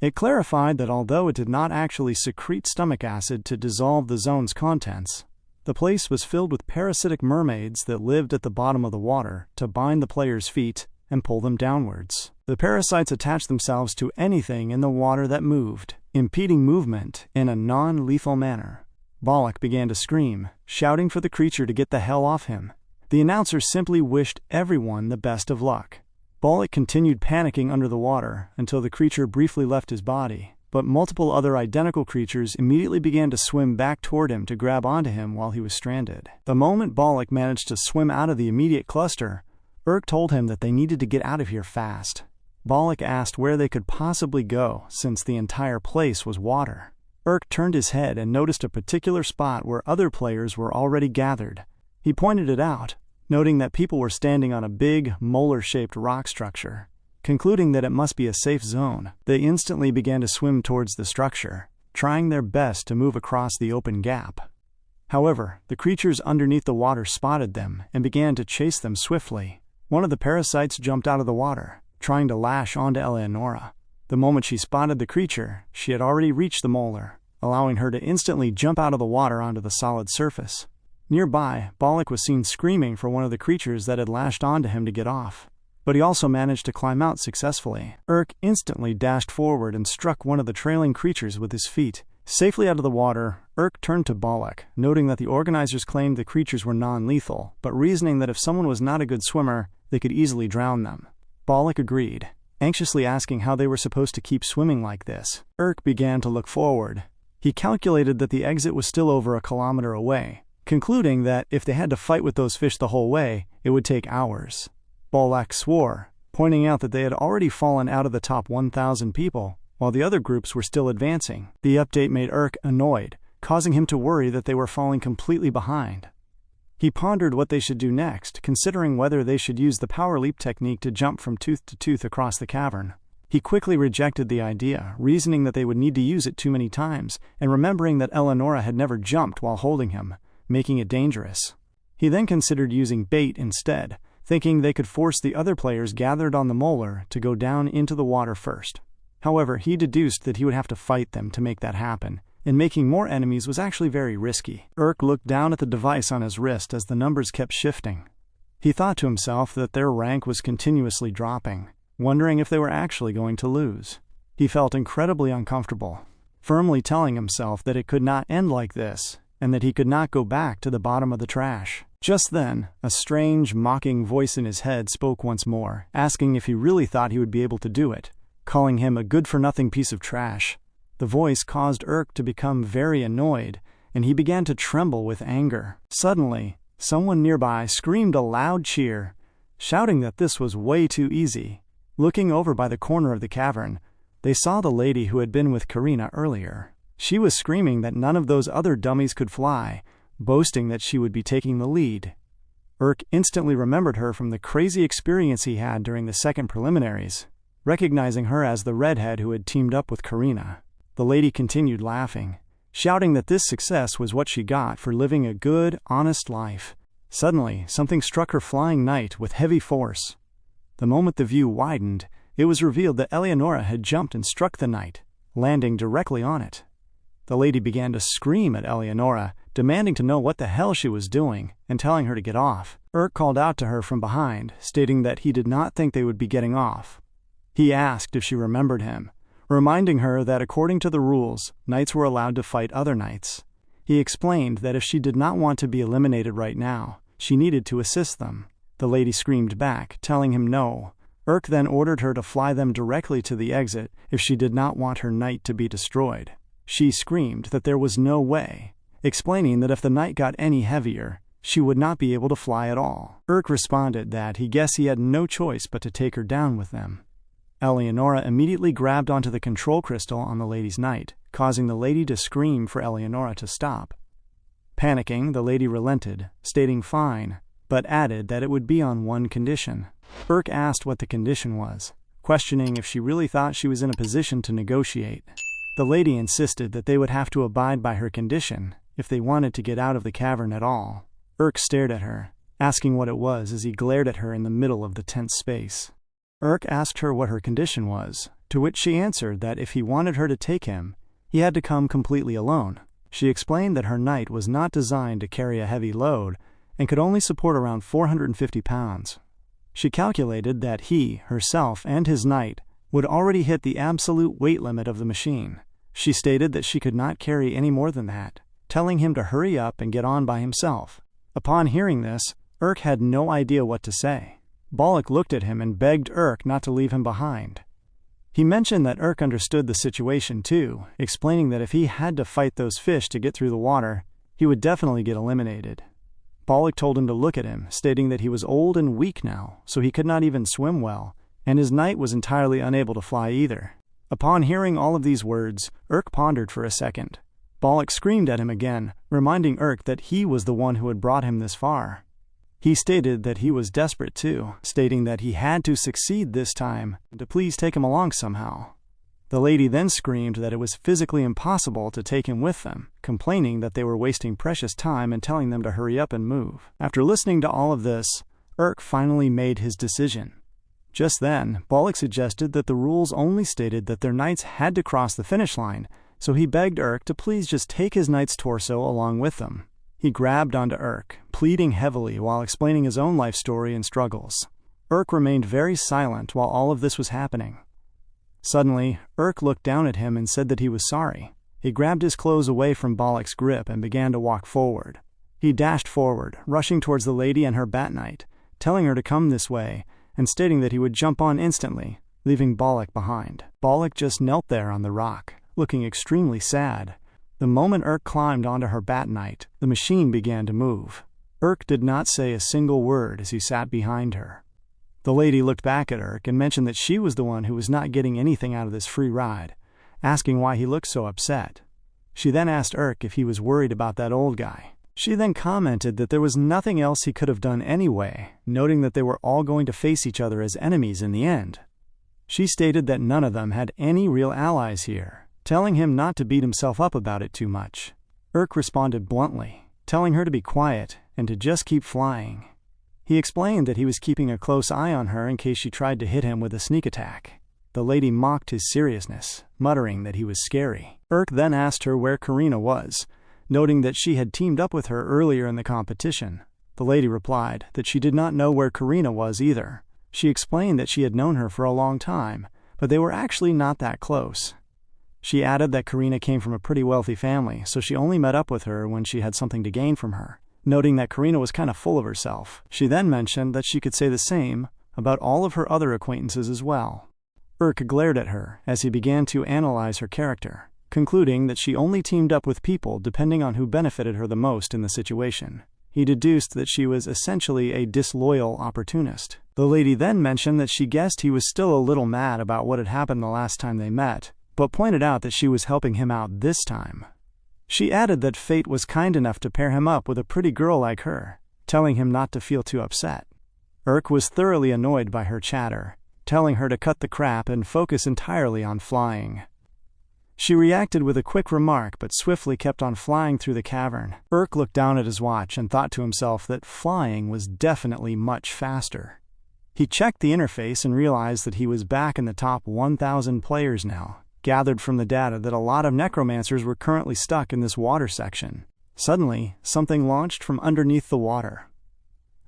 It clarified that although it did not actually secrete stomach acid to dissolve the zone's contents, the place was filled with parasitic mermaids that lived at the bottom of the water to bind the player's feet and pull them downwards. The parasites attached themselves to anything in the water that moved, impeding movement in a non-lethal manner. Balak began to scream, shouting for the creature to get the hell off him. The announcer simply wished everyone the best of luck. Balak continued panicking under the water until the creature briefly left his body, but multiple other identical creatures immediately began to swim back toward him to grab onto him while he was stranded. The moment Balak managed to swim out of the immediate cluster, Urk told him that they needed to get out of here fast. Balak asked where they could possibly go since the entire place was water. Urk turned his head and noticed a particular spot where other players were already gathered. He pointed it out, noting that people were standing on a big, molar-shaped rock structure. Concluding that it must be a safe zone, they instantly began to swim towards the structure, trying their best to move across the open gap. However, the creatures underneath the water spotted them and began to chase them swiftly. One of the parasites jumped out of the water, trying to lash onto Eleonora. The moment she spotted the creature, she had already reached the molar, allowing her to instantly jump out of the water onto the solid surface. Nearby, Balak was seen screaming for one of the creatures that had lashed onto him to get off, but he also managed to climb out successfully. Urk instantly dashed forward and struck one of the trailing creatures with his feet. Safely out of the water, Urk turned to Balak, noting that the organizers claimed the creatures were non-lethal, but reasoning that if someone was not a good swimmer, they could easily drown them. Balak agreed, anxiously asking how they were supposed to keep swimming like this. Urk began to look forward. He calculated that the exit was still over a kilometer away, concluding that if they had to fight with those fish the whole way, it would take hours. Balak swore, pointing out that they had already fallen out of the top 1,000 people, while the other groups were still advancing. The update made Urk annoyed, causing him to worry that they were falling completely behind. He pondered what they should do next, considering whether they should use the power leap technique to jump from tooth to tooth across the cavern. He quickly rejected the idea, reasoning that they would need to use it too many times, and remembering that Eleonora had never jumped while holding him, making it dangerous. He then considered using bait instead, thinking they could force the other players gathered on the molar to go down into the water first. However, he deduced that he would have to fight them to make that happen, and making more enemies was actually very risky. Urk looked down at the device on his wrist as the numbers kept shifting. He thought to himself that their rank was continuously dropping, wondering if they were actually going to lose. He felt incredibly uncomfortable, firmly telling himself that it could not end like this, and that he could not go back to the bottom of the trash. Just then, a strange, mocking voice in his head spoke once more, asking if he really thought he would be able to do it, calling him a good-for-nothing piece of trash. The voice caused Urk to become very annoyed, and he began to tremble with anger. Suddenly, someone nearby screamed a loud cheer, shouting that this was way too easy. Looking over by the corner of the cavern, they saw the lady who had been with Karina earlier. She was screaming that none of those other dummies could fly, boasting that she would be taking the lead. Urk instantly remembered her from the crazy experience he had during the second preliminaries. recognizing her as the redhead who had teamed up with Karina. The lady continued laughing, shouting that this success was what she got for living a good, honest life. Suddenly, something struck her flying knight with heavy force. The moment the view widened, it was revealed that Eleonora had jumped and struck the knight, landing directly on it. The lady began to scream at Eleonora, demanding to know what the hell she was doing and telling her to get off. Urk called out to her from behind, stating that he did not think they would be getting off. He asked if she remembered him, reminding her that according to the rules, knights were allowed to fight other knights. He explained that if she did not want to be eliminated right now, she needed to assist them. The lady screamed back, telling him no. Urk then ordered her to fly them directly to the exit if she did not want her knight to be destroyed. She screamed that there was no way, explaining that if the knight got any heavier, she would not be able to fly at all. Urk responded that he guessed he had no choice but to take her down with them. Eleonora immediately grabbed onto the control crystal on the lady's knight, causing the lady to scream for Eleonora to stop. Panicking, the lady relented, stating fine, but added that it would be on one condition. Urk asked what the condition was, questioning if she really thought she was in a position to negotiate. The lady insisted that they would have to abide by her condition if they wanted to get out of the cavern at all. Urk stared at her, asking what it was as he glared at her in the middle of the tense space. Urk asked her what her condition was, to which she answered that if he wanted her to take him, he had to come completely alone. She explained that her knight was not designed to carry a heavy load and could only support around 450 pounds. She calculated that he, herself, and his knight would already hit the absolute weight limit of the machine. She stated that she could not carry any more than that, telling him to hurry up and get on by himself. Upon hearing this, Urk had no idea what to say. Balak looked at him and begged Urk not to leave him behind. He mentioned that Urk understood the situation too, explaining that if he had to fight those fish to get through the water, he would definitely get eliminated. Balak told him to look at him, stating that he was old and weak now, so he could not even swim well, and his knight was entirely unable to fly either. Upon hearing all of these words, Urk pondered for a second. Balak screamed at him again, reminding Urk that he was the one who had brought him this far. He stated that he was desperate too, stating that he had to succeed this time and to please take him along somehow. The lady then screamed that it was physically impossible to take him with them, complaining that they were wasting precious time and telling them to hurry up and move. After listening to all of this, Urk finally made his decision. Just then, Balak suggested that the rules only stated that their knights had to cross the finish line, so he begged Urk to please just take his knight's torso along with them. He grabbed onto Urk, pleading heavily while explaining his own life story and struggles. Urk remained very silent while all of this was happening. Suddenly, Urk looked down at him and said that he was sorry. He grabbed his clothes away from Balak's grip and began to walk forward. He dashed forward, rushing towards the lady and her bat knight, telling her to come this way, and stating that he would jump on instantly, leaving Balak behind. Balak just knelt there on the rock, looking extremely sad. The moment Urk climbed onto her bat knight, the machine began to move. Urk did not say a single word as he sat behind her. The lady looked back at Urk and mentioned that she was the one who was not getting anything out of this free ride, asking why he looked so upset. She then asked Urk if he was worried about that old guy. She then commented that there was nothing else he could have done anyway, noting that they were all going to face each other as enemies in the end. She stated that none of them had any real allies here, telling him not to beat himself up about it too much. Urk responded bluntly, telling her to be quiet and to just keep flying. He explained that he was keeping a close eye on her in case she tried to hit him with a sneak attack. The lady mocked his seriousness, muttering that he was scary. Urk then asked her where Karina was, noting that she had teamed up with her earlier in the competition. The lady replied that she did not know where Karina was either. She explained that she had known her for a long time, but they were actually not that close. She added that Karina came from a pretty wealthy family, so she only met up with her when she had something to gain from her, noting that Karina was kind of full of herself. She then mentioned that she could say the same about all of her other acquaintances as well. Urk glared at her as he began to analyze her character, concluding that she only teamed up with people depending on who benefited her the most in the situation. He deduced that she was essentially a disloyal opportunist. The lady then mentioned that she guessed he was still a little mad about what had happened the last time they met, but pointed out that she was helping him out this time. She added that fate was kind enough to pair him up with a pretty girl like her, telling him not to feel too upset. Urk was thoroughly annoyed by her chatter, telling her to cut the crap and focus entirely on flying. She reacted with a quick remark but swiftly kept on flying through the cavern. Urk looked down at his watch and thought to himself that flying was definitely much faster. He checked the interface and realized that he was back in the top 1,000 players now, gathered from the data that a lot of necromancers were currently stuck in this water section. Suddenly, something launched from underneath the water.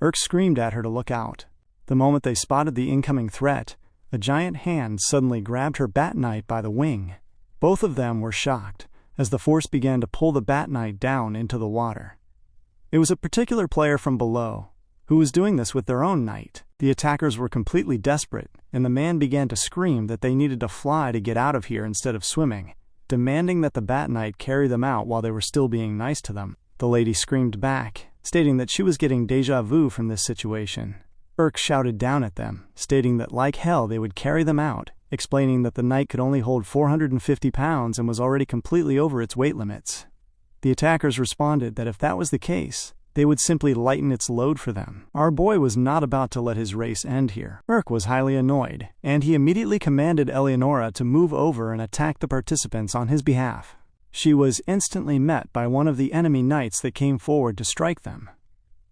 Urk screamed at her to look out. The moment they spotted the incoming threat, a giant hand suddenly grabbed her Bat Knight by the wing. Both of them were shocked as the force began to pull the Bat Knight down into the water. It was a particular player from below who was doing this with their own knight. The attackers were completely desperate, and the man began to scream that they needed to fly to get out of here instead of swimming, demanding that the Bat Knight carry them out while they were still being nice to them. The lady screamed back, stating that she was getting déjà vu from this situation. Urk shouted down at them, stating that like hell they would carry them out, explaining that the knight could only hold 450 pounds and was already completely over its weight limits. The attackers responded that if that was the case, they would simply lighten its load for them. Our boy was not about to let his race end here. Urk was highly annoyed, and he immediately commanded Eleonora to move over and attack the participants on his behalf. She was instantly met by one of the enemy knights that came forward to strike them.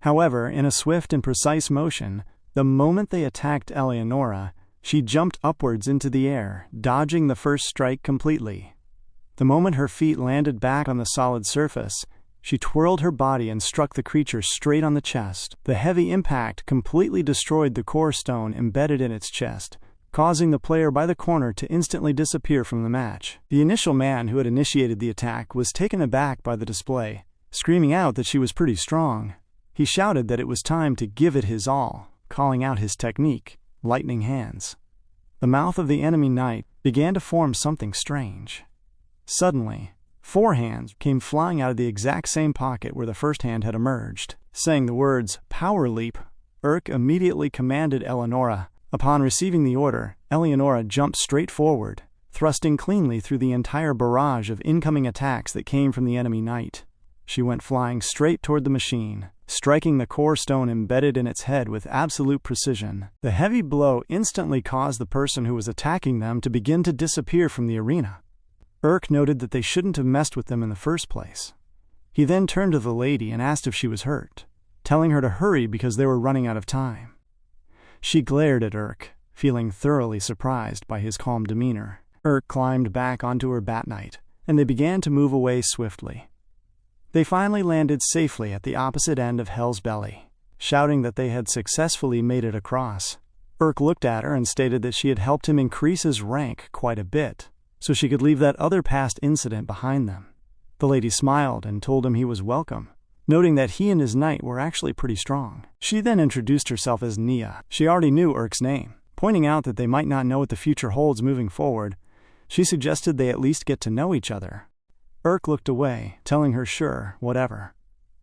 However, in a swift and precise motion, the moment they attacked Eleonora, she jumped upwards into the air, dodging the first strike completely. The moment her feet landed back on the solid surface, she twirled her body and struck the creature straight on the chest. The heavy impact completely destroyed the core stone embedded in its chest, causing the player by the corner to instantly disappear from the match. The initial man who had initiated the attack was taken aback by the display, screaming out that she was pretty strong. He shouted that it was time to give it his all, calling out his technique, lightning hands. The mouth of the enemy knight began to form something strange. Suddenly, 4 hands came flying out of the exact same pocket where the first hand had emerged. Saying the words, "Power Leap," Urk immediately commanded Eleonora. Upon receiving the order, Eleonora jumped straight forward, thrusting cleanly through the entire barrage of incoming attacks that came from the enemy knight. She went flying straight toward the machine, striking the core stone embedded in its head with absolute precision. The heavy blow instantly caused the person who was attacking them to begin to disappear from the arena. Urk noted that they shouldn't have messed with them in the first place. He then turned to the lady and asked if she was hurt, telling her to hurry because they were running out of time. She glared at Urk, feeling thoroughly surprised by his calm demeanor. Urk climbed back onto her Bat Knight, and they began to move away swiftly. They finally landed safely at the opposite end of Hell's Belly, shouting that they had successfully made it across. Urk looked at her and stated that she had helped him increase his rank quite a bit, so she could leave that other past incident behind them. The lady smiled and told him he was welcome, noting that he and his knight were actually pretty strong. She then introduced herself as Nia. She already knew Urk's name. Pointing out that they might not know what the future holds moving forward, she suggested they at least get to know each other. Urk looked away, telling her sure, whatever.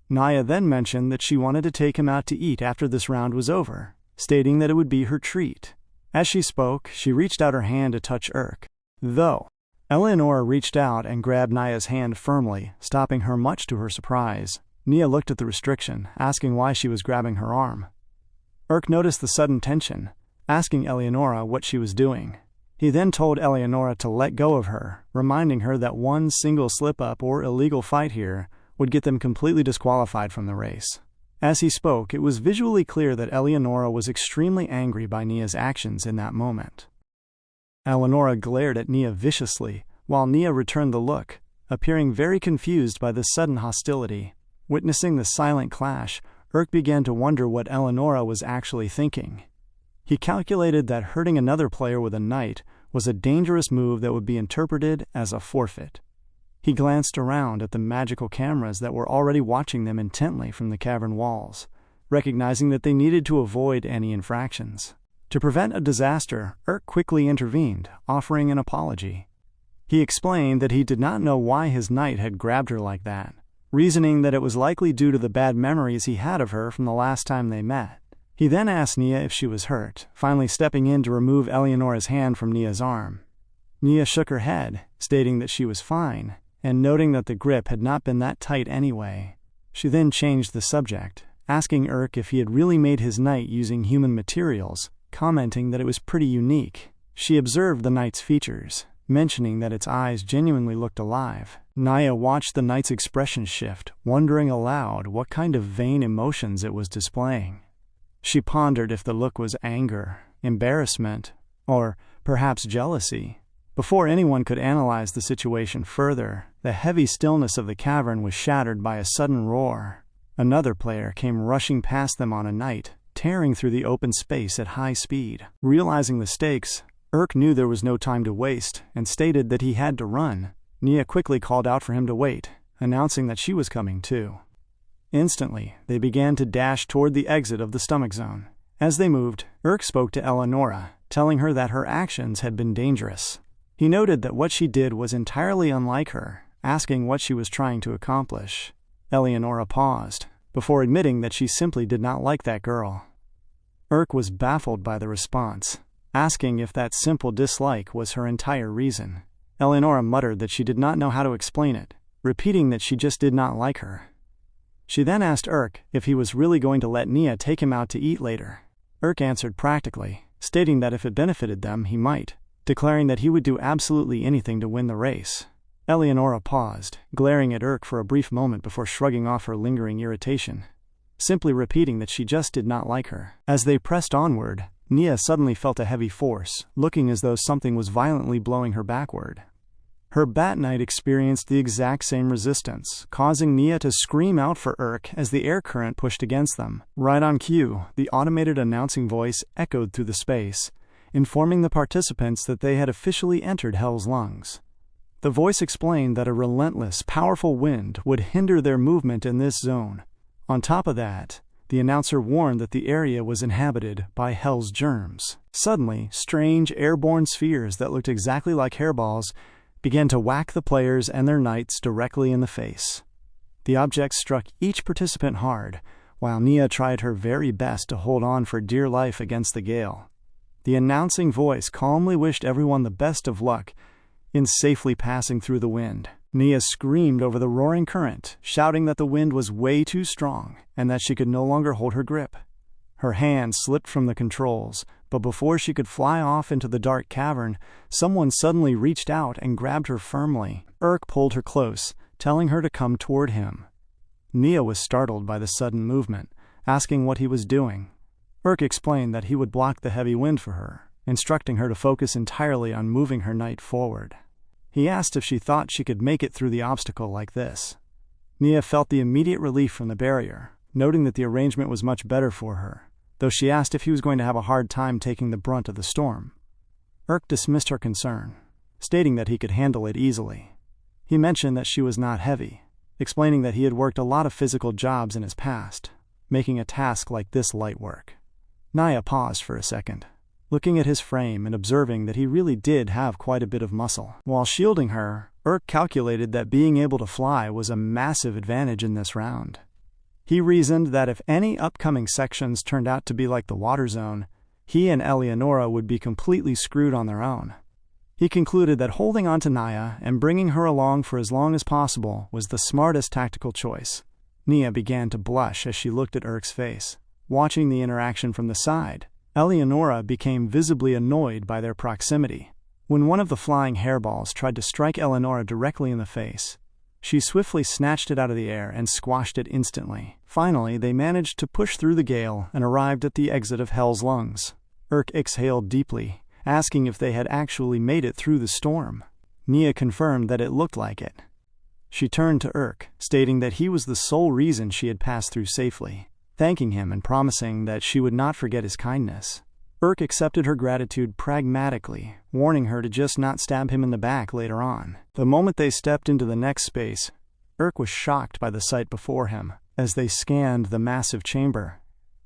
Nia then mentioned that she wanted to take him out to eat after this round was over, stating that it would be her treat. As she spoke, she reached out her hand to touch Urk. Though, Eleonora reached out and grabbed Nia's hand firmly, stopping her much to her surprise. Nia looked at the restriction, asking why she was grabbing her arm. Urk noticed the sudden tension, asking Eleonora what she was doing. He then told Eleonora to let go of her, reminding her that one single slip-up or illegal fight here would get them completely disqualified from the race. As he spoke, it was visually clear that Eleonora was extremely angry by Nia's actions in that moment. Eleonora glared at Nia viciously, while Nia returned the look, appearing very confused by this sudden hostility. Witnessing the silent clash, Urk began to wonder what Eleonora was actually thinking. He calculated that hurting another player with a knight was a dangerous move that would be interpreted as a forfeit. He glanced around at the magical cameras that were already watching them intently from the cavern walls, recognizing that they needed to avoid any infractions. To prevent a disaster, Urk quickly intervened, offering an apology. He explained that he did not know why his knight had grabbed her like that, reasoning that it was likely due to the bad memories he had of her from the last time they met. He then asked Nia if she was hurt, finally stepping in to remove Eleonora's hand from Nia's arm. Nia shook her head, stating that she was fine, and noting that the grip had not been that tight anyway. She then changed the subject, asking Urk if he had really made his knight using human materials, commenting that it was pretty unique. She observed the knight's features, mentioning that its eyes genuinely looked alive. Naya watched the knight's expression shift, wondering aloud what kind of vain emotions it was displaying. She pondered if the look was anger, embarrassment, or perhaps jealousy. Before anyone could analyze the situation further, the heavy stillness of the cavern was shattered by a sudden roar. Another player came rushing past them on a knight, tearing through the open space at high speed. Realizing the stakes, Urk knew there was no time to waste and stated that he had to run. Nia quickly called out for him to wait, announcing that she was coming too. Instantly, they began to dash toward the exit of the stomach zone. As they moved, Urk spoke to Eleonora, telling her that her actions had been dangerous. He noted that what she did was entirely unlike her, asking what she was trying to accomplish. Eleonora paused, before admitting that she simply did not like that girl. Urk was baffled by the response, asking if that simple dislike was her entire reason. Eleonora muttered that she did not know how to explain it, repeating that she just did not like her. She then asked Urk if he was really going to let Nia take him out to eat later. Urk answered practically, stating that if it benefited them, he might, declaring that he would do absolutely anything to win the race. Eleonora paused, glaring at Urk for a brief moment before shrugging off her lingering irritation, simply repeating that she just did not like her. As they pressed onward, Nia suddenly felt a heavy force, looking as though something was violently blowing her backward. Her Bat Knight experienced the exact same resistance, causing Nia to scream out for Urk as the air current pushed against them. Right on cue, the automated announcing voice echoed through the space, informing the participants that they had officially entered Hell's Lungs. The voice explained that a relentless, powerful wind would hinder their movement in this zone. On top of that, the announcer warned that the area was inhabited by Hell's germs. Suddenly, strange airborne spheres that looked exactly like hairballs began to whack the players and their knights directly in the face. The objects struck each participant hard, while Nia tried her very best to hold on for dear life against the gale. The announcing voice calmly wished everyone the best of luck in safely passing through the wind. Nia screamed over the roaring current, shouting that the wind was way too strong and that she could no longer hold her grip. Her hand slipped from the controls, but before she could fly off into the dark cavern, someone suddenly reached out and grabbed her firmly. Urk pulled her close, telling her to come toward him. Nia was startled by the sudden movement, asking what he was doing. Urk explained that he would block the heavy wind for her, instructing her to focus entirely on moving her knight forward. He asked if she thought she could make it through the obstacle like this. Nia felt the immediate relief from the barrier, noting that the arrangement was much better for her, though she asked if he was going to have a hard time taking the brunt of the storm. Urk dismissed her concern, stating that he could handle it easily. He mentioned that she was not heavy, explaining that he had worked a lot of physical jobs in his past, making a task like this light work. Nia paused for a second, looking at his frame and observing that he really did have quite a bit of muscle. While shielding her, Urk calculated that being able to fly was a massive advantage in this round. He reasoned that if any upcoming sections turned out to be like the water zone, he and Eleonora would be completely screwed on their own. He concluded that holding on to Nia and bringing her along for as long as possible was the smartest tactical choice. Nia began to blush as she looked at Urk's face. Watching the interaction from the side, Eleonora became visibly annoyed by their proximity. When one of the flying hairballs tried to strike Eleonora directly in the face, she swiftly snatched it out of the air and squashed it instantly. Finally, they managed to push through the gale and arrived at the exit of Hell's Lungs. Urk exhaled deeply, asking if they had actually made it through the storm. Nia confirmed that it looked like it. She turned to Urk, stating that he was the sole reason she had passed through safely, thanking him and promising that she would not forget his kindness. Urk accepted her gratitude pragmatically, warning her to just not stab him in the back later on. The moment they stepped into the next space, Urk was shocked by the sight before him as they scanned the massive chamber.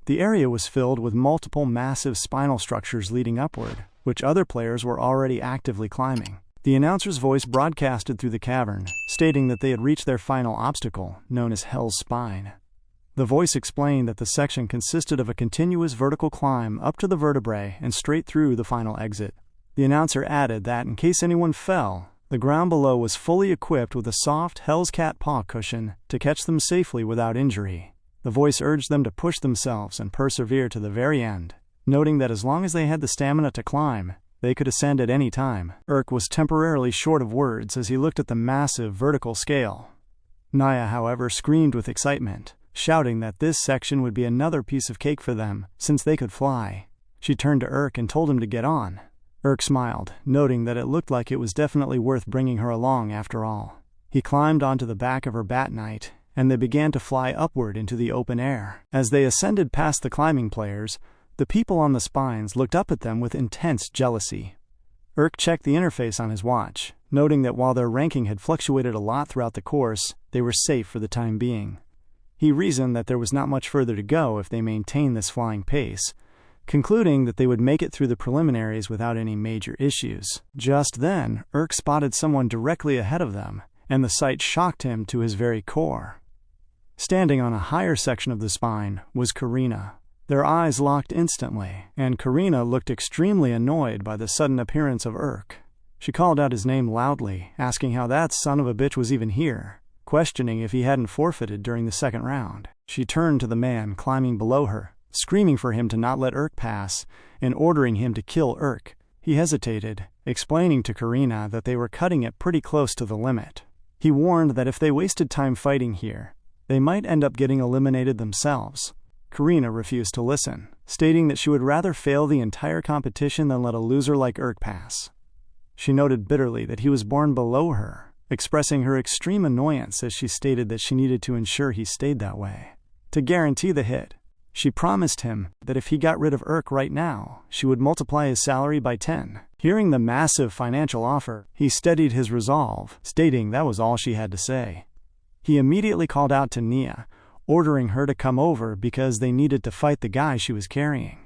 The area was filled with multiple massive spinal structures leading upward, which other players were already actively climbing. The announcer's voice broadcasted through the cavern, stating that they had reached their final obstacle, known as Hell's Spine. The voice explained that the section consisted of a continuous vertical climb up to the vertebrae and straight through the final exit. The announcer added that in case anyone fell, the ground below was fully equipped with a soft Hell's Cat paw cushion to catch them safely without injury. The voice urged them to push themselves and persevere to the very end. noting that as long as they had the stamina to climb, they could ascend at any time. Urk was temporarily short of words as he looked at the massive vertical scale. Naya, however, screamed with excitement, shouting that this section would be another piece of cake for them, since they could fly. She turned to Urk and told him to get on. Urk smiled, noting that it looked like it was definitely worth bringing her along after all. He climbed onto the back of her Bat Knight, and they began to fly upward into the open air. As they ascended past the climbing players, the people on the spines looked up at them with intense jealousy. Urk checked the interface on his watch, noting that while their ranking had fluctuated a lot throughout the course, they were safe for the time being. He reasoned that there was not much further to go if they maintained this flying pace, concluding that they would make it through the preliminaries without any major issues. Just then, Urk spotted someone directly ahead of them, and the sight shocked him to his very core. Standing on a higher section of the spine was Karina. Their eyes locked instantly, and Karina looked extremely annoyed by the sudden appearance of Urk. She called out his name loudly, asking how that son of a bitch was even here, questioning if he hadn't forfeited during the second round. She turned to the man climbing below her, screaming for him to not let Urk pass, and ordering him to kill Urk. He hesitated, explaining to Karina that they were cutting it pretty close to the limit. He warned that if they wasted time fighting here, they might end up getting eliminated themselves. Karina refused to listen, stating that she would rather fail the entire competition than let a loser like Urk pass. She noted bitterly that he was born below her, expressing her extreme annoyance as she stated that she needed to ensure he stayed that way. To guarantee the hit, she promised him that if he got rid of Urk right now, she would multiply his salary by 10. Hearing the massive financial offer, he steadied his resolve, stating that was all she had to say. He immediately called out to Nia, ordering her to come over because they needed to fight the guy she was carrying.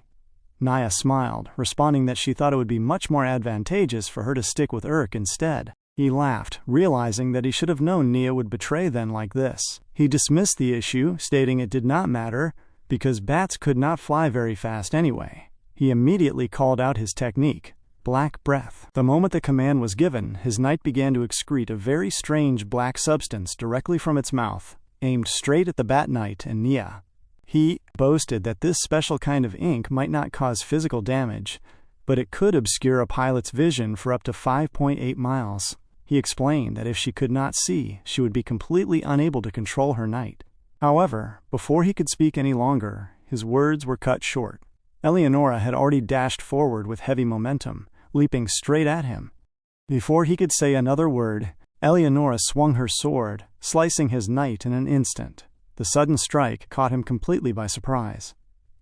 Naya smiled, responding that she thought it would be much more advantageous for her to stick with Urk instead. He laughed, realizing that he should have known Nia would betray them like this. He dismissed the issue, stating it did not matter, because bats could not fly very fast anyway. He immediately called out his technique, Black Breath. The moment the command was given, his knight began to excrete a very strange black substance directly from its mouth, aimed straight at the Bat Knight and Nia. He boasted that this special kind of ink might not cause physical damage, but it could obscure a pilot's vision for up to 5.8 miles. He explained that if she could not see, she would be completely unable to control her knight. However, before he could speak any longer, his words were cut short. Eleonora had already dashed forward with heavy momentum, leaping straight at him. Before he could say another word, Eleonora swung her sword, slicing his knight in an instant. The sudden strike caught him completely by surprise.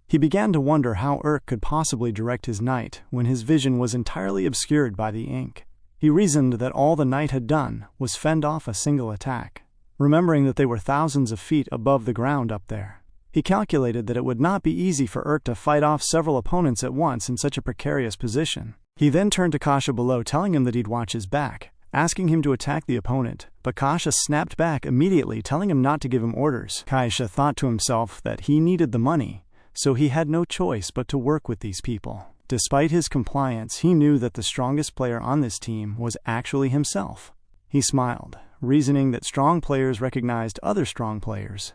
He began to wonder how Urk could possibly direct his knight when his vision was entirely obscured by the ink. He reasoned that all the knight had done was fend off a single attack, remembering that they were thousands of feet above the ground up there. He calculated that it would not be easy for Urk to fight off several opponents at once in such a precarious position. He then turned to Kasha below, telling him that he'd watch his back, asking him to attack the opponent, but Kasha snapped back immediately, telling him not to give him orders. Kasha thought to himself that he needed the money, so he had no choice but to work with these people. Despite his compliance, he knew that the strongest player on this team was actually himself. He smiled, reasoning that strong players recognized other strong players.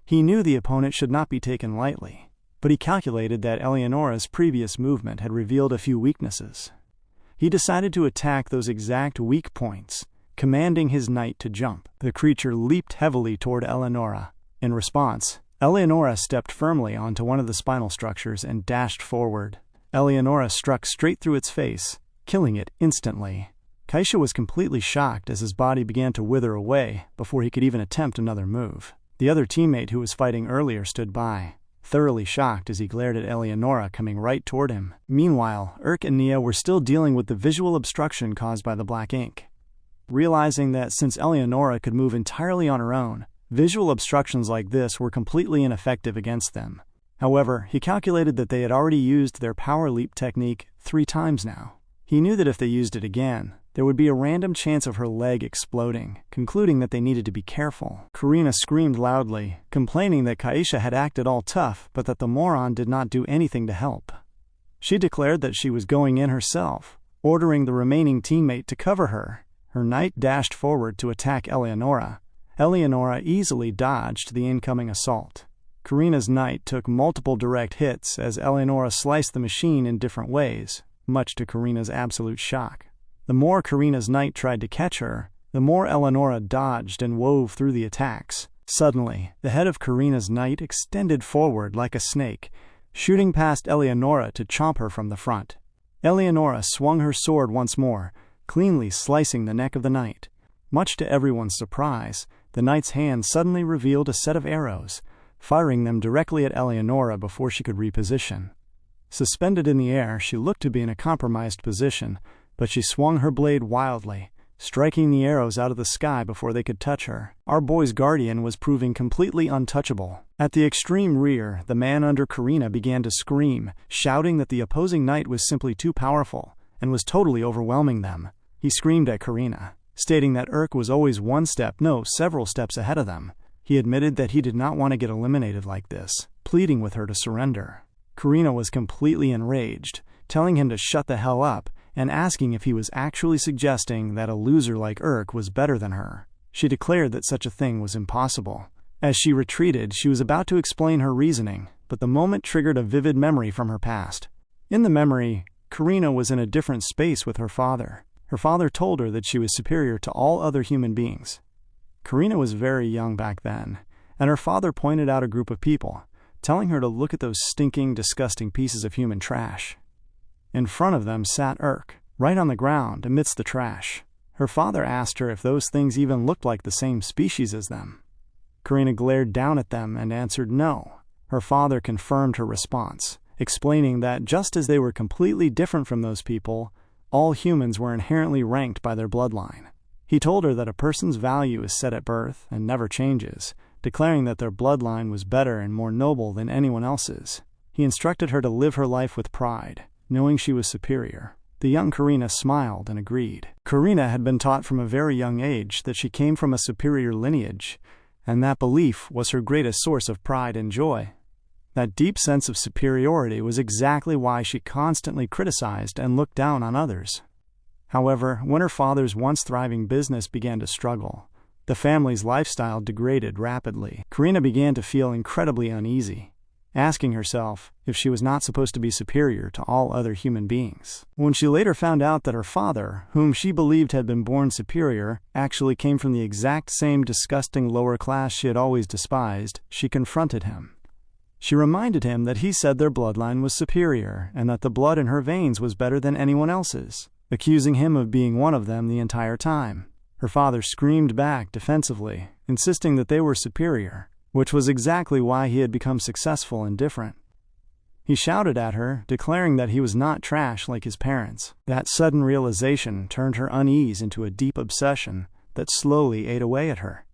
He knew the opponent should not be taken lightly, but he calculated that Eleonora's previous movement had revealed a few weaknesses. He decided to attack those exact weak points, commanding his knight to jump. The creature leaped heavily toward Eleonora. In response, Eleonora stepped firmly onto one of the spinal structures and dashed forward. Eleonora struck straight through its face, killing it instantly. Kaisha was completely shocked as his body began to wither away before he could even attempt another move. The other teammate who was fighting earlier stood by, thoroughly shocked as he glared at Eleonora coming right toward him. Meanwhile, Urk and Nia were still dealing with the visual obstruction caused by the black ink. Realizing that since Eleonora could move entirely on her own, visual obstructions like this were completely ineffective against them. However, he calculated that they had already used their power leap technique 3 times now. He knew that if they used it again, there would be a random chance of her leg exploding, concluding that they needed to be careful. Karina screamed loudly, complaining that Kaisha had acted all tough, but that the moron did not do anything to help. She declared that she was going in herself, ordering the remaining teammate to cover her. Her knight dashed forward to attack Eleonora. Eleonora easily dodged the incoming assault. Karina's knight took multiple direct hits as Eleonora sliced the machine in different ways, much to Karina's absolute shock. The more Karina's knight tried to catch her, the more Eleonora dodged and wove through the attacks. Suddenly, the head of Karina's knight extended forward like a snake, shooting past Eleonora to chomp her from the front. Eleonora swung her sword once more, cleanly slicing the neck of the knight. Much to everyone's surprise, the knight's hand suddenly revealed a set of arrows, firing them directly at Eleonora before she could reposition. Suspended in the air, she looked to be in a compromised position, but she swung her blade wildly, striking the arrows out of the sky before they could touch her. Our boy's guardian was proving completely untouchable. At the extreme rear, the man under Karina began to scream, shouting that the opposing knight was simply too powerful and was totally overwhelming them. He screamed at Karina, stating that Urk was always several steps ahead of them. He admitted that he did not want to get eliminated like this, pleading with her to surrender. Karina was completely enraged, telling him to shut the hell up and asking if he was actually suggesting that a loser like Urk was better than her. She declared that such a thing was impossible. As she retreated, she was about to explain her reasoning, but the moment triggered a vivid memory from her past. In the memory, Karina was in a different space with her father. Her father told her that she was superior to all other human beings. Karina was very young back then, and her father pointed out a group of people, telling her to look at those stinking, disgusting pieces of human trash. In front of them sat Urk, right on the ground amidst the trash. Her father asked her if those things even looked like the same species as them. Karina glared down at them and answered no. Her father confirmed her response, explaining that just as they were completely different from those people, all humans were inherently ranked by their bloodline. He told her that a person's value is set at birth and never changes, declaring that their bloodline was better and more noble than anyone else's. He instructed her to live her life with pride, knowing she was superior. The young Karina smiled and agreed. Karina had been taught from a very young age that she came from a superior lineage, and that belief was her greatest source of pride and joy. That deep sense of superiority was exactly why she constantly criticized and looked down on others. However, when her father's once thriving business began to struggle, the family's lifestyle degraded rapidly. Karina began to feel incredibly uneasy, asking herself if she was not supposed to be superior to all other human beings. When she later found out that her father, whom she believed had been born superior, actually came from the exact same disgusting lower class she had always despised, she confronted him. She reminded him that he said their bloodline was superior and that the blood in her veins was better than anyone else's, accusing him of being one of them the entire time. Her father screamed back defensively, insisting that they were superior, which was exactly why he had become successful and different. He shouted at her, declaring that he was not trash like his parents. That sudden realization turned her unease into a deep obsession that slowly ate away at her.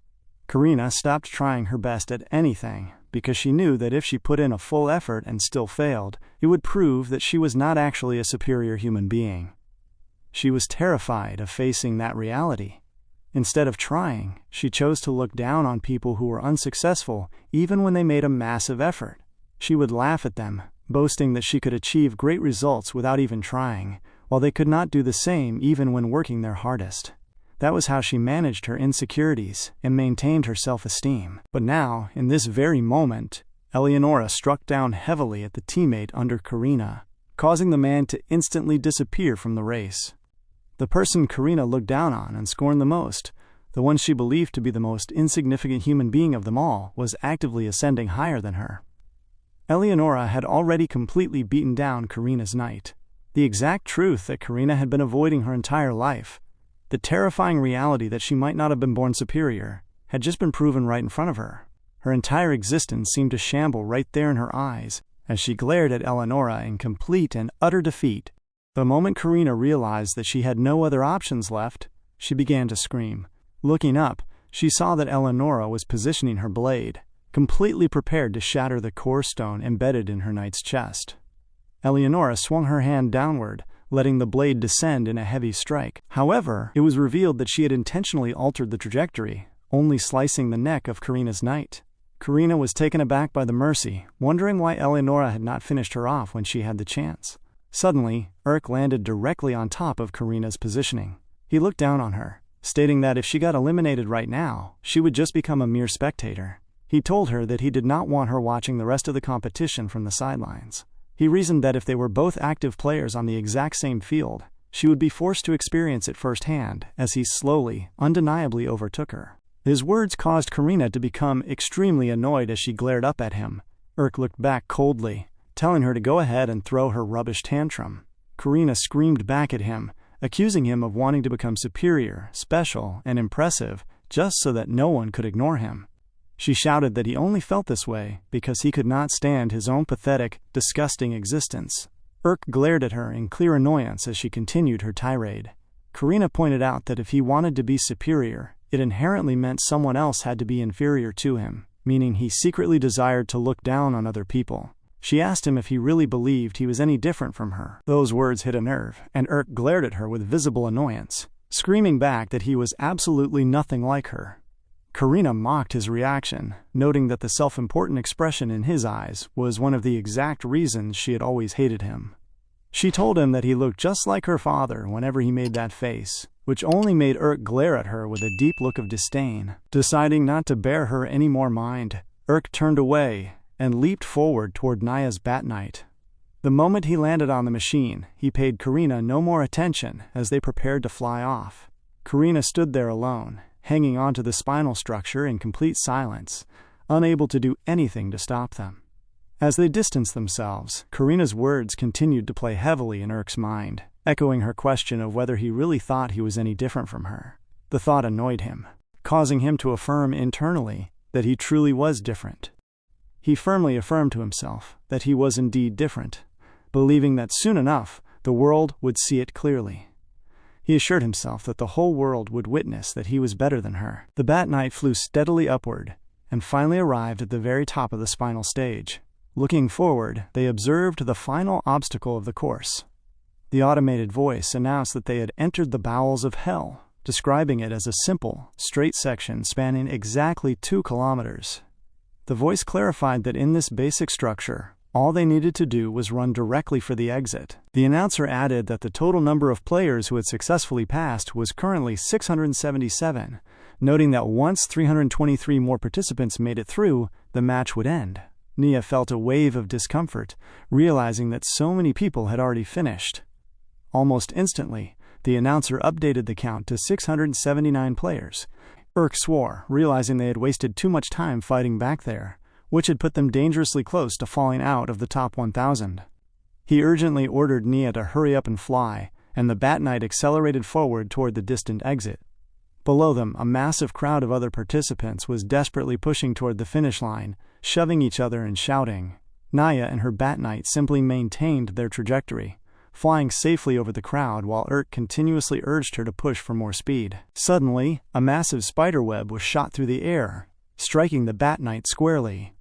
Karina stopped trying her best at anything because she knew that if she put in a full effort and still failed, it would prove that she was not actually a superior human being. She was terrified of facing that reality. Instead of trying, she chose to look down on people who were unsuccessful even when they made a massive effort. She would laugh at them, boasting that she could achieve great results without even trying, while they could not do the same even when working their hardest. That was how she managed her insecurities and maintained her self-esteem. But now, in this very moment, Eleonora struck down heavily at the teammate under Karina, causing the man to instantly disappear from the race. The person Karina looked down on and scorned the most, the one she believed to be the most insignificant human being of them all, was actively ascending higher than her. Eleonora had already completely beaten down Karina's knight. The exact truth that Karina had been avoiding her entire life, the terrifying reality that she might not have been born superior, had just been proven right in front of her. Her entire existence seemed to shamble right there in her eyes as she glared at Eleonora in complete and utter defeat. The moment Karina realized that she had no other options left, she began to scream. Looking up, she saw that Eleonora was positioning her blade, completely prepared to shatter the core stone embedded in her knight's chest. Eleonora swung her hand downward, letting the blade descend in a heavy strike. However, it was revealed that she had intentionally altered the trajectory, only slicing the neck of Karina's knight. Karina was taken aback by the mercy, wondering why Eleonora had not finished her off when she had the chance. Suddenly, Urk landed directly on top of Karina's positioning. He looked down on her, stating that if she got eliminated right now, she would just become a mere spectator. He told her that he did not want her watching the rest of the competition from the sidelines. He reasoned that if they were both active players on the exact same field, she would be forced to experience it firsthand as he slowly, undeniably overtook her. His words caused Karina to become extremely annoyed as she glared up at him. Urk looked back coldly, telling her to go ahead and throw her rubbish tantrum. Karina screamed back at him, accusing him of wanting to become superior, special, and impressive just so that no one could ignore him. She shouted that he only felt this way because he could not stand his own pathetic, disgusting existence. Urk glared at her in clear annoyance as she continued her tirade. Karina pointed out that if he wanted to be superior, it inherently meant someone else had to be inferior to him, meaning he secretly desired to look down on other people. She asked him if he really believed he was any different from her. Those words hit a nerve, and Urk glared at her with visible annoyance, screaming back that he was absolutely nothing like her. Karina mocked his reaction, noting that the self-important expression in his eyes was one of the exact reasons she had always hated him. She told him that he looked just like her father whenever he made that face, which only made Urk glare at her with a deep look of disdain. Deciding not to bear her any more mind, Urk turned away and leaped forward toward Naya's Bat Knight. The moment he landed on the machine, he paid Karina no more attention as they prepared to fly off. Karina stood there alone, hanging onto the spinal structure in complete silence, unable to do anything to stop them. As they distanced themselves, Karina's words continued to play heavily in Urk's mind, echoing her question of whether he really thought he was any different from her. The thought annoyed him, causing him to affirm internally that he truly was different. He firmly affirmed to himself that he was indeed different, believing that soon enough the world would see it clearly. He assured himself that the whole world would witness that he was better than her. The Bat Knight flew steadily upward and finally arrived at the very top of the spinal stage. Looking forward, they observed the final obstacle of the course. The automated voice announced that they had entered the bowels of hell, describing it as a simple, straight section spanning exactly 2 kilometers. The voice clarified that in this basic structure, all they needed to do was run directly for the exit. The announcer added that the total number of players who had successfully passed was currently 677, noting that once 323 more participants made it through, the match would end. Nia felt a wave of discomfort, realizing that so many people had already finished. Almost instantly, the announcer updated the count to 679 players. Urk swore, realizing they had wasted too much time fighting back there, which had put them dangerously close to falling out of the top 1,000. He urgently ordered Nia to hurry up and fly, and the Bat Knight accelerated forward toward the distant exit. Below them, a massive crowd of other participants was desperately pushing toward the finish line, shoving each other and shouting. Naya and her Bat Knight simply maintained their trajectory, flying safely over the crowd while Urk continuously urged her to push for more speed. Suddenly, a massive spider web was shot through the air, striking the Bat Knight squarely.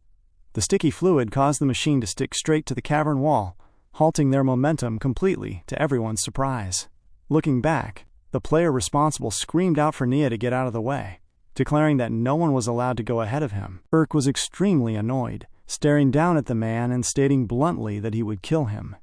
The sticky fluid caused the machine to stick straight to the cavern wall, halting their momentum completely to everyone's surprise. Looking back, the player responsible screamed out for Nia to get out of the way, declaring that no one was allowed to go ahead of him. Urk was extremely annoyed, staring down at the man and stating bluntly that he would kill him.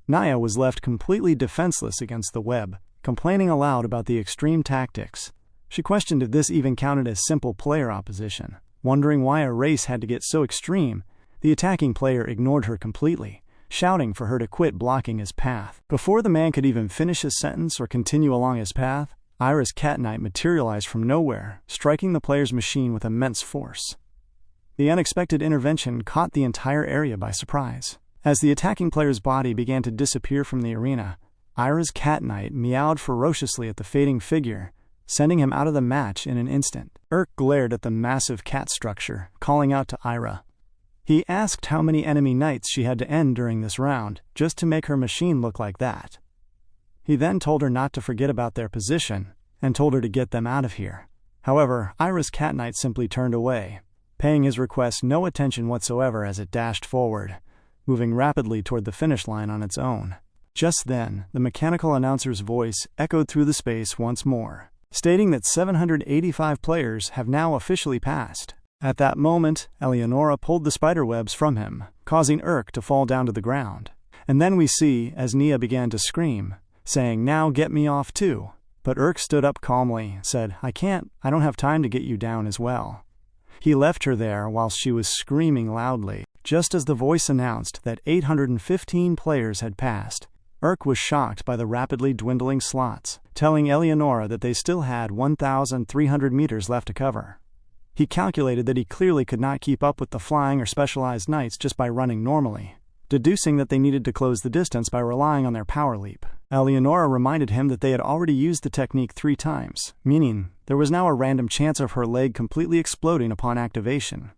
Naya was left completely defenseless against the web, complaining aloud about the extreme tactics. She questioned if this even counted as simple player opposition. Wondering why a race had to get so extreme, the attacking player ignored her completely, shouting for her to quit blocking his path. Before the man could even finish his sentence or continue along his path, Ira's Cat Knight materialized from nowhere, striking the player's machine with immense force. The unexpected intervention caught the entire area by surprise. As the attacking player's body began to disappear from the arena, Ira's Cat Knight meowed ferociously at the fading figure, sending him out of the match in an instant. Urk glared at the massive cat structure, calling out to Ira. He asked how many enemy knights she had to end during this round, just to make her machine look like that. He then told her not to forget about their position, and told her to get them out of here. However, Ira's Cat Knight simply turned away, paying his request no attention whatsoever as it dashed forward, moving rapidly toward the finish line on its own. Just then, the mechanical announcer's voice echoed through the space once more, stating that 785 players have now officially passed. At that moment, Eleonora pulled the spiderwebs from him, causing Urk to fall down to the ground. And then we see, as Nia began to scream, saying, "Now get me off too." But Urk stood up calmly, said, I don't have time to get you down as well." He left her there whilst she was screaming loudly. Just as the voice announced that 815 players had passed, Urk was shocked by the rapidly dwindling slots, telling Eleonora that they still had 1,300 meters left to cover. He calculated that he clearly could not keep up with the flying or specialized knights just by running normally, deducing that they needed to close the distance by relying on their power leap. Eleonora reminded him that they had already used the technique 3 times, meaning there was now a random chance of her leg completely exploding upon activation.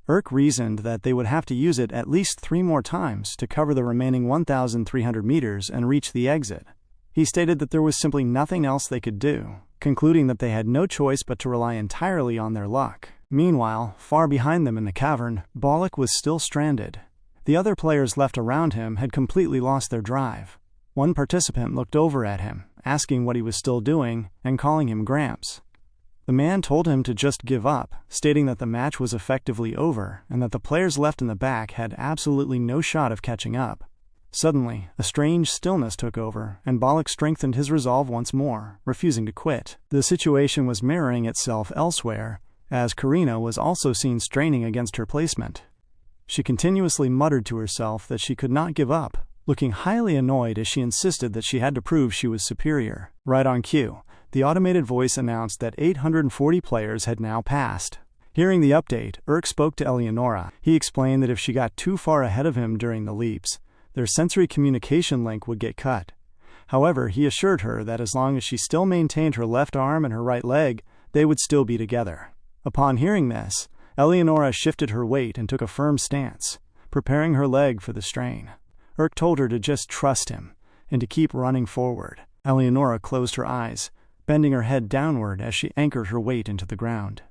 Urk reasoned that they would have to use it at least 3 more times to cover the remaining 1,300 meters and reach the exit. He stated that there was simply nothing else they could do, concluding that they had no choice but to rely entirely on their luck. Meanwhile, far behind them in the cavern, Bollock was still stranded. The other players left around him had completely lost their drive. One participant looked over at him, asking what he was still doing, and calling him Gramps. The man told him to just give up, stating that the match was effectively over and that the players left in the back had absolutely no shot of catching up. Suddenly, a strange stillness took over, and Bollock strengthened his resolve once more, refusing to quit. The situation was mirroring itself elsewhere, as Karina was also seen straining against her placement. She continuously muttered to herself that she could not give up, looking highly annoyed as she insisted that she had to prove she was superior. Right on cue, the automated voice announced that 840 players had now passed. Hearing the update, Urk spoke to Eleonora. He explained that if she got too far ahead of him during the leaps, their sensory communication link would get cut. However, he assured her that as long as she still maintained her left arm and her right leg, they would still be together. Upon hearing this, Eleonora shifted her weight and took a firm stance, preparing her leg for the strain. Urk told her to just trust him and to keep running forward. Eleonora closed her eyes, bending her head downward as she anchored her weight into the ground.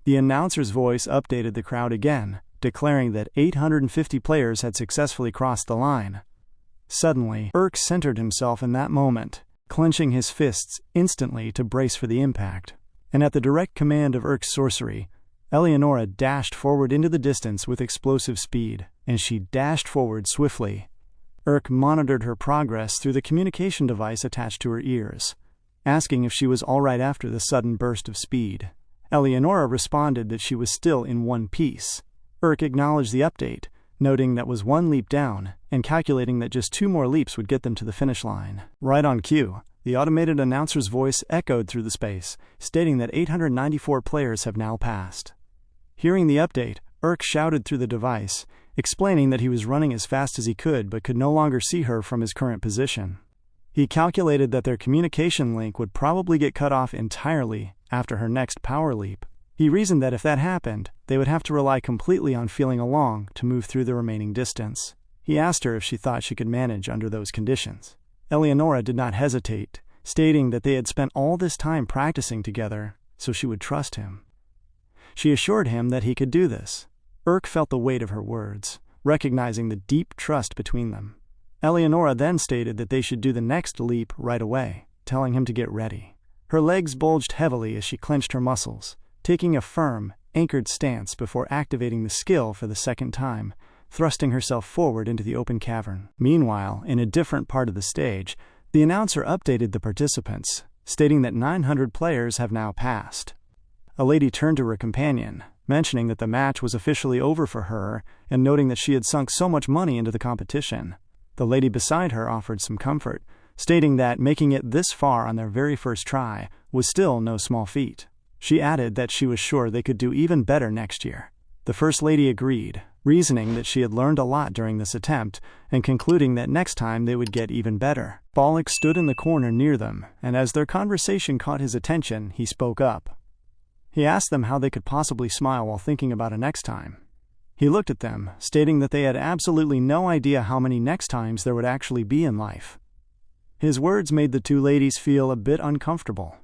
The announcer's voice updated the crowd again, declaring that 850 players had successfully crossed the line. Suddenly, Urk centered himself in that moment, clenching his fists instantly to brace for the impact. And at the direct command of Urk's sorcery, Eleonora dashed forward into the distance with explosive speed, and she dashed forward swiftly. Urk monitored her progress through the communication device attached to her ears, asking if she was all right after the sudden burst of speed. Eleonora responded that she was still in one piece. Urk acknowledged the update, noting that was 1 leap down, and calculating that just 2 more leaps would get them to the finish line. Right on cue, the automated announcer's voice echoed through the space, stating that 894 players have now passed. Hearing the update, Urk shouted through the device, explaining that he was running as fast as he could but could no longer see her from his current position. He calculated that their communication link would probably get cut off entirely after her next power leap. He reasoned that if that happened, they would have to rely completely on feeling along to move through the remaining distance. He asked her if she thought she could manage under those conditions. Eleonora did not hesitate, stating that they had spent all this time practicing together, so she would trust him. She assured him that he could do this. Urk felt the weight of her words, recognizing the deep trust between them. Eleonora then stated that they should do the next leap right away, telling him to get ready. Her legs bulged heavily as she clenched her muscles, taking a firm, anchored stance before activating the skill for the second time, thrusting herself forward into the open cavern. Meanwhile, in a different part of the stage, the announcer updated the participants, stating that 900 players have now passed. A lady turned to her companion, mentioning that the match was officially over for her and noting that she had sunk so much money into the competition. The lady beside her offered some comfort, stating that making it this far on their very first try was still no small feat. She added that she was sure they could do even better next year. The First Lady agreed, reasoning that she had learned a lot during this attempt and concluding that next time they would get even better. Bollock stood in the corner near them, and as their conversation caught his attention, he spoke up. He asked them how they could possibly smile while thinking about a next time. He looked at them, stating that they had absolutely no idea how many next times there would actually be in life. His words made the two ladies feel a bit uncomfortable.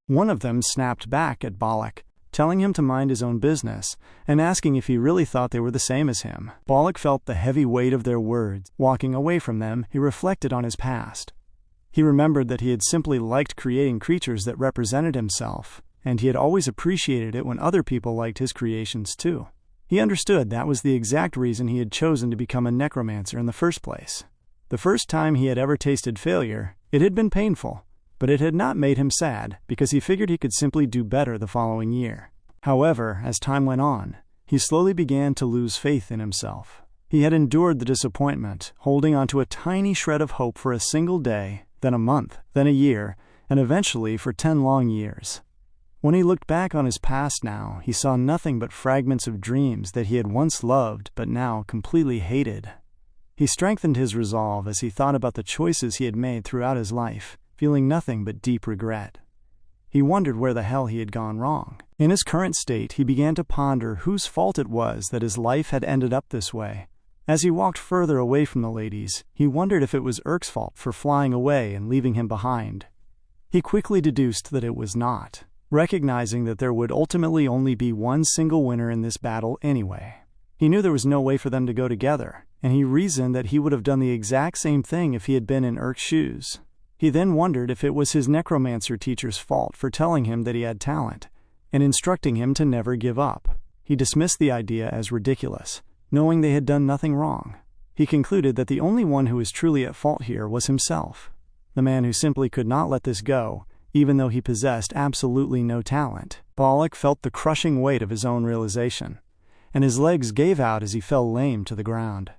One of them snapped back at Bollock, telling him to mind his own business, and asking if he really thought they were the same as him. Bollock felt the heavy weight of their words. Walking away from them, he reflected on his past. He remembered that he had simply liked creating creatures that represented himself, and he had always appreciated it when other people liked his creations too. He understood that was the exact reason he had chosen to become a necromancer in the first place. The first time he had ever tasted failure, it had been painful, but it had not made him sad because he figured he could simply do better the following year. However, as time went on, he slowly began to lose faith in himself. He had endured the disappointment, holding onto a tiny shred of hope for a single day, then a month, then a year, and eventually for 10 long years. When he looked back on his past now, he saw nothing but fragments of dreams that he had once loved but now completely hated. He strengthened his resolve as he thought about the choices he had made throughout his life, feeling nothing but deep regret. He wondered where the hell he had gone wrong. In his current state, he began to ponder whose fault it was that his life had ended up this way. As he walked further away from the ladies, he wondered if it was Urk's fault for flying away and leaving him behind. He quickly deduced that it was not, recognizing that there would ultimately only be one single winner in this battle anyway. He knew there was no way for them to go together, and he reasoned that he would have done the exact same thing if he had been in Urk's shoes. He then wondered if it was his Necromancer teacher's fault for telling him that he had talent, and instructing him to never give up. He dismissed the idea as ridiculous, knowing they had done nothing wrong. He concluded that the only one who was truly at fault here was himself, the man who simply could not let this go, even though he possessed absolutely no talent. Balak felt the crushing weight of his own realization, and his legs gave out as he fell lame to the ground.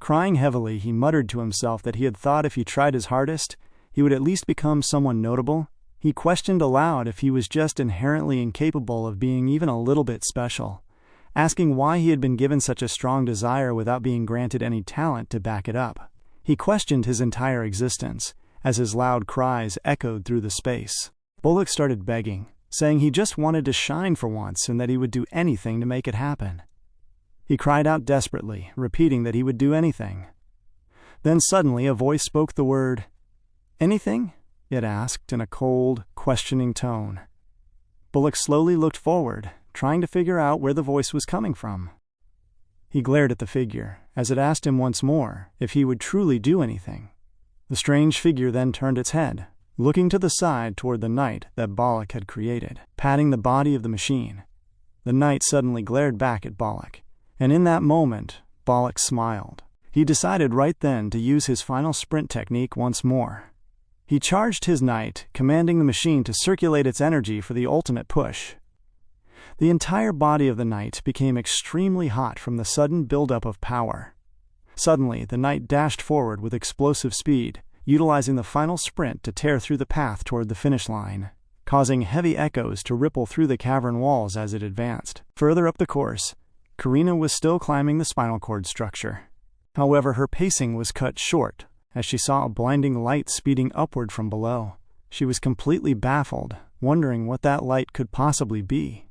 Crying heavily, he muttered to himself that he had thought if he tried his hardest, he would at least become someone notable. He questioned aloud if he was just inherently incapable of being even a little bit special, asking why he had been given such a strong desire without being granted any talent to back it up. He questioned his entire existence, as his loud cries echoed through the space. Bullock started begging, saying he just wanted to shine for once and that he would do anything to make it happen. He cried out desperately, repeating that he would do anything. Then suddenly a voice spoke the word, "Anything?" it asked in a cold, questioning tone. Bullock slowly looked forward, trying to figure out where the voice was coming from. He glared at the figure, as it asked him once more if he would truly do anything. The strange figure then turned its head, looking to the side toward the knight that Bullock had created, patting the body of the machine. The knight suddenly glared back at Bullock, and in that moment, Bullock smiled. He decided right then to use his final sprint technique once more. He charged his knight, commanding the machine to circulate its energy for the ultimate push. The entire body of the knight became extremely hot from the sudden buildup of power. Suddenly, the knight dashed forward with explosive speed, utilizing the final sprint to tear through the path toward the finish line, causing heavy echoes to ripple through the cavern walls as it advanced. Further up the course, Karina was still climbing the spinal cord structure. However, her pacing was cut short as she saw a blinding light speeding upward from below. She was completely baffled, wondering what that light could possibly be.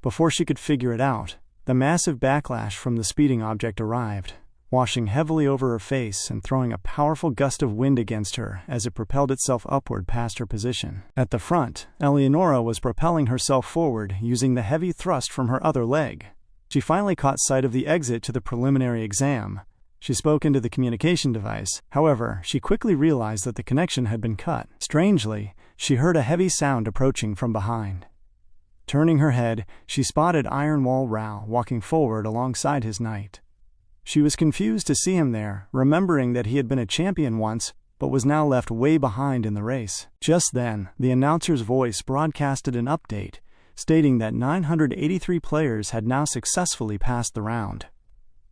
Before she could figure it out, the massive backlash from the speeding object arrived, washing heavily over her face and throwing a powerful gust of wind against her as it propelled itself upward past her position. At the front, Eleonora was propelling herself forward using the heavy thrust from her other leg. She finally caught sight of the exit to the preliminary exam. She spoke into the communication device. However, she quickly realized that the connection had been cut. Strangely, she heard a heavy sound approaching from behind. Turning her head, she spotted Ironwall Rao walking forward alongside his knight. She was confused to see him there, remembering that he had been a champion once, but was now left way behind in the race. Just then, the announcer's voice broadcasted an update, stating that 983 players had now successfully passed the round.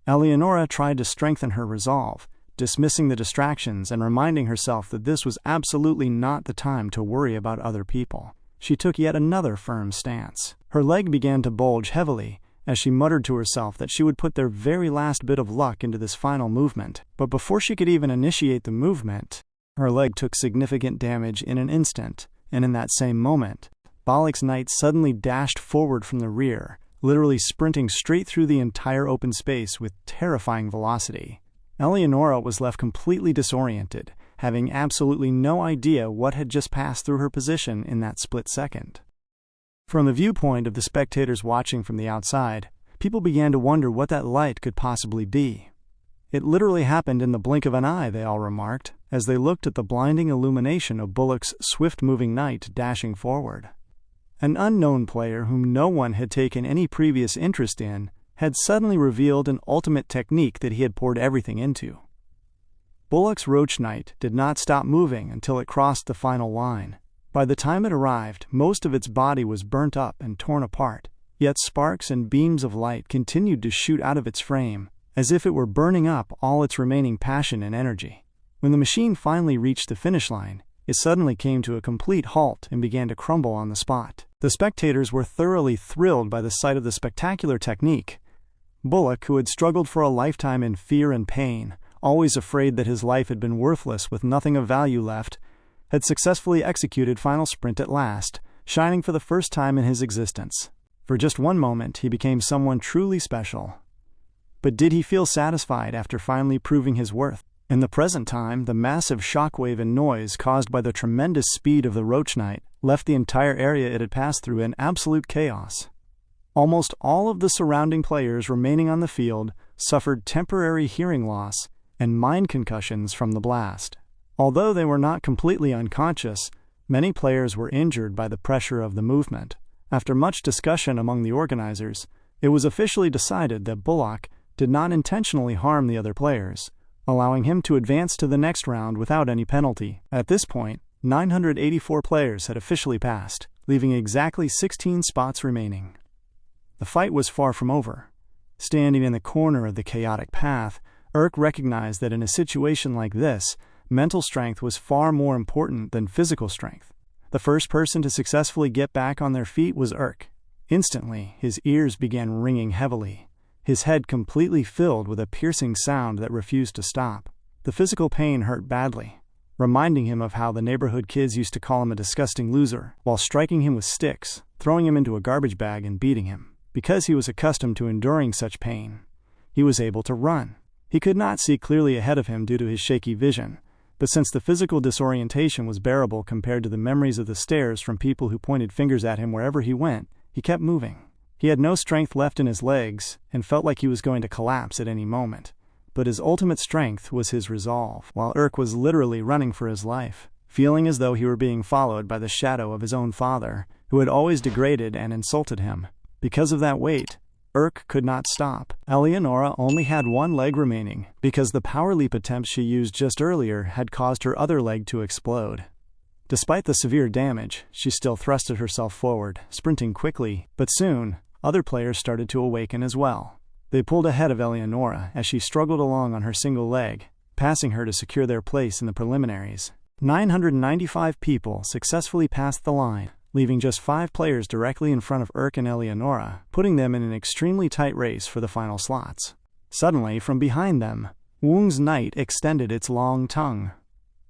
Eleonora tried to strengthen her resolve, dismissing the distractions and reminding herself that this was absolutely not the time to worry about other people. She took yet another firm stance. Her leg began to bulge heavily as she muttered to herself that she would put their very last bit of luck into this final movement. But before she could even initiate the movement, her leg took significant damage in an instant, and in that same moment, Balak's knight suddenly dashed forward from the rear, literally sprinting straight through the entire open space with terrifying velocity. Eleonora was left completely disoriented, having absolutely no idea what had just passed through her position in that split second. From the viewpoint of the spectators watching from the outside, people began to wonder what that light could possibly be. It literally happened in the blink of an eye, they all remarked, as they looked at the blinding illumination of Bullock's swift-moving knight dashing forward. An unknown player whom no one had taken any previous interest in had suddenly revealed an ultimate technique that he had poured everything into. Bullock's Roach Knight did not stop moving until it crossed the final line. By the time it arrived, most of its body was burnt up and torn apart, Yet sparks and beams of light continued to shoot out of its frame, as if it were burning up all its remaining passion and energy. When the machine finally reached the finish line, it suddenly came to a complete halt and began to crumble on the spot. The spectators were thoroughly thrilled by the sight of the spectacular technique. Bullock, who had struggled for a lifetime in fear and pain, always afraid that his life had been worthless with nothing of value left, had successfully executed final sprint at last, shining for the first time in his existence. For just one moment, he became someone truly special. But did he feel satisfied after finally proving his worth? In the present time, the massive shockwave and noise caused by the tremendous speed of the Roach Knight left the entire area it had passed through in absolute chaos. Almost all of the surrounding players remaining on the field suffered temporary hearing loss and mind concussions from the blast. Although they were not completely unconscious, many players were injured by the pressure of the movement. After much discussion among the organizers, it was officially decided that Bullock did not intentionally harm the other players, allowing him to advance to the next round without any penalty. At this point, 984 players had officially passed, leaving exactly 16 spots remaining. The fight was far from over. Standing in the corner of the chaotic path, Urk recognized that in a situation like this, mental strength was far more important than physical strength. The first person to successfully get back on their feet was Urk. Instantly, his ears began ringing heavily, his head completely filled with a piercing sound that refused to stop. The physical pain hurt badly, reminding him of how the neighborhood kids used to call him a disgusting loser, while striking him with sticks, throwing him into a garbage bag and beating him. Because he was accustomed to enduring such pain, he was able to run. He could not see clearly ahead of him due to his shaky vision, but since the physical disorientation was bearable compared to the memories of the stares from people who pointed fingers at him wherever he went, he kept moving. He had no strength left in his legs and felt like he was going to collapse at any moment, but his ultimate strength was his resolve. While Urk was literally running for his life, feeling as though he were being followed by the shadow of his own father, who had always degraded and insulted him. Because of that weight, Urk could not stop. Eleonora only had one leg remaining, because the power leap attempt she used just earlier had caused her other leg to explode. Despite the severe damage, she still thrusted herself forward, sprinting quickly, but soon, other players started to awaken as well. They pulled ahead of Eleonora as she struggled along on her single leg, passing her to secure their place in the preliminaries. 995 people successfully passed the line, leaving just 5 players directly in front of Urk and Eleonora, putting them in an extremely tight race for the final slots. Suddenly, from behind them, Woong's knight extended its long tongue.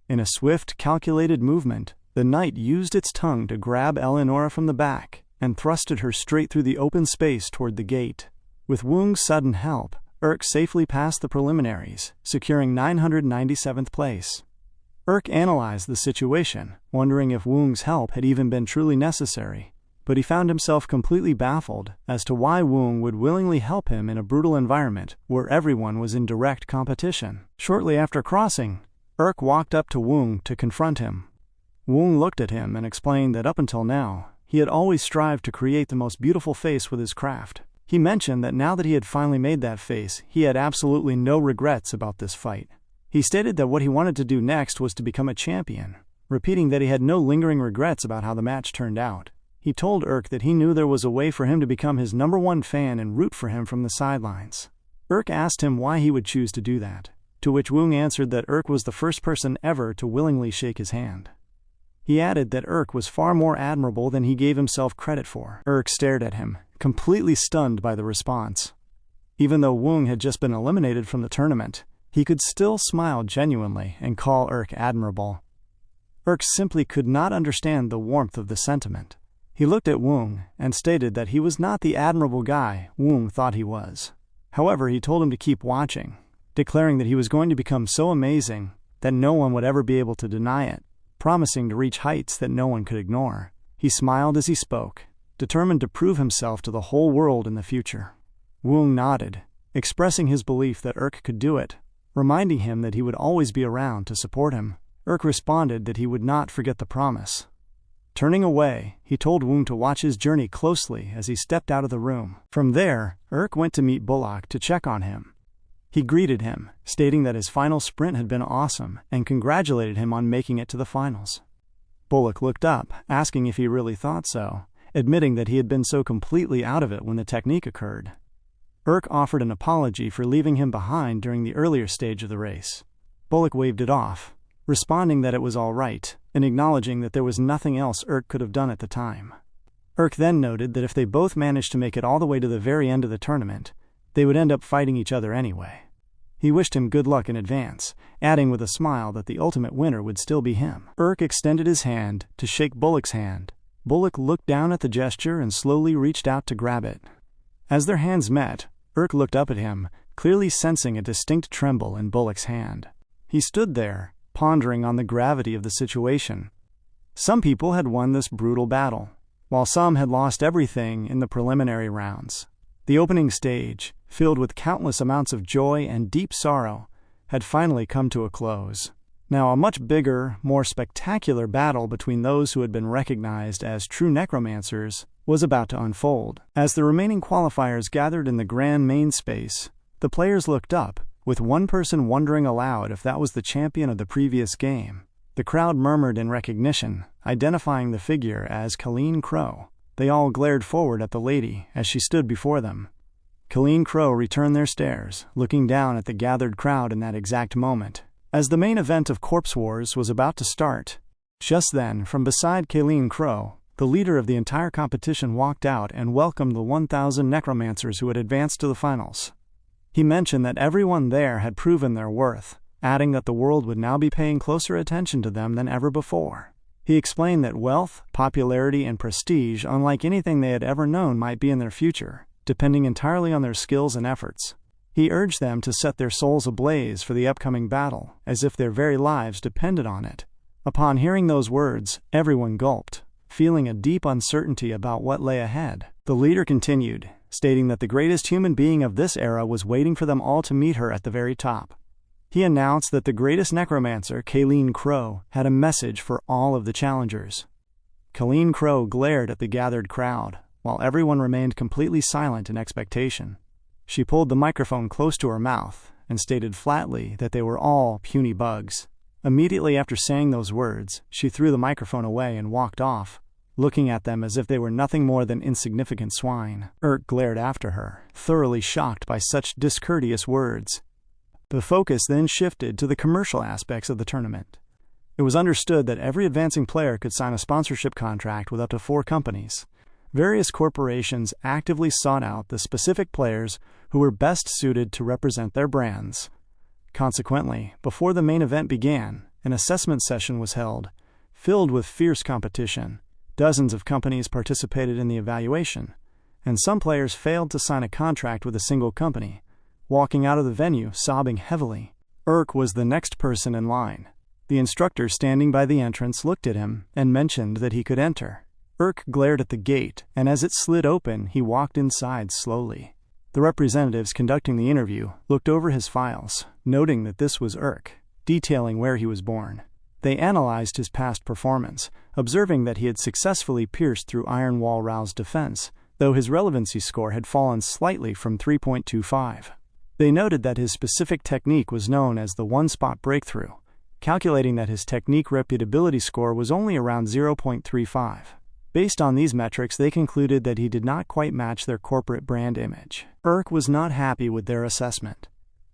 In a swift, calculated movement, the knight used its tongue to grab Eleonora from the back and thrusted her straight through the open space toward the gate. With Woong's sudden help, Urk safely passed the preliminaries, securing 997th place. Urk analyzed the situation, wondering if Woong's help had even been truly necessary, but he found himself completely baffled as to why Woong would willingly help him in a brutal environment where everyone was in direct competition. Shortly after crossing, Urk walked up to Woong to confront him. Woong looked at him and explained that up until now, he had always strived to create the most beautiful face with his craft. He mentioned that now that he had finally made that face, he had absolutely no regrets about this fight. He stated that what he wanted to do next was to become a champion, repeating that he had no lingering regrets about how the match turned out. He told Urk that he knew there was a way for him to become his #1 fan and root for him from the sidelines. Urk asked him why he would choose to do that, to which Woong answered that Urk was the first person ever to willingly shake his hand. He added that Urk was far more admirable than he gave himself credit for. Urk stared at him, completely stunned by the response. Even though Woong had just been eliminated from the tournament, he could still smile genuinely and call Urk admirable. Urk simply could not understand the warmth of the sentiment. He looked at Woong and stated that he was not the admirable guy Woong thought he was. However, he told him to keep watching, declaring that he was going to become so amazing that no one would ever be able to deny it, promising to reach heights that no one could ignore. He smiled as he spoke, determined to prove himself to the whole world in the future. Woong nodded, expressing his belief that Urk could do it, reminding him that he would always be around to support him. Urk responded that he would not forget the promise. Turning away, he told Woong to watch his journey closely as he stepped out of the room. From there, Urk went to meet Bullock to check on him. He greeted him, stating that his final sprint had been awesome and congratulated him on making it to the finals. Bullock looked up, asking if he really thought so, admitting that he had been so completely out of it when the technique occurred. Urk offered an apology for leaving him behind during the earlier stage of the race. Bullock waved it off, responding that it was all right, and acknowledging that there was nothing else Urk could have done at the time. Urk then noted that if they both managed to make it all the way to the very end of the tournament, they would end up fighting each other anyway. He wished him good luck in advance, adding with a smile that the ultimate winner would still be him. Urk extended his hand to shake Bullock's hand. Bullock looked down at the gesture and slowly reached out to grab it. As their hands met, Urk looked up at him, clearly sensing a distinct tremble in Bullock's hand. He stood there, pondering on the gravity of the situation. Some people had won this brutal battle, while some had lost everything in the preliminary rounds. The opening stage, filled with countless amounts of joy and deep sorrow, had finally come to a close. Now a much bigger, more spectacular battle between those who had been recognized as true necromancers was about to unfold. As the remaining qualifiers gathered in the grand main space, the players looked up, with one person wondering aloud if that was the champion of the previous game. The crowd murmured in recognition, identifying the figure as Colleen Crow. They all glared forward at the lady as she stood before them. Colleen Crow returned their stares, looking down at the gathered crowd in that exact moment, as the main event of Corpse Wars was about to start. Just then, from beside Colleen Crow, the leader of the entire competition walked out and welcomed the 1,000 necromancers who had advanced to the finals. He mentioned that everyone there had proven their worth, adding that the world would now be paying closer attention to them than ever before. He explained that wealth, popularity, and prestige, unlike anything they had ever known, might be in their future, depending entirely on their skills and efforts. He urged them to set their souls ablaze for the upcoming battle, as if their very lives depended on it. Upon hearing those words, everyone gulped, feeling a deep uncertainty about what lay ahead. The leader continued, stating that the greatest human being of this era was waiting for them all to meet her at the very top. He announced that the greatest necromancer, Colleen Crow, had a message for all of the challengers. Colleen Crow glared at the gathered crowd, while everyone remained completely silent in expectation. She pulled the microphone close to her mouth and stated flatly that they were all puny bugs. Immediately after saying those words, she threw the microphone away and walked off, looking at them as if they were nothing more than insignificant swine. Urk glared after her, thoroughly shocked by such discourteous words. The focus then shifted to the commercial aspects of the tournament. It was understood that every advancing player could sign a sponsorship contract with up to 4 companies. Various corporations actively sought out the specific players who were best suited to represent their brands. Consequently, before the main event began, an assessment session was held, filled with fierce competition. Dozens of companies participated in the evaluation, and some players failed to sign a contract with a single company, walking out of the venue sobbing heavily. Urk was the next person in line. The instructor standing by the entrance looked at him and mentioned that he could enter. Urk glared at the gate, and as it slid open, he walked inside slowly. The representatives conducting the interview looked over his files, noting that this was Urk, detailing where he was born. They analyzed his past performance, observing that he had successfully pierced through Iron Wall Rao's defense, though his relevancy score had fallen slightly from 3.25. They noted that his specific technique was known as the one-spot breakthrough, calculating that his technique reputability score was only around 0.35. Based on these metrics, they concluded that he did not quite match their corporate brand image. Urk was not happy with their assessment.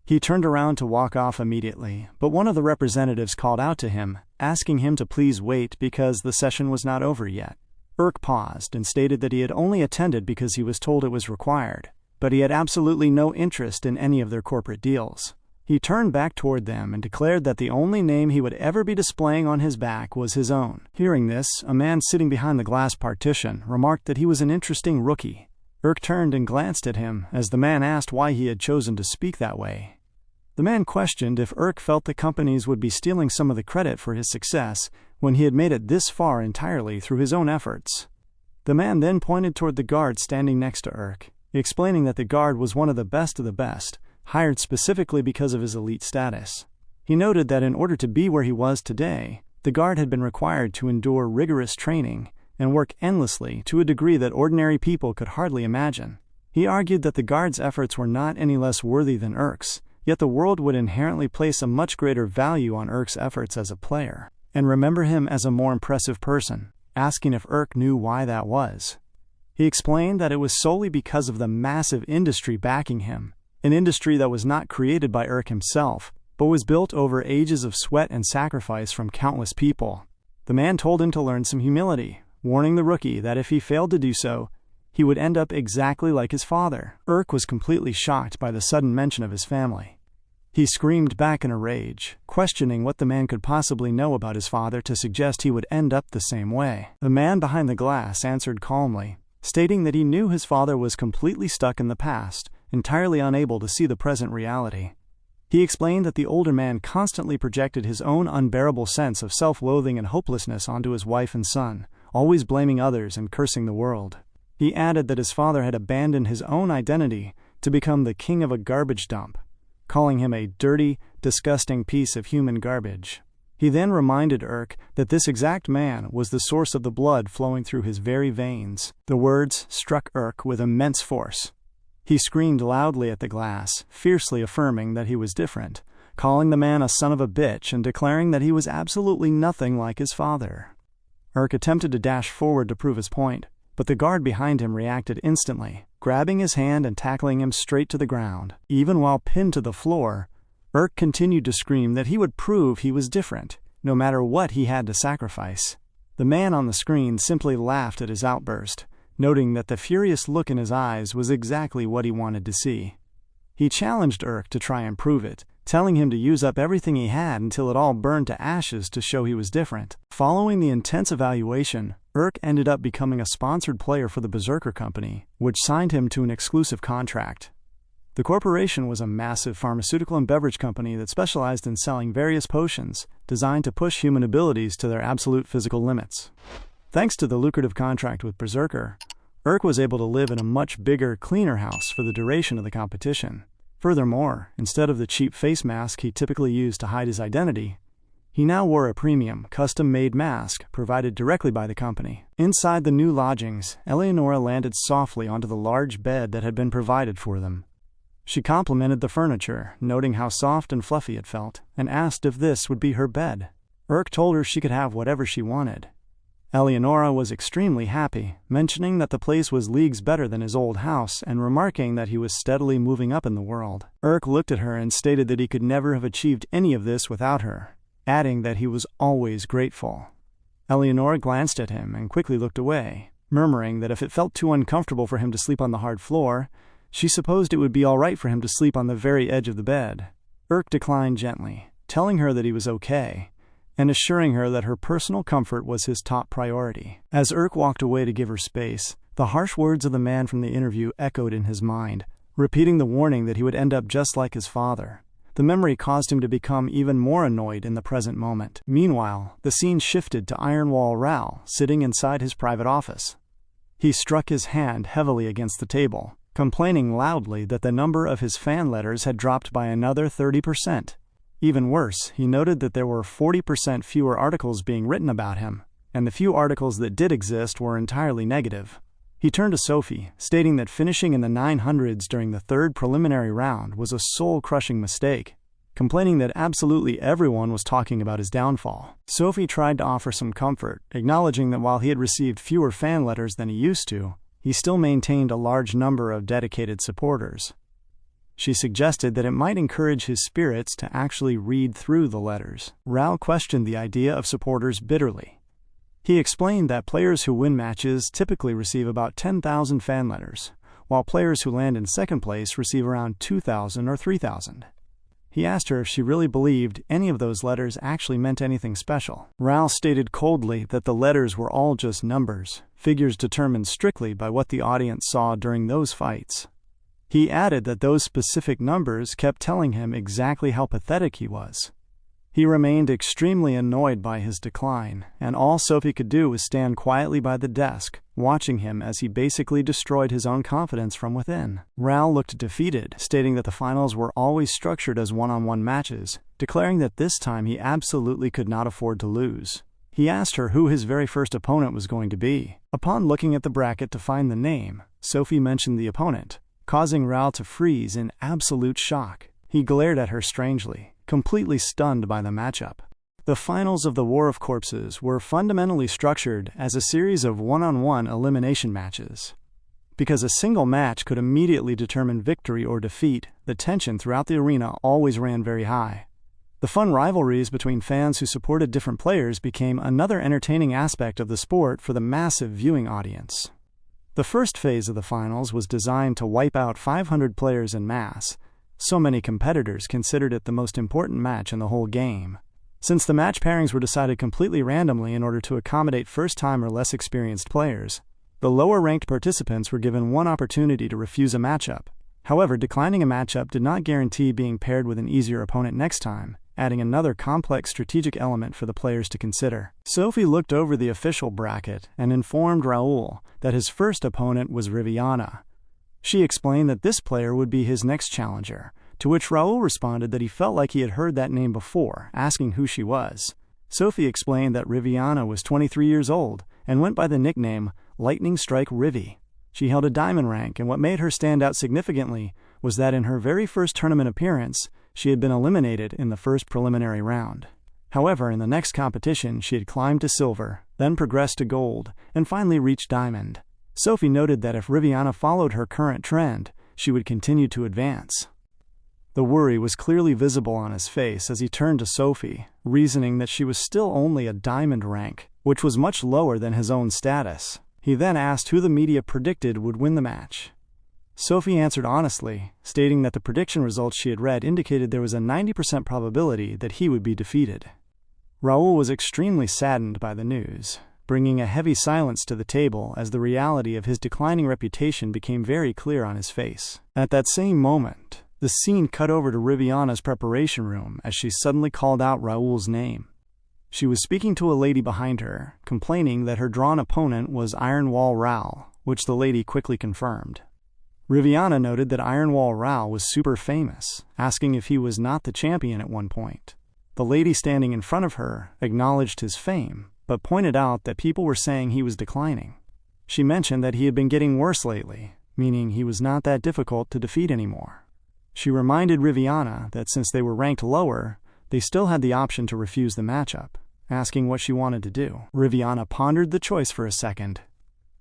He turned around to walk off immediately, but one of the representatives called out to him, asking him to please wait because the session was not over yet. Urk paused and stated that he had only attended because he was told it was required, but he had absolutely no interest in any of their corporate deals. He turned back toward them and declared that the only name he would ever be displaying on his back was his own. Hearing this, a man sitting behind the glass partition remarked that he was an interesting rookie. Urk turned and glanced at him as the man asked why he had chosen to speak that way. The man questioned if Urk felt the companies would be stealing some of the credit for his success when he had made it this far entirely through his own efforts. The man then pointed toward the guard standing next to Urk, explaining that the guard was one of the best, hired specifically because of his elite status. He noted that in order to be where he was today, the guard had been required to endure rigorous training and work endlessly to a degree that ordinary people could hardly imagine. He argued that the guard's efforts were not any less worthy than Urk's, yet the world would inherently place a much greater value on Urk's efforts as a player, and remember him as a more impressive person. Asking if Urk knew why that was, He explained that it was solely because of the massive industry backing him, an industry that was not created by Urk himself, but was built over ages of sweat and sacrifice from countless people. The man told him to learn some humility, warning the rookie that if he failed to do so, he would end up exactly like his father. Urk was completely shocked by the sudden mention of his family. He screamed back in a rage, questioning what the man could possibly know about his father to suggest he would end up the same way. The man behind the glass answered calmly, stating that he knew his father was completely stuck in the past, entirely unable to see the present reality. He explained that the older man constantly projected his own unbearable sense of self-loathing and hopelessness onto his wife and son, always blaming others and cursing the world. He added that his father had abandoned his own identity to become the king of a garbage dump, calling him a dirty, disgusting piece of human garbage. He then reminded Urk that this exact man was the source of the blood flowing through his very veins. The words struck Urk with immense force. He screamed loudly at the glass, fiercely affirming that he was different, calling the man a son of a bitch and declaring that he was absolutely nothing like his father. Urk attempted to dash forward to prove his point, but the guard behind him reacted instantly, grabbing his hand and tackling him straight to the ground. Even while pinned to the floor, Urk continued to scream that he would prove he was different, no matter what he had to sacrifice. The man on the screen simply laughed at his outburst, noting that the furious look in his eyes was exactly what he wanted to see. He challenged Urk to try and prove it, telling him to use up everything he had until it all burned to ashes to show he was different. Following the intense evaluation, Urk ended up becoming a sponsored player for the Berserker Company, which signed him to an exclusive contract. The corporation was a massive pharmaceutical and beverage company that specialized in selling various potions designed to push human abilities to their absolute physical limits. Thanks to the lucrative contract with Berserker, Urk was able to live in a much bigger, cleaner house for the duration of the competition. Furthermore, instead of the cheap face mask he typically used to hide his identity, he now wore a premium, custom-made mask provided directly by the company. Inside the new lodgings, Eleonora landed softly onto the large bed that had been provided for them. She complimented the furniture, noting how soft and fluffy it felt, and asked if this would be her bed. Urk told her she could have whatever she wanted. Eleonora was extremely happy, mentioning that the place was leagues better than his old house and remarking that he was steadily moving up in the world. Urk looked at her and stated that he could never have achieved any of this without her, adding that he was always grateful. Eleonora glanced at him and quickly looked away, murmuring that if it felt too uncomfortable for him to sleep on the hard floor, she supposed it would be all right for him to sleep on the very edge of the bed. Urk declined gently, telling her that he was okay, and assuring her that her personal comfort was his top priority. As Urk walked away to give her space, the harsh words of the man from the interview echoed in his mind, repeating the warning that he would end up just like his father. The memory caused him to become even more annoyed in the present moment. Meanwhile, the scene shifted to Ironwall Ral, sitting inside his private office. He struck his hand heavily against the table, complaining loudly that the number of his fan letters had dropped by another 30%. Even worse, he noted that there were 40% fewer articles being written about him, and the few articles that did exist were entirely negative. He turned to Sophie, stating that finishing in the 900s during the third preliminary round was a soul-crushing mistake, complaining that absolutely everyone was talking about his downfall. Sophie tried to offer some comfort, acknowledging that while he had received fewer fan letters than he used to, he still maintained a large number of dedicated supporters. She suggested that it might encourage his spirits to actually read through the letters. Ral questioned the idea of supporters bitterly. He explained that players who win matches typically receive about 10,000 fan letters, while players who land in second place receive around 2,000 or 3,000. He asked her if she really believed any of those letters actually meant anything special. Ral stated coldly that the letters were all just numbers, figures determined strictly by what the audience saw during those fights. He added that those specific numbers kept telling him exactly how pathetic he was. He remained extremely annoyed by his decline, and all Sophie could do was stand quietly by the desk, watching him as he basically destroyed his own confidence from within. Ral looked defeated, stating that the finals were always structured as one-on-one matches, declaring that this time he absolutely could not afford to lose. He asked her who his very first opponent was going to be. Upon looking at the bracket to find the name, Sophie mentioned the opponent, causing Ral to freeze in absolute shock. He glared at her strangely, completely stunned by the matchup. The finals of the War of Corpses were fundamentally structured as a series of one-on-one elimination matches. Because a single match could immediately determine victory or defeat, the tension throughout the arena always ran very high. The fun rivalries between fans who supported different players became another entertaining aspect of the sport for the massive viewing audience. The first phase of the finals was designed to wipe out 500 players en masse. So many competitors considered it the most important match in the whole game. Since the match pairings were decided completely randomly in order to accommodate first-time or less experienced players, the lower-ranked participants were given one opportunity to refuse a matchup. However, declining a matchup did not guarantee being paired with an easier opponent next time, adding another complex strategic element for the players to consider. Sophie looked over the official bracket and informed Raoul that his first opponent was Riviana. She explained that this player would be his next challenger, to which Raoul responded that he felt like he had heard that name before, asking who she was. Sophie explained that Riviana was 23 years old and went by the nickname Lightning Strike Rivi. She held a diamond rank, and what made her stand out significantly was that in her very first tournament appearance, she had been eliminated in the first preliminary round. However, in the next competition, she had climbed to silver, then progressed to gold, and finally reached diamond. Sophie noted that if Riviana followed her current trend, she would continue to advance. The worry was clearly visible on his face as he turned to Sophie, reasoning that she was still only a diamond rank, which was much lower than his own status. He then asked who the media predicted would win the match. Sophie answered honestly, stating that the prediction results she had read indicated there was a 90% probability that he would be defeated. Raoul was extremely saddened by the news, bringing a heavy silence to the table as the reality of his declining reputation became very clear on his face. At that same moment, the scene cut over to Riviana's preparation room as she suddenly called out Raoul's name. She was speaking to a lady behind her, complaining that her drawn opponent was Iron Wall Rao, which the lady quickly confirmed. Riviana noted that Iron Wall Rao was super famous, asking if he was not the champion at one point. The lady standing in front of her acknowledged his fame, but pointed out that people were saying he was declining. She mentioned that he had been getting worse lately, meaning he was not that difficult to defeat anymore. She reminded Riviana that since they were ranked lower, they still had the option to refuse the matchup, asking what she wanted to do. Riviana pondered the choice for a second.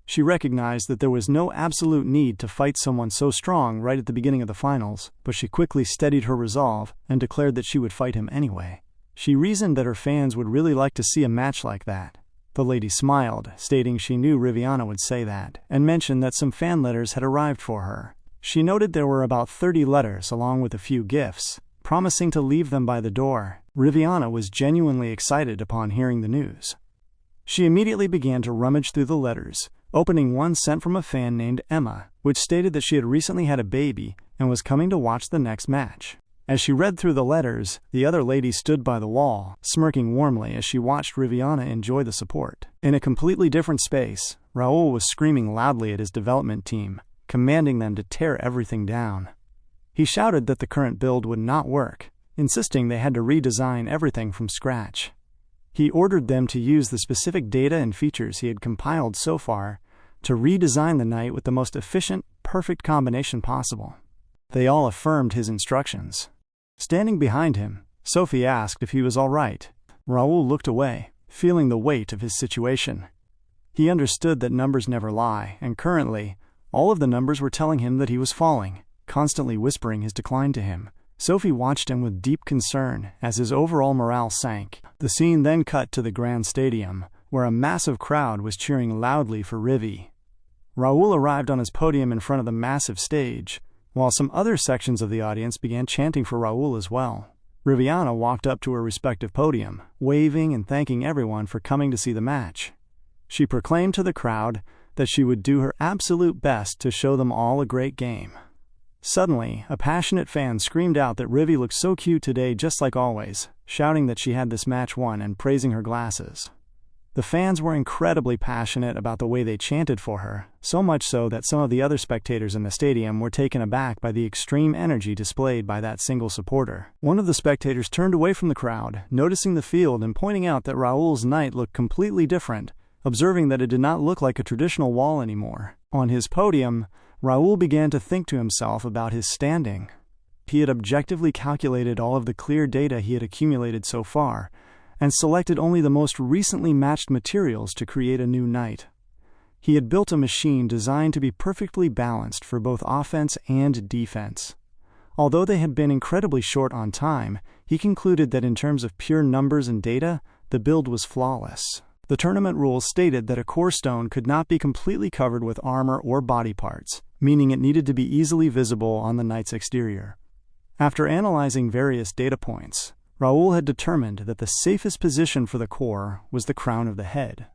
She recognized that there was no absolute need to fight someone so strong right at the beginning of the finals, but she quickly steadied her resolve and declared that she would fight him anyway. She reasoned that her fans would really like to see a match like that. The lady smiled, stating she knew Riviana would say that, and mentioned that some fan letters had arrived for her. She noted there were about 30 letters along with a few gifts, promising to leave them by the door. Riviana was genuinely excited upon hearing the news. She immediately began to rummage through the letters, opening one sent from a fan named Emma, which stated that she had recently had a baby and was coming to watch the next match. As she read through the letters, the other lady stood by the wall, smirking warmly as she watched Riviana enjoy the support. In a completely different space, Raoul was screaming loudly at his development team, commanding them to tear everything down. He shouted that the current build would not work, insisting they had to redesign everything from scratch. He ordered them to use the specific data and features he had compiled so far to redesign the knight with the most efficient, perfect combination possible. They all affirmed his instructions. Standing behind him, Sophie asked if he was all right. Raoul looked away, feeling the weight of his situation. He understood that numbers never lie, and currently, all of the numbers were telling him that he was falling, constantly whispering his decline to him. Sophie watched him with deep concern as his overall morale sank. The scene then cut to the Grand Stadium, where a massive crowd was cheering loudly for Rivi. Raoul arrived on his podium in front of the massive stage, while some other sections of the audience began chanting for Raoul as well. Riviana walked up to her respective podium, waving and thanking everyone for coming to see the match. She proclaimed to the crowd that she would do her absolute best to show them all a great game. Suddenly, a passionate fan screamed out that Rivi looked so cute today just like always, shouting that she had this match won and praising her glasses. The fans were incredibly passionate about the way they chanted for her, so much so that some of the other spectators in the stadium were taken aback by the extreme energy displayed by that single supporter. One of the spectators turned away from the crowd, noticing the field and pointing out that Raoul's knight looked completely different, observing that it did not look like a traditional wall anymore. On his podium, Raoul began to think to himself about his standing. He had objectively calculated all of the clear data he had accumulated so far, and selected only the most recently matched materials to create a new knight. He had built a machine designed to be perfectly balanced for both offense and defense. Although they had been incredibly short on time, he concluded that in terms of pure numbers and data, the build was flawless. The tournament rules stated that a core stone could not be completely covered with armor or body parts, meaning it needed to be easily visible on the knight's exterior. After analyzing various data points, Raoul had determined that the safest position for the core was the crown of the head.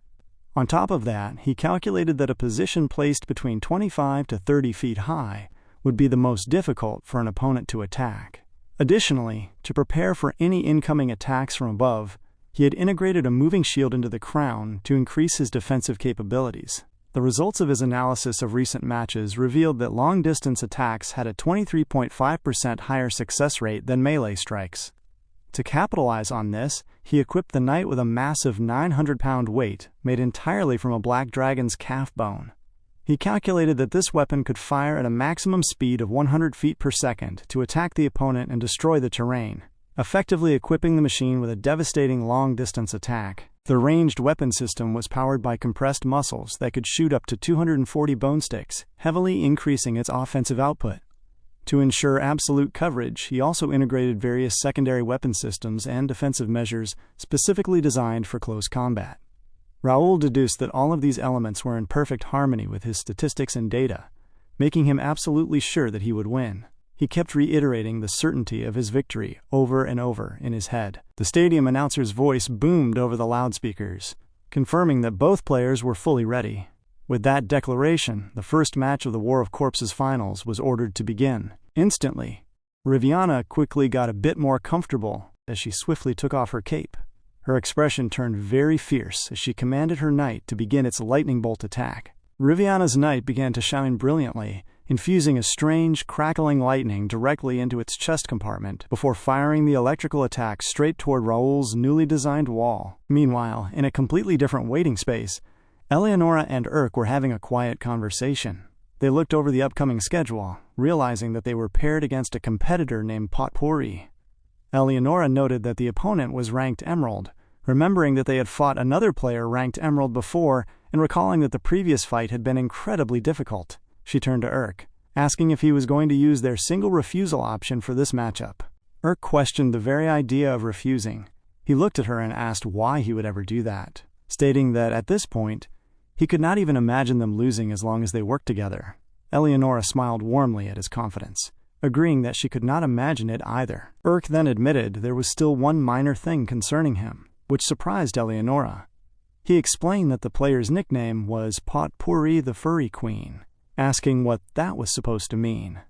On top of that, he calculated that a position placed between 25 to 30 feet high would be the most difficult for an opponent to attack. Additionally, to prepare for any incoming attacks from above, he had integrated a moving shield into the crown to increase his defensive capabilities. The results of his analysis of recent matches revealed that long-distance attacks had a 23.5% higher success rate than melee strikes. To capitalize on this, he equipped the knight with a massive 900-pound weight made entirely from a black dragon's calf bone. He calculated that this weapon could fire at a maximum speed of 100 feet per second to attack the opponent and destroy the terrain, effectively equipping the machine with a devastating long-distance attack. The ranged weapon system was powered by compressed muscles that could shoot up to 240 bone sticks, heavily increasing its offensive output. To ensure absolute coverage, he also integrated various secondary weapon systems and defensive measures specifically designed for close combat. Raoul deduced that all of these elements were in perfect harmony with his statistics and data, making him absolutely sure that he would win. He kept reiterating the certainty of his victory over and over in his head. The stadium announcer's voice boomed over the loudspeakers, confirming that both players were fully ready. With that declaration, the first match of the War of Corpses finals was ordered to begin. Instantly, Riviana quickly got a bit more comfortable as she swiftly took off her cape. Her expression turned very fierce as she commanded her knight to begin its lightning bolt attack. Riviana's knight began to shine brilliantly, infusing a strange, crackling lightning directly into its chest compartment before firing the electrical attack straight toward Raoul's newly designed wall. Meanwhile, in a completely different waiting space, Eleonora and Urk were having a quiet conversation. They looked over the upcoming schedule, realizing that they were paired against a competitor named Potpourri. Eleonora noted that the opponent was ranked Emerald, remembering that they had fought another player ranked Emerald before and recalling that the previous fight had been incredibly difficult. She turned to Urk, asking if he was going to use their single refusal option for this matchup. Urk questioned the very idea of refusing. He looked at her and asked why he would ever do that, stating that at this point, he could not even imagine them losing as long as they worked together. Eleonora smiled warmly at his confidence, agreeing that she could not imagine it either. Urk then admitted there was still one minor thing concerning him, which surprised Eleonora. He explained that the player's nickname was Potpourri the Furry Queen, asking what that was supposed to mean.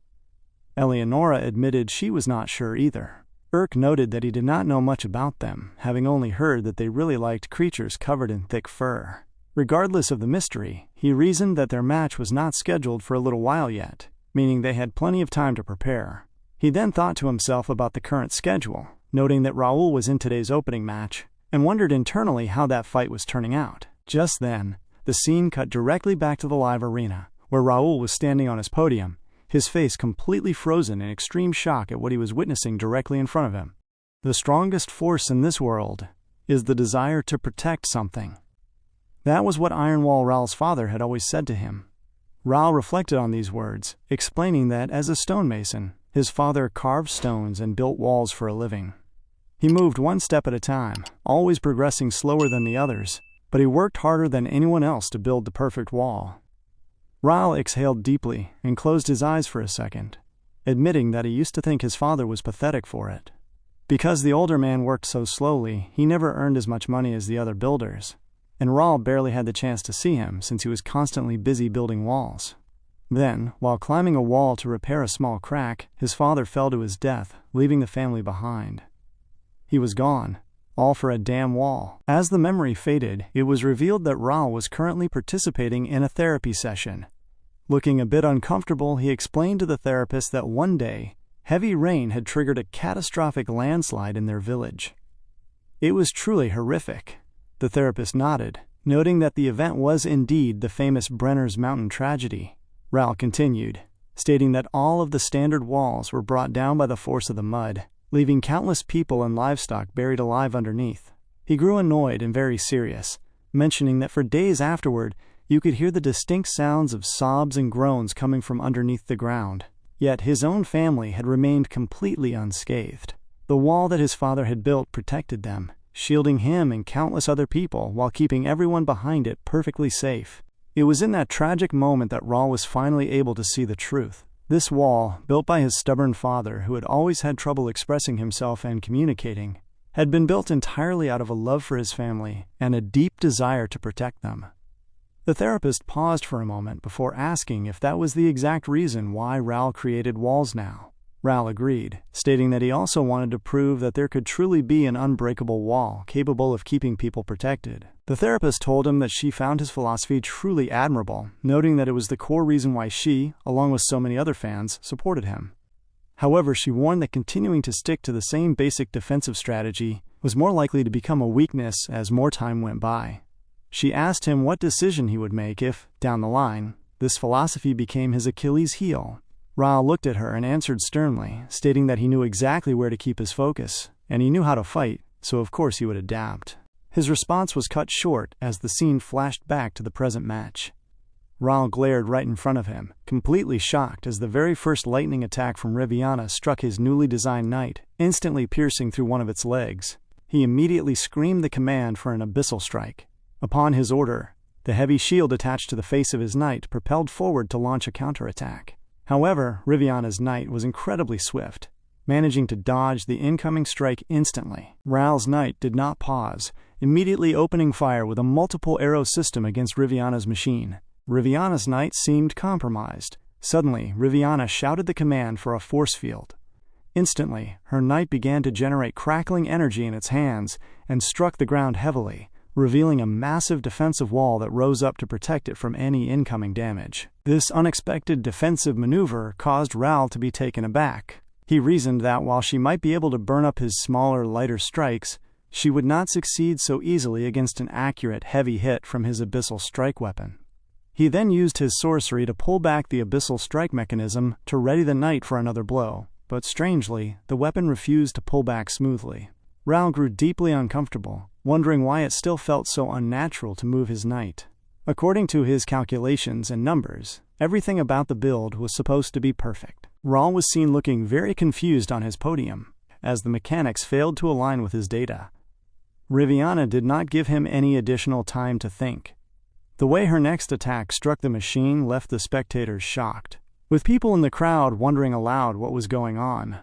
Eleonora admitted she was not sure either. Urk noted that he did not know much about them, having only heard that they really liked creatures covered in thick fur. Regardless of the mystery, he reasoned that their match was not scheduled for a little while yet, meaning they had plenty of time to prepare. He then thought to himself about the current schedule, noting that Raoul was in today's opening match, and wondered internally how that fight was turning out. Just then, the scene cut directly back to the live arena, where Raoul was standing on his podium, his face completely frozen in extreme shock at what he was witnessing directly in front of him. The strongest force in this world is the desire to protect something. That was what Ironwall Raoul's father had always said to him. Raoul reflected on these words, explaining that as a stonemason, his father carved stones and built walls for a living. He moved one step at a time, always progressing slower than the others, but he worked harder than anyone else to build the perfect wall. Raoul exhaled deeply and closed his eyes for a second, admitting that he used to think his father was pathetic for it. Because the older man worked so slowly, he never earned as much money as the other builders, and Raoul barely had the chance to see him since he was constantly busy building walls. Then, while climbing a wall to repair a small crack, his father fell to his death, leaving the family behind. He was gone, all for a damn wall. As the memory faded, it was revealed that Raoul was currently participating in a therapy session. Looking a bit uncomfortable, he explained to the therapist that one day, heavy rain had triggered a catastrophic landslide in their village. It was truly horrific. The therapist nodded, noting that the event was indeed the famous Brenner's Mountain tragedy. Raoul continued, stating that all of the standard walls were brought down by the force of the mud, leaving countless people and livestock buried alive underneath. He grew annoyed and very serious, mentioning that for days afterward, You could hear the distinct sounds of sobs and groans coming from underneath the ground. Yet his own family had remained completely unscathed. The wall that his father had built protected them, shielding him and countless other people while keeping everyone behind it perfectly safe. It was in that tragic moment that Raul was finally able to see the truth. This wall, built by his stubborn father, who had always had trouble expressing himself and communicating, had been built entirely out of a love for his family and a deep desire to protect them. The therapist paused for a moment before asking if that was the exact reason why Raul created walls now. Raul agreed, stating that he also wanted to prove that there could truly be an unbreakable wall capable of keeping people protected. The therapist told him that she found his philosophy truly admirable, noting that it was the core reason why she, along with so many other fans, supported him. However, she warned that continuing to stick to the same basic defensive strategy was more likely to become a weakness as more time went by. She asked him what decision he would make if, down the line, this philosophy became his Achilles heel. Raul looked at her and answered sternly, stating that he knew exactly where to keep his focus, and he knew how to fight, so of course he would adapt. His response was cut short as the scene flashed back to the present match. Raul glared right in front of him, completely shocked as the very first lightning attack from Riviana struck his newly designed knight, instantly piercing through one of its legs. He immediately screamed the command for an abyssal strike. Upon his order, the heavy shield attached to the face of his knight propelled forward to launch a counterattack. However, Riviana's knight was incredibly swift, managing to dodge the incoming strike instantly. Raul's knight did not pause, immediately opening fire with a multiple arrow system against Riviana's machine. Riviana's knight seemed compromised. Suddenly, Riviana shouted the command for a force field. Instantly, her knight began to generate crackling energy in its hands and struck the ground heavily, revealing a massive defensive wall that rose up to protect it from any incoming damage. This unexpected defensive maneuver caused Raul to be taken aback. He reasoned that while she might be able to burn up his smaller, lighter strikes, she would not succeed so easily against an accurate, heavy hit from his abyssal strike weapon. He then used his sorcery to pull back the abyssal strike mechanism to ready the knight for another blow, but strangely, the weapon refused to pull back smoothly. Raul grew deeply uncomfortable, wondering why it still felt so unnatural to move his knight. According to his calculations and numbers, everything about the build was supposed to be perfect. Raul was seen looking very confused on his podium, as the mechanics failed to align with his data. Riviana did not give him any additional time to think. The way her next attack struck the machine left the spectators shocked, with people in the crowd wondering aloud what was going on,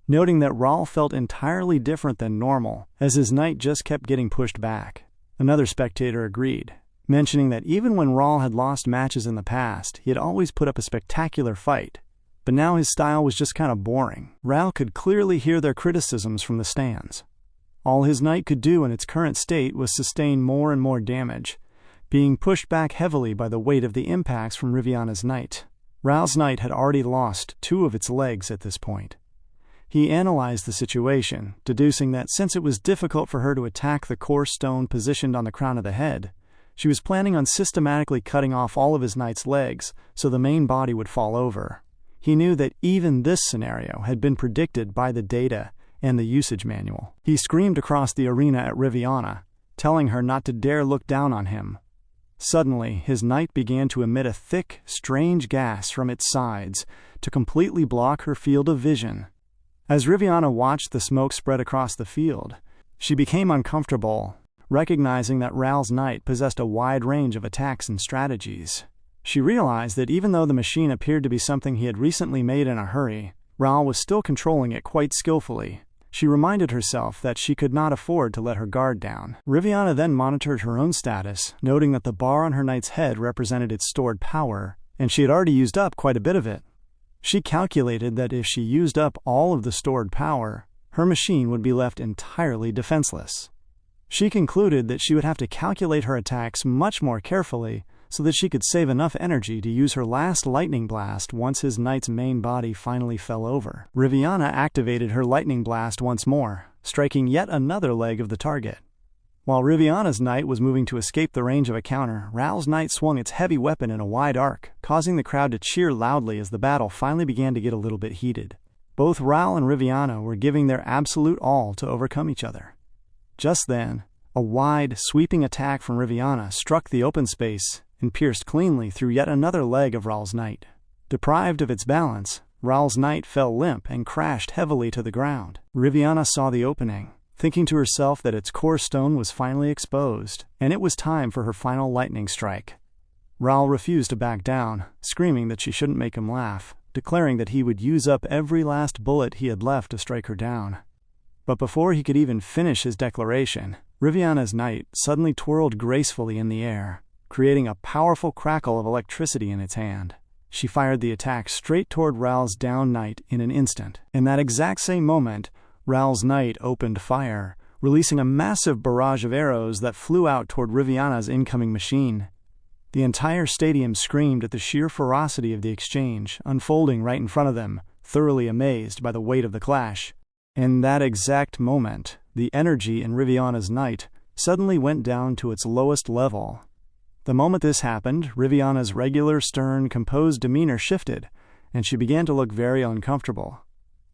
noting that Raul felt entirely different than normal, as his knight just kept getting pushed back. Another spectator agreed, mentioning that even when Raul had lost matches in the past, he had always put up a spectacular fight, but now his style was just kind of boring. Raul could clearly hear their criticisms from the stands. All his knight could do in its current state was sustain more and more damage, being pushed back heavily by the weight of the impacts from Riviana's knight. Raul's knight had already lost 2 of its legs at this point. He analyzed the situation, deducing that since it was difficult for her to attack the core stone positioned on the crown of the head, she was planning on systematically cutting off all of his knight's legs so the main body would fall over. He knew that even this scenario had been predicted by the data and the usage manual. He screamed across the arena at Riviana, telling her not to dare look down on him. Suddenly, his knight began to emit a thick, strange gas from its sides to completely block her field of vision. As Riviana watched the smoke spread across the field, she became uncomfortable, recognizing that Raul's knight possessed a wide range of attacks and strategies. She realized that even though the machine appeared to be something he had recently made in a hurry, Raul was still controlling it quite skillfully. She reminded herself that she could not afford to let her guard down. Riviana then monitored her own status, noting that the bar on her knight's head represented its stored power, and she had already used up quite a bit of it. She calculated that if she used up all of the stored power, her machine would be left entirely defenseless. She concluded that she would have to calculate her attacks much more carefully so that she could save enough energy to use her last lightning blast once his knight's main body finally fell over. Riviana activated her lightning blast once more, striking yet another leg of the target. While Riviana's knight was moving to escape the range of a counter, Raul's knight swung its heavy weapon in a wide arc, causing the crowd to cheer loudly as the battle finally began to get a little bit heated. Both Raul and Riviana were giving their absolute all to overcome each other. Just then, a wide, sweeping attack from Riviana struck the open space and pierced cleanly through yet another leg of Ral's knight. Deprived of its balance, Ral's knight fell limp and crashed heavily to the ground. Riviana saw the opening, thinking to herself that its core stone was finally exposed, and it was time for her final lightning strike. Ral refused to back down, screaming that she shouldn't make him laugh, declaring that he would use up every last bullet he had left to strike her down. But before he could even finish his declaration, Riviana's knight suddenly twirled gracefully in the air, creating a powerful crackle of electricity in its hand. She fired the attack straight toward Ral's downed knight in an instant. In that exact same moment, Ral's knight opened fire, releasing a massive barrage of arrows that flew out toward Riviana's incoming machine. The entire stadium screamed at the sheer ferocity of the exchange, unfolding right in front of them, thoroughly amazed by the weight of the clash. In that exact moment, the energy in Riviana's knight suddenly went down to its lowest level. The moment this happened, Riviana's regular, stern, composed demeanor shifted, and she began to look very uncomfortable.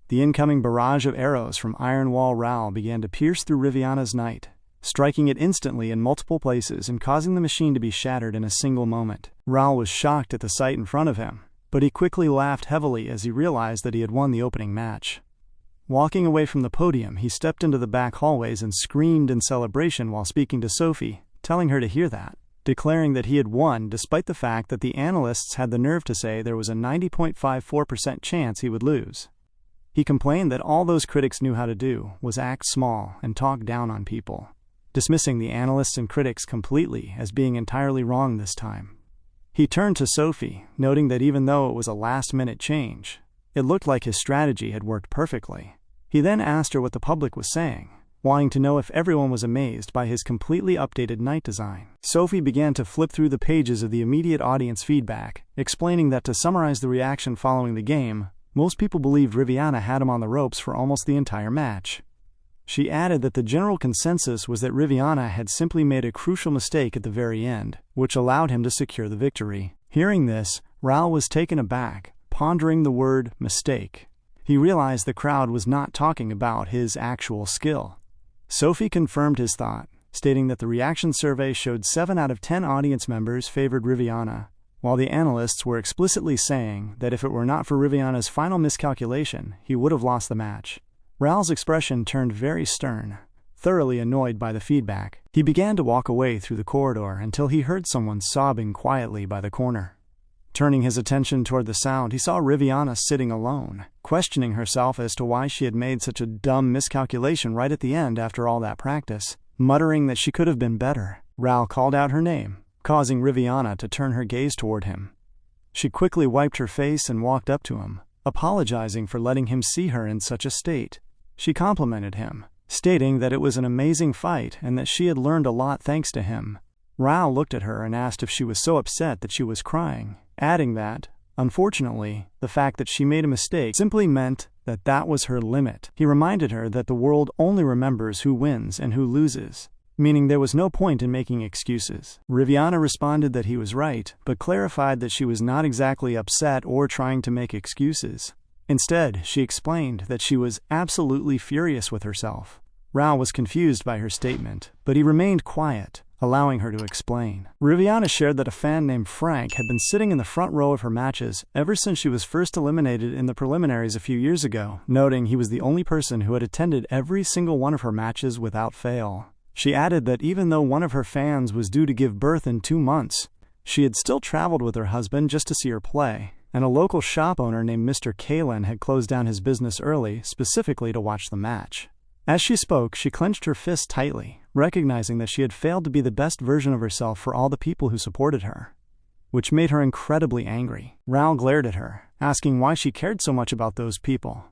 The incoming barrage of arrows from Iron Wall Ral began to pierce through Riviana's knight, striking it instantly in multiple places and causing the machine to be shattered in a single moment. Ral was shocked at the sight in front of him, but he quickly laughed heavily as he realized that he had won the opening match. Walking away from the podium, he stepped into the back hallways and screamed in celebration while speaking to Sophie, telling her to hear that, declaring that he had won despite the fact that the analysts had the nerve to say there was a 90.54% chance he would lose. He complained that all those critics knew how to do was act small and talk down on people, dismissing the analysts and critics completely as being entirely wrong this time. He turned to Sophie, noting that even though it was a last-minute change, it looked like his strategy had worked perfectly. He then asked her what the public was saying, wanting to know if everyone was amazed by his completely updated knight design. Sophie began to flip through the pages of the immediate audience feedback, explaining that to summarize the reaction following the game, most people believed Riviana had him on the ropes for almost the entire match. She added that the general consensus was that Riviana had simply made a crucial mistake at the very end, which allowed him to secure the victory. Hearing this, Ral was taken aback, pondering the word mistake. He realized the crowd was not talking about his actual skill. Sophie confirmed his thought, stating that the reaction survey showed 7 out of 10 audience members favored Riviana, while the analysts were explicitly saying that if it were not for Riviana's final miscalculation, he would have lost the match. Ral's expression turned very stern, thoroughly annoyed by the feedback. He began to walk away through the corridor until he heard someone sobbing quietly by the corner. Turning his attention toward the sound, he saw Riviana sitting alone, questioning herself as to why she had made such a dumb miscalculation right at the end after all that practice, muttering that she could have been better. Ral called out her name, causing Riviana to turn her gaze toward him. She quickly wiped her face and walked up to him, apologizing for letting him see her in such a state. She complimented him, stating that it was an amazing fight and that she had learned a lot thanks to him. Ral looked at her and asked if she was so upset that she was crying, adding that, unfortunately, the fact that she made a mistake simply meant that that was her limit. He reminded her that the world only remembers who wins and who loses, meaning there was no point in making excuses. Riviana responded that he was right, but clarified that she was not exactly upset or trying to make excuses. Instead, she explained that she was absolutely furious with herself. Ral was confused by her statement, but he remained quiet, allowing her to explain. Riviana shared that a fan named Frank had been sitting in the front row of her matches ever since she was first eliminated in the preliminaries a few years ago, noting he was the only person who had attended every single one of her matches without fail. She added that even though one of her fans was due to give birth in 2 months, she had still traveled with her husband just to see her play, and a local shop owner named Mr. Kalen had closed down his business early specifically to watch the match. As she spoke, she clenched her fist tightly, recognizing that she had failed to be the best version of herself for all the people who supported her, which made her incredibly angry. Ral glared at her, asking why she cared so much about those people.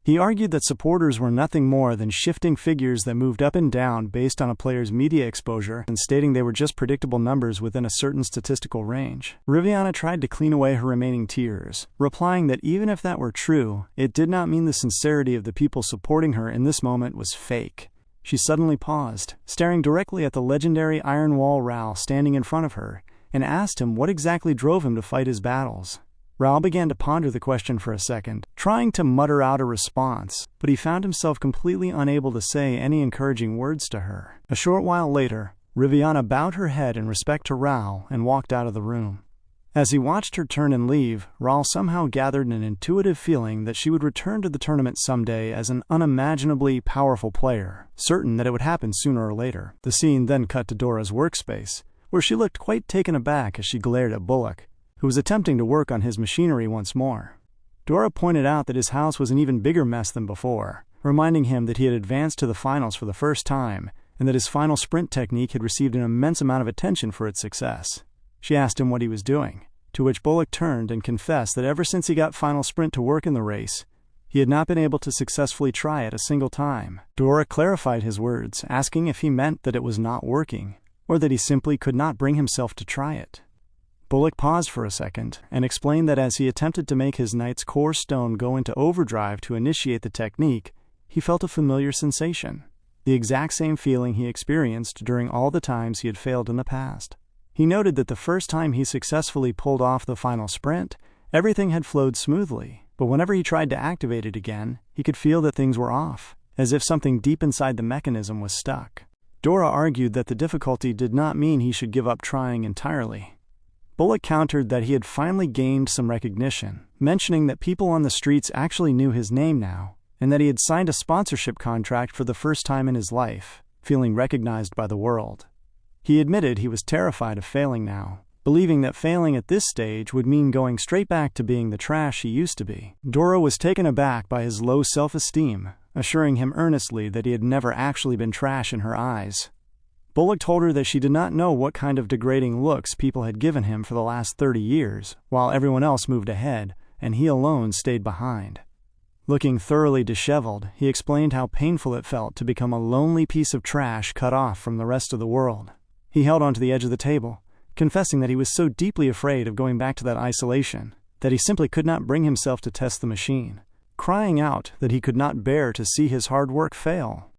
He argued that supporters were nothing more than shifting figures that moved up and down based on a player's media exposure, and stating they were just predictable numbers within a certain statistical range. Riviana tried to clean away her remaining tears, replying that even if that were true, it did not mean the sincerity of the people supporting her in this moment was fake. She suddenly paused, staring directly at the legendary Iron Wall Ral standing in front of her, and asked him what exactly drove him to fight his battles. Ral began to ponder the question for a second, trying to mutter out a response, but he found himself completely unable to say any encouraging words to her. A short while later, Riviana bowed her head in respect to Raoul and walked out of the room. As he watched her turn and leave, Raoul somehow gathered an intuitive feeling that she would return to the tournament someday as an unimaginably powerful player, certain that it would happen sooner or later. The scene then cut to Dora's workspace, where she looked quite taken aback as she glared at Bullock, who was attempting to work on his machinery once more. Dora pointed out that his house was an even bigger mess than before, reminding him that he had advanced to the finals for the first time, and that his final sprint technique had received an immense amount of attention for its success. She asked him what he was doing, to which Bullock turned and confessed that ever since he got Final Sprint to work in the race, he had not been able to successfully try it a single time. Dora clarified his words, asking if he meant that it was not working, or that he simply could not bring himself to try it. Bullock paused for a second and explained that as he attempted to make his knight's core stone go into overdrive to initiate the technique, he felt a familiar sensation, the exact same feeling he experienced during all the times he had failed in the past. He noted that the first time he successfully pulled off the final sprint, everything had flowed smoothly, but whenever he tried to activate it again, he could feel that things were off, as if something deep inside the mechanism was stuck. Dora argued that the difficulty did not mean he should give up trying entirely. Bullock countered that he had finally gained some recognition, mentioning that people on the streets actually knew his name now, and that he had signed a sponsorship contract for the first time in his life, feeling recognized by the world. He admitted he was terrified of failing now, believing that failing at this stage would mean going straight back to being the trash he used to be. Dora was taken aback by his low self-esteem, assuring him earnestly that he had never actually been trash in her eyes. Bullock told her that she did not know what kind of degrading looks people had given him for the last 30 years, while everyone else moved ahead, and he alone stayed behind. Looking thoroughly disheveled, he explained how painful it felt to become a lonely piece of trash cut off from the rest of the world. He held onto the edge of the table, confessing that he was so deeply afraid of going back to that isolation that he simply could not bring himself to test the machine, crying out that he could not bear to see his hard work fail.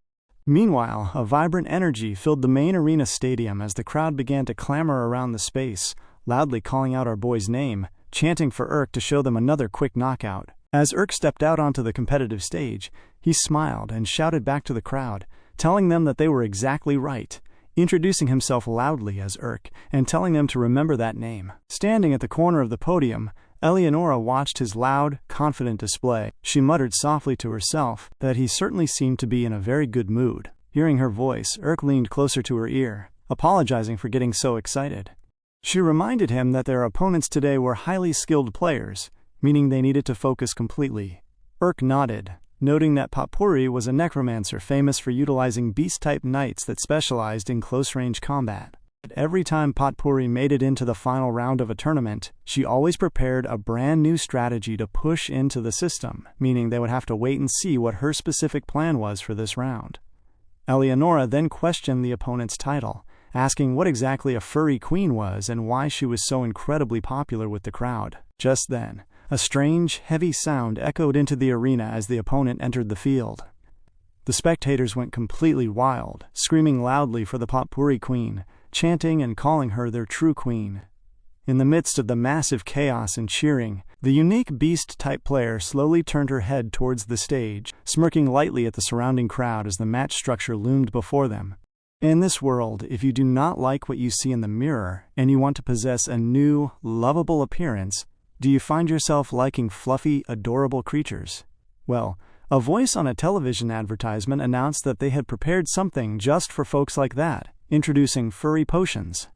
Meanwhile, a vibrant energy filled the main arena stadium as the crowd began to clamor around the space, loudly calling out our boy's name, chanting for Urk to show them another quick knockout. As Urk stepped out onto the competitive stage, he smiled and shouted back to the crowd, telling them that they were exactly right, introducing himself loudly as Urk and telling them to remember that name. Standing at the corner of the podium, Eleonora watched his loud, confident display. She muttered softly to herself that he certainly seemed to be in a very good mood. Hearing her voice, Urk leaned closer to her ear, apologizing for getting so excited. She reminded him that their opponents today were highly skilled players, meaning they needed to focus completely. Urk nodded, noting that Potpourri was a necromancer famous for utilizing beast-type knights that specialized in close-range combat. Every time Potpourri made it into the final round of a tournament, she always prepared a brand new strategy to push into the system, meaning they would have to wait and see what her specific plan was for this round. Eleonora then questioned the opponent's title, asking what exactly a furry queen was and why she was so incredibly popular with the crowd. Just then, a strange, heavy sound echoed into the arena as the opponent entered the field. The spectators went completely wild, screaming loudly for the Potpourri queen, chanting and calling her their true queen. In the midst of the massive chaos and cheering, the unique beast-type player slowly turned her head towards the stage, smirking lightly at the surrounding crowd as the match structure loomed before them. In this world, if you do not like what you see in the mirror, and you want to possess a new, lovable appearance, do you find yourself liking fluffy, adorable creatures? Well, a voice on a television advertisement announced that they had prepared something just for folks like that, introducing furry potions.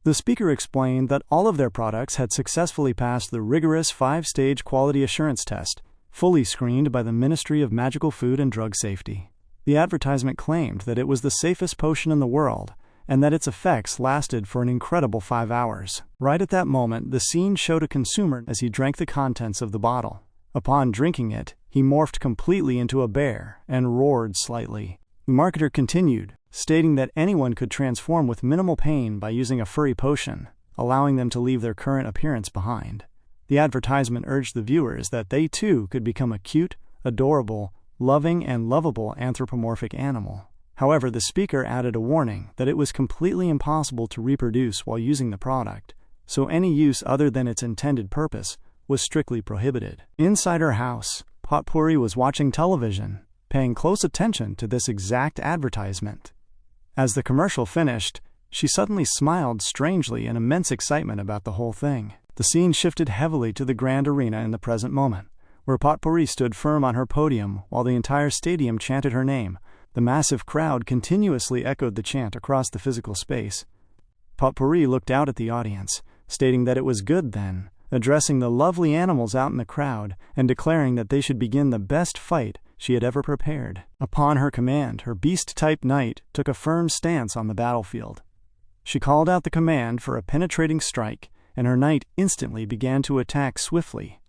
The speaker explained that all of their products had successfully passed the rigorous 5-stage quality assurance test, fully screened by the Ministry of Magical Food and Drug Safety. The advertisement claimed that it was the safest potion in the world, and that its effects lasted for an incredible 5 hours. Right at that moment, the scene showed a consumer as he drank the contents of the bottle. Upon drinking it, he morphed completely into a bear and roared slightly. The marketer continued, stating that anyone could transform with minimal pain by using a furry potion, allowing them to leave their current appearance behind. The advertisement urged the viewers that they too could become a cute, adorable, loving, and lovable anthropomorphic animal. However, the speaker added a warning that it was completely impossible to reproduce while using the product, so any use other than its intended purpose was strictly prohibited. Inside her house, Potpourri was watching television, paying close attention to this exact advertisement. As the commercial finished, She suddenly smiled strangely in immense excitement about the whole thing. The scene shifted heavily to the grand arena in the present moment, where Potpourri stood firm on her podium while the entire stadium chanted her name. The massive crowd continuously echoed the chant across the physical space. Potpourri looked out at the audience, stating that it was good then, addressing the lovely animals out in the crowd and declaring that they should begin the best fight she had ever prepared. Upon her command, her beast-type knight took a firm stance on the battlefield. She called out the command for a penetrating strike, and her knight instantly began to attack swiftly.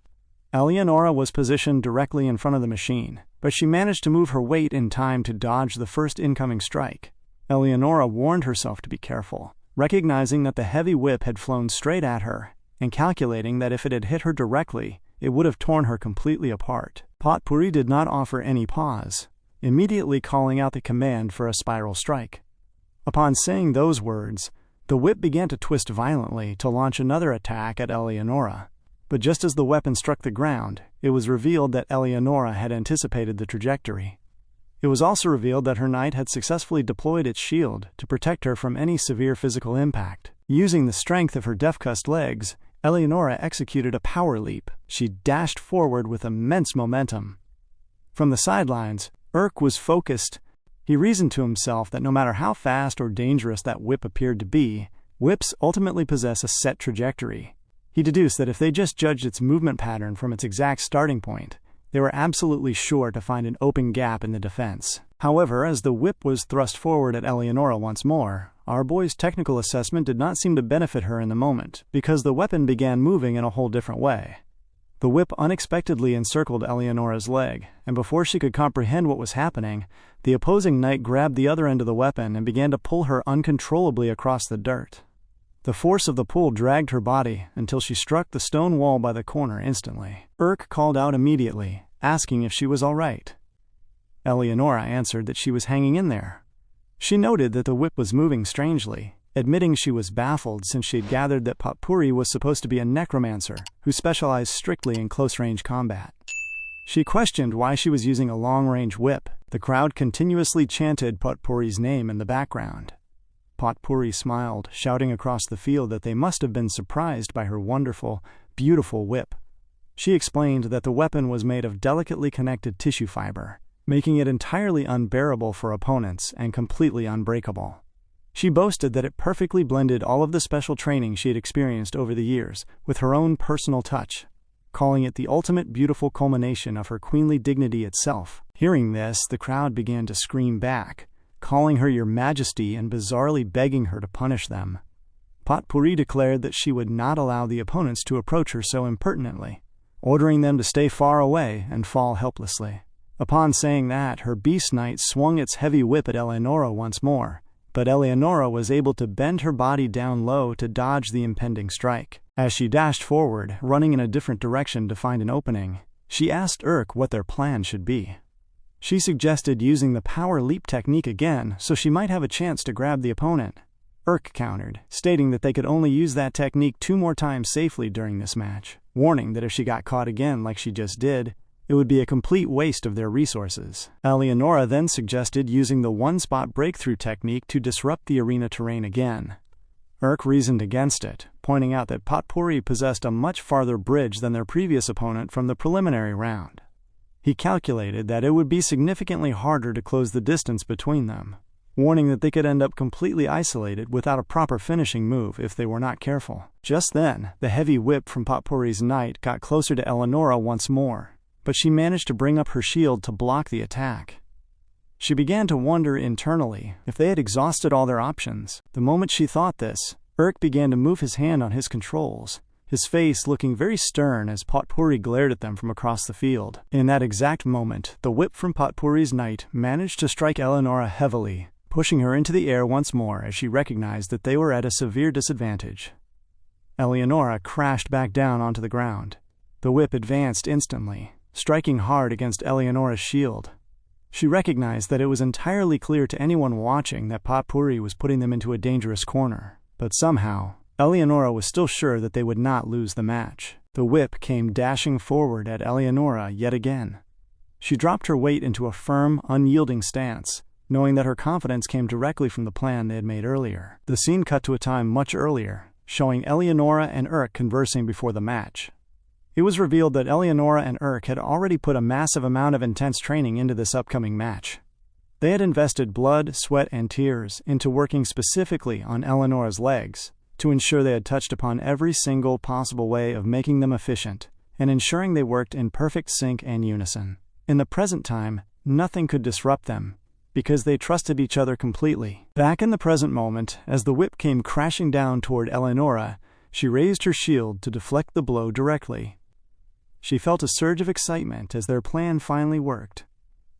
Eleonora was positioned directly in front of the machine, but she managed to move her weight in time to dodge the first incoming strike. Eleonora warned herself to be careful, recognizing that the heavy whip had flown straight at her, and calculating that if it had hit her directly, it would have torn her completely apart. Potpourri did not offer any pause, immediately calling out the command for a spiral strike. Upon saying those words, the whip began to twist violently to launch another attack at Eleonora. But just as the weapon struck the ground, it was revealed that Eleonora had anticipated the trajectory. It was also revealed that her knight had successfully deployed its shield to protect her from any severe physical impact. Using the strength of her deaf-cussed legs, Eleonora executed a power leap. She dashed forward with immense momentum. From the sidelines, Urk was focused. He reasoned to himself that no matter how fast or dangerous that whip appeared to be, whips ultimately possess a set trajectory. He deduced that if they just judged its movement pattern from its exact starting point, they were absolutely sure to find an open gap in the defense. However, as the whip was thrust forward at Eleonora once more, our boy's technical assessment did not seem to benefit her in the moment, because the weapon began moving in a whole different way. The whip unexpectedly encircled Eleonora's leg, and before she could comprehend what was happening, the opposing knight grabbed the other end of the weapon and began to pull her uncontrollably across the dirt. The force of the pull dragged her body until she struck the stone wall by the corner instantly. Urk called out immediately, asking if she was all right. Eleonora answered that she was hanging in there. She noted that the whip was moving strangely, admitting she was baffled since she had gathered that Potpourri was supposed to be a necromancer who specialized strictly in close-range combat. She questioned why she was using a long-range whip. The crowd continuously chanted Potpourri's name in the background. Potpourri smiled, shouting across the field that they must have been surprised by her wonderful, beautiful whip. She explained that the weapon was made of delicately connected tissue fiber, making it entirely unbearable for opponents and completely unbreakable. She boasted that it perfectly blended all of the special training she had experienced over the years with her own personal touch, calling it the ultimate beautiful culmination of her queenly dignity itself. Hearing this, the crowd began to scream back, calling her Your Majesty and bizarrely begging her to punish them. Potpourri declared that she would not allow the opponents to approach her so impertinently, ordering them to stay far away and fall helplessly. Upon saying that, her beast knight swung its heavy whip at Eleonora once more, but Eleonora was able to bend her body down low to dodge the impending strike. As she dashed forward, running in a different direction to find an opening, she asked Urk what their plan should be. She suggested using the power leap technique again so she might have a chance to grab the opponent. Urk countered, stating that they could only use that technique 2 more times safely during this match, warning that if she got caught again like she just did, it would be a complete waste of their resources. Eleonora then suggested using the one-spot breakthrough technique to disrupt the arena terrain again. Urk reasoned against it, pointing out that Potpourri possessed a much farther bridge than their previous opponent from the preliminary round. He calculated that it would be significantly harder to close the distance between them, warning that they could end up completely isolated without a proper finishing move if they were not careful. Just then, the heavy whip from Potpourri's knight got closer to Eleonora once more, but she managed to bring up her shield to block the attack. She began to wonder internally if they had exhausted all their options. The moment she thought this, Urk began to move his hand on his controls, his face looking very stern as Potpourri glared at them from across the field. In that exact moment, the whip from Potpourri's knight managed to strike Eleonora heavily, pushing her into the air once more as she recognized that they were at a severe disadvantage. Eleonora crashed back down onto the ground. The whip advanced instantly, striking hard against Eleonora's shield. She recognized that it was entirely clear to anyone watching that Potpourri was putting them into a dangerous corner, but somehow, Eleonora was still sure that they would not lose the match. The whip came dashing forward at Eleonora yet again. She dropped her weight into a firm, unyielding stance, knowing that her confidence came directly from the plan they had made earlier. The scene cut to a time much earlier, showing Eleonora and Urk conversing before the match. It was revealed that Eleonora and Urk had already put a massive amount of intense training into this upcoming match. They had invested blood, sweat, and tears into working specifically on Eleonora's legs to ensure they had touched upon every single possible way of making them efficient and ensuring they worked in perfect sync and unison. In the present time, nothing could disrupt them because they trusted each other completely. Back in the present moment, as the whip came crashing down toward Eleonora, she raised her shield to deflect the blow directly. She felt a surge of excitement as their plan finally worked.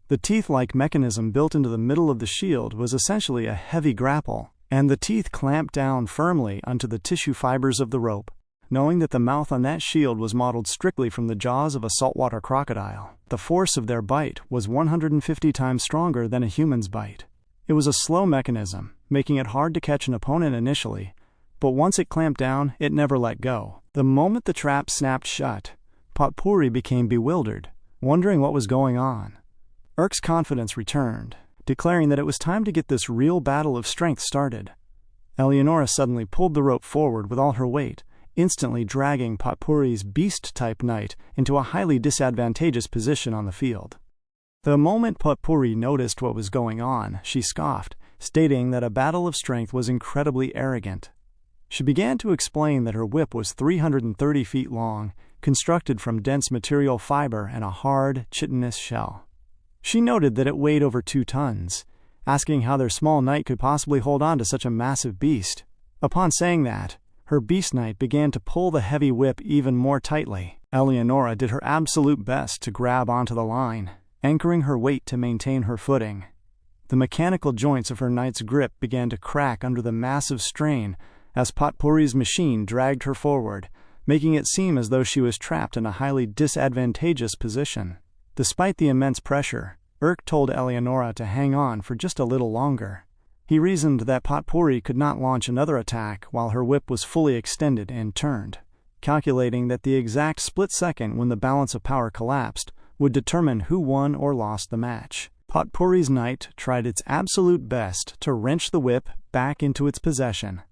The teeth-like mechanism built into the middle of the shield was essentially a heavy grapple, and the teeth clamped down firmly onto the tissue fibers of the rope. Knowing that the mouth on that shield was modeled strictly from the jaws of a saltwater crocodile, the force of their bite was 150 times stronger than a human's bite. It was a slow mechanism, making it hard to catch an opponent initially, but once it clamped down, it never let go. The moment the trap snapped shut, Potpourri became bewildered, wondering what was going on. Urk's confidence returned, declaring that it was time to get this real battle of strength started. Eleonora suddenly pulled the rope forward with all her weight, instantly dragging Potpourri's beast-type knight into a highly disadvantageous position on the field. The moment Potpourri noticed what was going on, she scoffed, stating that a battle of strength was incredibly arrogant. She began to explain that her whip was 330 feet long, constructed from dense material fiber and a hard, chitinous shell. She noted that it weighed over 2 tons, asking how their small knight could possibly hold on to such a massive beast. Upon saying that, her beast knight began to pull the heavy whip even more tightly. Eleonora did her absolute best to grab onto the line, anchoring her weight to maintain her footing. The mechanical joints of her knight's grip began to crack under the massive strain as Potpourri's machine dragged her forward, making it seem as though she was trapped in a highly disadvantageous position. Despite the immense pressure, Urk told Eleonora to hang on for just a little longer. He reasoned that Potpourri could not launch another attack while her whip was fully extended and turned, calculating that the exact split second when the balance of power collapsed would determine who won or lost the match. Potpourri's knight tried its absolute best to wrench the whip back into its possession.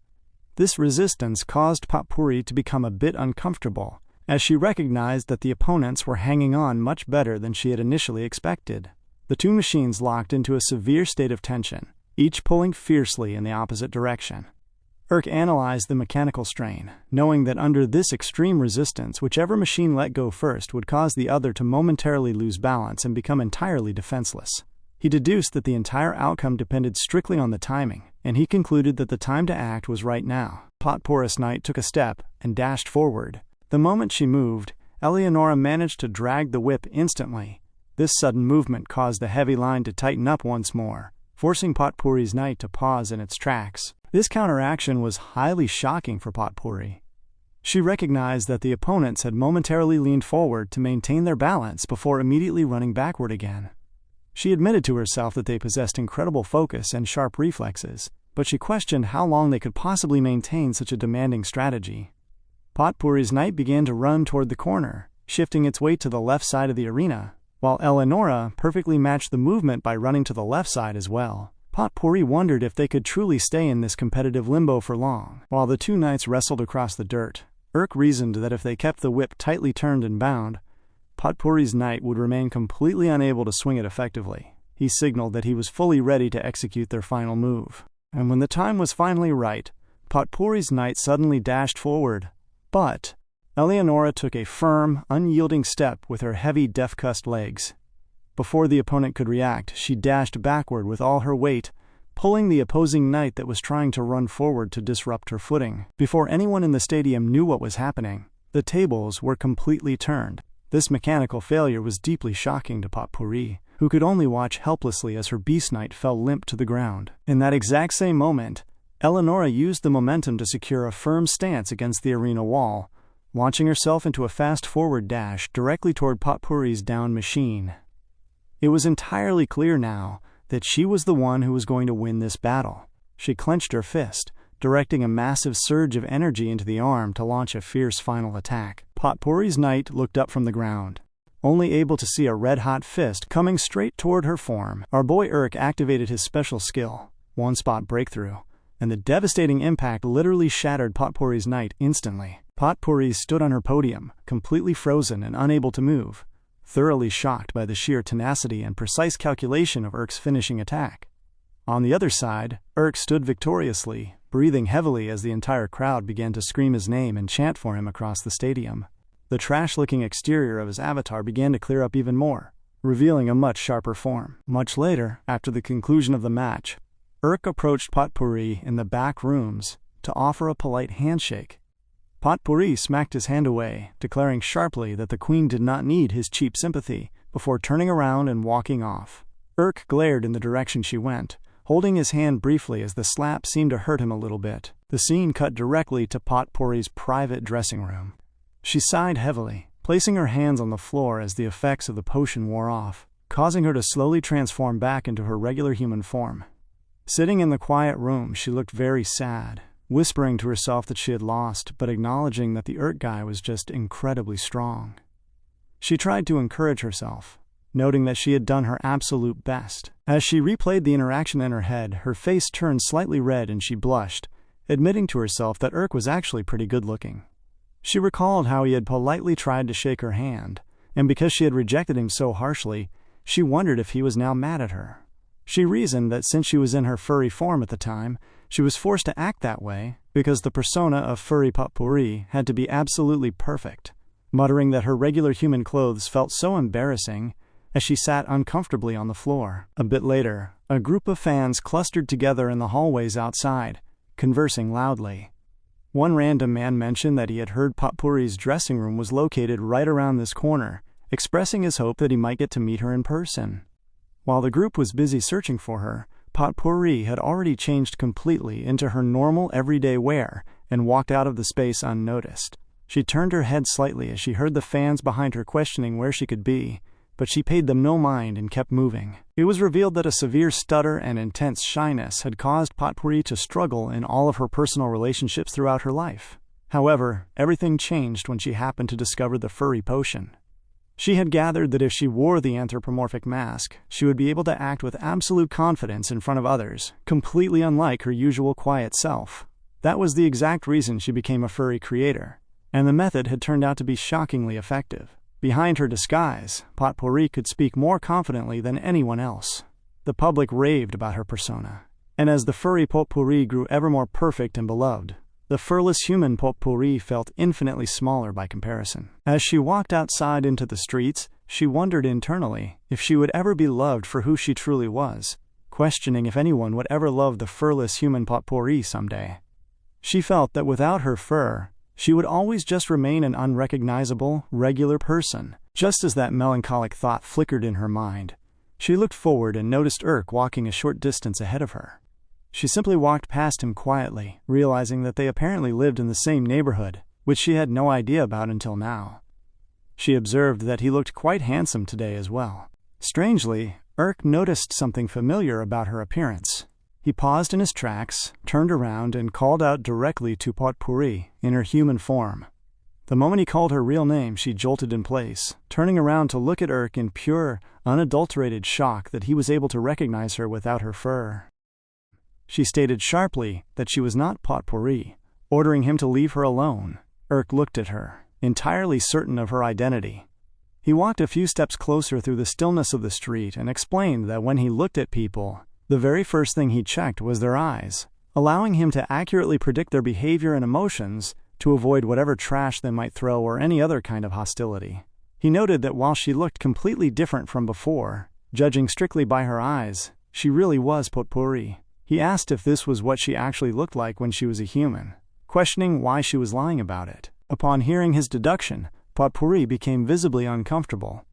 This resistance caused Potpourri to become a bit uncomfortable, as she recognized that the opponents were hanging on much better than she had initially expected. The two machines locked into a severe state of tension, each pulling fiercely in the opposite direction. Urk analyzed the mechanical strain, knowing that under this extreme resistance, whichever machine let go first would cause the other to momentarily lose balance and become entirely defenseless. He deduced that the entire outcome depended strictly on the timing, and he concluded that the time to act was right now. Potpourri's knight took a step and dashed forward. The moment she moved, Eleonora managed to drag the whip instantly. This sudden movement caused the heavy line to tighten up once more, forcing Potpourri's knight to pause in its tracks. This counteraction was highly shocking for Potpourri. She recognized that the opponents had momentarily leaned forward to maintain their balance before immediately running backward again. She admitted to herself that they possessed incredible focus and sharp reflexes, but she questioned how long they could possibly maintain such a demanding strategy. Potpourri's knight began to run toward the corner, shifting its weight to the left side of the arena, while Eleonora perfectly matched the movement by running to the left side as well. Potpourri wondered if they could truly stay in this competitive limbo for long. While the two knights wrestled across the dirt, Urk reasoned that if they kept the whip tightly turned and bound, Potpourri's knight would remain completely unable to swing it effectively. He signaled that he was fully ready to execute their final move. And when the time was finally right, Potpourri's knight suddenly dashed forward. But Eleonora took a firm, unyielding step with her heavy, death-cussed legs. Before the opponent could react, she dashed backward with all her weight, pulling the opposing knight that was trying to run forward to disrupt her footing. Before anyone in the stadium knew what was happening, the tables were completely turned. This mechanical failure was deeply shocking to Potpourri, who could only watch helplessly as her beast knight fell limp to the ground. In that exact same moment, Eleonora used the momentum to secure a firm stance against the arena wall, launching herself into a fast-forward dash directly toward Potpourri's downed machine. It was entirely clear now that she was the one who was going to win this battle. She clenched her fist, directing a massive surge of energy into the arm to launch a fierce final attack. Potpourri's knight looked up from the ground, only able to see a red-hot fist coming straight toward her form. Our boy Urk activated his special skill, one-spot breakthrough, and the devastating impact literally shattered Potpourri's night instantly. Potpourri stood on her podium, completely frozen and unable to move, thoroughly shocked by the sheer tenacity and precise calculation of Urk's finishing attack. On the other side, Urk stood victoriously, breathing heavily as the entire crowd began to scream his name and chant for him across the stadium. The trash-looking exterior of his avatar began to clear up even more, revealing a much sharper form. Much later, after the conclusion of the match, Urk approached Potpourri in the back rooms to offer a polite handshake. Potpourri smacked his hand away, declaring sharply that the queen did not need his cheap sympathy, before turning around and walking off. Urk glared in the direction she went, holding his hand briefly as the slap seemed to hurt him a little bit. The scene cut directly to Potpourri's private dressing room. She sighed heavily, placing her hands on the floor as the effects of the potion wore off, causing her to slowly transform back into her regular human form. Sitting in the quiet room, she looked very sad, whispering to herself that she had lost, but acknowledging that the Urk guy was just incredibly strong. She tried to encourage herself, noting that she had done her absolute best. As she replayed the interaction in her head, her face turned slightly red and she blushed, admitting to herself that Urk was actually pretty good-looking. She recalled how he had politely tried to shake her hand, and because she had rejected him so harshly, she wondered if he was now mad at her. She reasoned that since she was in her furry form at the time, she was forced to act that way because the persona of furry Potpourri had to be absolutely perfect, muttering that her regular human clothes felt so embarrassing as she sat uncomfortably on the floor. A bit later, a group of fans clustered together in the hallways outside, conversing loudly. One random man mentioned that he had heard Potpourri's dressing room was located right around this corner, expressing his hope that he might get to meet her in person. While the group was busy searching for her, Potpourri had already changed completely into her normal everyday wear and walked out of the space unnoticed. She turned her head slightly as she heard the fans behind her questioning where she could be, but she paid them no mind and kept moving. It was revealed that a severe stutter and intense shyness had caused Potpourri to struggle in all of her personal relationships throughout her life. However, everything changed when she happened to discover the furry potion. She had gathered that if she wore the anthropomorphic mask, she would be able to act with absolute confidence in front of others, completely unlike her usual quiet self. That was the exact reason she became a furry creator, and the method had turned out to be shockingly effective. Behind her disguise, Potpourri could speak more confidently than anyone else. The public raved about her persona, and as the furry Potpourri grew ever more perfect and beloved, the furless human Potpourri felt infinitely smaller by comparison. As she walked outside into the streets, she wondered internally if she would ever be loved for who she truly was, questioning if anyone would ever love the furless human Potpourri someday. She felt that without her fur, she would always just remain an unrecognizable, regular person. Just as that melancholic thought flickered in her mind, she looked forward and noticed Urk walking a short distance ahead of her. She simply walked past him quietly, realizing that they apparently lived in the same neighborhood, which she had no idea about until now. She observed that he looked quite handsome today as well. Strangely, Urk noticed something familiar about her appearance. He paused in his tracks, turned around, and called out directly to Potpourri in her human form. The moment he called her real name, she jolted in place, turning around to look at Urk in pure, unadulterated shock that he was able to recognize her without her fur. She stated sharply that she was not Potpourri, ordering him to leave her alone. Urk looked at her, entirely certain of her identity. He walked a few steps closer through the stillness of the street and explained that when he looked at people, the very first thing he checked was their eyes, allowing him to accurately predict their behavior and emotions to avoid whatever trash they might throw or any other kind of hostility. He noted that while she looked completely different from before, judging strictly by her eyes, she really was Potpourri. He asked if this was what she actually looked like when she was a human, questioning why she was lying about it. Upon hearing his deduction, Potpourri became visibly uncomfortable.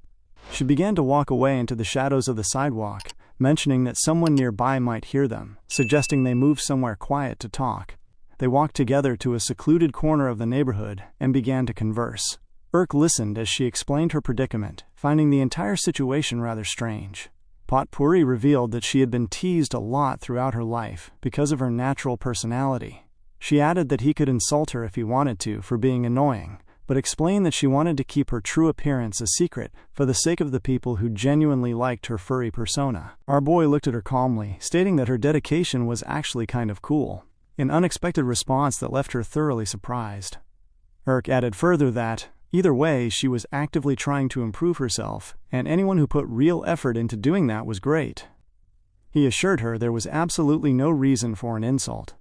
She began to walk away into the shadows of the sidewalk, mentioning that someone nearby might hear them, suggesting they move somewhere quiet to talk. They walked together to a secluded corner of the neighborhood and began to converse. Urk listened as she explained her predicament, finding the entire situation rather strange. Potpourri revealed that she had been teased a lot throughout her life because of her natural personality. She added that he could insult her if he wanted to for being annoying, but explained that she wanted to keep her true appearance a secret for the sake of the people who genuinely liked her furry persona. Our boy looked at her calmly, stating that her dedication was actually kind of cool, an unexpected response that left her thoroughly surprised. Urk added further that, either way, she was actively trying to improve herself, and anyone who put real effort into doing that was great. He assured her there was absolutely no reason for an insult.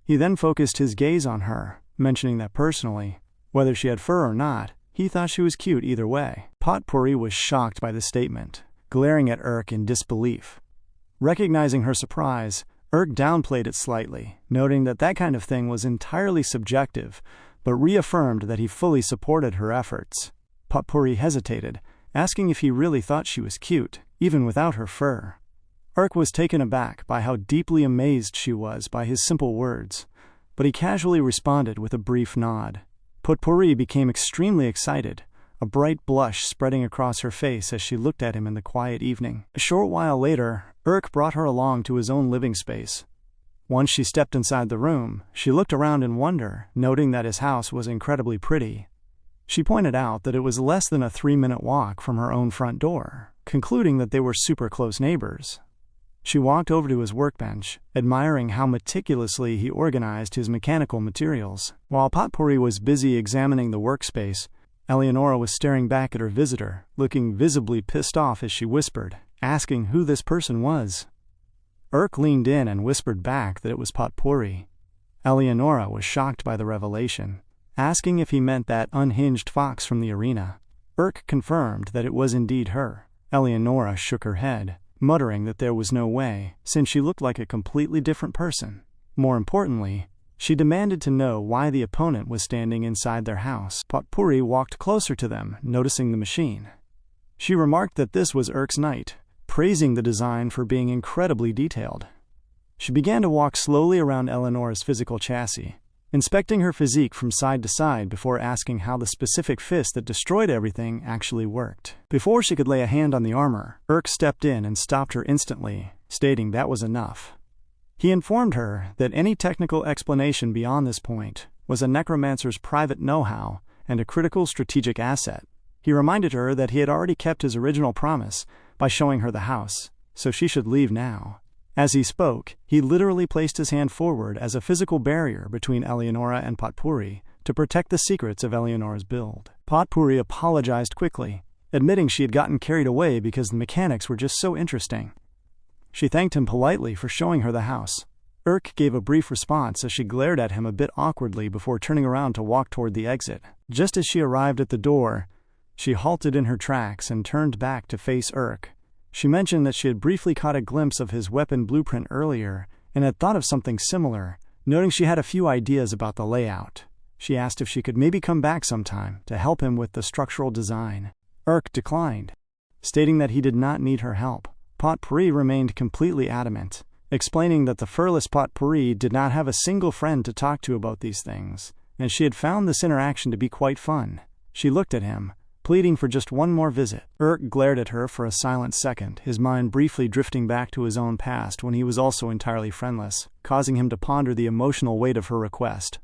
He then focused his gaze on her, mentioning that personally, whether she had fur or not, he thought she was cute either way. Potpourri was shocked by the statement, glaring at Urk in disbelief. Recognizing her surprise, Urk downplayed it slightly, noting that that kind of thing was entirely subjective, but reaffirmed that he fully supported her efforts. Potpourri hesitated, asking if he really thought she was cute, even without her fur. Urk was taken aback by how deeply amazed she was by his simple words, but he casually responded with a brief nod. Potpourri became extremely excited, a bright blush spreading across her face as she looked at him in the quiet evening. A short while later, Urk brought her along to his own living space. Once she stepped inside the room, she looked around in wonder, noting that his house was incredibly pretty. She pointed out that it was less than a 3-minute walk from her own front door, concluding that they were super close neighbors. She walked over to his workbench, admiring how meticulously he organized his mechanical materials. While Potpourri was busy examining the workspace, Eleonora was staring back at her visitor, looking visibly pissed off as she whispered, asking who this person was. Urk leaned in and whispered back that it was Potpourri. Eleonora was shocked by the revelation, asking if he meant that unhinged fox from the arena. Urk confirmed that it was indeed her. Eleonora shook her head, muttering that there was no way, since she looked like a completely different person. More importantly, she demanded to know why the opponent was standing inside their house. Potpourri walked closer to them, noticing the machine. She remarked that this was Urk's knight, praising the design for being incredibly detailed. She began to walk slowly around Eleonora's physical chassis, inspecting her physique from side to side before asking how the specific fist that destroyed everything actually worked. Before she could lay a hand on the armor, Urk stepped in and stopped her instantly, stating that was enough. He informed her that any technical explanation beyond this point was a necromancer's private know-how and a critical strategic asset. He reminded her that he had already kept his original promise by showing her the house, so she should leave now. As he spoke, he literally placed his hand forward as a physical barrier between Eleonora and Potpourri to protect the secrets of Eleonora's build. Potpourri apologized quickly, admitting she had gotten carried away because the mechanics were just so interesting. She thanked him politely for showing her the house. Urk gave a brief response as she glared at him a bit awkwardly before turning around to walk toward the exit. Just as she arrived at the door, she halted in her tracks and turned back to face Urk. She mentioned that she had briefly caught a glimpse of his weapon blueprint earlier and had thought of something similar, noting she had a few ideas about the layout. She asked if she could maybe come back sometime to help him with the structural design. Urk declined, stating that he did not need her help. Potpourri remained completely adamant, explaining that the furless Potpourri did not have a single friend to talk to about these things, and she had found this interaction to be quite fun. She looked at him, pleading for just one more visit. Urk glared at her for a silent second, his mind briefly drifting back to his own past when he was also entirely friendless, causing him to ponder the emotional weight of her request.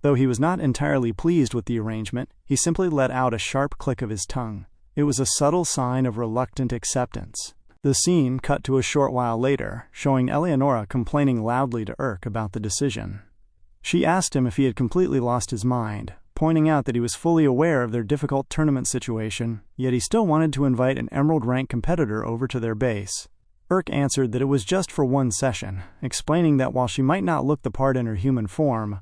Though he was not entirely pleased with the arrangement, he simply let out a sharp click of his tongue. It was a subtle sign of reluctant acceptance. The scene cut to a short while later, showing Eleonora complaining loudly to Urk about the decision. She asked him if he had completely lost his mind, pointing out that he was fully aware of their difficult tournament situation, yet he still wanted to invite an Emerald rank competitor over to their base. Urk answered that it was just for one session, explaining that while she might not look the part in her human form,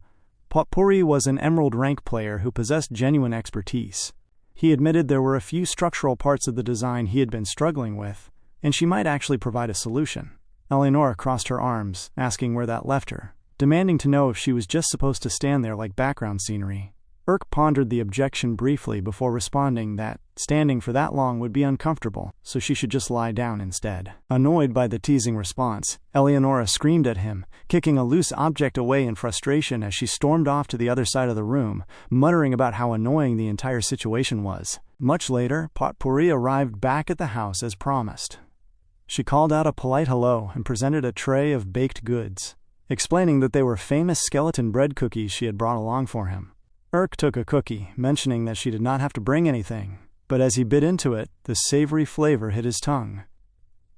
Potpourri was an Emerald rank player who possessed genuine expertise. He admitted there were a few structural parts of the design he had been struggling with, and she might actually provide a solution. Eleonora crossed her arms, asking where that left her, demanding to know if she was just supposed to stand there like background scenery. Urk pondered the objection briefly before responding that standing for that long would be uncomfortable, so she should just lie down instead. Annoyed by the teasing response, Eleonora screamed at him, kicking a loose object away in frustration as she stormed off to the other side of the room, muttering about how annoying the entire situation was. Much later, Potpourri arrived back at the house as promised. She called out a polite hello and presented a tray of baked goods, explaining that they were famous skeleton bread cookies she had brought along for him. Urk took a cookie, mentioning that she did not have to bring anything, but as he bit into it, the savory flavor hit his tongue.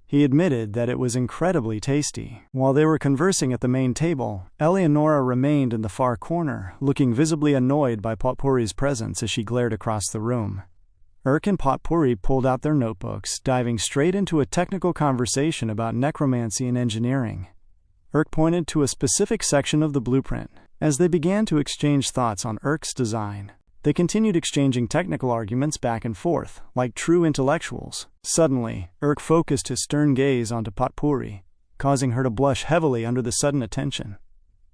He admitted that it was incredibly tasty. While they were conversing at the main table, Eleonora remained in the far corner, looking visibly annoyed by Potpourri's presence as she glared across the room. Urk and Potpourri pulled out their notebooks, diving straight into a technical conversation about necromancy and engineering. Urk pointed to a specific section of the blueprint. As they began to exchange thoughts on Urk's design, they continued exchanging technical arguments back and forth, like true intellectuals. Suddenly, Urk focused his stern gaze onto Potpourri, causing her to blush heavily under the sudden attention.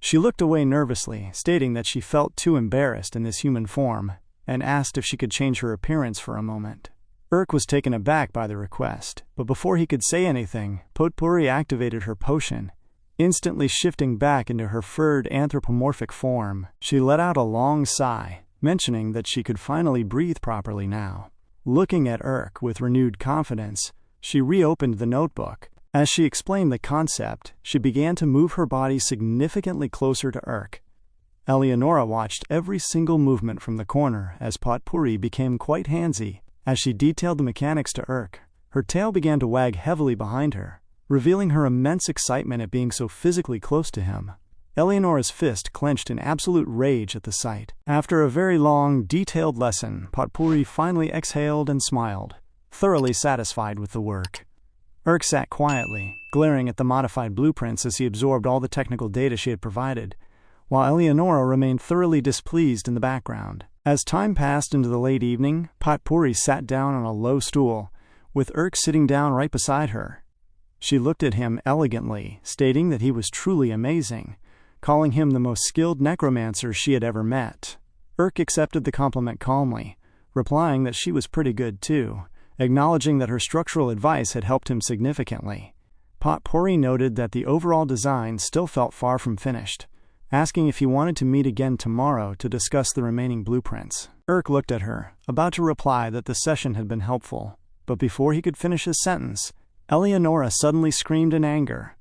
She looked away nervously, stating that she felt too embarrassed in this human form, and asked if she could change her appearance for a moment. Urk was taken aback by the request, but before he could say anything, Potpourri activated her potion, instantly shifting back into her furred anthropomorphic form. She let out a long sigh, mentioning that she could finally breathe properly now. Looking at Urk with renewed confidence, she reopened the notebook. As she explained the concept, she began to move her body significantly closer to Urk. Eleonora watched every single movement from the corner as Potpourri became quite handsy. As she detailed the mechanics to Urk, her tail began to wag heavily behind her, revealing her immense excitement at being so physically close to him. Eleonora's fist clenched in absolute rage at the sight. After a very long, detailed lesson, Potpourri finally exhaled and smiled, thoroughly satisfied with the work. Urk sat quietly, glaring at the modified blueprints as he absorbed all the technical data she had provided, while Eleonora remained thoroughly displeased in the background. As time passed into the late evening, Potpourri sat down on a low stool, with Urk sitting down right beside her. She looked at him elegantly, stating that he was truly amazing, calling him the most skilled necromancer she had ever met. Urk accepted the compliment calmly, replying that she was pretty good too, acknowledging that her structural advice had helped him significantly. Potpourri noted that the overall design still felt far from finished, asking if he wanted to meet again tomorrow to discuss the remaining blueprints. Urk looked at her, about to reply that the session had been helpful, but before he could finish his sentence, Eleonora suddenly screamed in anger.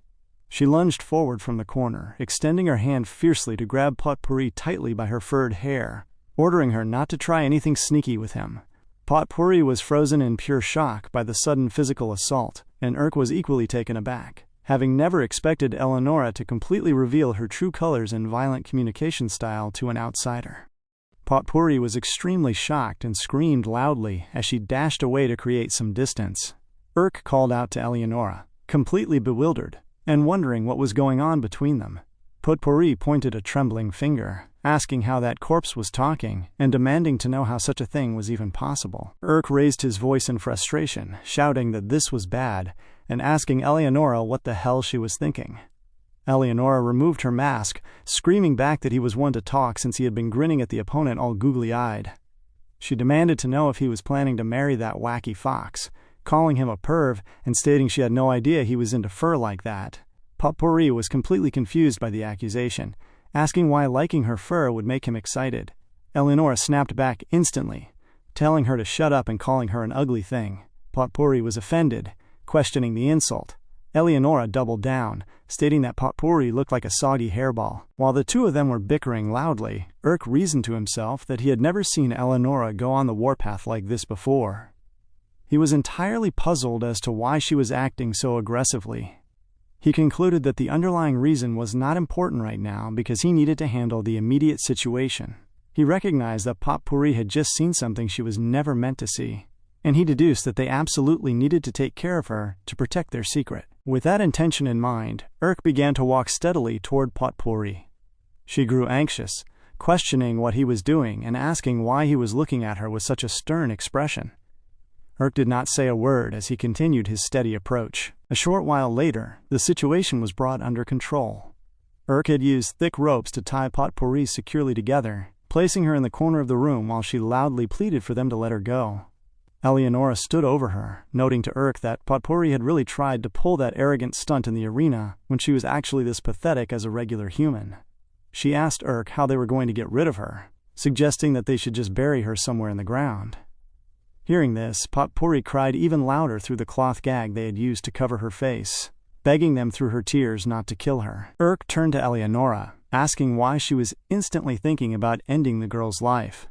She lunged forward from the corner, extending her hand fiercely to grab Potpourri tightly by her furred hair, ordering her not to try anything sneaky with him. Potpourri was frozen in pure shock by the sudden physical assault, and Urk was equally taken aback, having never expected Eleonora to completely reveal her true colors and violent communication style to an outsider. Potpourri was extremely shocked and screamed loudly as she dashed away to create some distance. Urk called out to Eleonora, completely bewildered, and wondering what was going on between them. Potpourri pointed a trembling finger, asking how that corpse was talking, and demanding to know how such a thing was even possible. Urk raised his voice in frustration, shouting that this was bad, and asking Eleonora what the hell she was thinking. Eleonora removed her mask, screaming back that he was one to talk since he had been grinning at the opponent all googly-eyed. She demanded to know if he was planning to marry that wacky fox, calling him a perv and stating she had no idea he was into fur like that. Potpourri was completely confused by the accusation, asking why liking her fur would make him excited. Eleonora snapped back instantly, telling her to shut up and calling her an ugly thing. Potpourri was offended, questioning the insult. Eleonora doubled down, stating that Potpourri looked like a soggy hairball. While the two of them were bickering loudly, Urk reasoned to himself that he had never seen Eleonora go on the warpath like this before. He was entirely puzzled as to why she was acting so aggressively. He concluded that the underlying reason was not important right now because he needed to handle the immediate situation. He recognized that Potpourri had just seen something she was never meant to see, and he deduced that they absolutely needed to take care of her to protect their secret. With that intention in mind, Urk began to walk steadily toward Potpourri. She grew anxious, questioning what he was doing and asking why he was looking at her with such a stern expression. Urk did not say a word as he continued his steady approach. A short while later, the situation was brought under control. Urk had used thick ropes to tie Potpourri securely together, placing her in the corner of the room while she loudly pleaded for them to let her go. Eleonora stood over her, noting to Urk that Potpourri had really tried to pull that arrogant stunt in the arena when she was actually this pathetic as a regular human. She asked Urk how they were going to get rid of her, suggesting that they should just bury her somewhere in the ground. Hearing this, Potpourri cried even louder through the cloth gag they had used to cover her face, begging them through her tears not to kill her. Urk turned to Eleonora, asking why she was instantly thinking about ending the girl's life.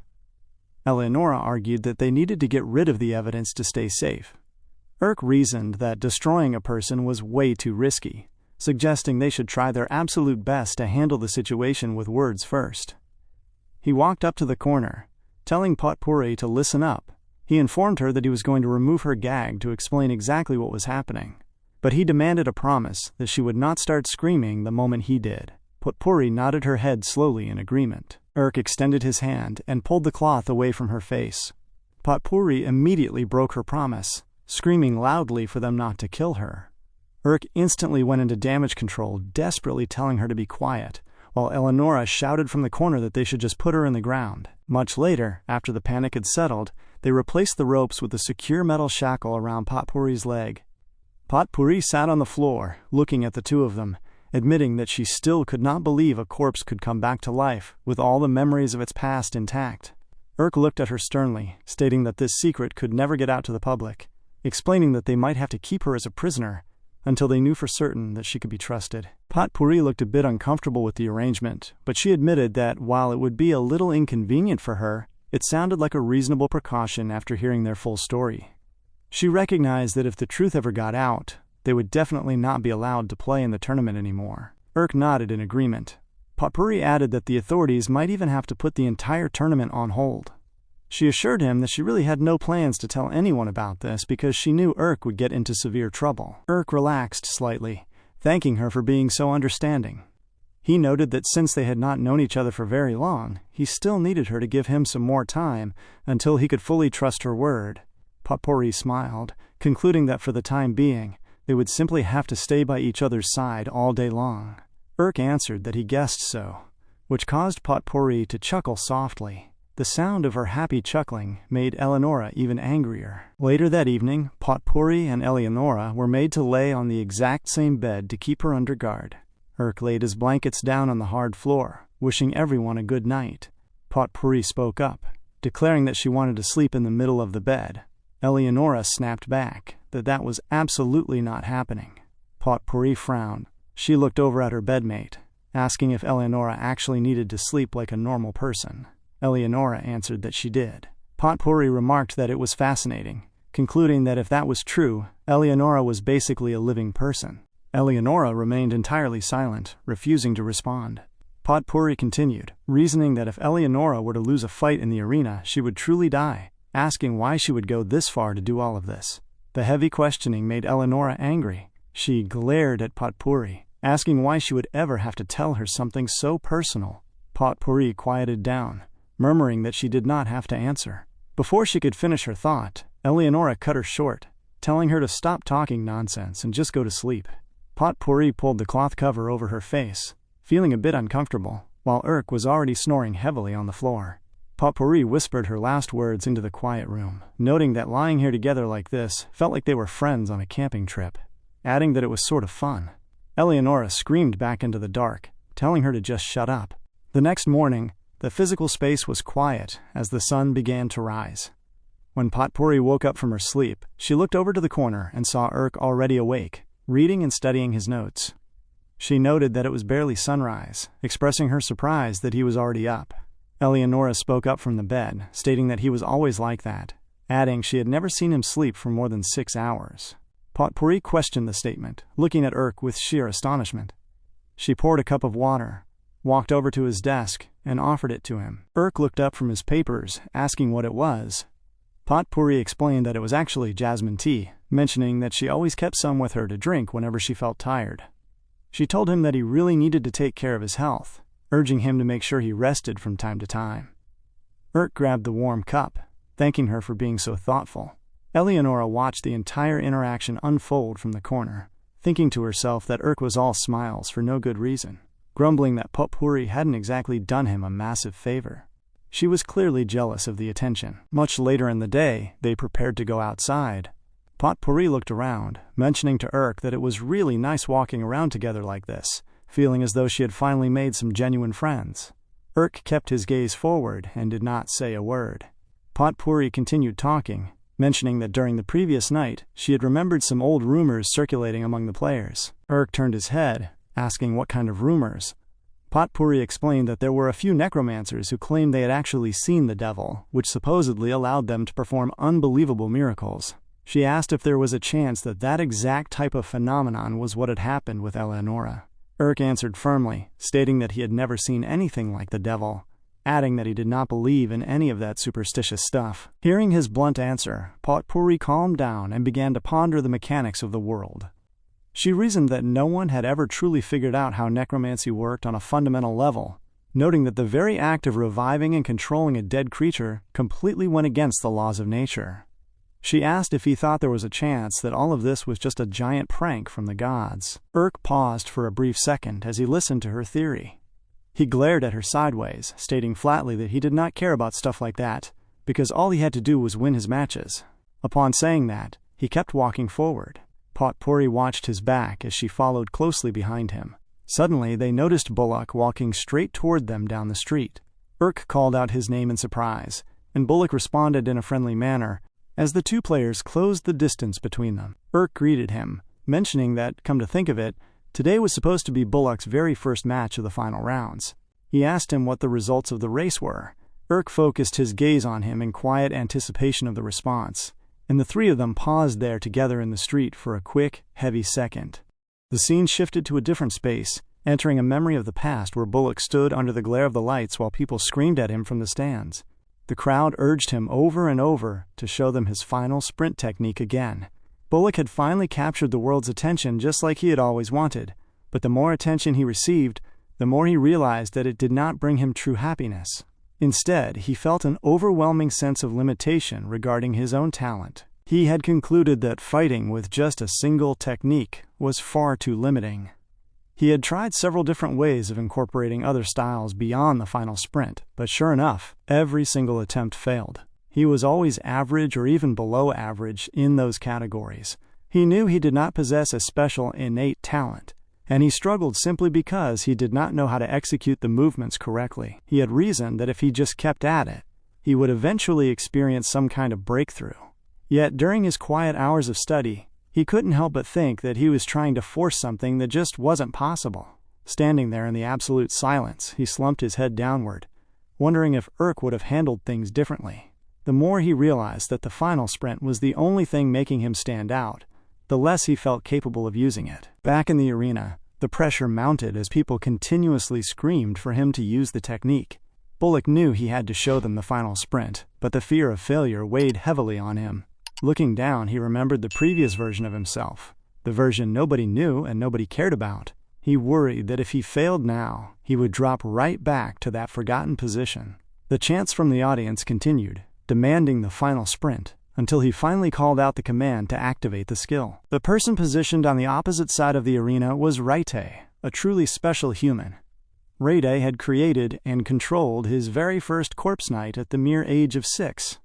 Eleonora argued that they needed to get rid of the evidence to stay safe. Urk reasoned that destroying a person was way too risky, suggesting they should try their absolute best to handle the situation with words first. He walked up to the corner, telling Potpourri to listen up. He informed her that he was going to remove her gag to explain exactly what was happening, but he demanded a promise that she would not start screaming the moment he did. Potpourri nodded her head slowly in agreement. Urk extended his hand and pulled the cloth away from her face. Potpourri immediately broke her promise, screaming loudly for them not to kill her. Urk instantly went into damage control, desperately telling her to be quiet, while Eleonora shouted from the corner that they should just put her in the ground. Much later, after the panic had settled, they replaced the ropes with a secure metal shackle around Potpourri's leg. Potpourri sat on the floor, looking at the two of them, admitting that she still could not believe a corpse could come back to life with all the memories of its past intact. Urk looked at her sternly, stating that this secret could never get out to the public, explaining that they might have to keep her as a prisoner until they knew for certain that she could be trusted. Potpourri looked a bit uncomfortable with the arrangement, but she admitted that while it would be a little inconvenient for her, it sounded like a reasonable precaution after hearing their full story. She recognized that if the truth ever got out, they would definitely not be allowed to play in the tournament anymore. Urk nodded in agreement. Potpourri added that the authorities might even have to put the entire tournament on hold. She assured him that she really had no plans to tell anyone about this because she knew Urk would get into severe trouble. Urk relaxed slightly, thanking her for being so understanding. He noted that since they had not known each other for very long, he still needed her to give him some more time until he could fully trust her word. Potpourri smiled, concluding that for the time being, they would simply have to stay by each other's side all day long. Urk answered that he guessed so, which caused Potpourri to chuckle softly. The sound of her happy chuckling made Eleonora even angrier. Later that evening, Potpourri and Eleonora were made to lay on the exact same bed to keep her under guard. Urk laid his blankets down on the hard floor, wishing everyone a good night. Potpourri spoke up, declaring that she wanted to sleep in the middle of the bed. Eleonora snapped back that that was absolutely not happening. Potpourri frowned. She looked over at her bedmate, asking if Eleonora actually needed to sleep like a normal person. Eleonora answered that she did. Potpourri remarked that it was fascinating, concluding that if that was true, Eleonora was basically a living person. Eleonora remained entirely silent, refusing to respond. Potpourri continued, reasoning that if Eleonora were to lose a fight in the arena, she would truly die, asking why she would go this far to do all of this. The heavy questioning made Eleonora angry. She glared at Potpourri, asking why she would ever have to tell her something so personal. Potpourri quieted down, murmuring that she did not have to answer. Before she could finish her thought, Eleonora cut her short, telling her to stop talking nonsense and just go to sleep. Potpourri pulled the cloth cover over her face, feeling a bit uncomfortable, while Urk was already snoring heavily on the floor. Potpourri whispered her last words into the quiet room, noting that lying here together like this felt like they were friends on a camping trip, adding that it was sort of fun. Eleonora screamed back into the dark, telling her to just shut up. The next morning, the physical space was quiet as the sun began to rise. When Potpourri woke up from her sleep, she looked over to the corner and saw Urk already awake, reading and studying his notes. She noted that it was barely sunrise, expressing her surprise that he was already up. Eleonora spoke up from the bed, stating that he was always like that, adding she had never seen him sleep for more than 6 hours. Potpourri questioned the statement, looking at Urk with sheer astonishment. She poured a cup of water, walked over to his desk, and offered it to him. Urk looked up from his papers, asking what it was. Potpourri explained that it was actually jasmine tea, mentioning that she always kept some with her to drink whenever she felt tired. She told him that he really needed to take care of his health, urging him to make sure he rested from time to time. Urk grabbed the warm cup, thanking her for being so thoughtful. Eleonora watched the entire interaction unfold from the corner, thinking to herself that Urk was all smiles for no good reason, grumbling that Potpourri hadn't exactly done him a massive favor. She was clearly jealous of the attention. Much later in the day, they prepared to go outside. Potpourri looked around, mentioning to Urk that it was really nice walking around together like this, feeling as though she had finally made some genuine friends. Urk kept his gaze forward and did not say a word. Potpourri continued talking, mentioning that during the previous night, she had remembered some old rumors circulating among the players. Urk turned his head, asking what kind of rumors. Potpourri explained that there were a few necromancers who claimed they had actually seen the devil, which supposedly allowed them to perform unbelievable miracles. She asked if there was a chance that that exact type of phenomenon was what had happened with Eleonora. Urk answered firmly, stating that he had never seen anything like the devil, adding that he did not believe in any of that superstitious stuff. Hearing his blunt answer, Potpourri calmed down and began to ponder the mechanics of the world. She reasoned that no one had ever truly figured out how necromancy worked on a fundamental level, noting that the very act of reviving and controlling a dead creature completely went against the laws of nature. She asked if he thought there was a chance that all of this was just a giant prank from the gods. Urk paused for a brief second as he listened to her theory. He glared at her sideways, stating flatly that he did not care about stuff like that, because all he had to do was win his matches. Upon saying that, he kept walking forward. Potpourri watched his back as she followed closely behind him. Suddenly, they noticed Bullock walking straight toward them down the street. Urk called out his name in surprise, and Bullock responded in a friendly manner as the two players closed the distance between them. Urk greeted him, mentioning that, come to think of it, today was supposed to be Bullock's very first match of the final rounds. He asked him what the results of the race were. Urk focused his gaze on him in quiet anticipation of the response, and the three of them paused there together in the street for a quick, heavy second. The scene shifted to a different space, entering a memory of the past where Bullock stood under the glare of the lights while people screamed at him from the stands. The crowd urged him over and over to show them his final sprint technique again. Bullock had finally captured the world's attention just like he had always wanted, but the more attention he received, the more he realized that it did not bring him true happiness. Instead, he felt an overwhelming sense of limitation regarding his own talent. He had concluded that fighting with just a single technique was far too limiting. He had tried several different ways of incorporating other styles beyond the final sprint, but sure enough, every single attempt failed. He was always average or even below average in those categories. He knew he did not possess a special innate talent, and he struggled simply because he did not know how to execute the movements correctly. He had reasoned that if he just kept at it, he would eventually experience some kind of breakthrough. Yet during his quiet hours of study, he couldn't help but think that he was trying to force something that just wasn't possible. Standing there in the absolute silence, he slumped his head downward, wondering if Urk would have handled things differently. The more he realized that the final sprint was the only thing making him stand out, the less he felt capable of using it. Back in the arena, the pressure mounted as people continuously screamed for him to use the technique. Bullock knew he had to show them the final sprint, but the fear of failure weighed heavily on him. Looking down, he remembered the previous version of himself, the version nobody knew and nobody cared about. He worried that if he failed now, he would drop right back to that forgotten position. The chants from the audience continued, demanding the final sprint, until he finally called out the command to activate the skill. The person positioned on the opposite side of the arena was Raite, a truly special human. Raite had created and controlled his very first corpse knight at the mere age of 6.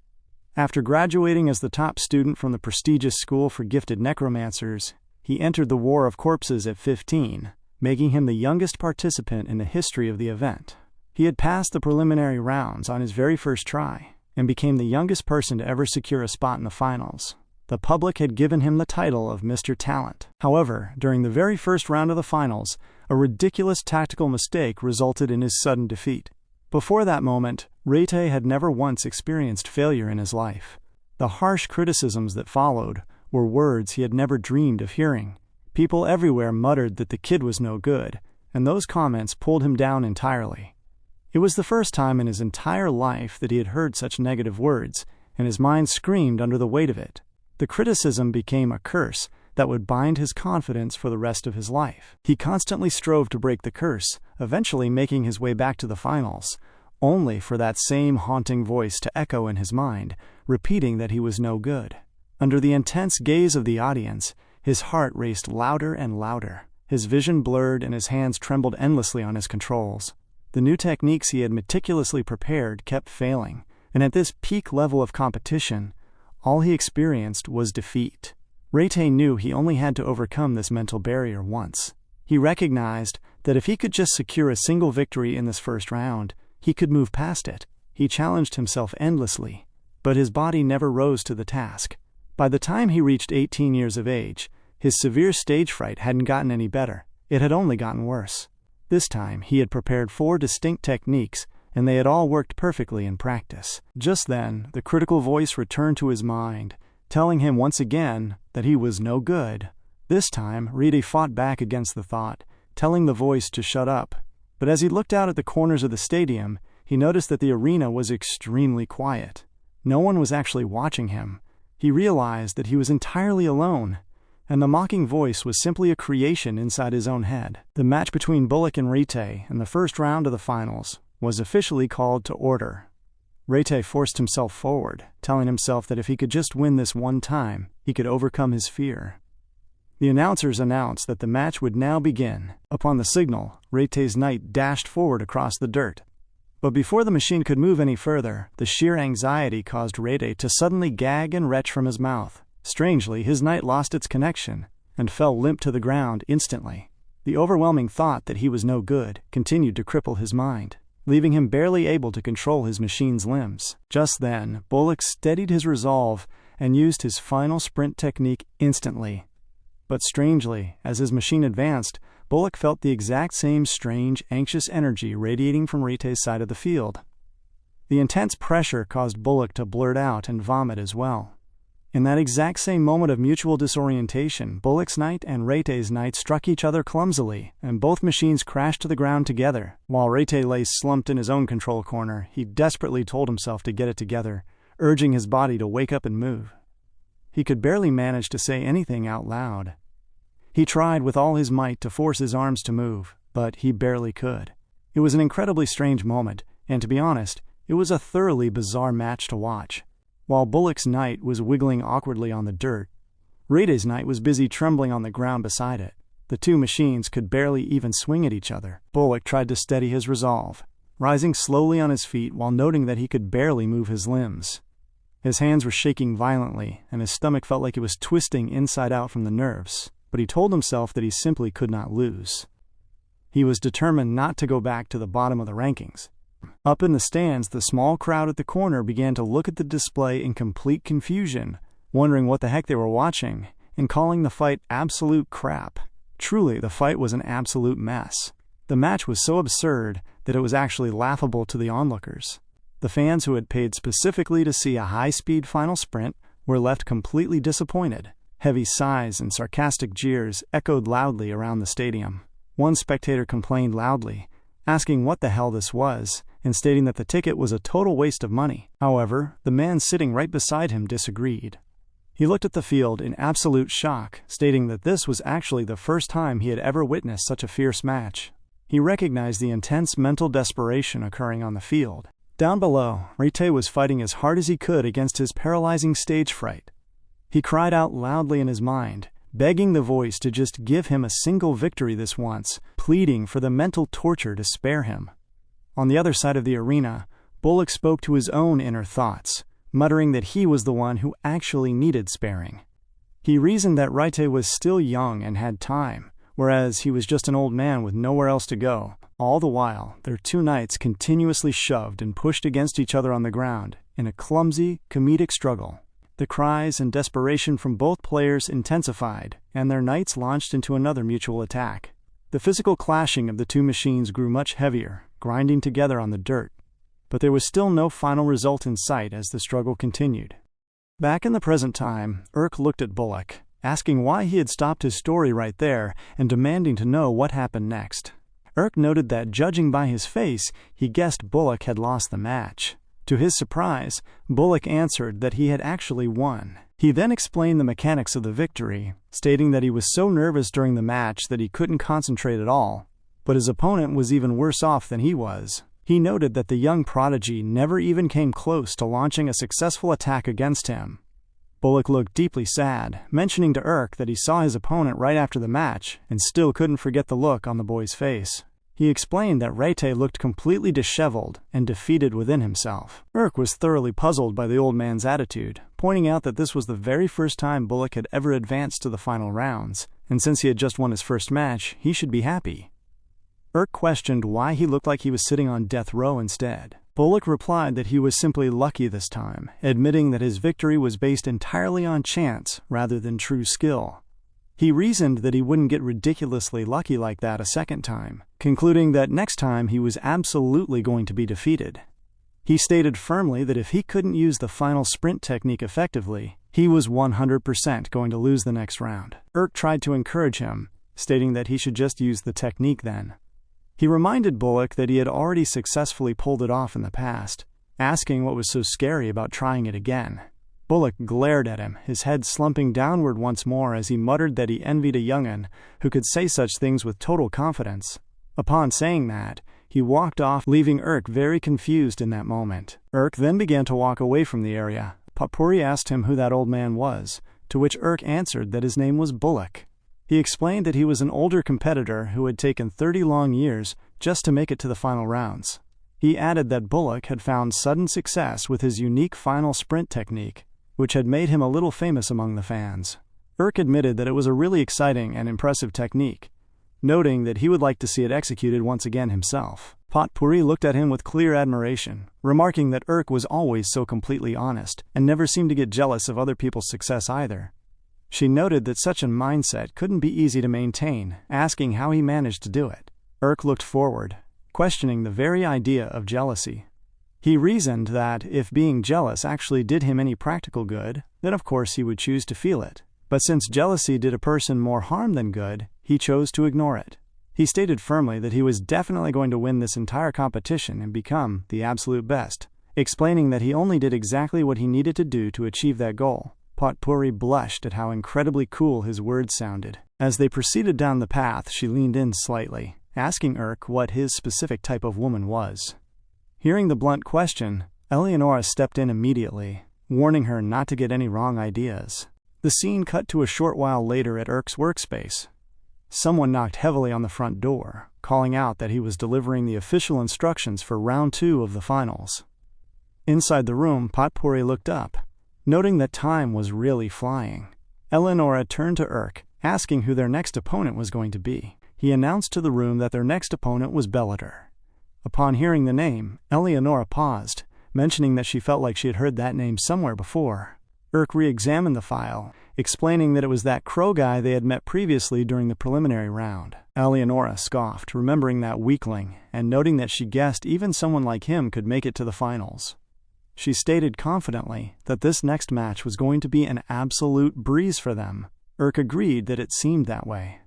After graduating as the top student from the prestigious school for gifted necromancers, he entered the War of Corpses at 15, making him the youngest participant in the history of the event. He had passed the preliminary rounds on his very first try, and became the youngest person to ever secure a spot in the finals. The public had given him the title of Mr. Talent. However, during the very first round of the finals, a ridiculous tactical mistake resulted in his sudden defeat. Before that moment, Raite had never once experienced failure in his life. The harsh criticisms that followed were words he had never dreamed of hearing. People everywhere muttered that the kid was no good, and those comments pulled him down entirely. It was the first time in his entire life that he had heard such negative words, and his mind screamed under the weight of it. The criticism became a curse that would bind his confidence for the rest of his life. He constantly strove to break the curse, eventually making his way back to the finals, only for that same haunting voice to echo in his mind, repeating that he was no good. Under the intense gaze of the audience, his heart raced louder and louder. His vision blurred and his hands trembled endlessly on his controls. The new techniques he had meticulously prepared kept failing, and at this peak level of competition, all he experienced was defeat. Raite knew he only had to overcome this mental barrier once. He recognized that if he could just secure a single victory in this first round, he could move past it. He challenged himself endlessly, but his body never rose to the task. By the time he reached 18 years of age, his severe stage fright hadn't gotten any better. It had only gotten worse. This time, he had prepared 4 distinct techniques, and they had all worked perfectly in practice. Just then, the critical voice returned to his mind, telling him once again that he was no good. This time, Rite fought back against the thought, telling the voice to shut up. But as he looked out at the corners of the stadium, he noticed that the arena was extremely quiet. No one was actually watching him. He realized that he was entirely alone, and the mocking voice was simply a creation inside his own head. The match between Bullock and Rite in the first round of the finals was officially called to order. Rite forced himself forward, telling himself that if he could just win this one time, he could overcome his fear. The announcers announced that the match would now begin. Upon the signal, Rite's knight dashed forward across the dirt. But before the machine could move any further, the sheer anxiety caused Rite to suddenly gag and retch from his mouth. Strangely, his knight lost its connection and fell limp to the ground instantly. The overwhelming thought that he was no good continued to cripple his mind, leaving him barely able to control his machine's limbs. Just then, Bullock steadied his resolve and used his final sprint technique instantly. But strangely, as his machine advanced, Bullock felt the exact same strange, anxious energy radiating from Rite's side of the field. The intense pressure caused Bullock to blurt out and vomit as well. In that exact same moment of mutual disorientation, Bullock's knight and Rite's knight struck each other clumsily, and both machines crashed to the ground together. While Rite lay slumped in his own control corner, he desperately told himself to get it together, urging his body to wake up and move. He could barely manage to say anything out loud. He tried with all his might to force his arms to move, but he barely could. It was an incredibly strange moment, and to be honest, it was a thoroughly bizarre match to watch. While Bullock's knight was wiggling awkwardly on the dirt, Rite's knight was busy trembling on the ground beside it. The two machines could barely even swing at each other. Bullock tried to steady his resolve, rising slowly on his feet while noting that he could barely move his limbs. His hands were shaking violently, and his stomach felt like it was twisting inside out from the nerves. But he told himself that he simply could not lose. He was determined not to go back to the bottom of the rankings. Up in the stands, the small crowd at the corner began to look at the display in complete confusion, wondering what the heck they were watching, and calling the fight absolute crap. Truly, the fight was an absolute mess. The match was so absurd that it was actually laughable to the onlookers. The fans who had paid specifically to see a high-speed final sprint were left completely disappointed. Heavy sighs and sarcastic jeers echoed loudly around the stadium. One spectator complained loudly, asking what the hell this was, and stating that the ticket was a total waste of money. However, the man sitting right beside him disagreed. He looked at the field in absolute shock, stating that this was actually the first time he had ever witnessed such a fierce match. He recognized the intense mental desperation occurring on the field. Down below, Rite was fighting as hard as he could against his paralyzing stage fright. He cried out loudly in his mind, begging the voice to just give him a single victory this once, pleading for the mental torture to spare him. On the other side of the arena, Bullock spoke to his own inner thoughts, muttering that he was the one who actually needed sparing. He reasoned that Rite was still young and had time, whereas he was just an old man with nowhere else to go. All the while, their two knights continuously shoved and pushed against each other on the ground in a clumsy, comedic struggle. The cries and desperation from both players intensified, and their knights launched into another mutual attack. The physical clashing of the two machines grew much heavier, grinding together on the dirt. But there was still no final result in sight as the struggle continued. Back in the present time, Urk looked at Bullock, asking why he had stopped his story right there and demanding to know what happened next. Urk noted that, judging by his face, he guessed Bullock had lost the match. To his surprise, Bullock answered that he had actually won. He then explained the mechanics of the victory, stating that he was so nervous during the match that he couldn't concentrate at all, but his opponent was even worse off than he was. He noted that the young prodigy never even came close to launching a successful attack against him. Bullock looked deeply sad, mentioning to Urk that he saw his opponent right after the match and still couldn't forget the look on the boy's face. He explained that Rite looked completely disheveled and defeated within himself. Urk was thoroughly puzzled by the old man's attitude, pointing out that this was the very first time Bullock had ever advanced to the final rounds, and since he had just won his first match, he should be happy. Urk questioned why he looked like he was sitting on death row instead. Bullock replied that he was simply lucky this time, admitting that his victory was based entirely on chance rather than true skill. He reasoned that he wouldn't get ridiculously lucky like that a second time, concluding that next time he was absolutely going to be defeated. He stated firmly that if he couldn't use the final sprint technique effectively, he was 100% going to lose the next round. Urk tried to encourage him, stating that he should just use the technique then. He reminded Bullock that he had already successfully pulled it off in the past, asking what was so scary about trying it again. Bullock glared at him, his head slumping downward once more as he muttered that he envied a young'un who could say such things with total confidence. Upon saying that, he walked off, leaving Urk very confused in that moment. Urk then began to walk away from the area. Potpourri asked him who that old man was, to which Urk answered that his name was Bullock. He explained that he was an older competitor who had taken 30 long years just to make it to the final rounds. He added that Bullock had found sudden success with his unique final sprint technique, which had made him a little famous among the fans. Urk admitted that it was a really exciting and impressive technique, noting that he would like to see it executed once again himself. Potpourri looked at him with clear admiration, remarking that Urk was always so completely honest and never seemed to get jealous of other people's success either. She noted that such a mindset couldn't be easy to maintain, asking how he managed to do it. Urk looked forward, questioning the very idea of jealousy. He reasoned that if being jealous actually did him any practical good, then of course he would choose to feel it. But since jealousy did a person more harm than good, he chose to ignore it. He stated firmly that he was definitely going to win this entire competition and become the absolute best, explaining that he only did exactly what he needed to do to achieve that goal. Potpourri blushed at how incredibly cool his words sounded. As they proceeded down the path, she leaned in slightly, asking Urk what his specific type of woman was. Hearing the blunt question, Eleonora stepped in immediately, warning her not to get any wrong ideas. The scene cut to a short while later at Urk's workspace. Someone knocked heavily on the front door, calling out that he was delivering the official instructions for round 2 of the finals. Inside the room, Potpourri looked up, noting that time was really flying. Eleonora turned to Urk, asking who their next opponent was going to be. He announced to the room that their next opponent was Bellator. Upon hearing the name, Eleonora paused, mentioning that she felt like she had heard that name somewhere before. Urk re-examined the file, explaining that it was that crow guy they had met previously during the preliminary round. Eleonora scoffed, remembering that weakling, and noting that she guessed even someone like him could make it to the finals. She stated confidently that this next match was going to be an absolute breeze for them. Urk agreed that it seemed that way.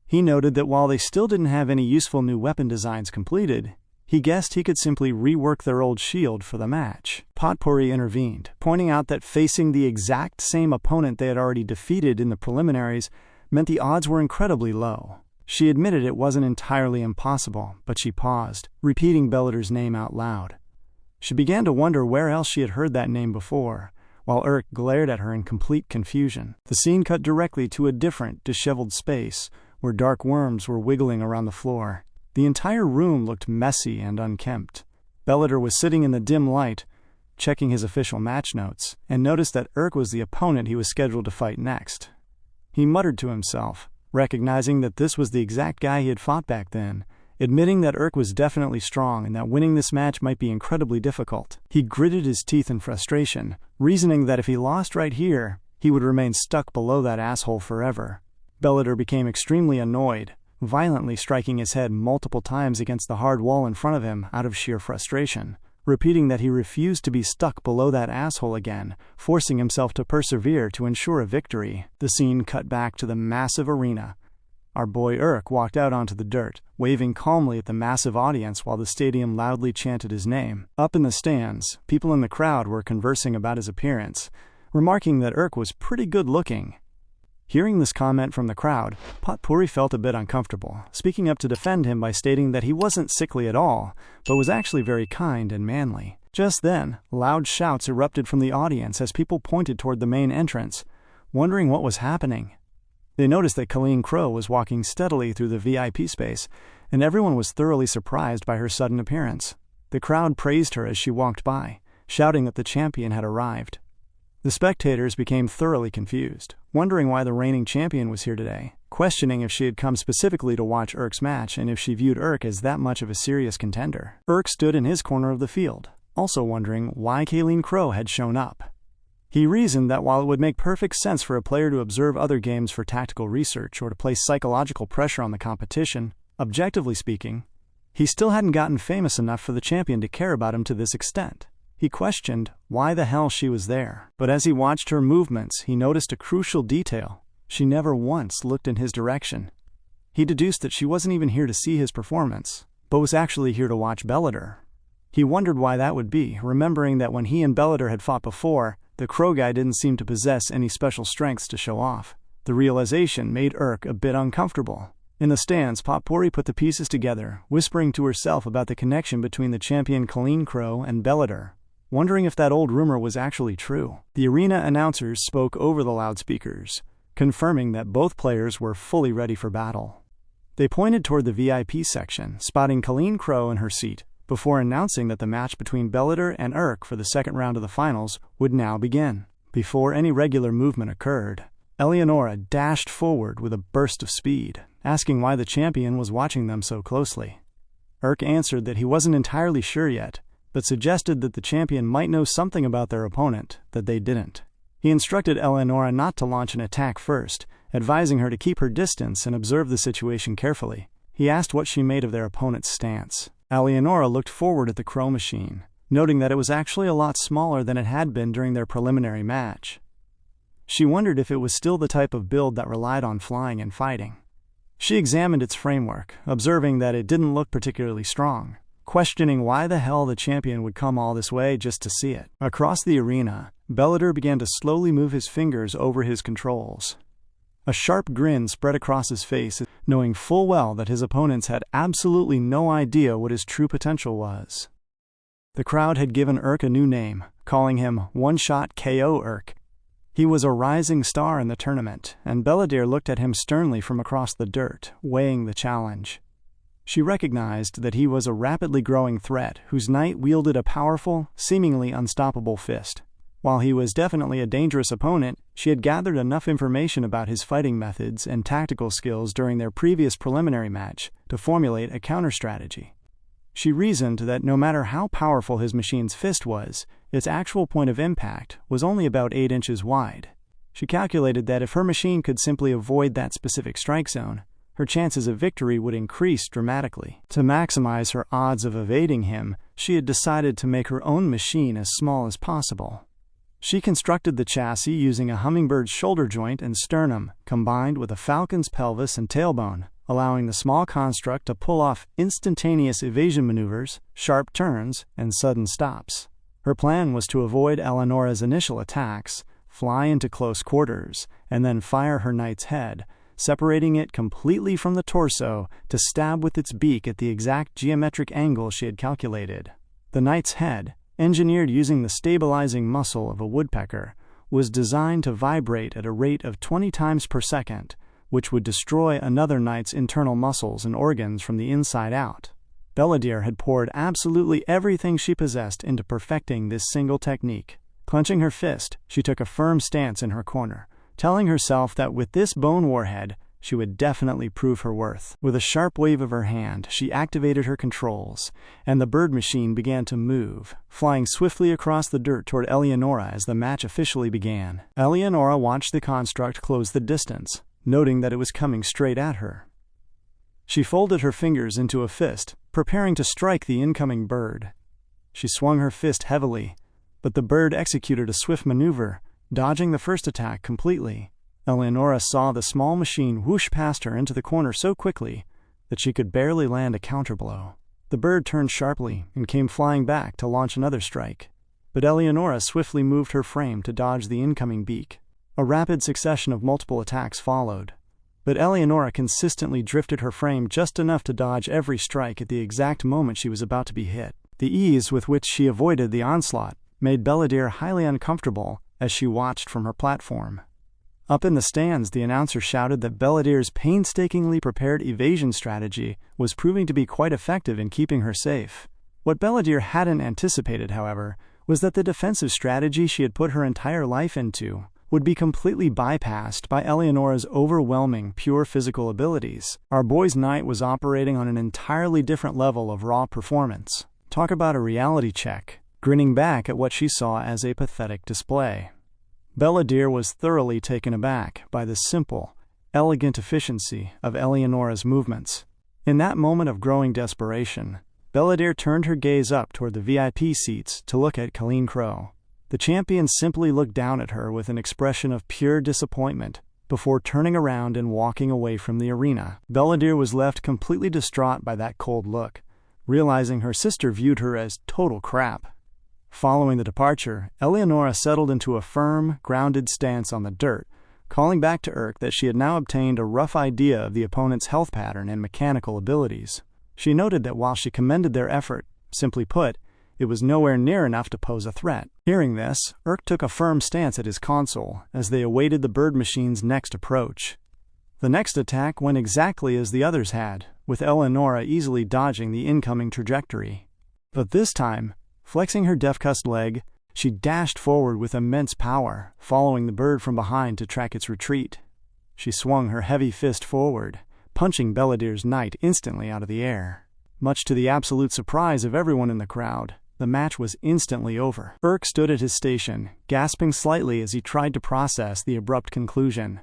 He noted that while they still didn't have any useful new weapon designs completed, he guessed he could simply rework their old shield for the match. Potpourri intervened, pointing out that facing the exact same opponent they had already defeated in the preliminaries meant the odds were incredibly low. She admitted it wasn't entirely impossible, but she paused, repeating Bellator's name out loud. She began to wonder where else she had heard that name before, while Urk glared at her in complete confusion. The scene cut directly to a different, disheveled space, where dark worms were wiggling around the floor. The entire room looked messy and unkempt. Bellator was sitting in the dim light, checking his official match notes, and noticed that Urk was the opponent he was scheduled to fight next. He muttered to himself, recognizing that this was the exact guy he had fought back then, admitting that Urk was definitely strong and that winning this match might be incredibly difficult. He gritted his teeth in frustration, reasoning that if he lost right here, he would remain stuck below that asshole forever. Bellator became extremely annoyed, violently striking his head multiple times against the hard wall in front of him out of sheer frustration, repeating that he refused to be stuck below that asshole again, forcing himself to persevere to ensure a victory. The scene cut back to the massive arena. Our boy Urk walked out onto the dirt, waving calmly at the massive audience while the stadium loudly chanted his name. Up in the stands, people in the crowd were conversing about his appearance, remarking that Urk was pretty good looking. Hearing this comment from the crowd, Potpourri felt a bit uncomfortable, speaking up to defend him by stating that he wasn't sickly at all, but was actually very kind and manly. Just then, loud shouts erupted from the audience as people pointed toward the main entrance, wondering what was happening. They noticed that Colleen Crow was walking steadily through the VIP space, and everyone was thoroughly surprised by her sudden appearance. The crowd praised her as she walked by, shouting that the champion had arrived. The spectators became thoroughly confused, wondering why the reigning champion was here today, questioning if she had come specifically to watch Urk's match and if she viewed Urk as that much of a serious contender. Urk stood in his corner of the field, also wondering why Colleen Crow had shown up. He reasoned that while it would make perfect sense for a player to observe other games for tactical research or to place psychological pressure on the competition, objectively speaking, he still hadn't gotten famous enough for the champion to care about him to this extent. He questioned why the hell she was there. But as he watched her movements, he noticed a crucial detail. She never once looked in his direction. He deduced that she wasn't even here to see his performance, but was actually here to watch Bellator. He wondered why that would be, remembering that when he and Bellator had fought before, the Crow guy didn't seem to possess any special strengths to show off. The realization made Urk a bit uncomfortable. In the stands, Potpourri put the pieces together, whispering to herself about the connection between the champion Colleen Crow and Bellator, wondering if that old rumor was actually true. The arena announcers spoke over the loudspeakers, confirming that both players were fully ready for battle. They pointed toward the VIP section, spotting Colleen Crow in her seat, before announcing that the match between Bellator and Urk for the second round of the finals would now begin. Before any regular movement occurred, Eleonora dashed forward with a burst of speed, asking why the champion was watching them so closely. Urk answered that he wasn't entirely sure yet, but suggested that the champion might know something about their opponent that they didn't. He instructed Eleonora not to launch an attack first, advising her to keep her distance and observe the situation carefully. He asked what she made of their opponent's stance. Eleonora looked forward at the Crow machine, noting that it was actually a lot smaller than it had been during their preliminary match. She wondered if it was still the type of build that relied on flying and fighting. She examined its framework, observing that it didn't look particularly strong, questioning why the hell the champion would come all this way just to see it. Across the arena, Bellator began to slowly move his fingers over his controls. A sharp grin spread across his face, knowing full well that his opponents had absolutely no idea what his true potential was. The crowd had given Urk a new name, calling him One-Shot KO Urk. He was a rising star in the tournament, and Bellator looked at him sternly from across the dirt, weighing the challenge. She recognized that he was a rapidly growing threat whose knight wielded a powerful, seemingly unstoppable fist. While he was definitely a dangerous opponent, she had gathered enough information about his fighting methods and tactical skills during their previous preliminary match to formulate a counter-strategy. She reasoned that no matter how powerful his machine's fist was, its actual point of impact was only about 8 inches wide. She calculated that if her machine could simply avoid that specific strike zone, her chances of victory would increase dramatically. To maximize her odds of evading him, she had decided to make her own machine as small as possible. She constructed the chassis using a hummingbird's shoulder joint and sternum, combined with a falcon's pelvis and tailbone, allowing the small construct to pull off instantaneous evasion maneuvers, sharp turns, and sudden stops. Her plan was to avoid Eleonora's initial attacks, fly into close quarters, and then fire her knight's head, separating it completely from the torso to stab with its beak at the exact geometric angle she had calculated. The knight's head, engineered using the stabilizing muscle of a woodpecker, was designed to vibrate at a rate of 20 times per second, which would destroy another knight's internal muscles and organs from the inside out. Bellator had poured absolutely everything she possessed into perfecting this single technique. Clenching her fist, she took a firm stance in her corner, telling herself that with this bone warhead, she would definitely prove her worth. With a sharp wave of her hand, she activated her controls, and the bird machine began to move, flying swiftly across the dirt toward Eleonora as the match officially began. Eleonora watched the construct close the distance, noting that it was coming straight at her. She folded her fingers into a fist, preparing to strike the incoming bird. She swung her fist heavily, but the bird executed a swift maneuver, dodging the first attack completely. Eleonora saw the small machine whoosh past her into the corner so quickly that she could barely land a counterblow. The bird turned sharply and came flying back to launch another strike, but Eleonora swiftly moved her frame to dodge the incoming beak. A rapid succession of multiple attacks followed, but Eleonora consistently drifted her frame just enough to dodge every strike at the exact moment she was about to be hit. The ease with which she avoided the onslaught made Bellator highly uncomfortable as she watched from her platform. Up in the stands, the announcer shouted that Bellator's painstakingly prepared evasion strategy was proving to be quite effective in keeping her safe. What Bellator hadn't anticipated, however, was that the defensive strategy she had put her entire life into would be completely bypassed by Eleonora's overwhelming pure physical abilities. Our boy's knight was operating on an entirely different level of raw performance. Talk about a reality check, grinning back at what she saw as a pathetic display. Belladere was thoroughly taken aback by the simple, elegant efficiency of Eleonora's movements. In that moment of growing desperation, Belladere turned her gaze up toward the VIP seats to look at Colleen Crow. The champion simply looked down at her with an expression of pure disappointment before turning around and walking away from the arena. Belladere was left completely distraught by that cold look, realizing her sister viewed her as total crap. Following the departure, Eleonora settled into a firm, grounded stance on the dirt, calling back to Urk that she had now obtained a rough idea of the opponent's health pattern and mechanical abilities. She noted that while she commended their effort, simply put, it was nowhere near enough to pose a threat. Hearing this, Urk took a firm stance at his console as they awaited the bird machine's next approach. The next attack went exactly as the others had, with Eleonora easily dodging the incoming trajectory. But this time, flexing her deaf-cussed leg, she dashed forward with immense power, following the bird from behind to track its retreat. She swung her heavy fist forward, punching Belladere's knight instantly out of the air. Much to the absolute surprise of everyone in the crowd, the match was instantly over. Urk stood at his station, gasping slightly as he tried to process the abrupt conclusion.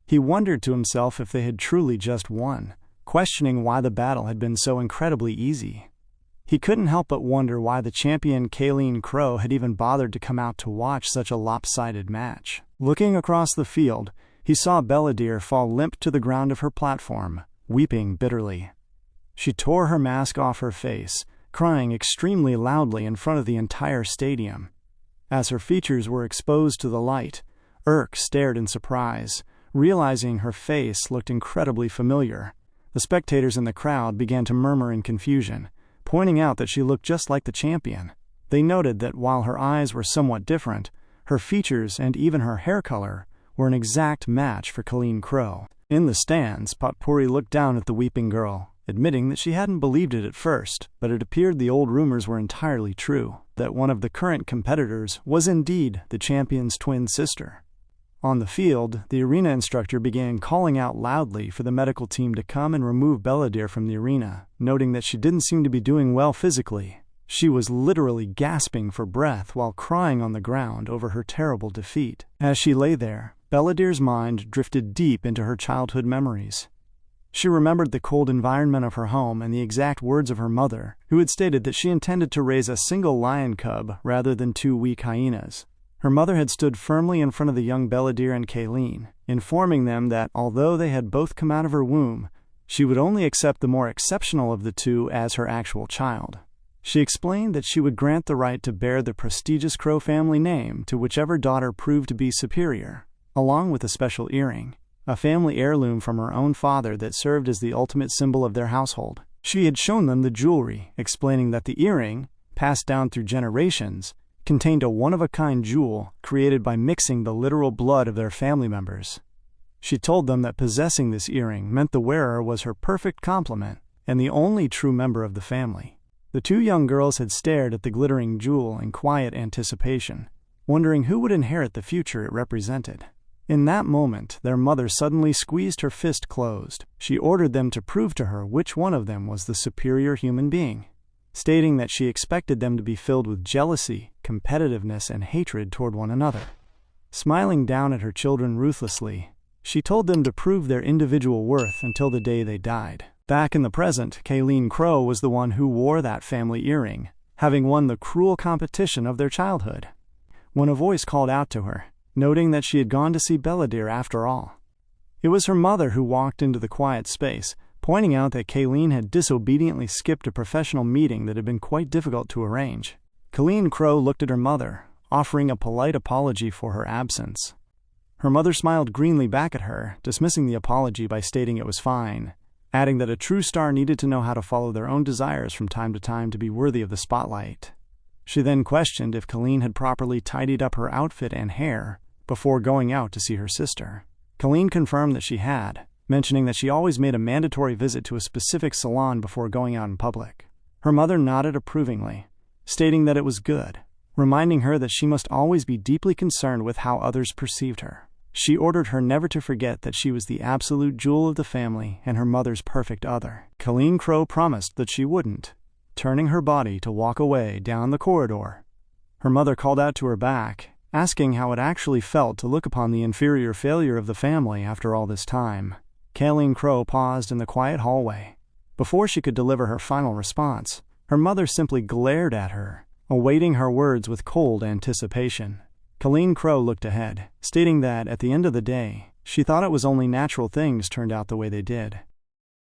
He wondered to himself if they had truly just won, questioning why the battle had been so incredibly easy. He couldn't help but wonder why the champion Colleen Crow had even bothered to come out to watch such a lopsided match. Looking across the field, he saw Belladere fall limp to the ground of her platform, weeping bitterly. She tore her mask off her face, crying extremely loudly in front of the entire stadium. As her features were exposed to the light, Urk stared in surprise, realizing her face looked incredibly familiar. The spectators in the crowd began to murmur in confusion, pointing out that she looked just like the champion. They noted that while her eyes were somewhat different, her features and even her hair color were an exact match for Colleen Crow. In the stands, Potpourri looked down at the weeping girl, admitting that she hadn't believed it at first, but it appeared the old rumors were entirely true, that one of the current competitors was indeed the champion's twin sister. On the field, the arena instructor began calling out loudly for the medical team to come and remove Belladere from the arena, noting that she didn't seem to be doing well physically. She was literally gasping for breath while crying on the ground over her terrible defeat. As she lay there, Belladere's mind drifted deep into her childhood memories. She remembered the cold environment of her home and the exact words of her mother, who had stated that she intended to raise a single lion cub rather than 2 weak hyenas. Her mother had stood firmly in front of the young Belladere and Colleen, informing them that although they had both come out of her womb, she would only accept the more exceptional of the two as her actual child. She explained that she would grant the right to bear the prestigious Crow family name to whichever daughter proved to be superior, along with a special earring, a family heirloom from her own father that served as the ultimate symbol of their household. She had shown them the jewelry, explaining that the earring, passed down through generations, contained a one-of-a-kind jewel created by mixing the literal blood of their family members. She told them that possessing this earring meant the wearer was her perfect complement and the only true member of the family. The two young girls had stared at the glittering jewel in quiet anticipation, wondering who would inherit the future it represented. In that moment, their mother suddenly squeezed her fist closed. She ordered them to prove to her which one of them was the superior human being, stating that she expected them to be filled with jealousy, competitiveness, and hatred toward one another. Smiling down at her children ruthlessly, she told them to prove their individual worth until the day they died. Back in the present, Colleen Crow was the one who wore that family earring, having won the cruel competition of their childhood. When a voice called out to her, noting that she had gone to see Belladere after all. It was her mother who walked into the quiet space, pointing out that Colleen had disobediently skipped a professional meeting that had been quite difficult to arrange. Colleen Crow looked at her mother, offering a polite apology for her absence. Her mother smiled greenly back at her, dismissing the apology by stating it was fine, adding that a true star needed to know how to follow their own desires from time to time to be worthy of the spotlight. She then questioned if Colleen had properly tidied up her outfit and hair before going out to see her sister. Colleen confirmed that she had, mentioning that she always made a mandatory visit to a specific salon before going out in public. Her mother nodded approvingly, stating that it was good, reminding her that she must always be deeply concerned with how others perceived her. She ordered her never to forget that she was the absolute jewel of the family and her mother's perfect other. Colleen Crow promised that she wouldn't, turning her body to walk away down the corridor. Her mother called out to her back, asking how it actually felt to look upon the inferior failure of the family after all this time. Kayleen Crow paused in the quiet hallway. Before she could deliver her final response, her mother simply glared at her, awaiting her words with cold anticipation. Kayleen Crow looked ahead, stating that, at the end of the day, she thought it was only natural things turned out the way they did.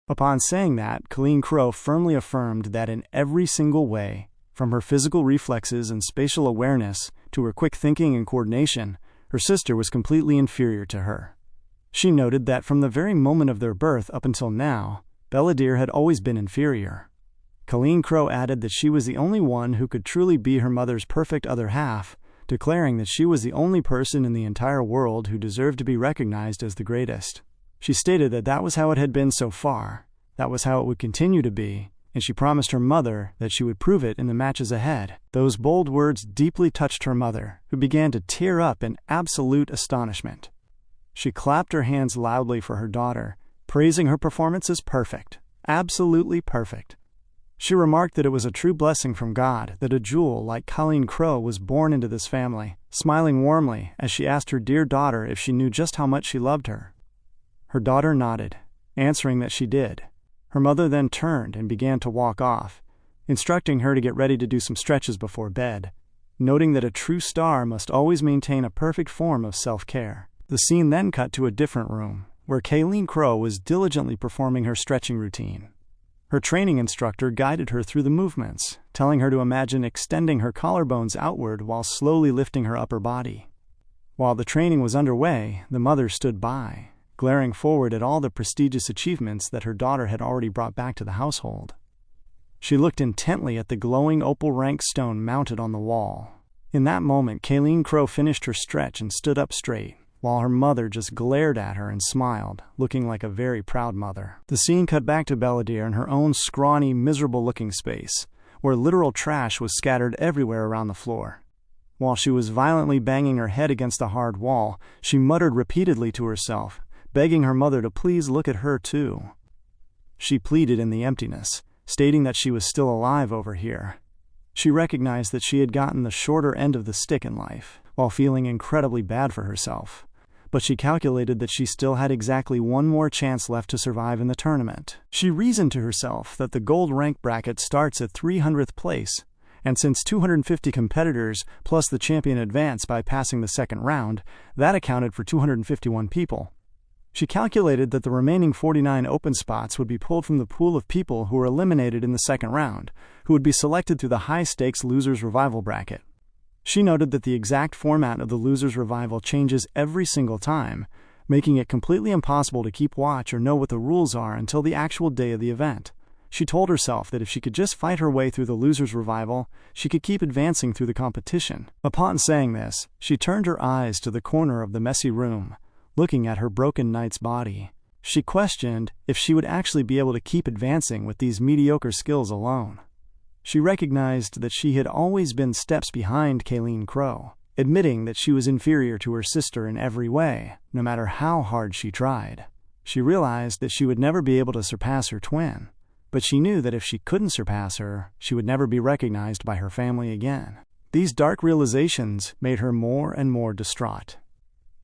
Upon saying that, Kayleen Crow firmly affirmed that in every single way, from her physical reflexes and spatial awareness to her quick thinking and coordination, her sister was completely inferior to her. She noted that from the very moment of their birth up until now, Belladere had always been inferior. Kayleen Crow added that she was the only one who could truly be her mother's perfect other half, declaring that she was the only person in the entire world who deserved to be recognized as the greatest. She stated that that was how it had been so far, that was how it would continue to be, and she promised her mother that she would prove it in the matches ahead. Those bold words deeply touched her mother, who began to tear up in absolute astonishment. She clapped her hands loudly for her daughter, praising her performance as perfect, absolutely perfect. She remarked that it was a true blessing from God that a jewel like Kayleen Crow was born into this family, smiling warmly as she asked her dear daughter if she knew just how much she loved her. Her daughter nodded, answering that she did. Her mother then turned and began to walk off, instructing her to get ready to do some stretches before bed, noting that a true star must always maintain a perfect form of self-care. The scene then cut to a different room, where Kayleen Crow was diligently performing her stretching routine. Her training instructor guided her through the movements, telling her to imagine extending her collarbones outward while slowly lifting her upper body. While the training was underway, the mother stood by, glaring forward at all the prestigious achievements that her daughter had already brought back to the household. She looked intently at the glowing opal rank stone mounted on the wall. In that moment, Kayleen Crow finished her stretch and stood up straight, while her mother just glared at her and smiled, looking like a very proud mother. The scene cut back to Belladere in her own scrawny, miserable-looking space, where literal trash was scattered everywhere around the floor. While she was violently banging her head against the hard wall, she muttered repeatedly to herself, begging her mother to please look at her too. She pleaded in the emptiness, stating that she was still alive over here. She recognized that she had gotten the shorter end of the stick in life, while feeling incredibly bad for herself. But she calculated that she still had exactly one more chance left to survive in the tournament. She reasoned to herself that the gold rank bracket starts at 300th place, and since 250 competitors plus the champion advance by passing the second round, that accounted for 251 people. She calculated that the remaining 49 open spots would be pulled from the pool of people who were eliminated in the second round, who would be selected through the high-stakes Losers Revival bracket. She noted that the exact format of the Losers Revival changes every single time, making it completely impossible to keep watch or know what the rules are until the actual day of the event. She told herself that if she could just fight her way through the Losers Revival, she could keep advancing through the competition. Upon saying this, she turned her eyes to the corner of the messy room, looking at her broken knight's body. She questioned if she would actually be able to keep advancing with these mediocre skills alone. She recognized that she had always been steps behind Kayleen Crow, admitting that she was inferior to her sister in every way, no matter how hard she tried. She realized that she would never be able to surpass her twin, but she knew that if she couldn't surpass her, she would never be recognized by her family again. These dark realizations made her more and more distraught.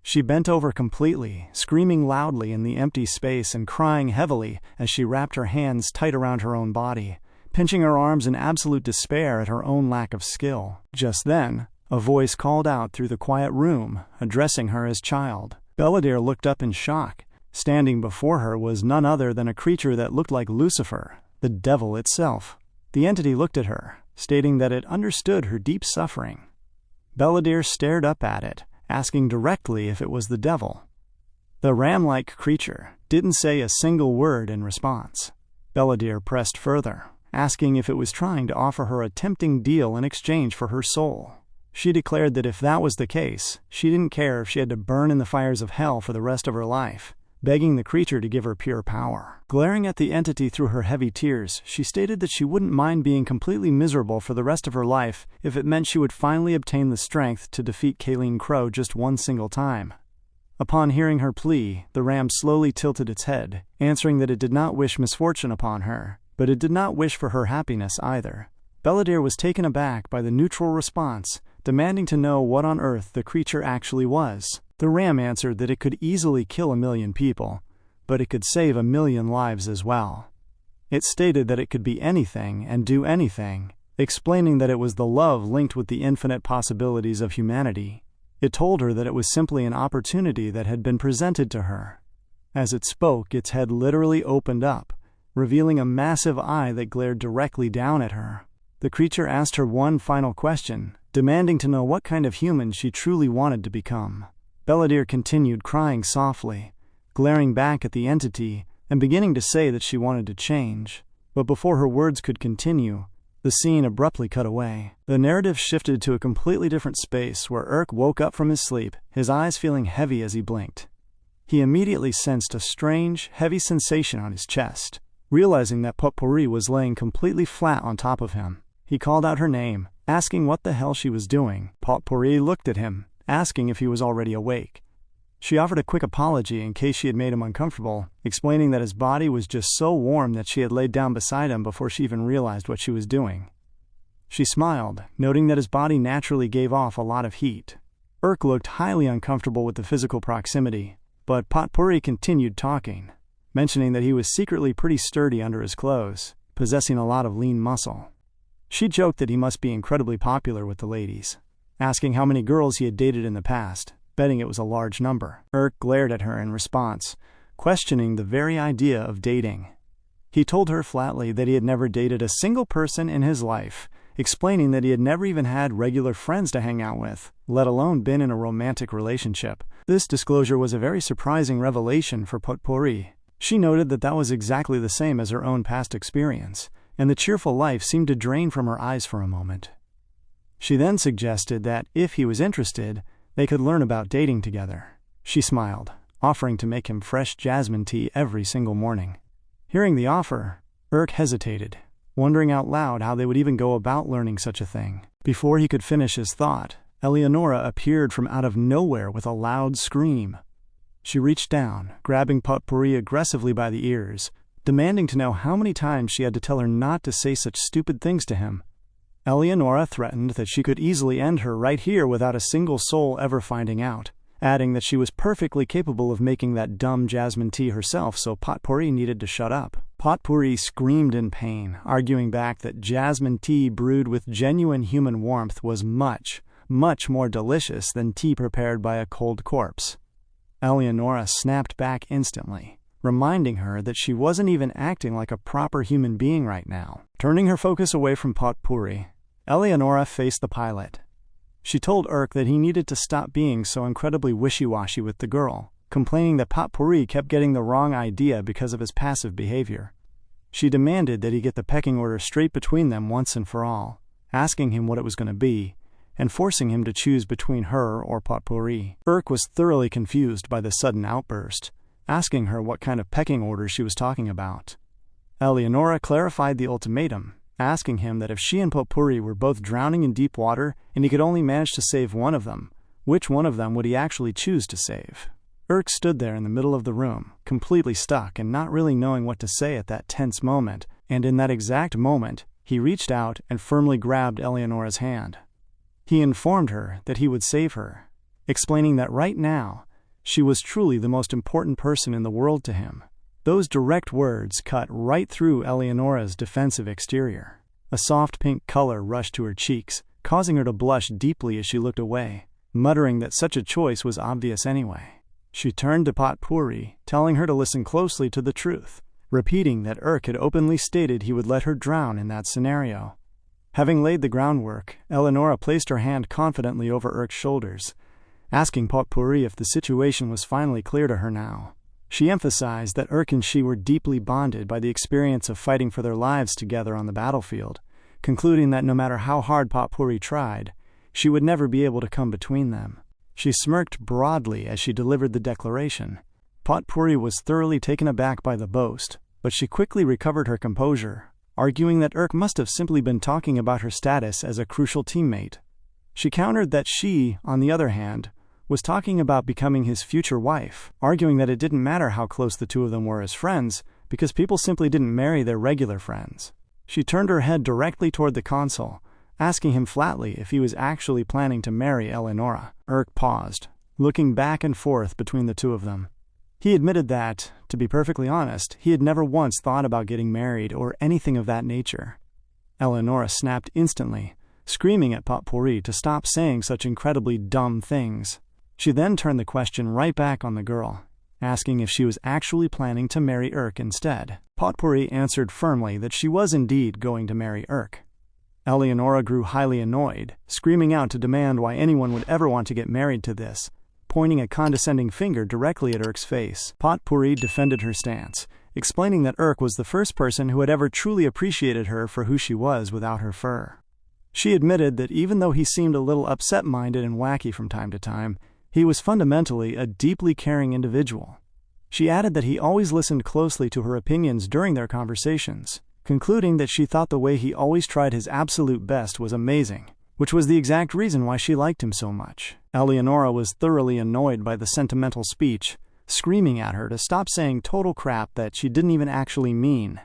She bent over completely, screaming loudly in the empty space and crying heavily as she wrapped her hands tight around her own body, pinching her arms in absolute despair at her own lack of skill. Just then, a voice called out through the quiet room, addressing her as child. Belladere looked up in shock. Standing before her was none other than a creature that looked like Lucifer, the devil itself. The entity looked at her, stating that it understood her deep suffering. Belladere stared up at it, asking directly if it was the devil. The ram-like creature didn't say a single word in response. Belladere pressed further, asking if it was trying to offer her a tempting deal in exchange for her soul. She declared that if that was the case, she didn't care if she had to burn in the fires of hell for the rest of her life, begging the creature to give her pure power. Glaring at the entity through her heavy tears, she stated that she wouldn't mind being completely miserable for the rest of her life if it meant she would finally obtain the strength to defeat Kayleen Crow just one single time. Upon hearing her plea, the ram slowly tilted its head, answering that it did not wish misfortune upon her, but it did not wish for her happiness either. Belladere was taken aback by the neutral response, demanding to know what on earth the creature actually was. The ram answered that it could easily kill 1,000,000 people, but it could save 1,000,000 lives as well. It stated that it could be anything and do anything, explaining that it was the love linked with the infinite possibilities of humanity. It told her that it was simply an opportunity that had been presented to her. As it spoke, its head literally opened up, revealing a massive eye that glared directly down at her. The creature asked her one final question, demanding to know what kind of human she truly wanted to become. Belladere continued crying softly, glaring back at the entity and beginning to say that she wanted to change. But before her words could continue, the scene abruptly cut away. The narrative shifted to a completely different space where Urk woke up from his sleep, his eyes feeling heavy as he blinked. He immediately sensed a strange, heavy sensation on his chest. Realizing that Potpourri was laying completely flat on top of him, he called out her name, asking what the hell she was doing. Potpourri looked at him, asking if he was already awake. She offered a quick apology in case she had made him uncomfortable, explaining that his body was just so warm that she had laid down beside him before she even realized what she was doing. She smiled, noting that his body naturally gave off a lot of heat. Urk looked highly uncomfortable with the physical proximity, but Potpourri continued talking, mentioning that he was secretly pretty sturdy under his clothes, possessing a lot of lean muscle. She joked that he must be incredibly popular with the ladies, asking how many girls he had dated in the past, betting it was a large number. Urk glared at her in response, questioning the very idea of dating. He told her flatly that he had never dated a single person in his life, explaining that he had never even had regular friends to hang out with, let alone been in a romantic relationship. This disclosure was a very surprising revelation for Potpourri. She noted that that was exactly the same as her own past experience, and the cheerful life seemed to drain from her eyes for a moment. She then suggested that, if he was interested, they could learn about dating together. She smiled, offering to make him fresh jasmine tea every single morning. Hearing the offer, Urk hesitated, wondering out loud how they would even go about learning such a thing. Before he could finish his thought, Eleonora appeared from out of nowhere with a loud scream. She reached down, grabbing Potpourri aggressively by the ears, demanding to know how many times she had to tell her not to say such stupid things to him. Eleonora threatened that she could easily end her right here without a single soul ever finding out, adding that she was perfectly capable of making that dumb jasmine tea herself, so Potpourri needed to shut up. Potpourri screamed in pain, arguing back that jasmine tea brewed with genuine human warmth was much, much more delicious than tea prepared by a cold corpse. Eleonora snapped back instantly, reminding her that she wasn't even acting like a proper human being right now. Turning her focus away from Potpourri, Eleonora faced the pilot. She told Urk that he needed to stop being so incredibly wishy-washy with the girl, complaining that Potpourri kept getting the wrong idea because of his passive behavior. She demanded that he get the pecking order straight between them once and for all, asking him what it was going to be, and forcing him to choose between her or Potpourri. Urk was thoroughly confused by the sudden outburst, asking her what kind of pecking order she was talking about. Eleonora clarified the ultimatum, asking him that if she and Potpourri were both drowning in deep water and he could only manage to save one of them, which one of them would he actually choose to save? Urk stood there in the middle of the room, completely stuck and not really knowing what to say at that tense moment, and in that exact moment, he reached out and firmly grabbed Eleonora's hand. He informed her that he would save her, explaining that right now, she was truly the most important person in the world to him. Those direct words cut right through Eleonora's defensive exterior. A soft pink color rushed to her cheeks, causing her to blush deeply as she looked away, muttering that such a choice was obvious anyway. She turned to Potpourri, telling her to listen closely to the truth, repeating that Urk had openly stated he would let her drown in that scenario. Having laid the groundwork, Eleonora placed her hand confidently over Urk's shoulders, asking Potpourri if the situation was finally clear to her now. She emphasized that Urk and she were deeply bonded by the experience of fighting for their lives together on the battlefield, concluding that no matter how hard Potpourri tried, she would never be able to come between them. She smirked broadly as she delivered the declaration. Potpourri was thoroughly taken aback by the boast, but she quickly recovered her composure, arguing that Urk must have simply been talking about her status as a crucial teammate. She countered that she, on the other hand, was talking about becoming his future wife, arguing that it didn't matter how close the two of them were as friends, because people simply didn't marry their regular friends. She turned her head directly toward the console, asking him flatly if he was actually planning to marry Eleonora. Irk paused, looking back and forth between the two of them. He admitted that, to be perfectly honest, he had never once thought about getting married or anything of that nature. Eleonora snapped instantly, screaming at Potpourri to stop saying such incredibly dumb things. She then turned the question right back on the girl, asking if she was actually planning to marry Irk instead. Potpourri answered firmly that she was indeed going to marry Irk. Eleonora grew highly annoyed, screaming out to demand why anyone would ever want to get married to this, pointing a condescending finger directly at Irk's face. Potpourri defended her stance, explaining that Irk was the first person who had ever truly appreciated her for who she was without her fur. She admitted that even though he seemed a little upset-minded and wacky from time to time, he was fundamentally a deeply caring individual. She added that he always listened closely to her opinions during their conversations, concluding that she thought the way he always tried his absolute best was amazing, which was the exact reason why she liked him so much. Eleonora was thoroughly annoyed by the sentimental speech, screaming at her to stop saying total crap that she didn't even actually mean.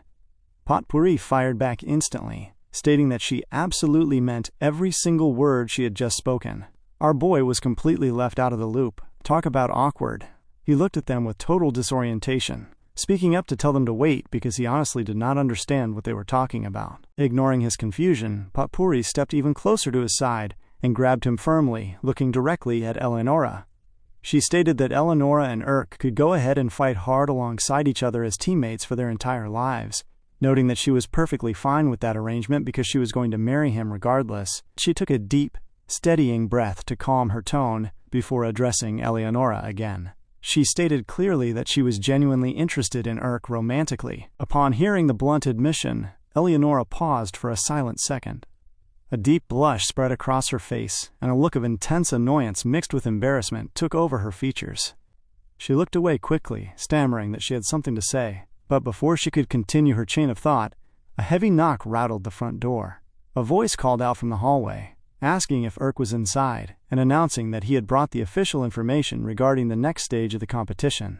Potpourri fired back instantly, stating that she absolutely meant every single word she had just spoken. Our boy was completely left out of the loop. Talk about awkward. He looked at them with total disorientation, speaking up to tell them to wait because he honestly did not understand what they were talking about. Ignoring his confusion, Potpourri stepped even closer to his side and grabbed him firmly, looking directly at Eleonora. She stated that Eleonora and Irk could go ahead and fight hard alongside each other as teammates for their entire lives, noting that she was perfectly fine with that arrangement because she was going to marry him regardless. She took a deep, steadying breath to calm her tone before addressing Eleonora again. She stated clearly that she was genuinely interested in Irk romantically. Upon hearing the blunt admission, Eleonora paused for a silent second. A deep blush spread across her face, and a look of intense annoyance mixed with embarrassment took over her features. She looked away quickly, stammering that she had something to say, but before she could continue her chain of thought, a heavy knock rattled the front door. A voice called out from the hallway, asking if Irk was inside, and announcing that he had brought the official information regarding the next stage of the competition.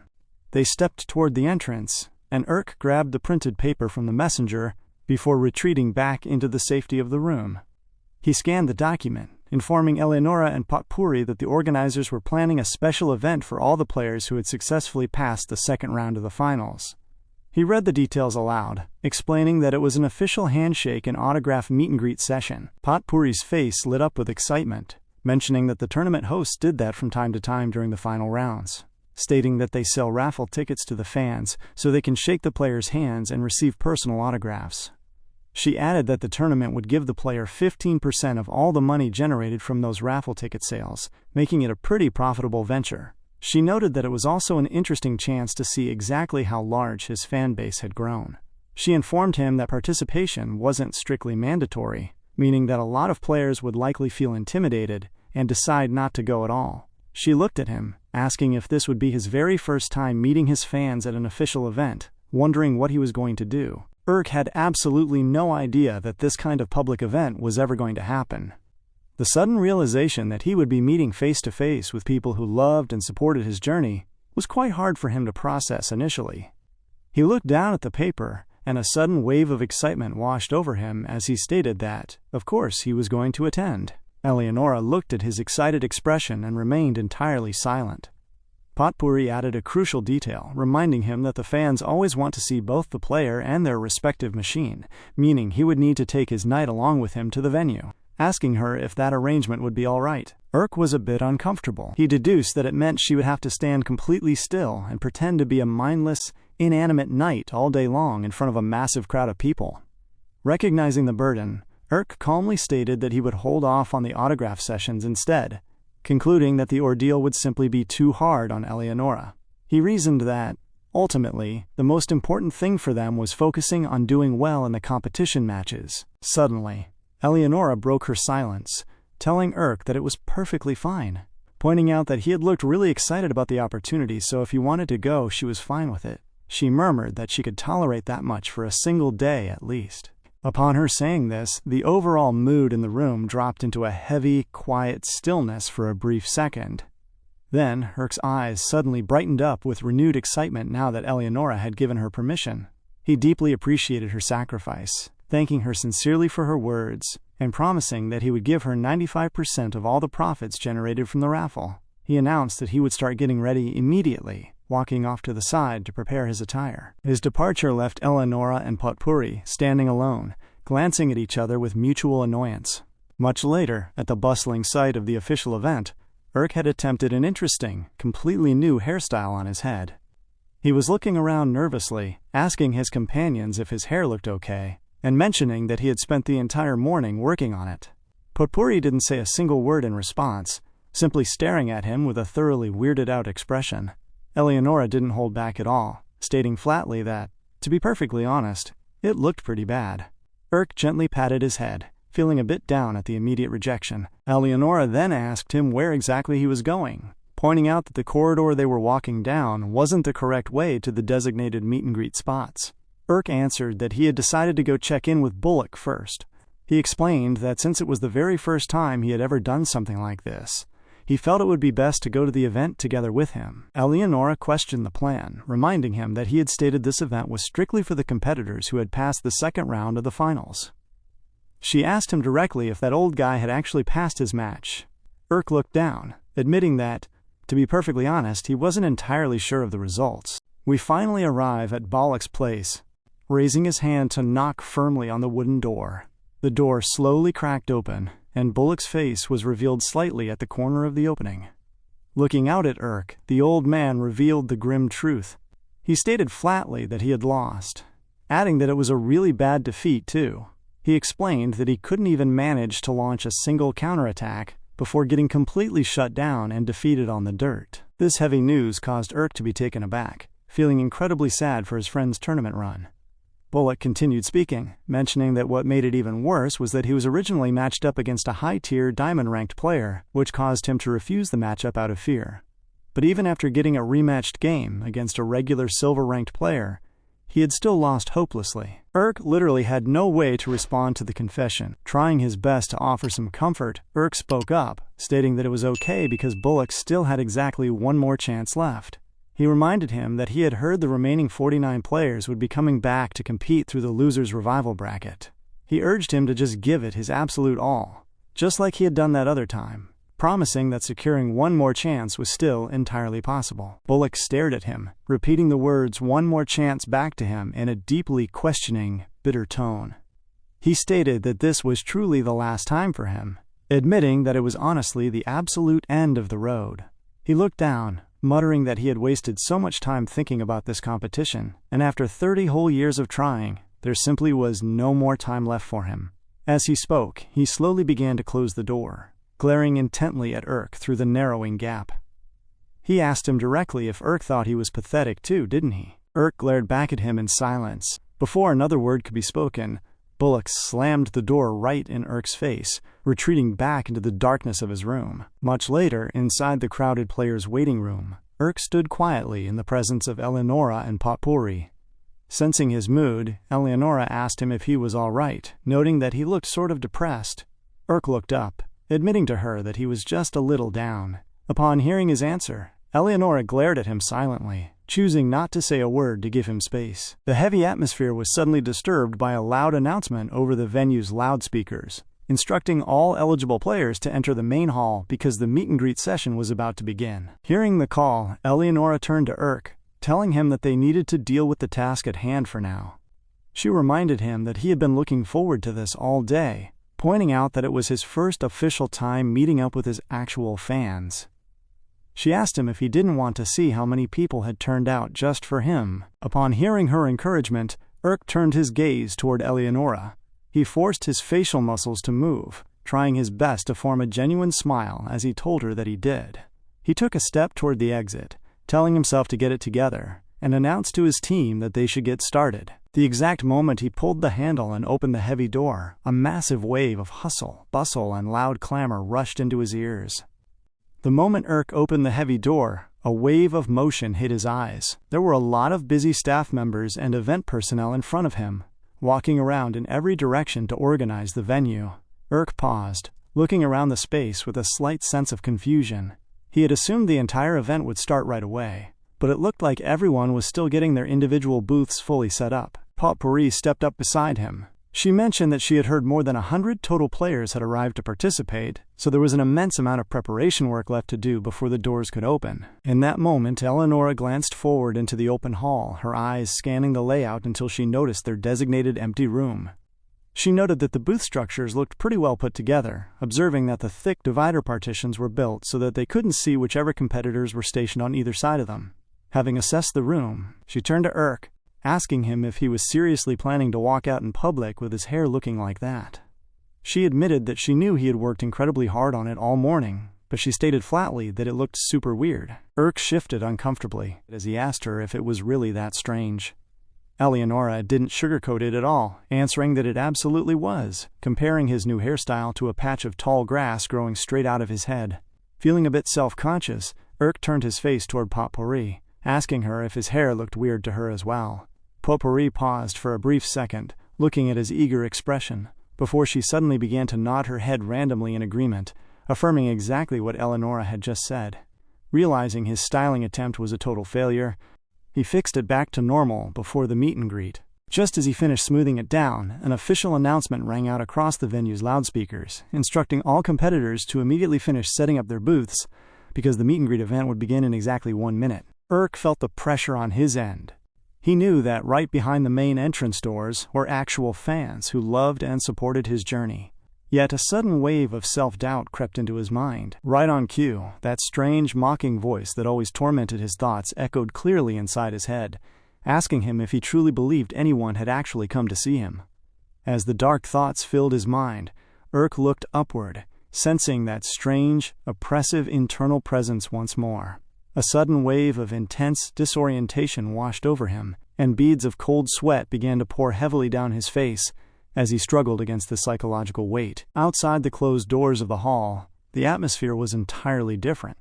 They stepped toward the entrance, and Irk grabbed the printed paper from the messenger before retreating back into the safety of the room. He scanned the document, informing Eleonora and Potpourri that the organizers were planning a special event for all the players who had successfully passed the second round of the finals. He read the details aloud, explaining that it was an official handshake and autograph meet-and-greet session. Potpourri's face lit up with excitement, mentioning that the tournament hosts did that from time to time during the final rounds, stating that they sell raffle tickets to the fans so they can shake the players' hands and receive personal autographs. She added that the tournament would give the player 15% of all the money generated from those raffle ticket sales, making it a pretty profitable venture. She noted that it was also an interesting chance to see exactly how large his fan base had grown. She informed him that participation wasn't strictly mandatory, meaning that a lot of players would likely feel intimidated and decide not to go at all. She looked at him, asking if this would be his very first time meeting his fans at an official event, wondering what he was going to do. Irk had absolutely no idea that this kind of public event was ever going to happen. The sudden realization that he would be meeting face-to-face with people who loved and supported his journey was quite hard for him to process initially. He looked down at the paper, and a sudden wave of excitement washed over him as he stated that, of course, he was going to attend. Eleonora looked at his excited expression and remained entirely silent. Potpourri added a crucial detail, reminding him that the fans always want to see both the player and their respective machine, meaning he would need to take his knight along with him to the venue, asking her if that arrangement would be all right. Irk was a bit uncomfortable. He deduced that it meant she would have to stand completely still and pretend to be a mindless, inanimate knight all day long in front of a massive crowd of people. Recognizing the burden, Irk calmly stated that he would hold off on the autograph sessions instead, concluding that the ordeal would simply be too hard on Eleonora. He reasoned that, ultimately, the most important thing for them was focusing on doing well in the competition matches. Suddenly, Eleonora broke her silence, telling Irk that it was perfectly fine, pointing out that he had looked really excited about the opportunity, so if he wanted to go, she was fine with it. She murmured that she could tolerate that much for a single day at least. Upon her saying this, the overall mood in the room dropped into a heavy, quiet stillness for a brief second. Then, Irk's eyes suddenly brightened up with renewed excitement now that Eleonora had given her permission. He deeply appreciated her sacrifice, thanking her sincerely for her words, and promising that he would give her 95% of all the profits generated from the raffle. He announced that he would start getting ready immediately, walking off to the side to prepare his attire. His departure left Eleonora and Potpourri standing alone, glancing at each other with mutual annoyance. Much later, at the bustling site of the official event, Urk had attempted an interesting, completely new hairstyle on his head. He was looking around nervously, asking his companions if his hair looked okay, and mentioning that he had spent the entire morning working on it. Potpourri didn't say a single word in response, simply staring at him with a thoroughly weirded-out expression. Eleonora didn't hold back at all, stating flatly that, to be perfectly honest, it looked pretty bad. Urk gently patted his head, feeling a bit down at the immediate rejection. Eleonora then asked him where exactly he was going, pointing out that the corridor they were walking down wasn't the correct way to the designated meet-and-greet spots. Urk answered that he had decided to go check in with Bullock first. He explained that since it was the very first time he had ever done something like this, he felt it would be best to go to the event together with him. Eleonora questioned the plan, reminding him that he had stated this event was strictly for the competitors who had passed the second round of the finals. She asked him directly if that old guy had actually passed his match. Urk looked down, admitting that, to be perfectly honest, he wasn't entirely sure of the results. We finally arrive at Bullock's place, raising his hand to knock firmly on the wooden door. The door slowly cracked open, and Bullock's face was revealed slightly at the corner of the opening. Looking out at Urk, the old man revealed the grim truth. He stated flatly that he had lost, adding that it was a really bad defeat too. He explained that he couldn't even manage to launch a single counterattack before getting completely shut down and defeated on the dirt. This heavy news caused Urk to be taken aback, feeling incredibly sad for his friend's tournament run. Bullock continued speaking, mentioning that what made it even worse was that he was originally matched up against a high-tier diamond-ranked player, which caused him to refuse the matchup out of fear. But even after getting a rematched game against a regular silver-ranked player, he had still lost hopelessly. Urk literally had no way to respond to the confession. Trying his best to offer some comfort, Urk spoke up, stating that it was okay because Bullock still had exactly one more chance left. He reminded him that he had heard the remaining 49 players would be coming back to compete through the loser's revival bracket. He urged him to just give it his absolute all, just like he had done that other time, promising that securing one more chance was still entirely possible. Bullock stared at him, repeating the words "one more chance" back to him in a deeply questioning, bitter tone. He stated that this was truly the last time for him, admitting that it was honestly the absolute end of the road. He looked down, muttering that he had wasted so much time thinking about this competition, and after 30 whole years of trying, there simply was no more time left for him. As he spoke, he slowly began to close the door, glaring intently at Urk through the narrowing gap. He asked him directly if Urk thought he was pathetic too, didn't he? Urk glared back at him in silence. Before another word could be spoken, Bullock slammed the door right in Urk's face, retreating back into the darkness of his room. Much later, inside the crowded players' waiting room, Urk stood quietly in the presence of Eleonora and Potpourri. Sensing his mood, Eleonora asked him if he was all right, noting that he looked sort of depressed. Urk looked up, admitting to her that he was just a little down. Upon hearing his answer, Eleonora glared at him silently, choosing not to say a word to give him space. The heavy atmosphere was suddenly disturbed by a loud announcement over the venue's loudspeakers, instructing all eligible players to enter the main hall because the meet-and-greet session was about to begin. Hearing the call, Eleonora turned to Urk, telling him that they needed to deal with the task at hand for now. She reminded him that he had been looking forward to this all day, pointing out that it was his first official time meeting up with his actual fans. She asked him if he didn't want to see how many people had turned out just for him. Upon hearing her encouragement, Urk turned his gaze toward Eleonora. He forced his facial muscles to move, trying his best to form a genuine smile as he told her that he did. He took a step toward the exit, telling himself to get it together, and announced to his team that they should get started. The exact moment he pulled the handle and opened the heavy door, a massive wave of hustle, bustle, and loud clamor rushed into his ears. The moment Urk opened the heavy door, a wave of motion hit his eyes. There were a lot of busy staff members and event personnel in front of him, walking around in every direction to organize the venue. Urk paused, looking around the space with a slight sense of confusion. He had assumed the entire event would start right away, but it looked like everyone was still getting their individual booths fully set up. Potpourri stepped up beside him, She mentioned that she had heard more than 100 total players had arrived to participate, so there was an immense amount of preparation work left to do before the doors could open. In that moment, Eleonora glanced forward into the open hall, her eyes scanning the layout until she noticed their designated empty room. She noted that the booth structures looked pretty well put together, observing that the thick divider partitions were built so that they couldn't see whichever competitors were stationed on either side of them. Having assessed the room, she turned to Urk, asking him if he was seriously planning to walk out in public with his hair looking like that. She admitted that she knew he had worked incredibly hard on it all morning, but she stated flatly that it looked super weird. Urk shifted uncomfortably as he asked her if it was really that strange. Eleonora didn't sugarcoat it at all, answering that it absolutely was, comparing his new hairstyle to a patch of tall grass growing straight out of his head. Feeling a bit self-conscious, Urk turned his face toward Potpourri, asking her if his hair looked weird to her as well. Potpourri paused for a brief second, looking at his eager expression, before she suddenly began to nod her head randomly in agreement, affirming exactly what Eleonora had just said. Realizing his styling attempt was a total failure, he fixed it back to normal before the meet and greet. Just as he finished smoothing it down, an official announcement rang out across the venue's loudspeakers, instructing all competitors to immediately finish setting up their booths, because the meet and greet event would begin in exactly 1 minute. Urk felt the pressure on his end. He knew that right behind the main entrance doors were actual fans who loved and supported his journey. Yet a sudden wave of self-doubt crept into his mind. Right on cue, that strange, mocking voice that always tormented his thoughts echoed clearly inside his head, asking him if he truly believed anyone had actually come to see him. As the dark thoughts filled his mind, Urk looked upward, sensing that strange, oppressive internal presence once more. A sudden wave of intense disorientation washed over him, and beads of cold sweat began to pour heavily down his face as he struggled against the psychological weight. Outside the closed doors of the hall, the atmosphere was entirely different.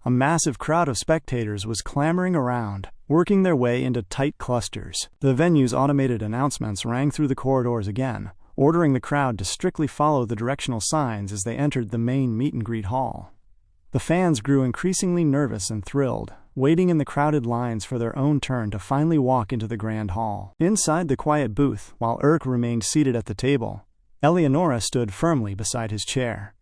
A massive crowd of spectators was clamoring around, working their way into tight clusters. The venue's automated announcements rang through the corridors again, ordering the crowd to strictly follow the directional signs as they entered the main meet-and-greet hall. The fans grew increasingly nervous and thrilled, waiting in the crowded lines for their own turn to finally walk into the grand hall. Inside the quiet booth, while Urk remained seated at the table, Eleonora stood firmly beside his chair.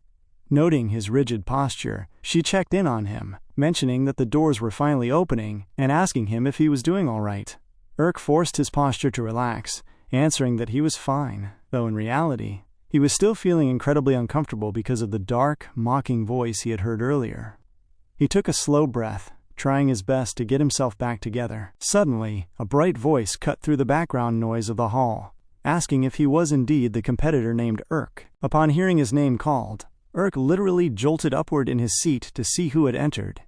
Noting his rigid posture, she checked in on him, mentioning that the doors were finally opening and asking him if he was doing all right. Urk forced his posture to relax, answering that he was fine, though in reality, he was still feeling incredibly uncomfortable because of the dark, mocking voice he had heard earlier. He took a slow breath, trying his best to get himself back together. Suddenly, a bright voice cut through the background noise of the hall, asking if he was indeed the competitor named Urk. Upon hearing his name called, Urk literally jolted upward in his seat to see who had entered.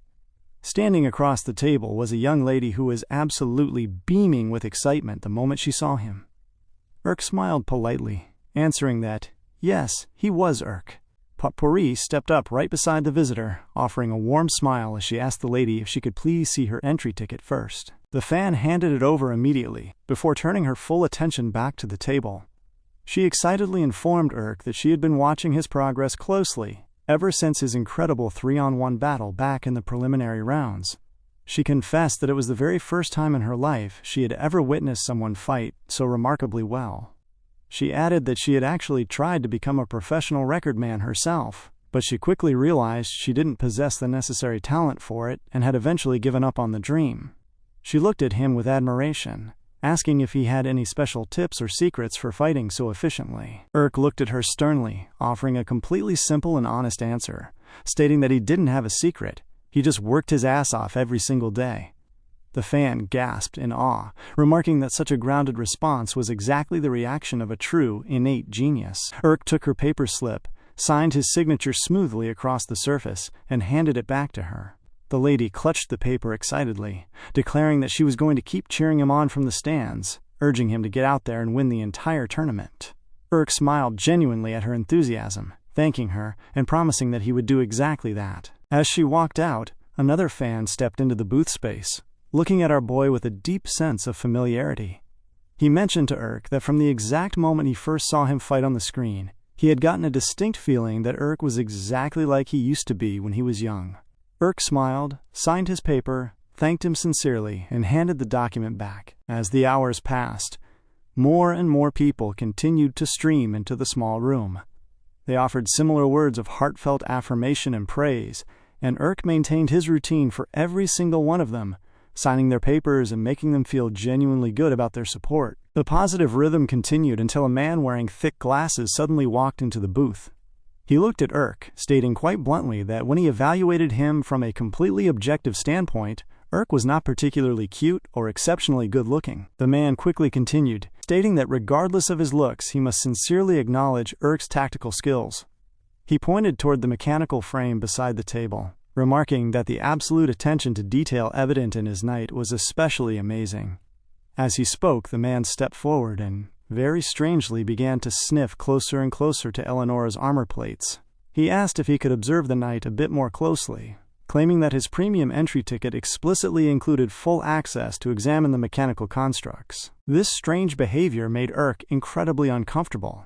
Standing across the table was a young lady who was absolutely beaming with excitement the moment she saw him. Urk smiled politely, answering that, yes, he was Urk. Potpourri stepped up right beside the visitor, offering a warm smile as she asked the lady if she could please see her entry ticket first. The fan handed it over immediately, before turning her full attention back to the table. She excitedly informed Urk that she had been watching his progress closely, ever since his incredible 3-on-1 battle back in the preliminary rounds. She confessed that it was the very first time in her life she had ever witnessed someone fight so remarkably well. She added that she had actually tried to become a professional record man herself, but she quickly realized she didn't possess the necessary talent for it and had eventually given up on the dream. She looked at him with admiration, asking if he had any special tips or secrets for fighting so efficiently. Urk looked at her sternly, offering a completely simple and honest answer, stating that he didn't have a secret, he just worked his ass off every single day. The fan gasped in awe, remarking that such a grounded response was exactly the reaction of a true, innate genius. Urk took her paper slip, signed his signature smoothly across the surface, and handed it back to her. The lady clutched the paper excitedly, declaring that she was going to keep cheering him on from the stands, urging him to get out there and win the entire tournament. Urk smiled genuinely at her enthusiasm, thanking her and promising that he would do exactly that. As she walked out, another fan stepped into the booth space, looking at our boy with a deep sense of familiarity. He mentioned to Urk that from the exact moment he first saw him fight on the screen, he had gotten a distinct feeling that Urk was exactly like he used to be when he was young. Urk smiled, signed his paper, thanked him sincerely, and handed the document back. As the hours passed, More and more people continued to stream into the small room. They offered similar words of heartfelt affirmation and praise, and Urk maintained his routine for every single one of them, signing their papers and making them feel genuinely good about their support. The positive rhythm continued until a man wearing thick glasses suddenly walked into the booth. He looked at Urk, stating quite bluntly that when he evaluated him from a completely objective standpoint, Urk was not particularly cute or exceptionally good-looking. The man quickly continued, stating that regardless of his looks, he must sincerely acknowledge Urk's tactical skills. He pointed toward the mechanical frame beside the table, remarking that the absolute attention to detail evident in his knight was especially amazing. As he spoke, the man stepped forward and, very strangely, began to sniff closer and closer to Eleonora's armor plates. He asked if he could observe the knight a bit more closely, claiming that his premium entry ticket explicitly included full access to examine the mechanical constructs. This strange behavior made Urk incredibly uncomfortable.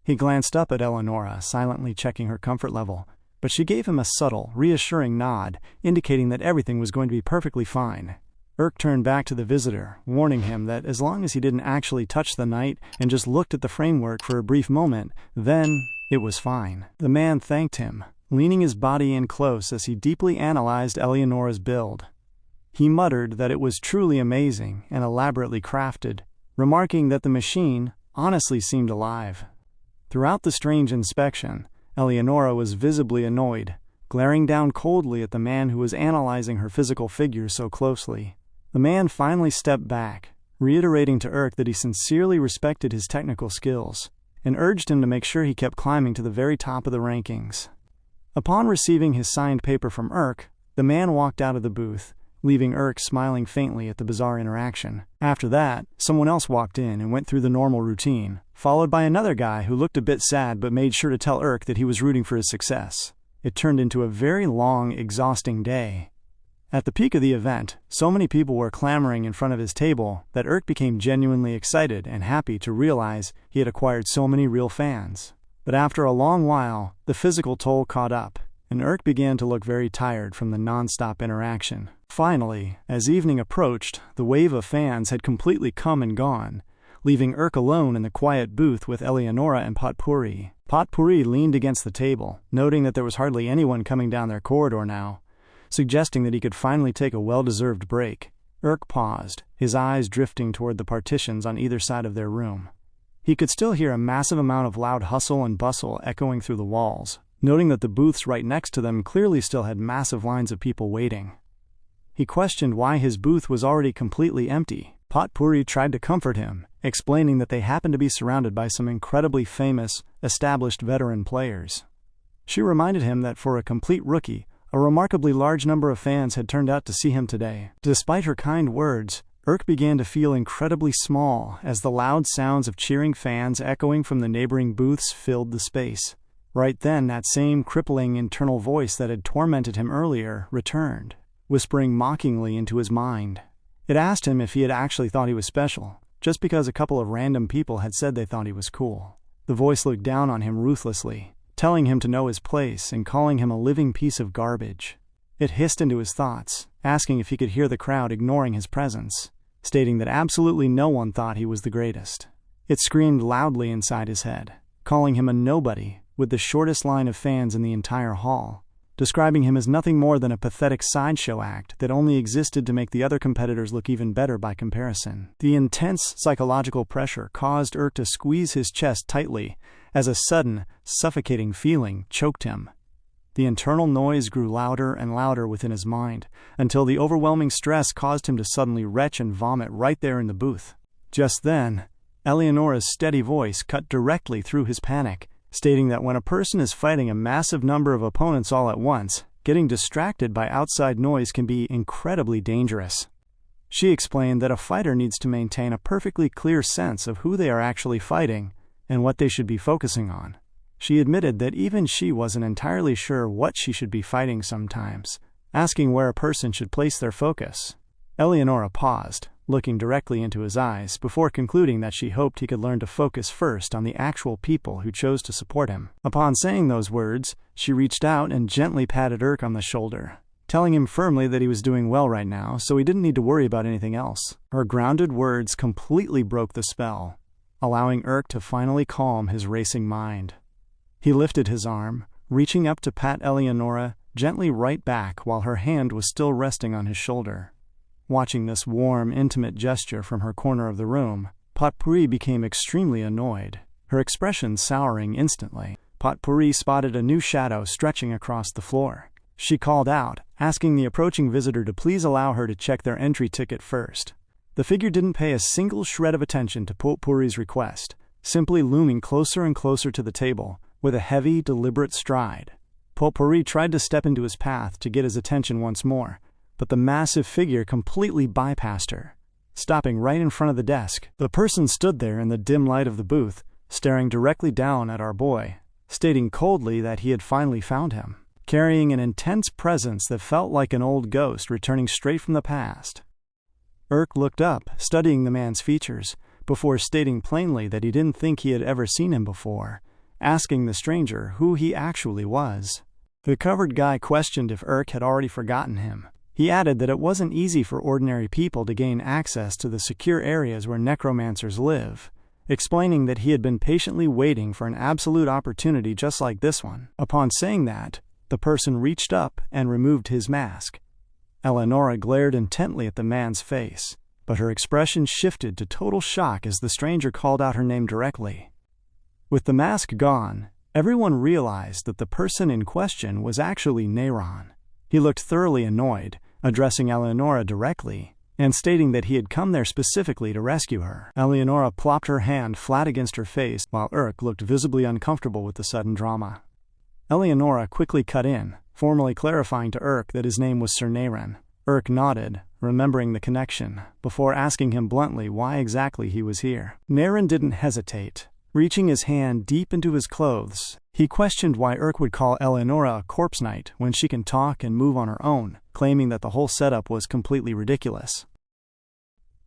He glanced up at Eleonora, silently checking her comfort level, but she gave him a subtle, reassuring nod, indicating that everything was going to be perfectly fine. Urk turned back to the visitor, warning him that as long as he didn't actually touch the knight and just looked at the framework for a brief moment, then it was fine. The man thanked him, leaning his body in close as he deeply analyzed Eleonora's build. He muttered that it was truly amazing and elaborately crafted, remarking that the machine honestly seemed alive. Throughout the strange inspection, Eleonora was visibly annoyed, glaring down coldly at the man who was analyzing her physical figure so closely. The man finally stepped back, reiterating to Urk that he sincerely respected his technical skills, and urged him to make sure he kept climbing to the very top of the rankings. Upon receiving his signed paper from Urk, the man walked out of the booth, leaving Urk smiling faintly at the bizarre interaction. After that, someone else walked in and went through the normal routine, followed by another guy who looked a bit sad but made sure to tell Urk that he was rooting for his success. It turned into a very long, exhausting day. At the peak of the event, so many people were clamoring in front of his table that Urk became genuinely excited and happy to realize he had acquired so many real fans. But after a long while, the physical toll caught up, and Urk began to look very tired from the non-stop interaction. Finally, as evening approached, the wave of fans had completely come and gone, leaving Urk alone in the quiet booth with Eleonora and Potpourri. Potpourri leaned against the table, noting that there was hardly anyone coming down their corridor now, suggesting that he could finally take a well-deserved break. Urk paused, his eyes drifting toward the partitions on either side of their room. He could still hear a massive amount of loud hustle and bustle echoing through the walls, noting that the booths right next to them clearly still had massive lines of people waiting. He questioned why his booth was already completely empty. Potpourri tried to comfort him, explaining that they happened to be surrounded by some incredibly famous, established veteran players. She reminded him that for a complete rookie, a remarkably large number of fans had turned out to see him today. Despite her kind words, Urk began to feel incredibly small as the loud sounds of cheering fans echoing from the neighboring booths filled the space. Right then, that same crippling internal voice that had tormented him earlier returned, whispering mockingly into his mind. It asked him if he had actually thought he was special, just because a couple of random people had said they thought he was cool. The voice looked down on him ruthlessly, telling him to know his place and calling him a living piece of garbage. It hissed into his thoughts, asking if he could hear the crowd ignoring his presence, stating that absolutely no one thought he was the greatest. It screamed loudly inside his head, calling him a nobody with the shortest line of fans in the entire hall, describing him as nothing more than a pathetic sideshow act that only existed to make the other competitors look even better by comparison. The intense psychological pressure caused Urk to squeeze his chest tightly as a sudden, suffocating feeling choked him. The internal noise grew louder and louder within his mind, until the overwhelming stress caused him to suddenly retch and vomit right there in the booth. Just then, Eleonora's steady voice cut directly through his panic, stating that when a person is fighting a massive number of opponents all at once, getting distracted by outside noise can be incredibly dangerous. She explained that a fighter needs to maintain a perfectly clear sense of who they are actually fighting and what they should be focusing on. She admitted that even she wasn't entirely sure what she should be fighting sometimes, asking where a person should place their focus. Eleonora paused, looking directly into his eyes, before concluding that she hoped he could learn to focus first on the actual people who chose to support him. Upon saying those words, she reached out and gently patted Urk on the shoulder, telling him firmly that he was doing well right now, so he didn't need to worry about anything else. Her grounded words completely broke the spell, allowing Urk to finally calm his racing mind. He lifted his arm, reaching up to pat Eleonora gently right back while her hand was still resting on his shoulder. Watching this warm, intimate gesture from her corner of the room, Potpourri became extremely annoyed, her expression souring instantly. Potpourri spotted a new shadow stretching across the floor. She called out, asking the approaching visitor to please allow her to check their entry ticket first. The figure didn't pay a single shred of attention to Potpourri's request, simply looming closer and closer to the table, with a heavy, deliberate stride. Potpourri tried to step into his path to get his attention once more, but the massive figure completely bypassed her. Stopping right in front of the desk, the person stood there in the dim light of the booth, staring directly down at our boy, stating coldly that he had finally found him, carrying an intense presence that felt like an old ghost returning straight from the past. Urk looked up, studying the man's features, before stating plainly that he didn't think he had ever seen him before, asking the stranger who he actually was. The covered guy questioned if Urk had already forgotten him. He added that it wasn't easy for ordinary people to gain access to the secure areas where necromancers live, explaining that he had been patiently waiting for an absolute opportunity just like this one. Upon saying that, the person reached up and removed his mask. Eleonora glared intently at the man's face, but her expression shifted to total shock as the stranger called out her name directly. With the mask gone, everyone realized that the person in question was actually Neyron. He looked thoroughly annoyed, addressing Eleonora directly, and stating that he had come there specifically to rescue her. Eleonora plopped her hand flat against her face, while Urk looked visibly uncomfortable with the sudden drama. Eleonora quickly cut in, formally clarifying to Urk that his name was Sir Neyron. Urk nodded, remembering the connection, before asking him bluntly why exactly he was here. Neyron didn't hesitate. Reaching his hand deep into his clothes, he questioned why Urk would call Eleonora a corpse knight when she can talk and move on her own, claiming that the whole setup was completely ridiculous.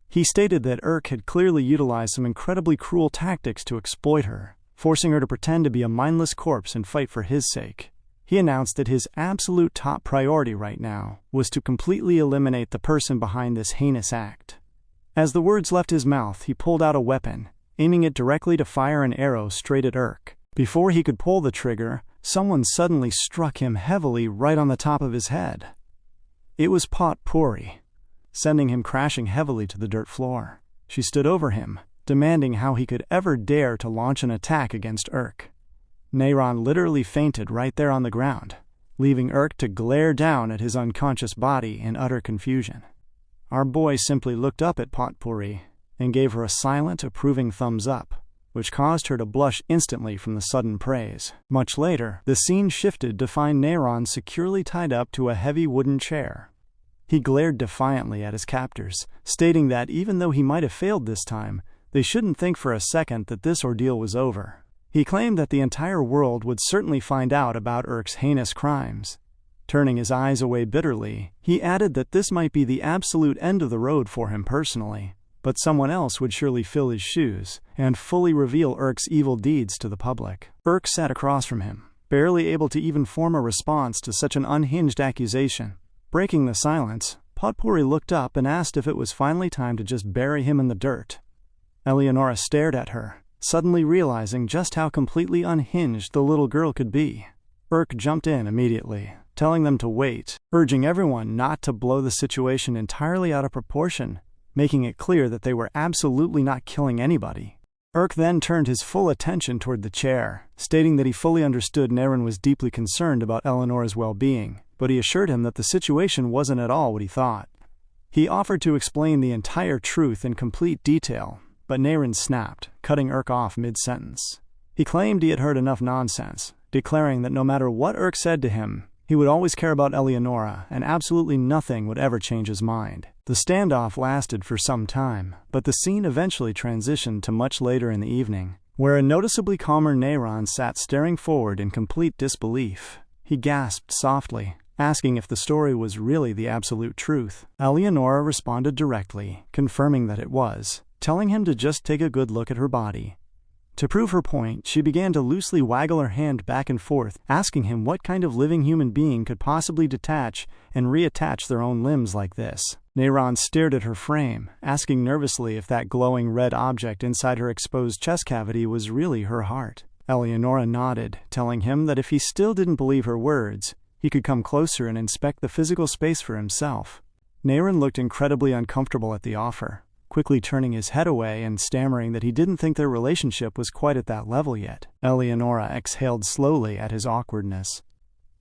He stated that Urk had clearly utilized some incredibly cruel tactics to exploit her, forcing her to pretend to be a mindless corpse and fight for his sake. He announced that his absolute top priority right now was to completely eliminate the person behind this heinous act. As the words left his mouth, he pulled out a weapon, aiming it directly to fire an arrow straight at Urk. Before he could pull the trigger, someone suddenly struck him heavily right on the top of his head. It was Potpourri, sending him crashing heavily to the dirt floor. She stood over him, demanding how he could ever dare to launch an attack against Urk. Neyron literally fainted right there on the ground, leaving Urk to glare down at his unconscious body in utter confusion. Our boy simply looked up at Potpourri and gave her a silent, approving thumbs up, which caused her to blush instantly from the sudden praise. Much later, the scene shifted to find Neyron securely tied up to a heavy wooden chair. He glared defiantly at his captors, stating that even though he might have failed this time, they shouldn't think for a second that this ordeal was over. He claimed that the entire world would certainly find out about Urk's heinous crimes. Turning his eyes away bitterly, he added that this might be the absolute end of the road for him personally, but someone else would surely fill his shoes and fully reveal Urk's evil deeds to the public. Urk sat across from him, barely able to even form a response to such an unhinged accusation. Breaking the silence, Potpourri looked up and asked if it was finally time to just bury him in the dirt. Eleonora stared at her, suddenly realizing just how completely unhinged the little girl could be. Urk jumped in immediately, telling them to wait, urging everyone not to blow the situation entirely out of proportion, making it clear that they were absolutely not killing anybody. Urk then turned his full attention toward the chair, stating that he fully understood Neyron was deeply concerned about Eleonora's well-being, but he assured him that the situation wasn't at all what he thought. He offered to explain the entire truth in complete detail, but Neyron snapped, cutting Urk off mid-sentence. He claimed he had heard enough nonsense, declaring that no matter what Urk said to him, he would always care about Eleonora, and absolutely nothing would ever change his mind. The standoff lasted for some time, but the scene eventually transitioned to much later in the evening, where a noticeably calmer Neyron sat staring forward in complete disbelief. He gasped softly, asking if the story was really the absolute truth. Eleonora responded directly, confirming that it was, telling him to just take a good look at her body. To prove her point, she began to loosely waggle her hand back and forth, asking him what kind of living human being could possibly detach and reattach their own limbs like this. Neyron stared at her frame, asking nervously if that glowing red object inside her exposed chest cavity was really her heart. Eleonora nodded, telling him that if he still didn't believe her words, he could come closer and inspect the physical space for himself. Neyron looked incredibly uncomfortable at the offer, quickly turning his head away and stammering that he didn't think their relationship was quite at that level yet. Eleonora exhaled slowly at his awkwardness.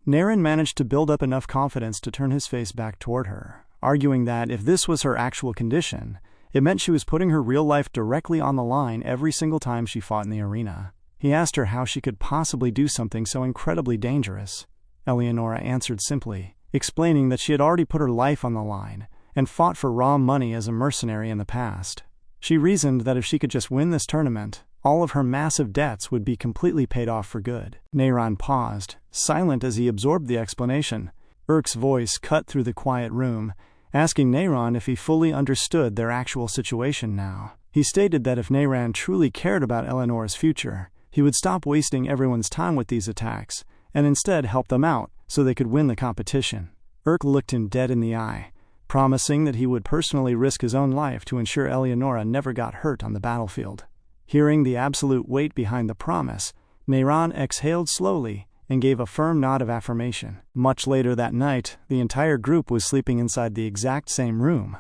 Neyron managed to build up enough confidence to turn his face back toward her, arguing that if this was her actual condition, it meant she was putting her real life directly on the line every single time she fought in the arena. He asked her how she could possibly do something so incredibly dangerous. Eleonora answered simply, explaining that she had already put her life on the line and fought for raw money as a mercenary in the past. She reasoned that if she could just win this tournament, all of her massive debts would be completely paid off for good. Neyron paused, silent as he absorbed the explanation. Urk's voice cut through the quiet room, asking Neyron if he fully understood their actual situation now. He stated that if Neyron truly cared about Eleonora's future, he would stop wasting everyone's time with these attacks, and instead help them out so they could win the competition. Urk looked him dead in the eye, promising that he would personally risk his own life to ensure Eleonora never got hurt on the battlefield. Hearing the absolute weight behind the promise, Neyron exhaled slowly and gave a firm nod of affirmation. Much later that night, the entire group was sleeping inside the exact same room.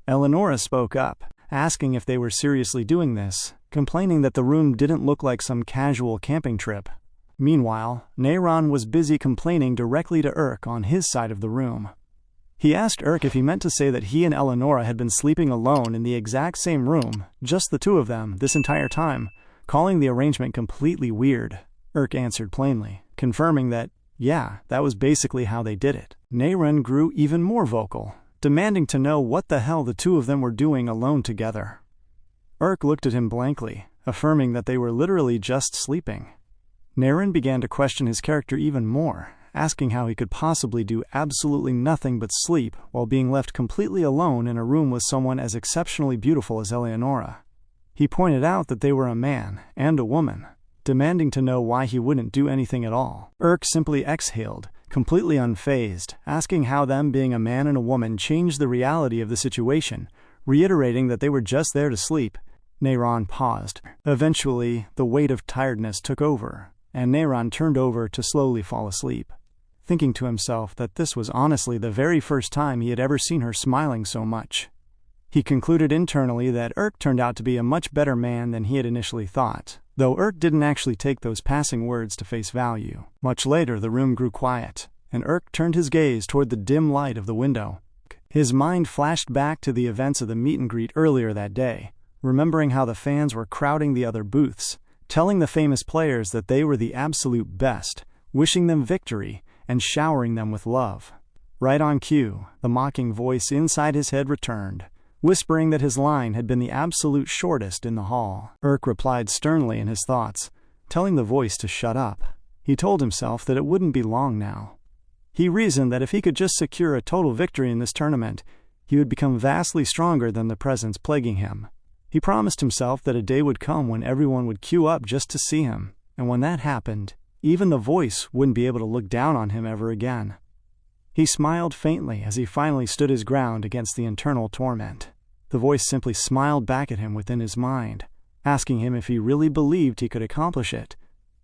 Eleonora spoke up, asking if they were seriously doing this, complaining that the room didn't look like some casual camping trip. Meanwhile, Neyron was busy complaining directly to Urk on his side of the room. He asked Urk if he meant to say that he and Eleonora had been sleeping alone in the exact same room, just the two of them, this entire time, calling the arrangement completely weird. Urk answered plainly, confirming that, yeah, that was basically how they did it. Neyron grew even more vocal, demanding to know what the hell the two of them were doing alone together. Urk looked at him blankly, affirming that they were literally just sleeping. Neyron began to question his character even more, asking how he could possibly do absolutely nothing but sleep while being left completely alone in a room with someone as exceptionally beautiful as Eleonora. He pointed out that they were a man and a woman, demanding to know why he wouldn't do anything at all. Urk simply exhaled, completely unfazed, asking how them being a man and a woman changed the reality of the situation, reiterating that they were just there to sleep. Neyron paused. Eventually, the weight of tiredness took over, and Neyron turned over to slowly fall asleep, thinking to himself that this was honestly the very first time he had ever seen her smiling so much. He concluded internally that Urk turned out to be a much better man than he had initially thought, though Urk didn't actually take those passing words to face value. Much later, the room grew quiet, and Urk turned his gaze toward the dim light of the window. His mind flashed back to the events of the meet and greet earlier that day, remembering how the fans were crowding the other booths, telling the famous players that they were the absolute best, wishing them victory, and showering them with love. Right on cue, the mocking voice inside his head returned, whispering that his line had been the absolute shortest in the hall. Urk replied sternly in his thoughts, telling the voice to shut up. He told himself that it wouldn't be long now. He reasoned that if he could just secure a total victory in this tournament, he would become vastly stronger than the presence plaguing him. He promised himself that a day would come when everyone would queue up just to see him, and when that happened, even the voice wouldn't be able to look down on him ever again. He smiled faintly as he finally stood his ground against the internal torment. The voice simply smiled back at him within his mind, asking him if he really believed he could accomplish it,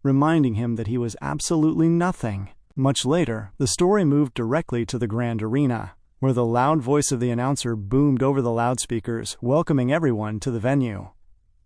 reminding him that he was absolutely nothing. Much later, the story moved directly to the grand arena, where the loud voice of the announcer boomed over the loudspeakers, welcoming everyone to the venue.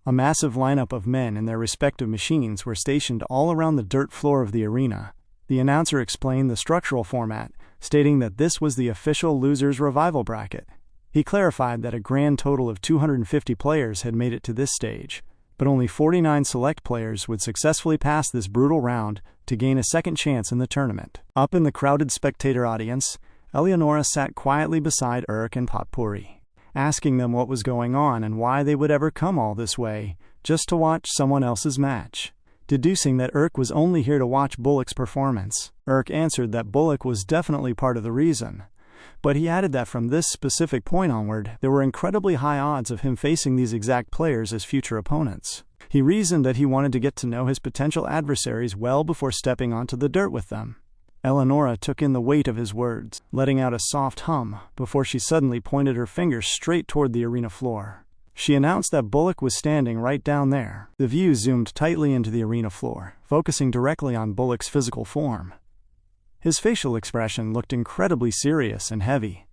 A massive lineup of men in their respective machines were stationed all around the dirt floor of the arena. The announcer explained the structural format, stating that this was the official losers revival bracket. He clarified that a grand total of 250 players had made it to this stage, but only 49 select players would successfully pass this brutal round to gain a second chance in the tournament. Up in the crowded spectator audience, Eleonora sat quietly beside Urk and Potpourri, asking them what was going on and why they would ever come all this way just to watch someone else's match, deducing that Urk was only here to watch Bullock's performance. Urk answered that Bullock was definitely part of the reason, but he added that from this specific point onward, there were incredibly high odds of him facing these exact players as future opponents. He reasoned that he wanted to get to know his potential adversaries well before stepping onto the dirt with them. Eleonora took in the weight of his words, letting out a soft hum before she suddenly pointed her finger straight toward the arena floor. She announced that Bullock was standing right down there. The view zoomed tightly into the arena floor, focusing directly on Bullock's physical form. His facial expression looked incredibly serious and heavy.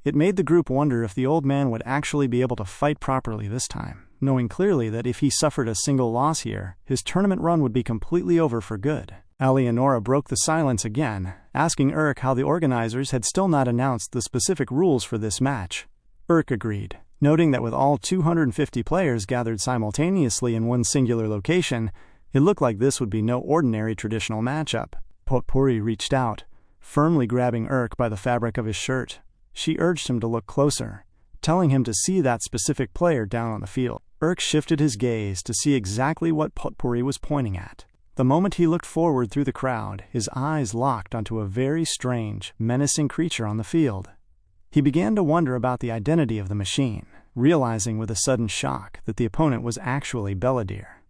It made the group wonder if the old man would actually be able to fight properly this time, knowing clearly that if he suffered a single loss here, his tournament run would be completely over for good. Eleonora broke the silence again, asking Urk how the organizers had still not announced the specific rules for this match. Urk agreed, noting that with all 250 players gathered simultaneously in one singular location, it looked like this would be no ordinary traditional matchup. Potpourri reached out, firmly grabbing Urk by the fabric of his shirt. She urged him to look closer, telling him to see that specific player down on the field. Urk shifted his gaze to see exactly what Potpourri was pointing at. The moment he looked forward through the crowd, his eyes locked onto a very strange, menacing creature on the field. He began to wonder about the identity of the machine, realizing with a sudden shock that the opponent was actually Belladere.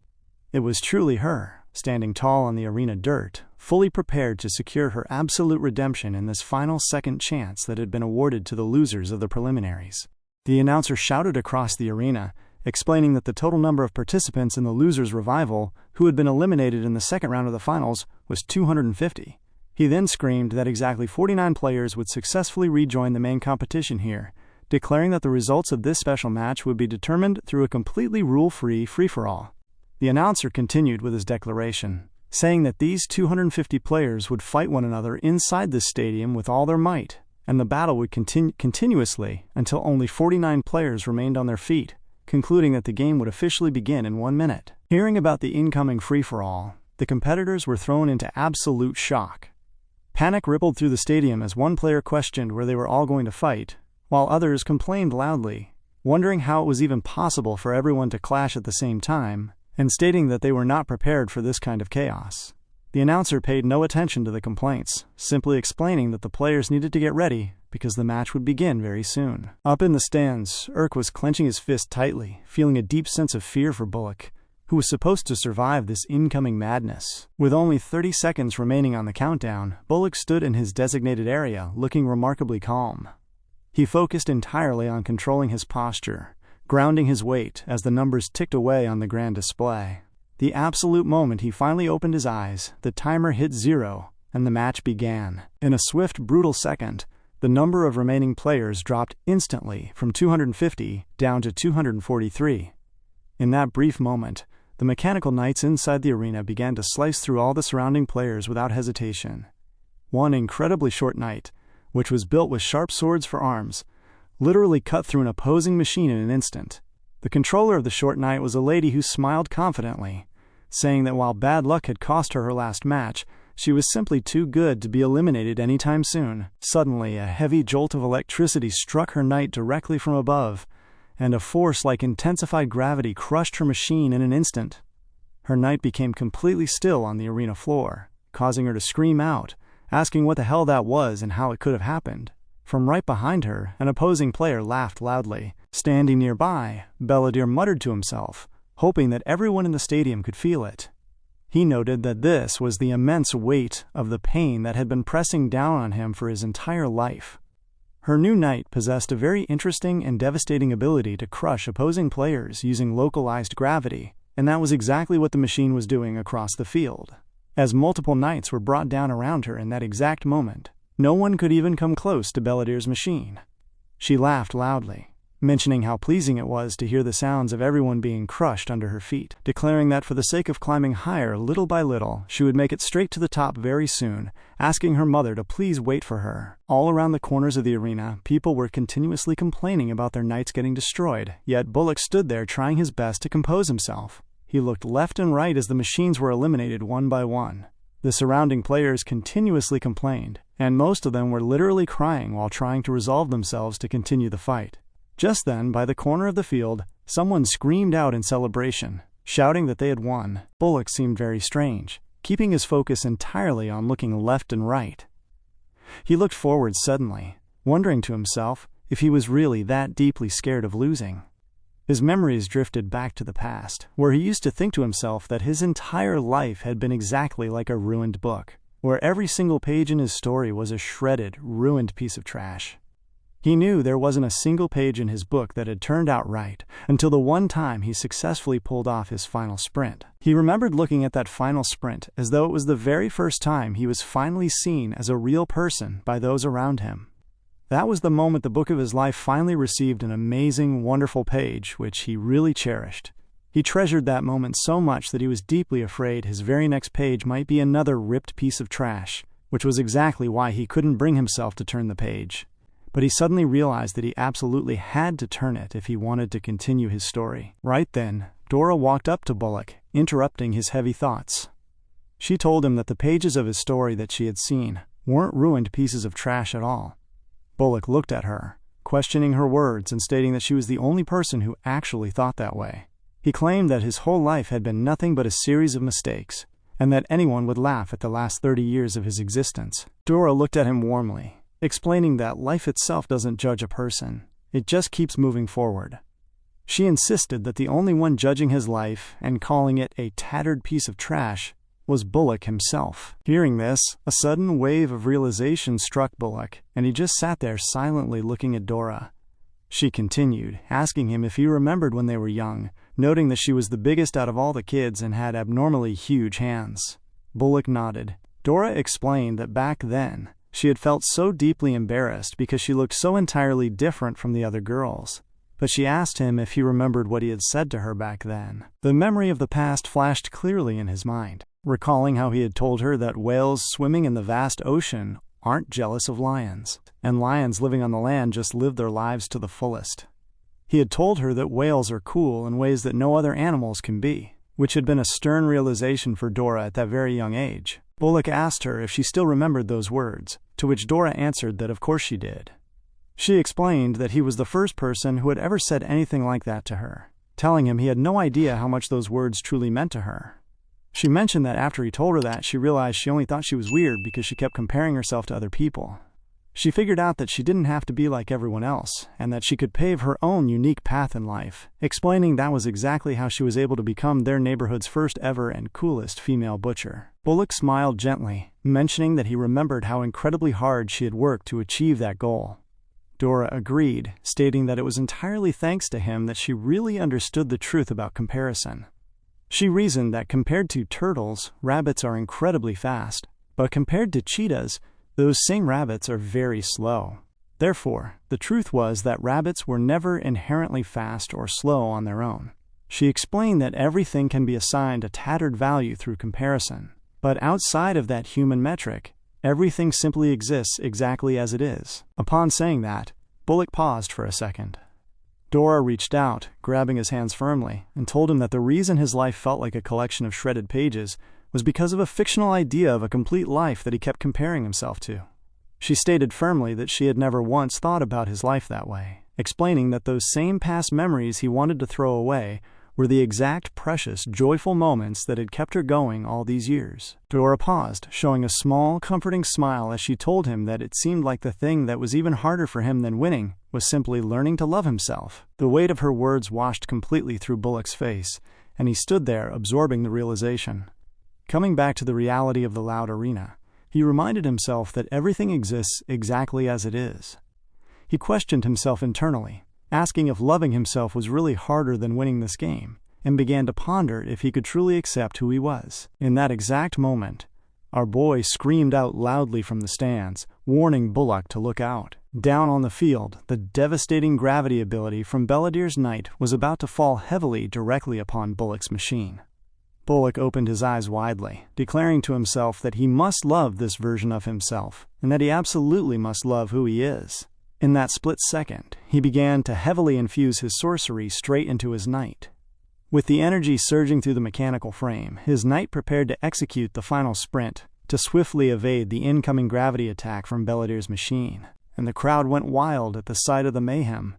It was truly her, standing tall on the arena dirt, fully prepared to secure her absolute redemption in this final second chance that had been awarded to the losers of the preliminaries. The announcer shouted across the arena, explaining that the total number of participants in the losers' revival who had been eliminated in the second round of the finals was 250. He then screamed that exactly 49 players would successfully rejoin the main competition here, declaring that the results of this special match would be determined through a completely rule-free free-for-all. The announcer continued with his declaration, saying that these 250 players would fight one another inside this stadium with all their might, and the battle would continue continuously until only 49 players remained on their feet, concluding that the game would officially begin in 1 minute. Hearing about the incoming free-for-all, the competitors were thrown into absolute shock. Panic rippled through the stadium as one player questioned where they were all going to fight, while others complained loudly, wondering how it was even possible for everyone to clash at the same time, and stating that they were not prepared for this kind of chaos. The announcer paid no attention to the complaints, simply explaining that the players needed to get ready because the match would begin very soon. Up in the stands, Urk was clenching his fist tightly, feeling a deep sense of fear for Bullock, who was supposed to survive this incoming madness. With only 30 seconds remaining on the countdown, Bullock stood in his designated area, looking remarkably calm. He focused entirely on controlling his posture, grounding his weight as the numbers ticked away on the grand display. The absolute moment he finally opened his eyes, the timer hit 0, and the match began. In a swift, brutal second, the number of remaining players dropped instantly from 250 down to 243. In that brief moment, the mechanical knights inside the arena began to slice through all the surrounding players without hesitation. One incredibly short knight, which was built with sharp swords for arms, literally cut through an opposing machine in an instant. The controller of the short knight was a lady who smiled confidently, saying that while bad luck had cost her last match, she was simply too good to be eliminated anytime soon. Suddenly, a heavy jolt of electricity struck her knight directly from above, and a force like intensified gravity crushed her machine in an instant. Her knight became completely still on the arena floor, causing her to scream out, asking what the hell that was and how it could have happened. From right behind her, an opposing player laughed loudly. Standing nearby, Belladere muttered to himself, hoping that everyone in the stadium could feel it. He noted that this was the immense weight of the pain that had been pressing down on him for his entire life. Her new knight possessed a very interesting and devastating ability to crush opposing players using localized gravity, and that was exactly what the machine was doing across the field. As multiple knights were brought down around her in that exact moment, no one could even come close to Belladere's machine. She laughed loudly, mentioning how pleasing it was to hear the sounds of everyone being crushed under her feet, declaring that for the sake of climbing higher little by little, she would make it straight to the top very soon, asking her mother to please wait for her. All around the corners of the arena, people were continuously complaining about their knights getting destroyed, yet Bullock stood there trying his best to compose himself. He looked left and right as the machines were eliminated one by one. The surrounding players continuously complained, and most of them were literally crying while trying to resolve themselves to continue the fight. Just then, by the corner of the field, someone screamed out in celebration, shouting that they had won. Bullock seemed very strange, keeping his focus entirely on looking left and right. He looked forward suddenly, wondering to himself if he was really that deeply scared of losing. His memories drifted back to the past, where he used to think to himself that his entire life had been exactly like a ruined book, where every single page in his story was a shredded, ruined piece of trash. He knew there wasn't a single page in his book that had turned out right until the one time he successfully pulled off his final sprint. He remembered looking at that final sprint as though it was the very first time he was finally seen as a real person by those around him. That was the moment the book of his life finally received an amazing, wonderful page, which he really cherished. He treasured that moment so much that he was deeply afraid his very next page might be another ripped piece of trash, which was exactly why he couldn't bring himself to turn the page. But he suddenly realized that he absolutely had to turn it if he wanted to continue his story. Right then, Dora walked up to Bullock, interrupting his heavy thoughts. She told him that the pages of his story that she had seen weren't ruined pieces of trash at all. Bullock looked at her, questioning her words and stating that she was the only person who actually thought that way. He claimed that his whole life had been nothing but a series of mistakes, and that anyone would laugh at the last 30 years of his existence. Dora looked at him warmly, explaining that life itself doesn't judge a person, it just keeps moving forward. She insisted that the only one judging his life and calling it a tattered piece of trash was Bullock himself. Hearing this, a sudden wave of realization struck Bullock, and he just sat there silently looking at Dora. She continued, asking him if he remembered when they were young, noting that she was the biggest out of all the kids and had abnormally huge hands. Bullock nodded. Dora explained that back then, she had felt so deeply embarrassed because she looked so entirely different from the other girls. But she asked him if he remembered what he had said to her back then. The memory of the past flashed clearly in his mind, recalling how he had told her that whales swimming in the vast ocean aren't jealous of lions, and lions living on the land just live their lives to the fullest. He had told her that whales are cool in ways that no other animals can be, which had been a stern realization for Dora at that very young age. Bullock asked her if she still remembered those words, to which Dora answered that of course she did. She explained that he was the first person who had ever said anything like that to her, telling him he had no idea how much those words truly meant to her. She mentioned that after he told her that, she realized she only thought she was weird because she kept comparing herself to other people. She figured out that she didn't have to be like everyone else, and that she could pave her own unique path in life, explaining that was exactly how she was able to become their neighborhood's first ever and coolest female butcher. Bullock smiled gently, mentioning that he remembered how incredibly hard she had worked to achieve that goal. Dora agreed, stating that it was entirely thanks to him that she really understood the truth about comparison. She reasoned that compared to turtles, rabbits are incredibly fast, but compared to cheetahs, those same rabbits are very slow. Therefore, the truth was that rabbits were never inherently fast or slow on their own. She explained that everything can be assigned a tattered value through comparison, but outside of that human metric, everything simply exists exactly as it is. Upon saying that, Bullock paused for a second. Dora reached out, grabbing his hands firmly, and told him that the reason his life felt like a collection of shredded pages was because of a fictional idea of a complete life that he kept comparing himself to. She stated firmly that she had never once thought about his life that way, explaining that those same past memories he wanted to throw away were the exact precious, joyful moments that had kept her going all these years. Dora paused, showing a small, comforting smile as she told him that it seemed like the thing that was even harder for him than winning was simply learning to love himself. The weight of her words washed completely through Bullock's face, and he stood there absorbing the realization. Coming back to the reality of the loud arena, he reminded himself that everything exists exactly as it is. He questioned himself internally, asking if loving himself was really harder than winning this game, and began to ponder if he could truly accept who he was. In that exact moment, our boy screamed out loudly from the stands, warning Bullock to look out. Down on the field, the devastating gravity ability from Belladir's Knight was about to fall heavily directly upon Bullock's machine. Bullock opened his eyes widely, declaring to himself that he must love this version of himself, and that he absolutely must love who he is. In that split second, he began to heavily infuse his sorcery straight into his knight. With the energy surging through the mechanical frame, his knight prepared to execute the final sprint to swiftly evade the incoming gravity attack from Belladir's machine, and the crowd went wild at the sight of the mayhem.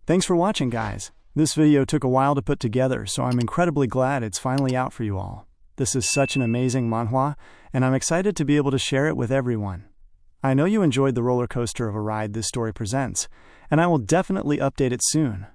Thanks for watching, guys. This video took a while to put together, so I'm incredibly glad it's finally out for you all. This is such an amazing manhwa, and I'm excited to be able to share it with everyone. I know you enjoyed the roller coaster of a ride this story presents, and I will definitely update it soon.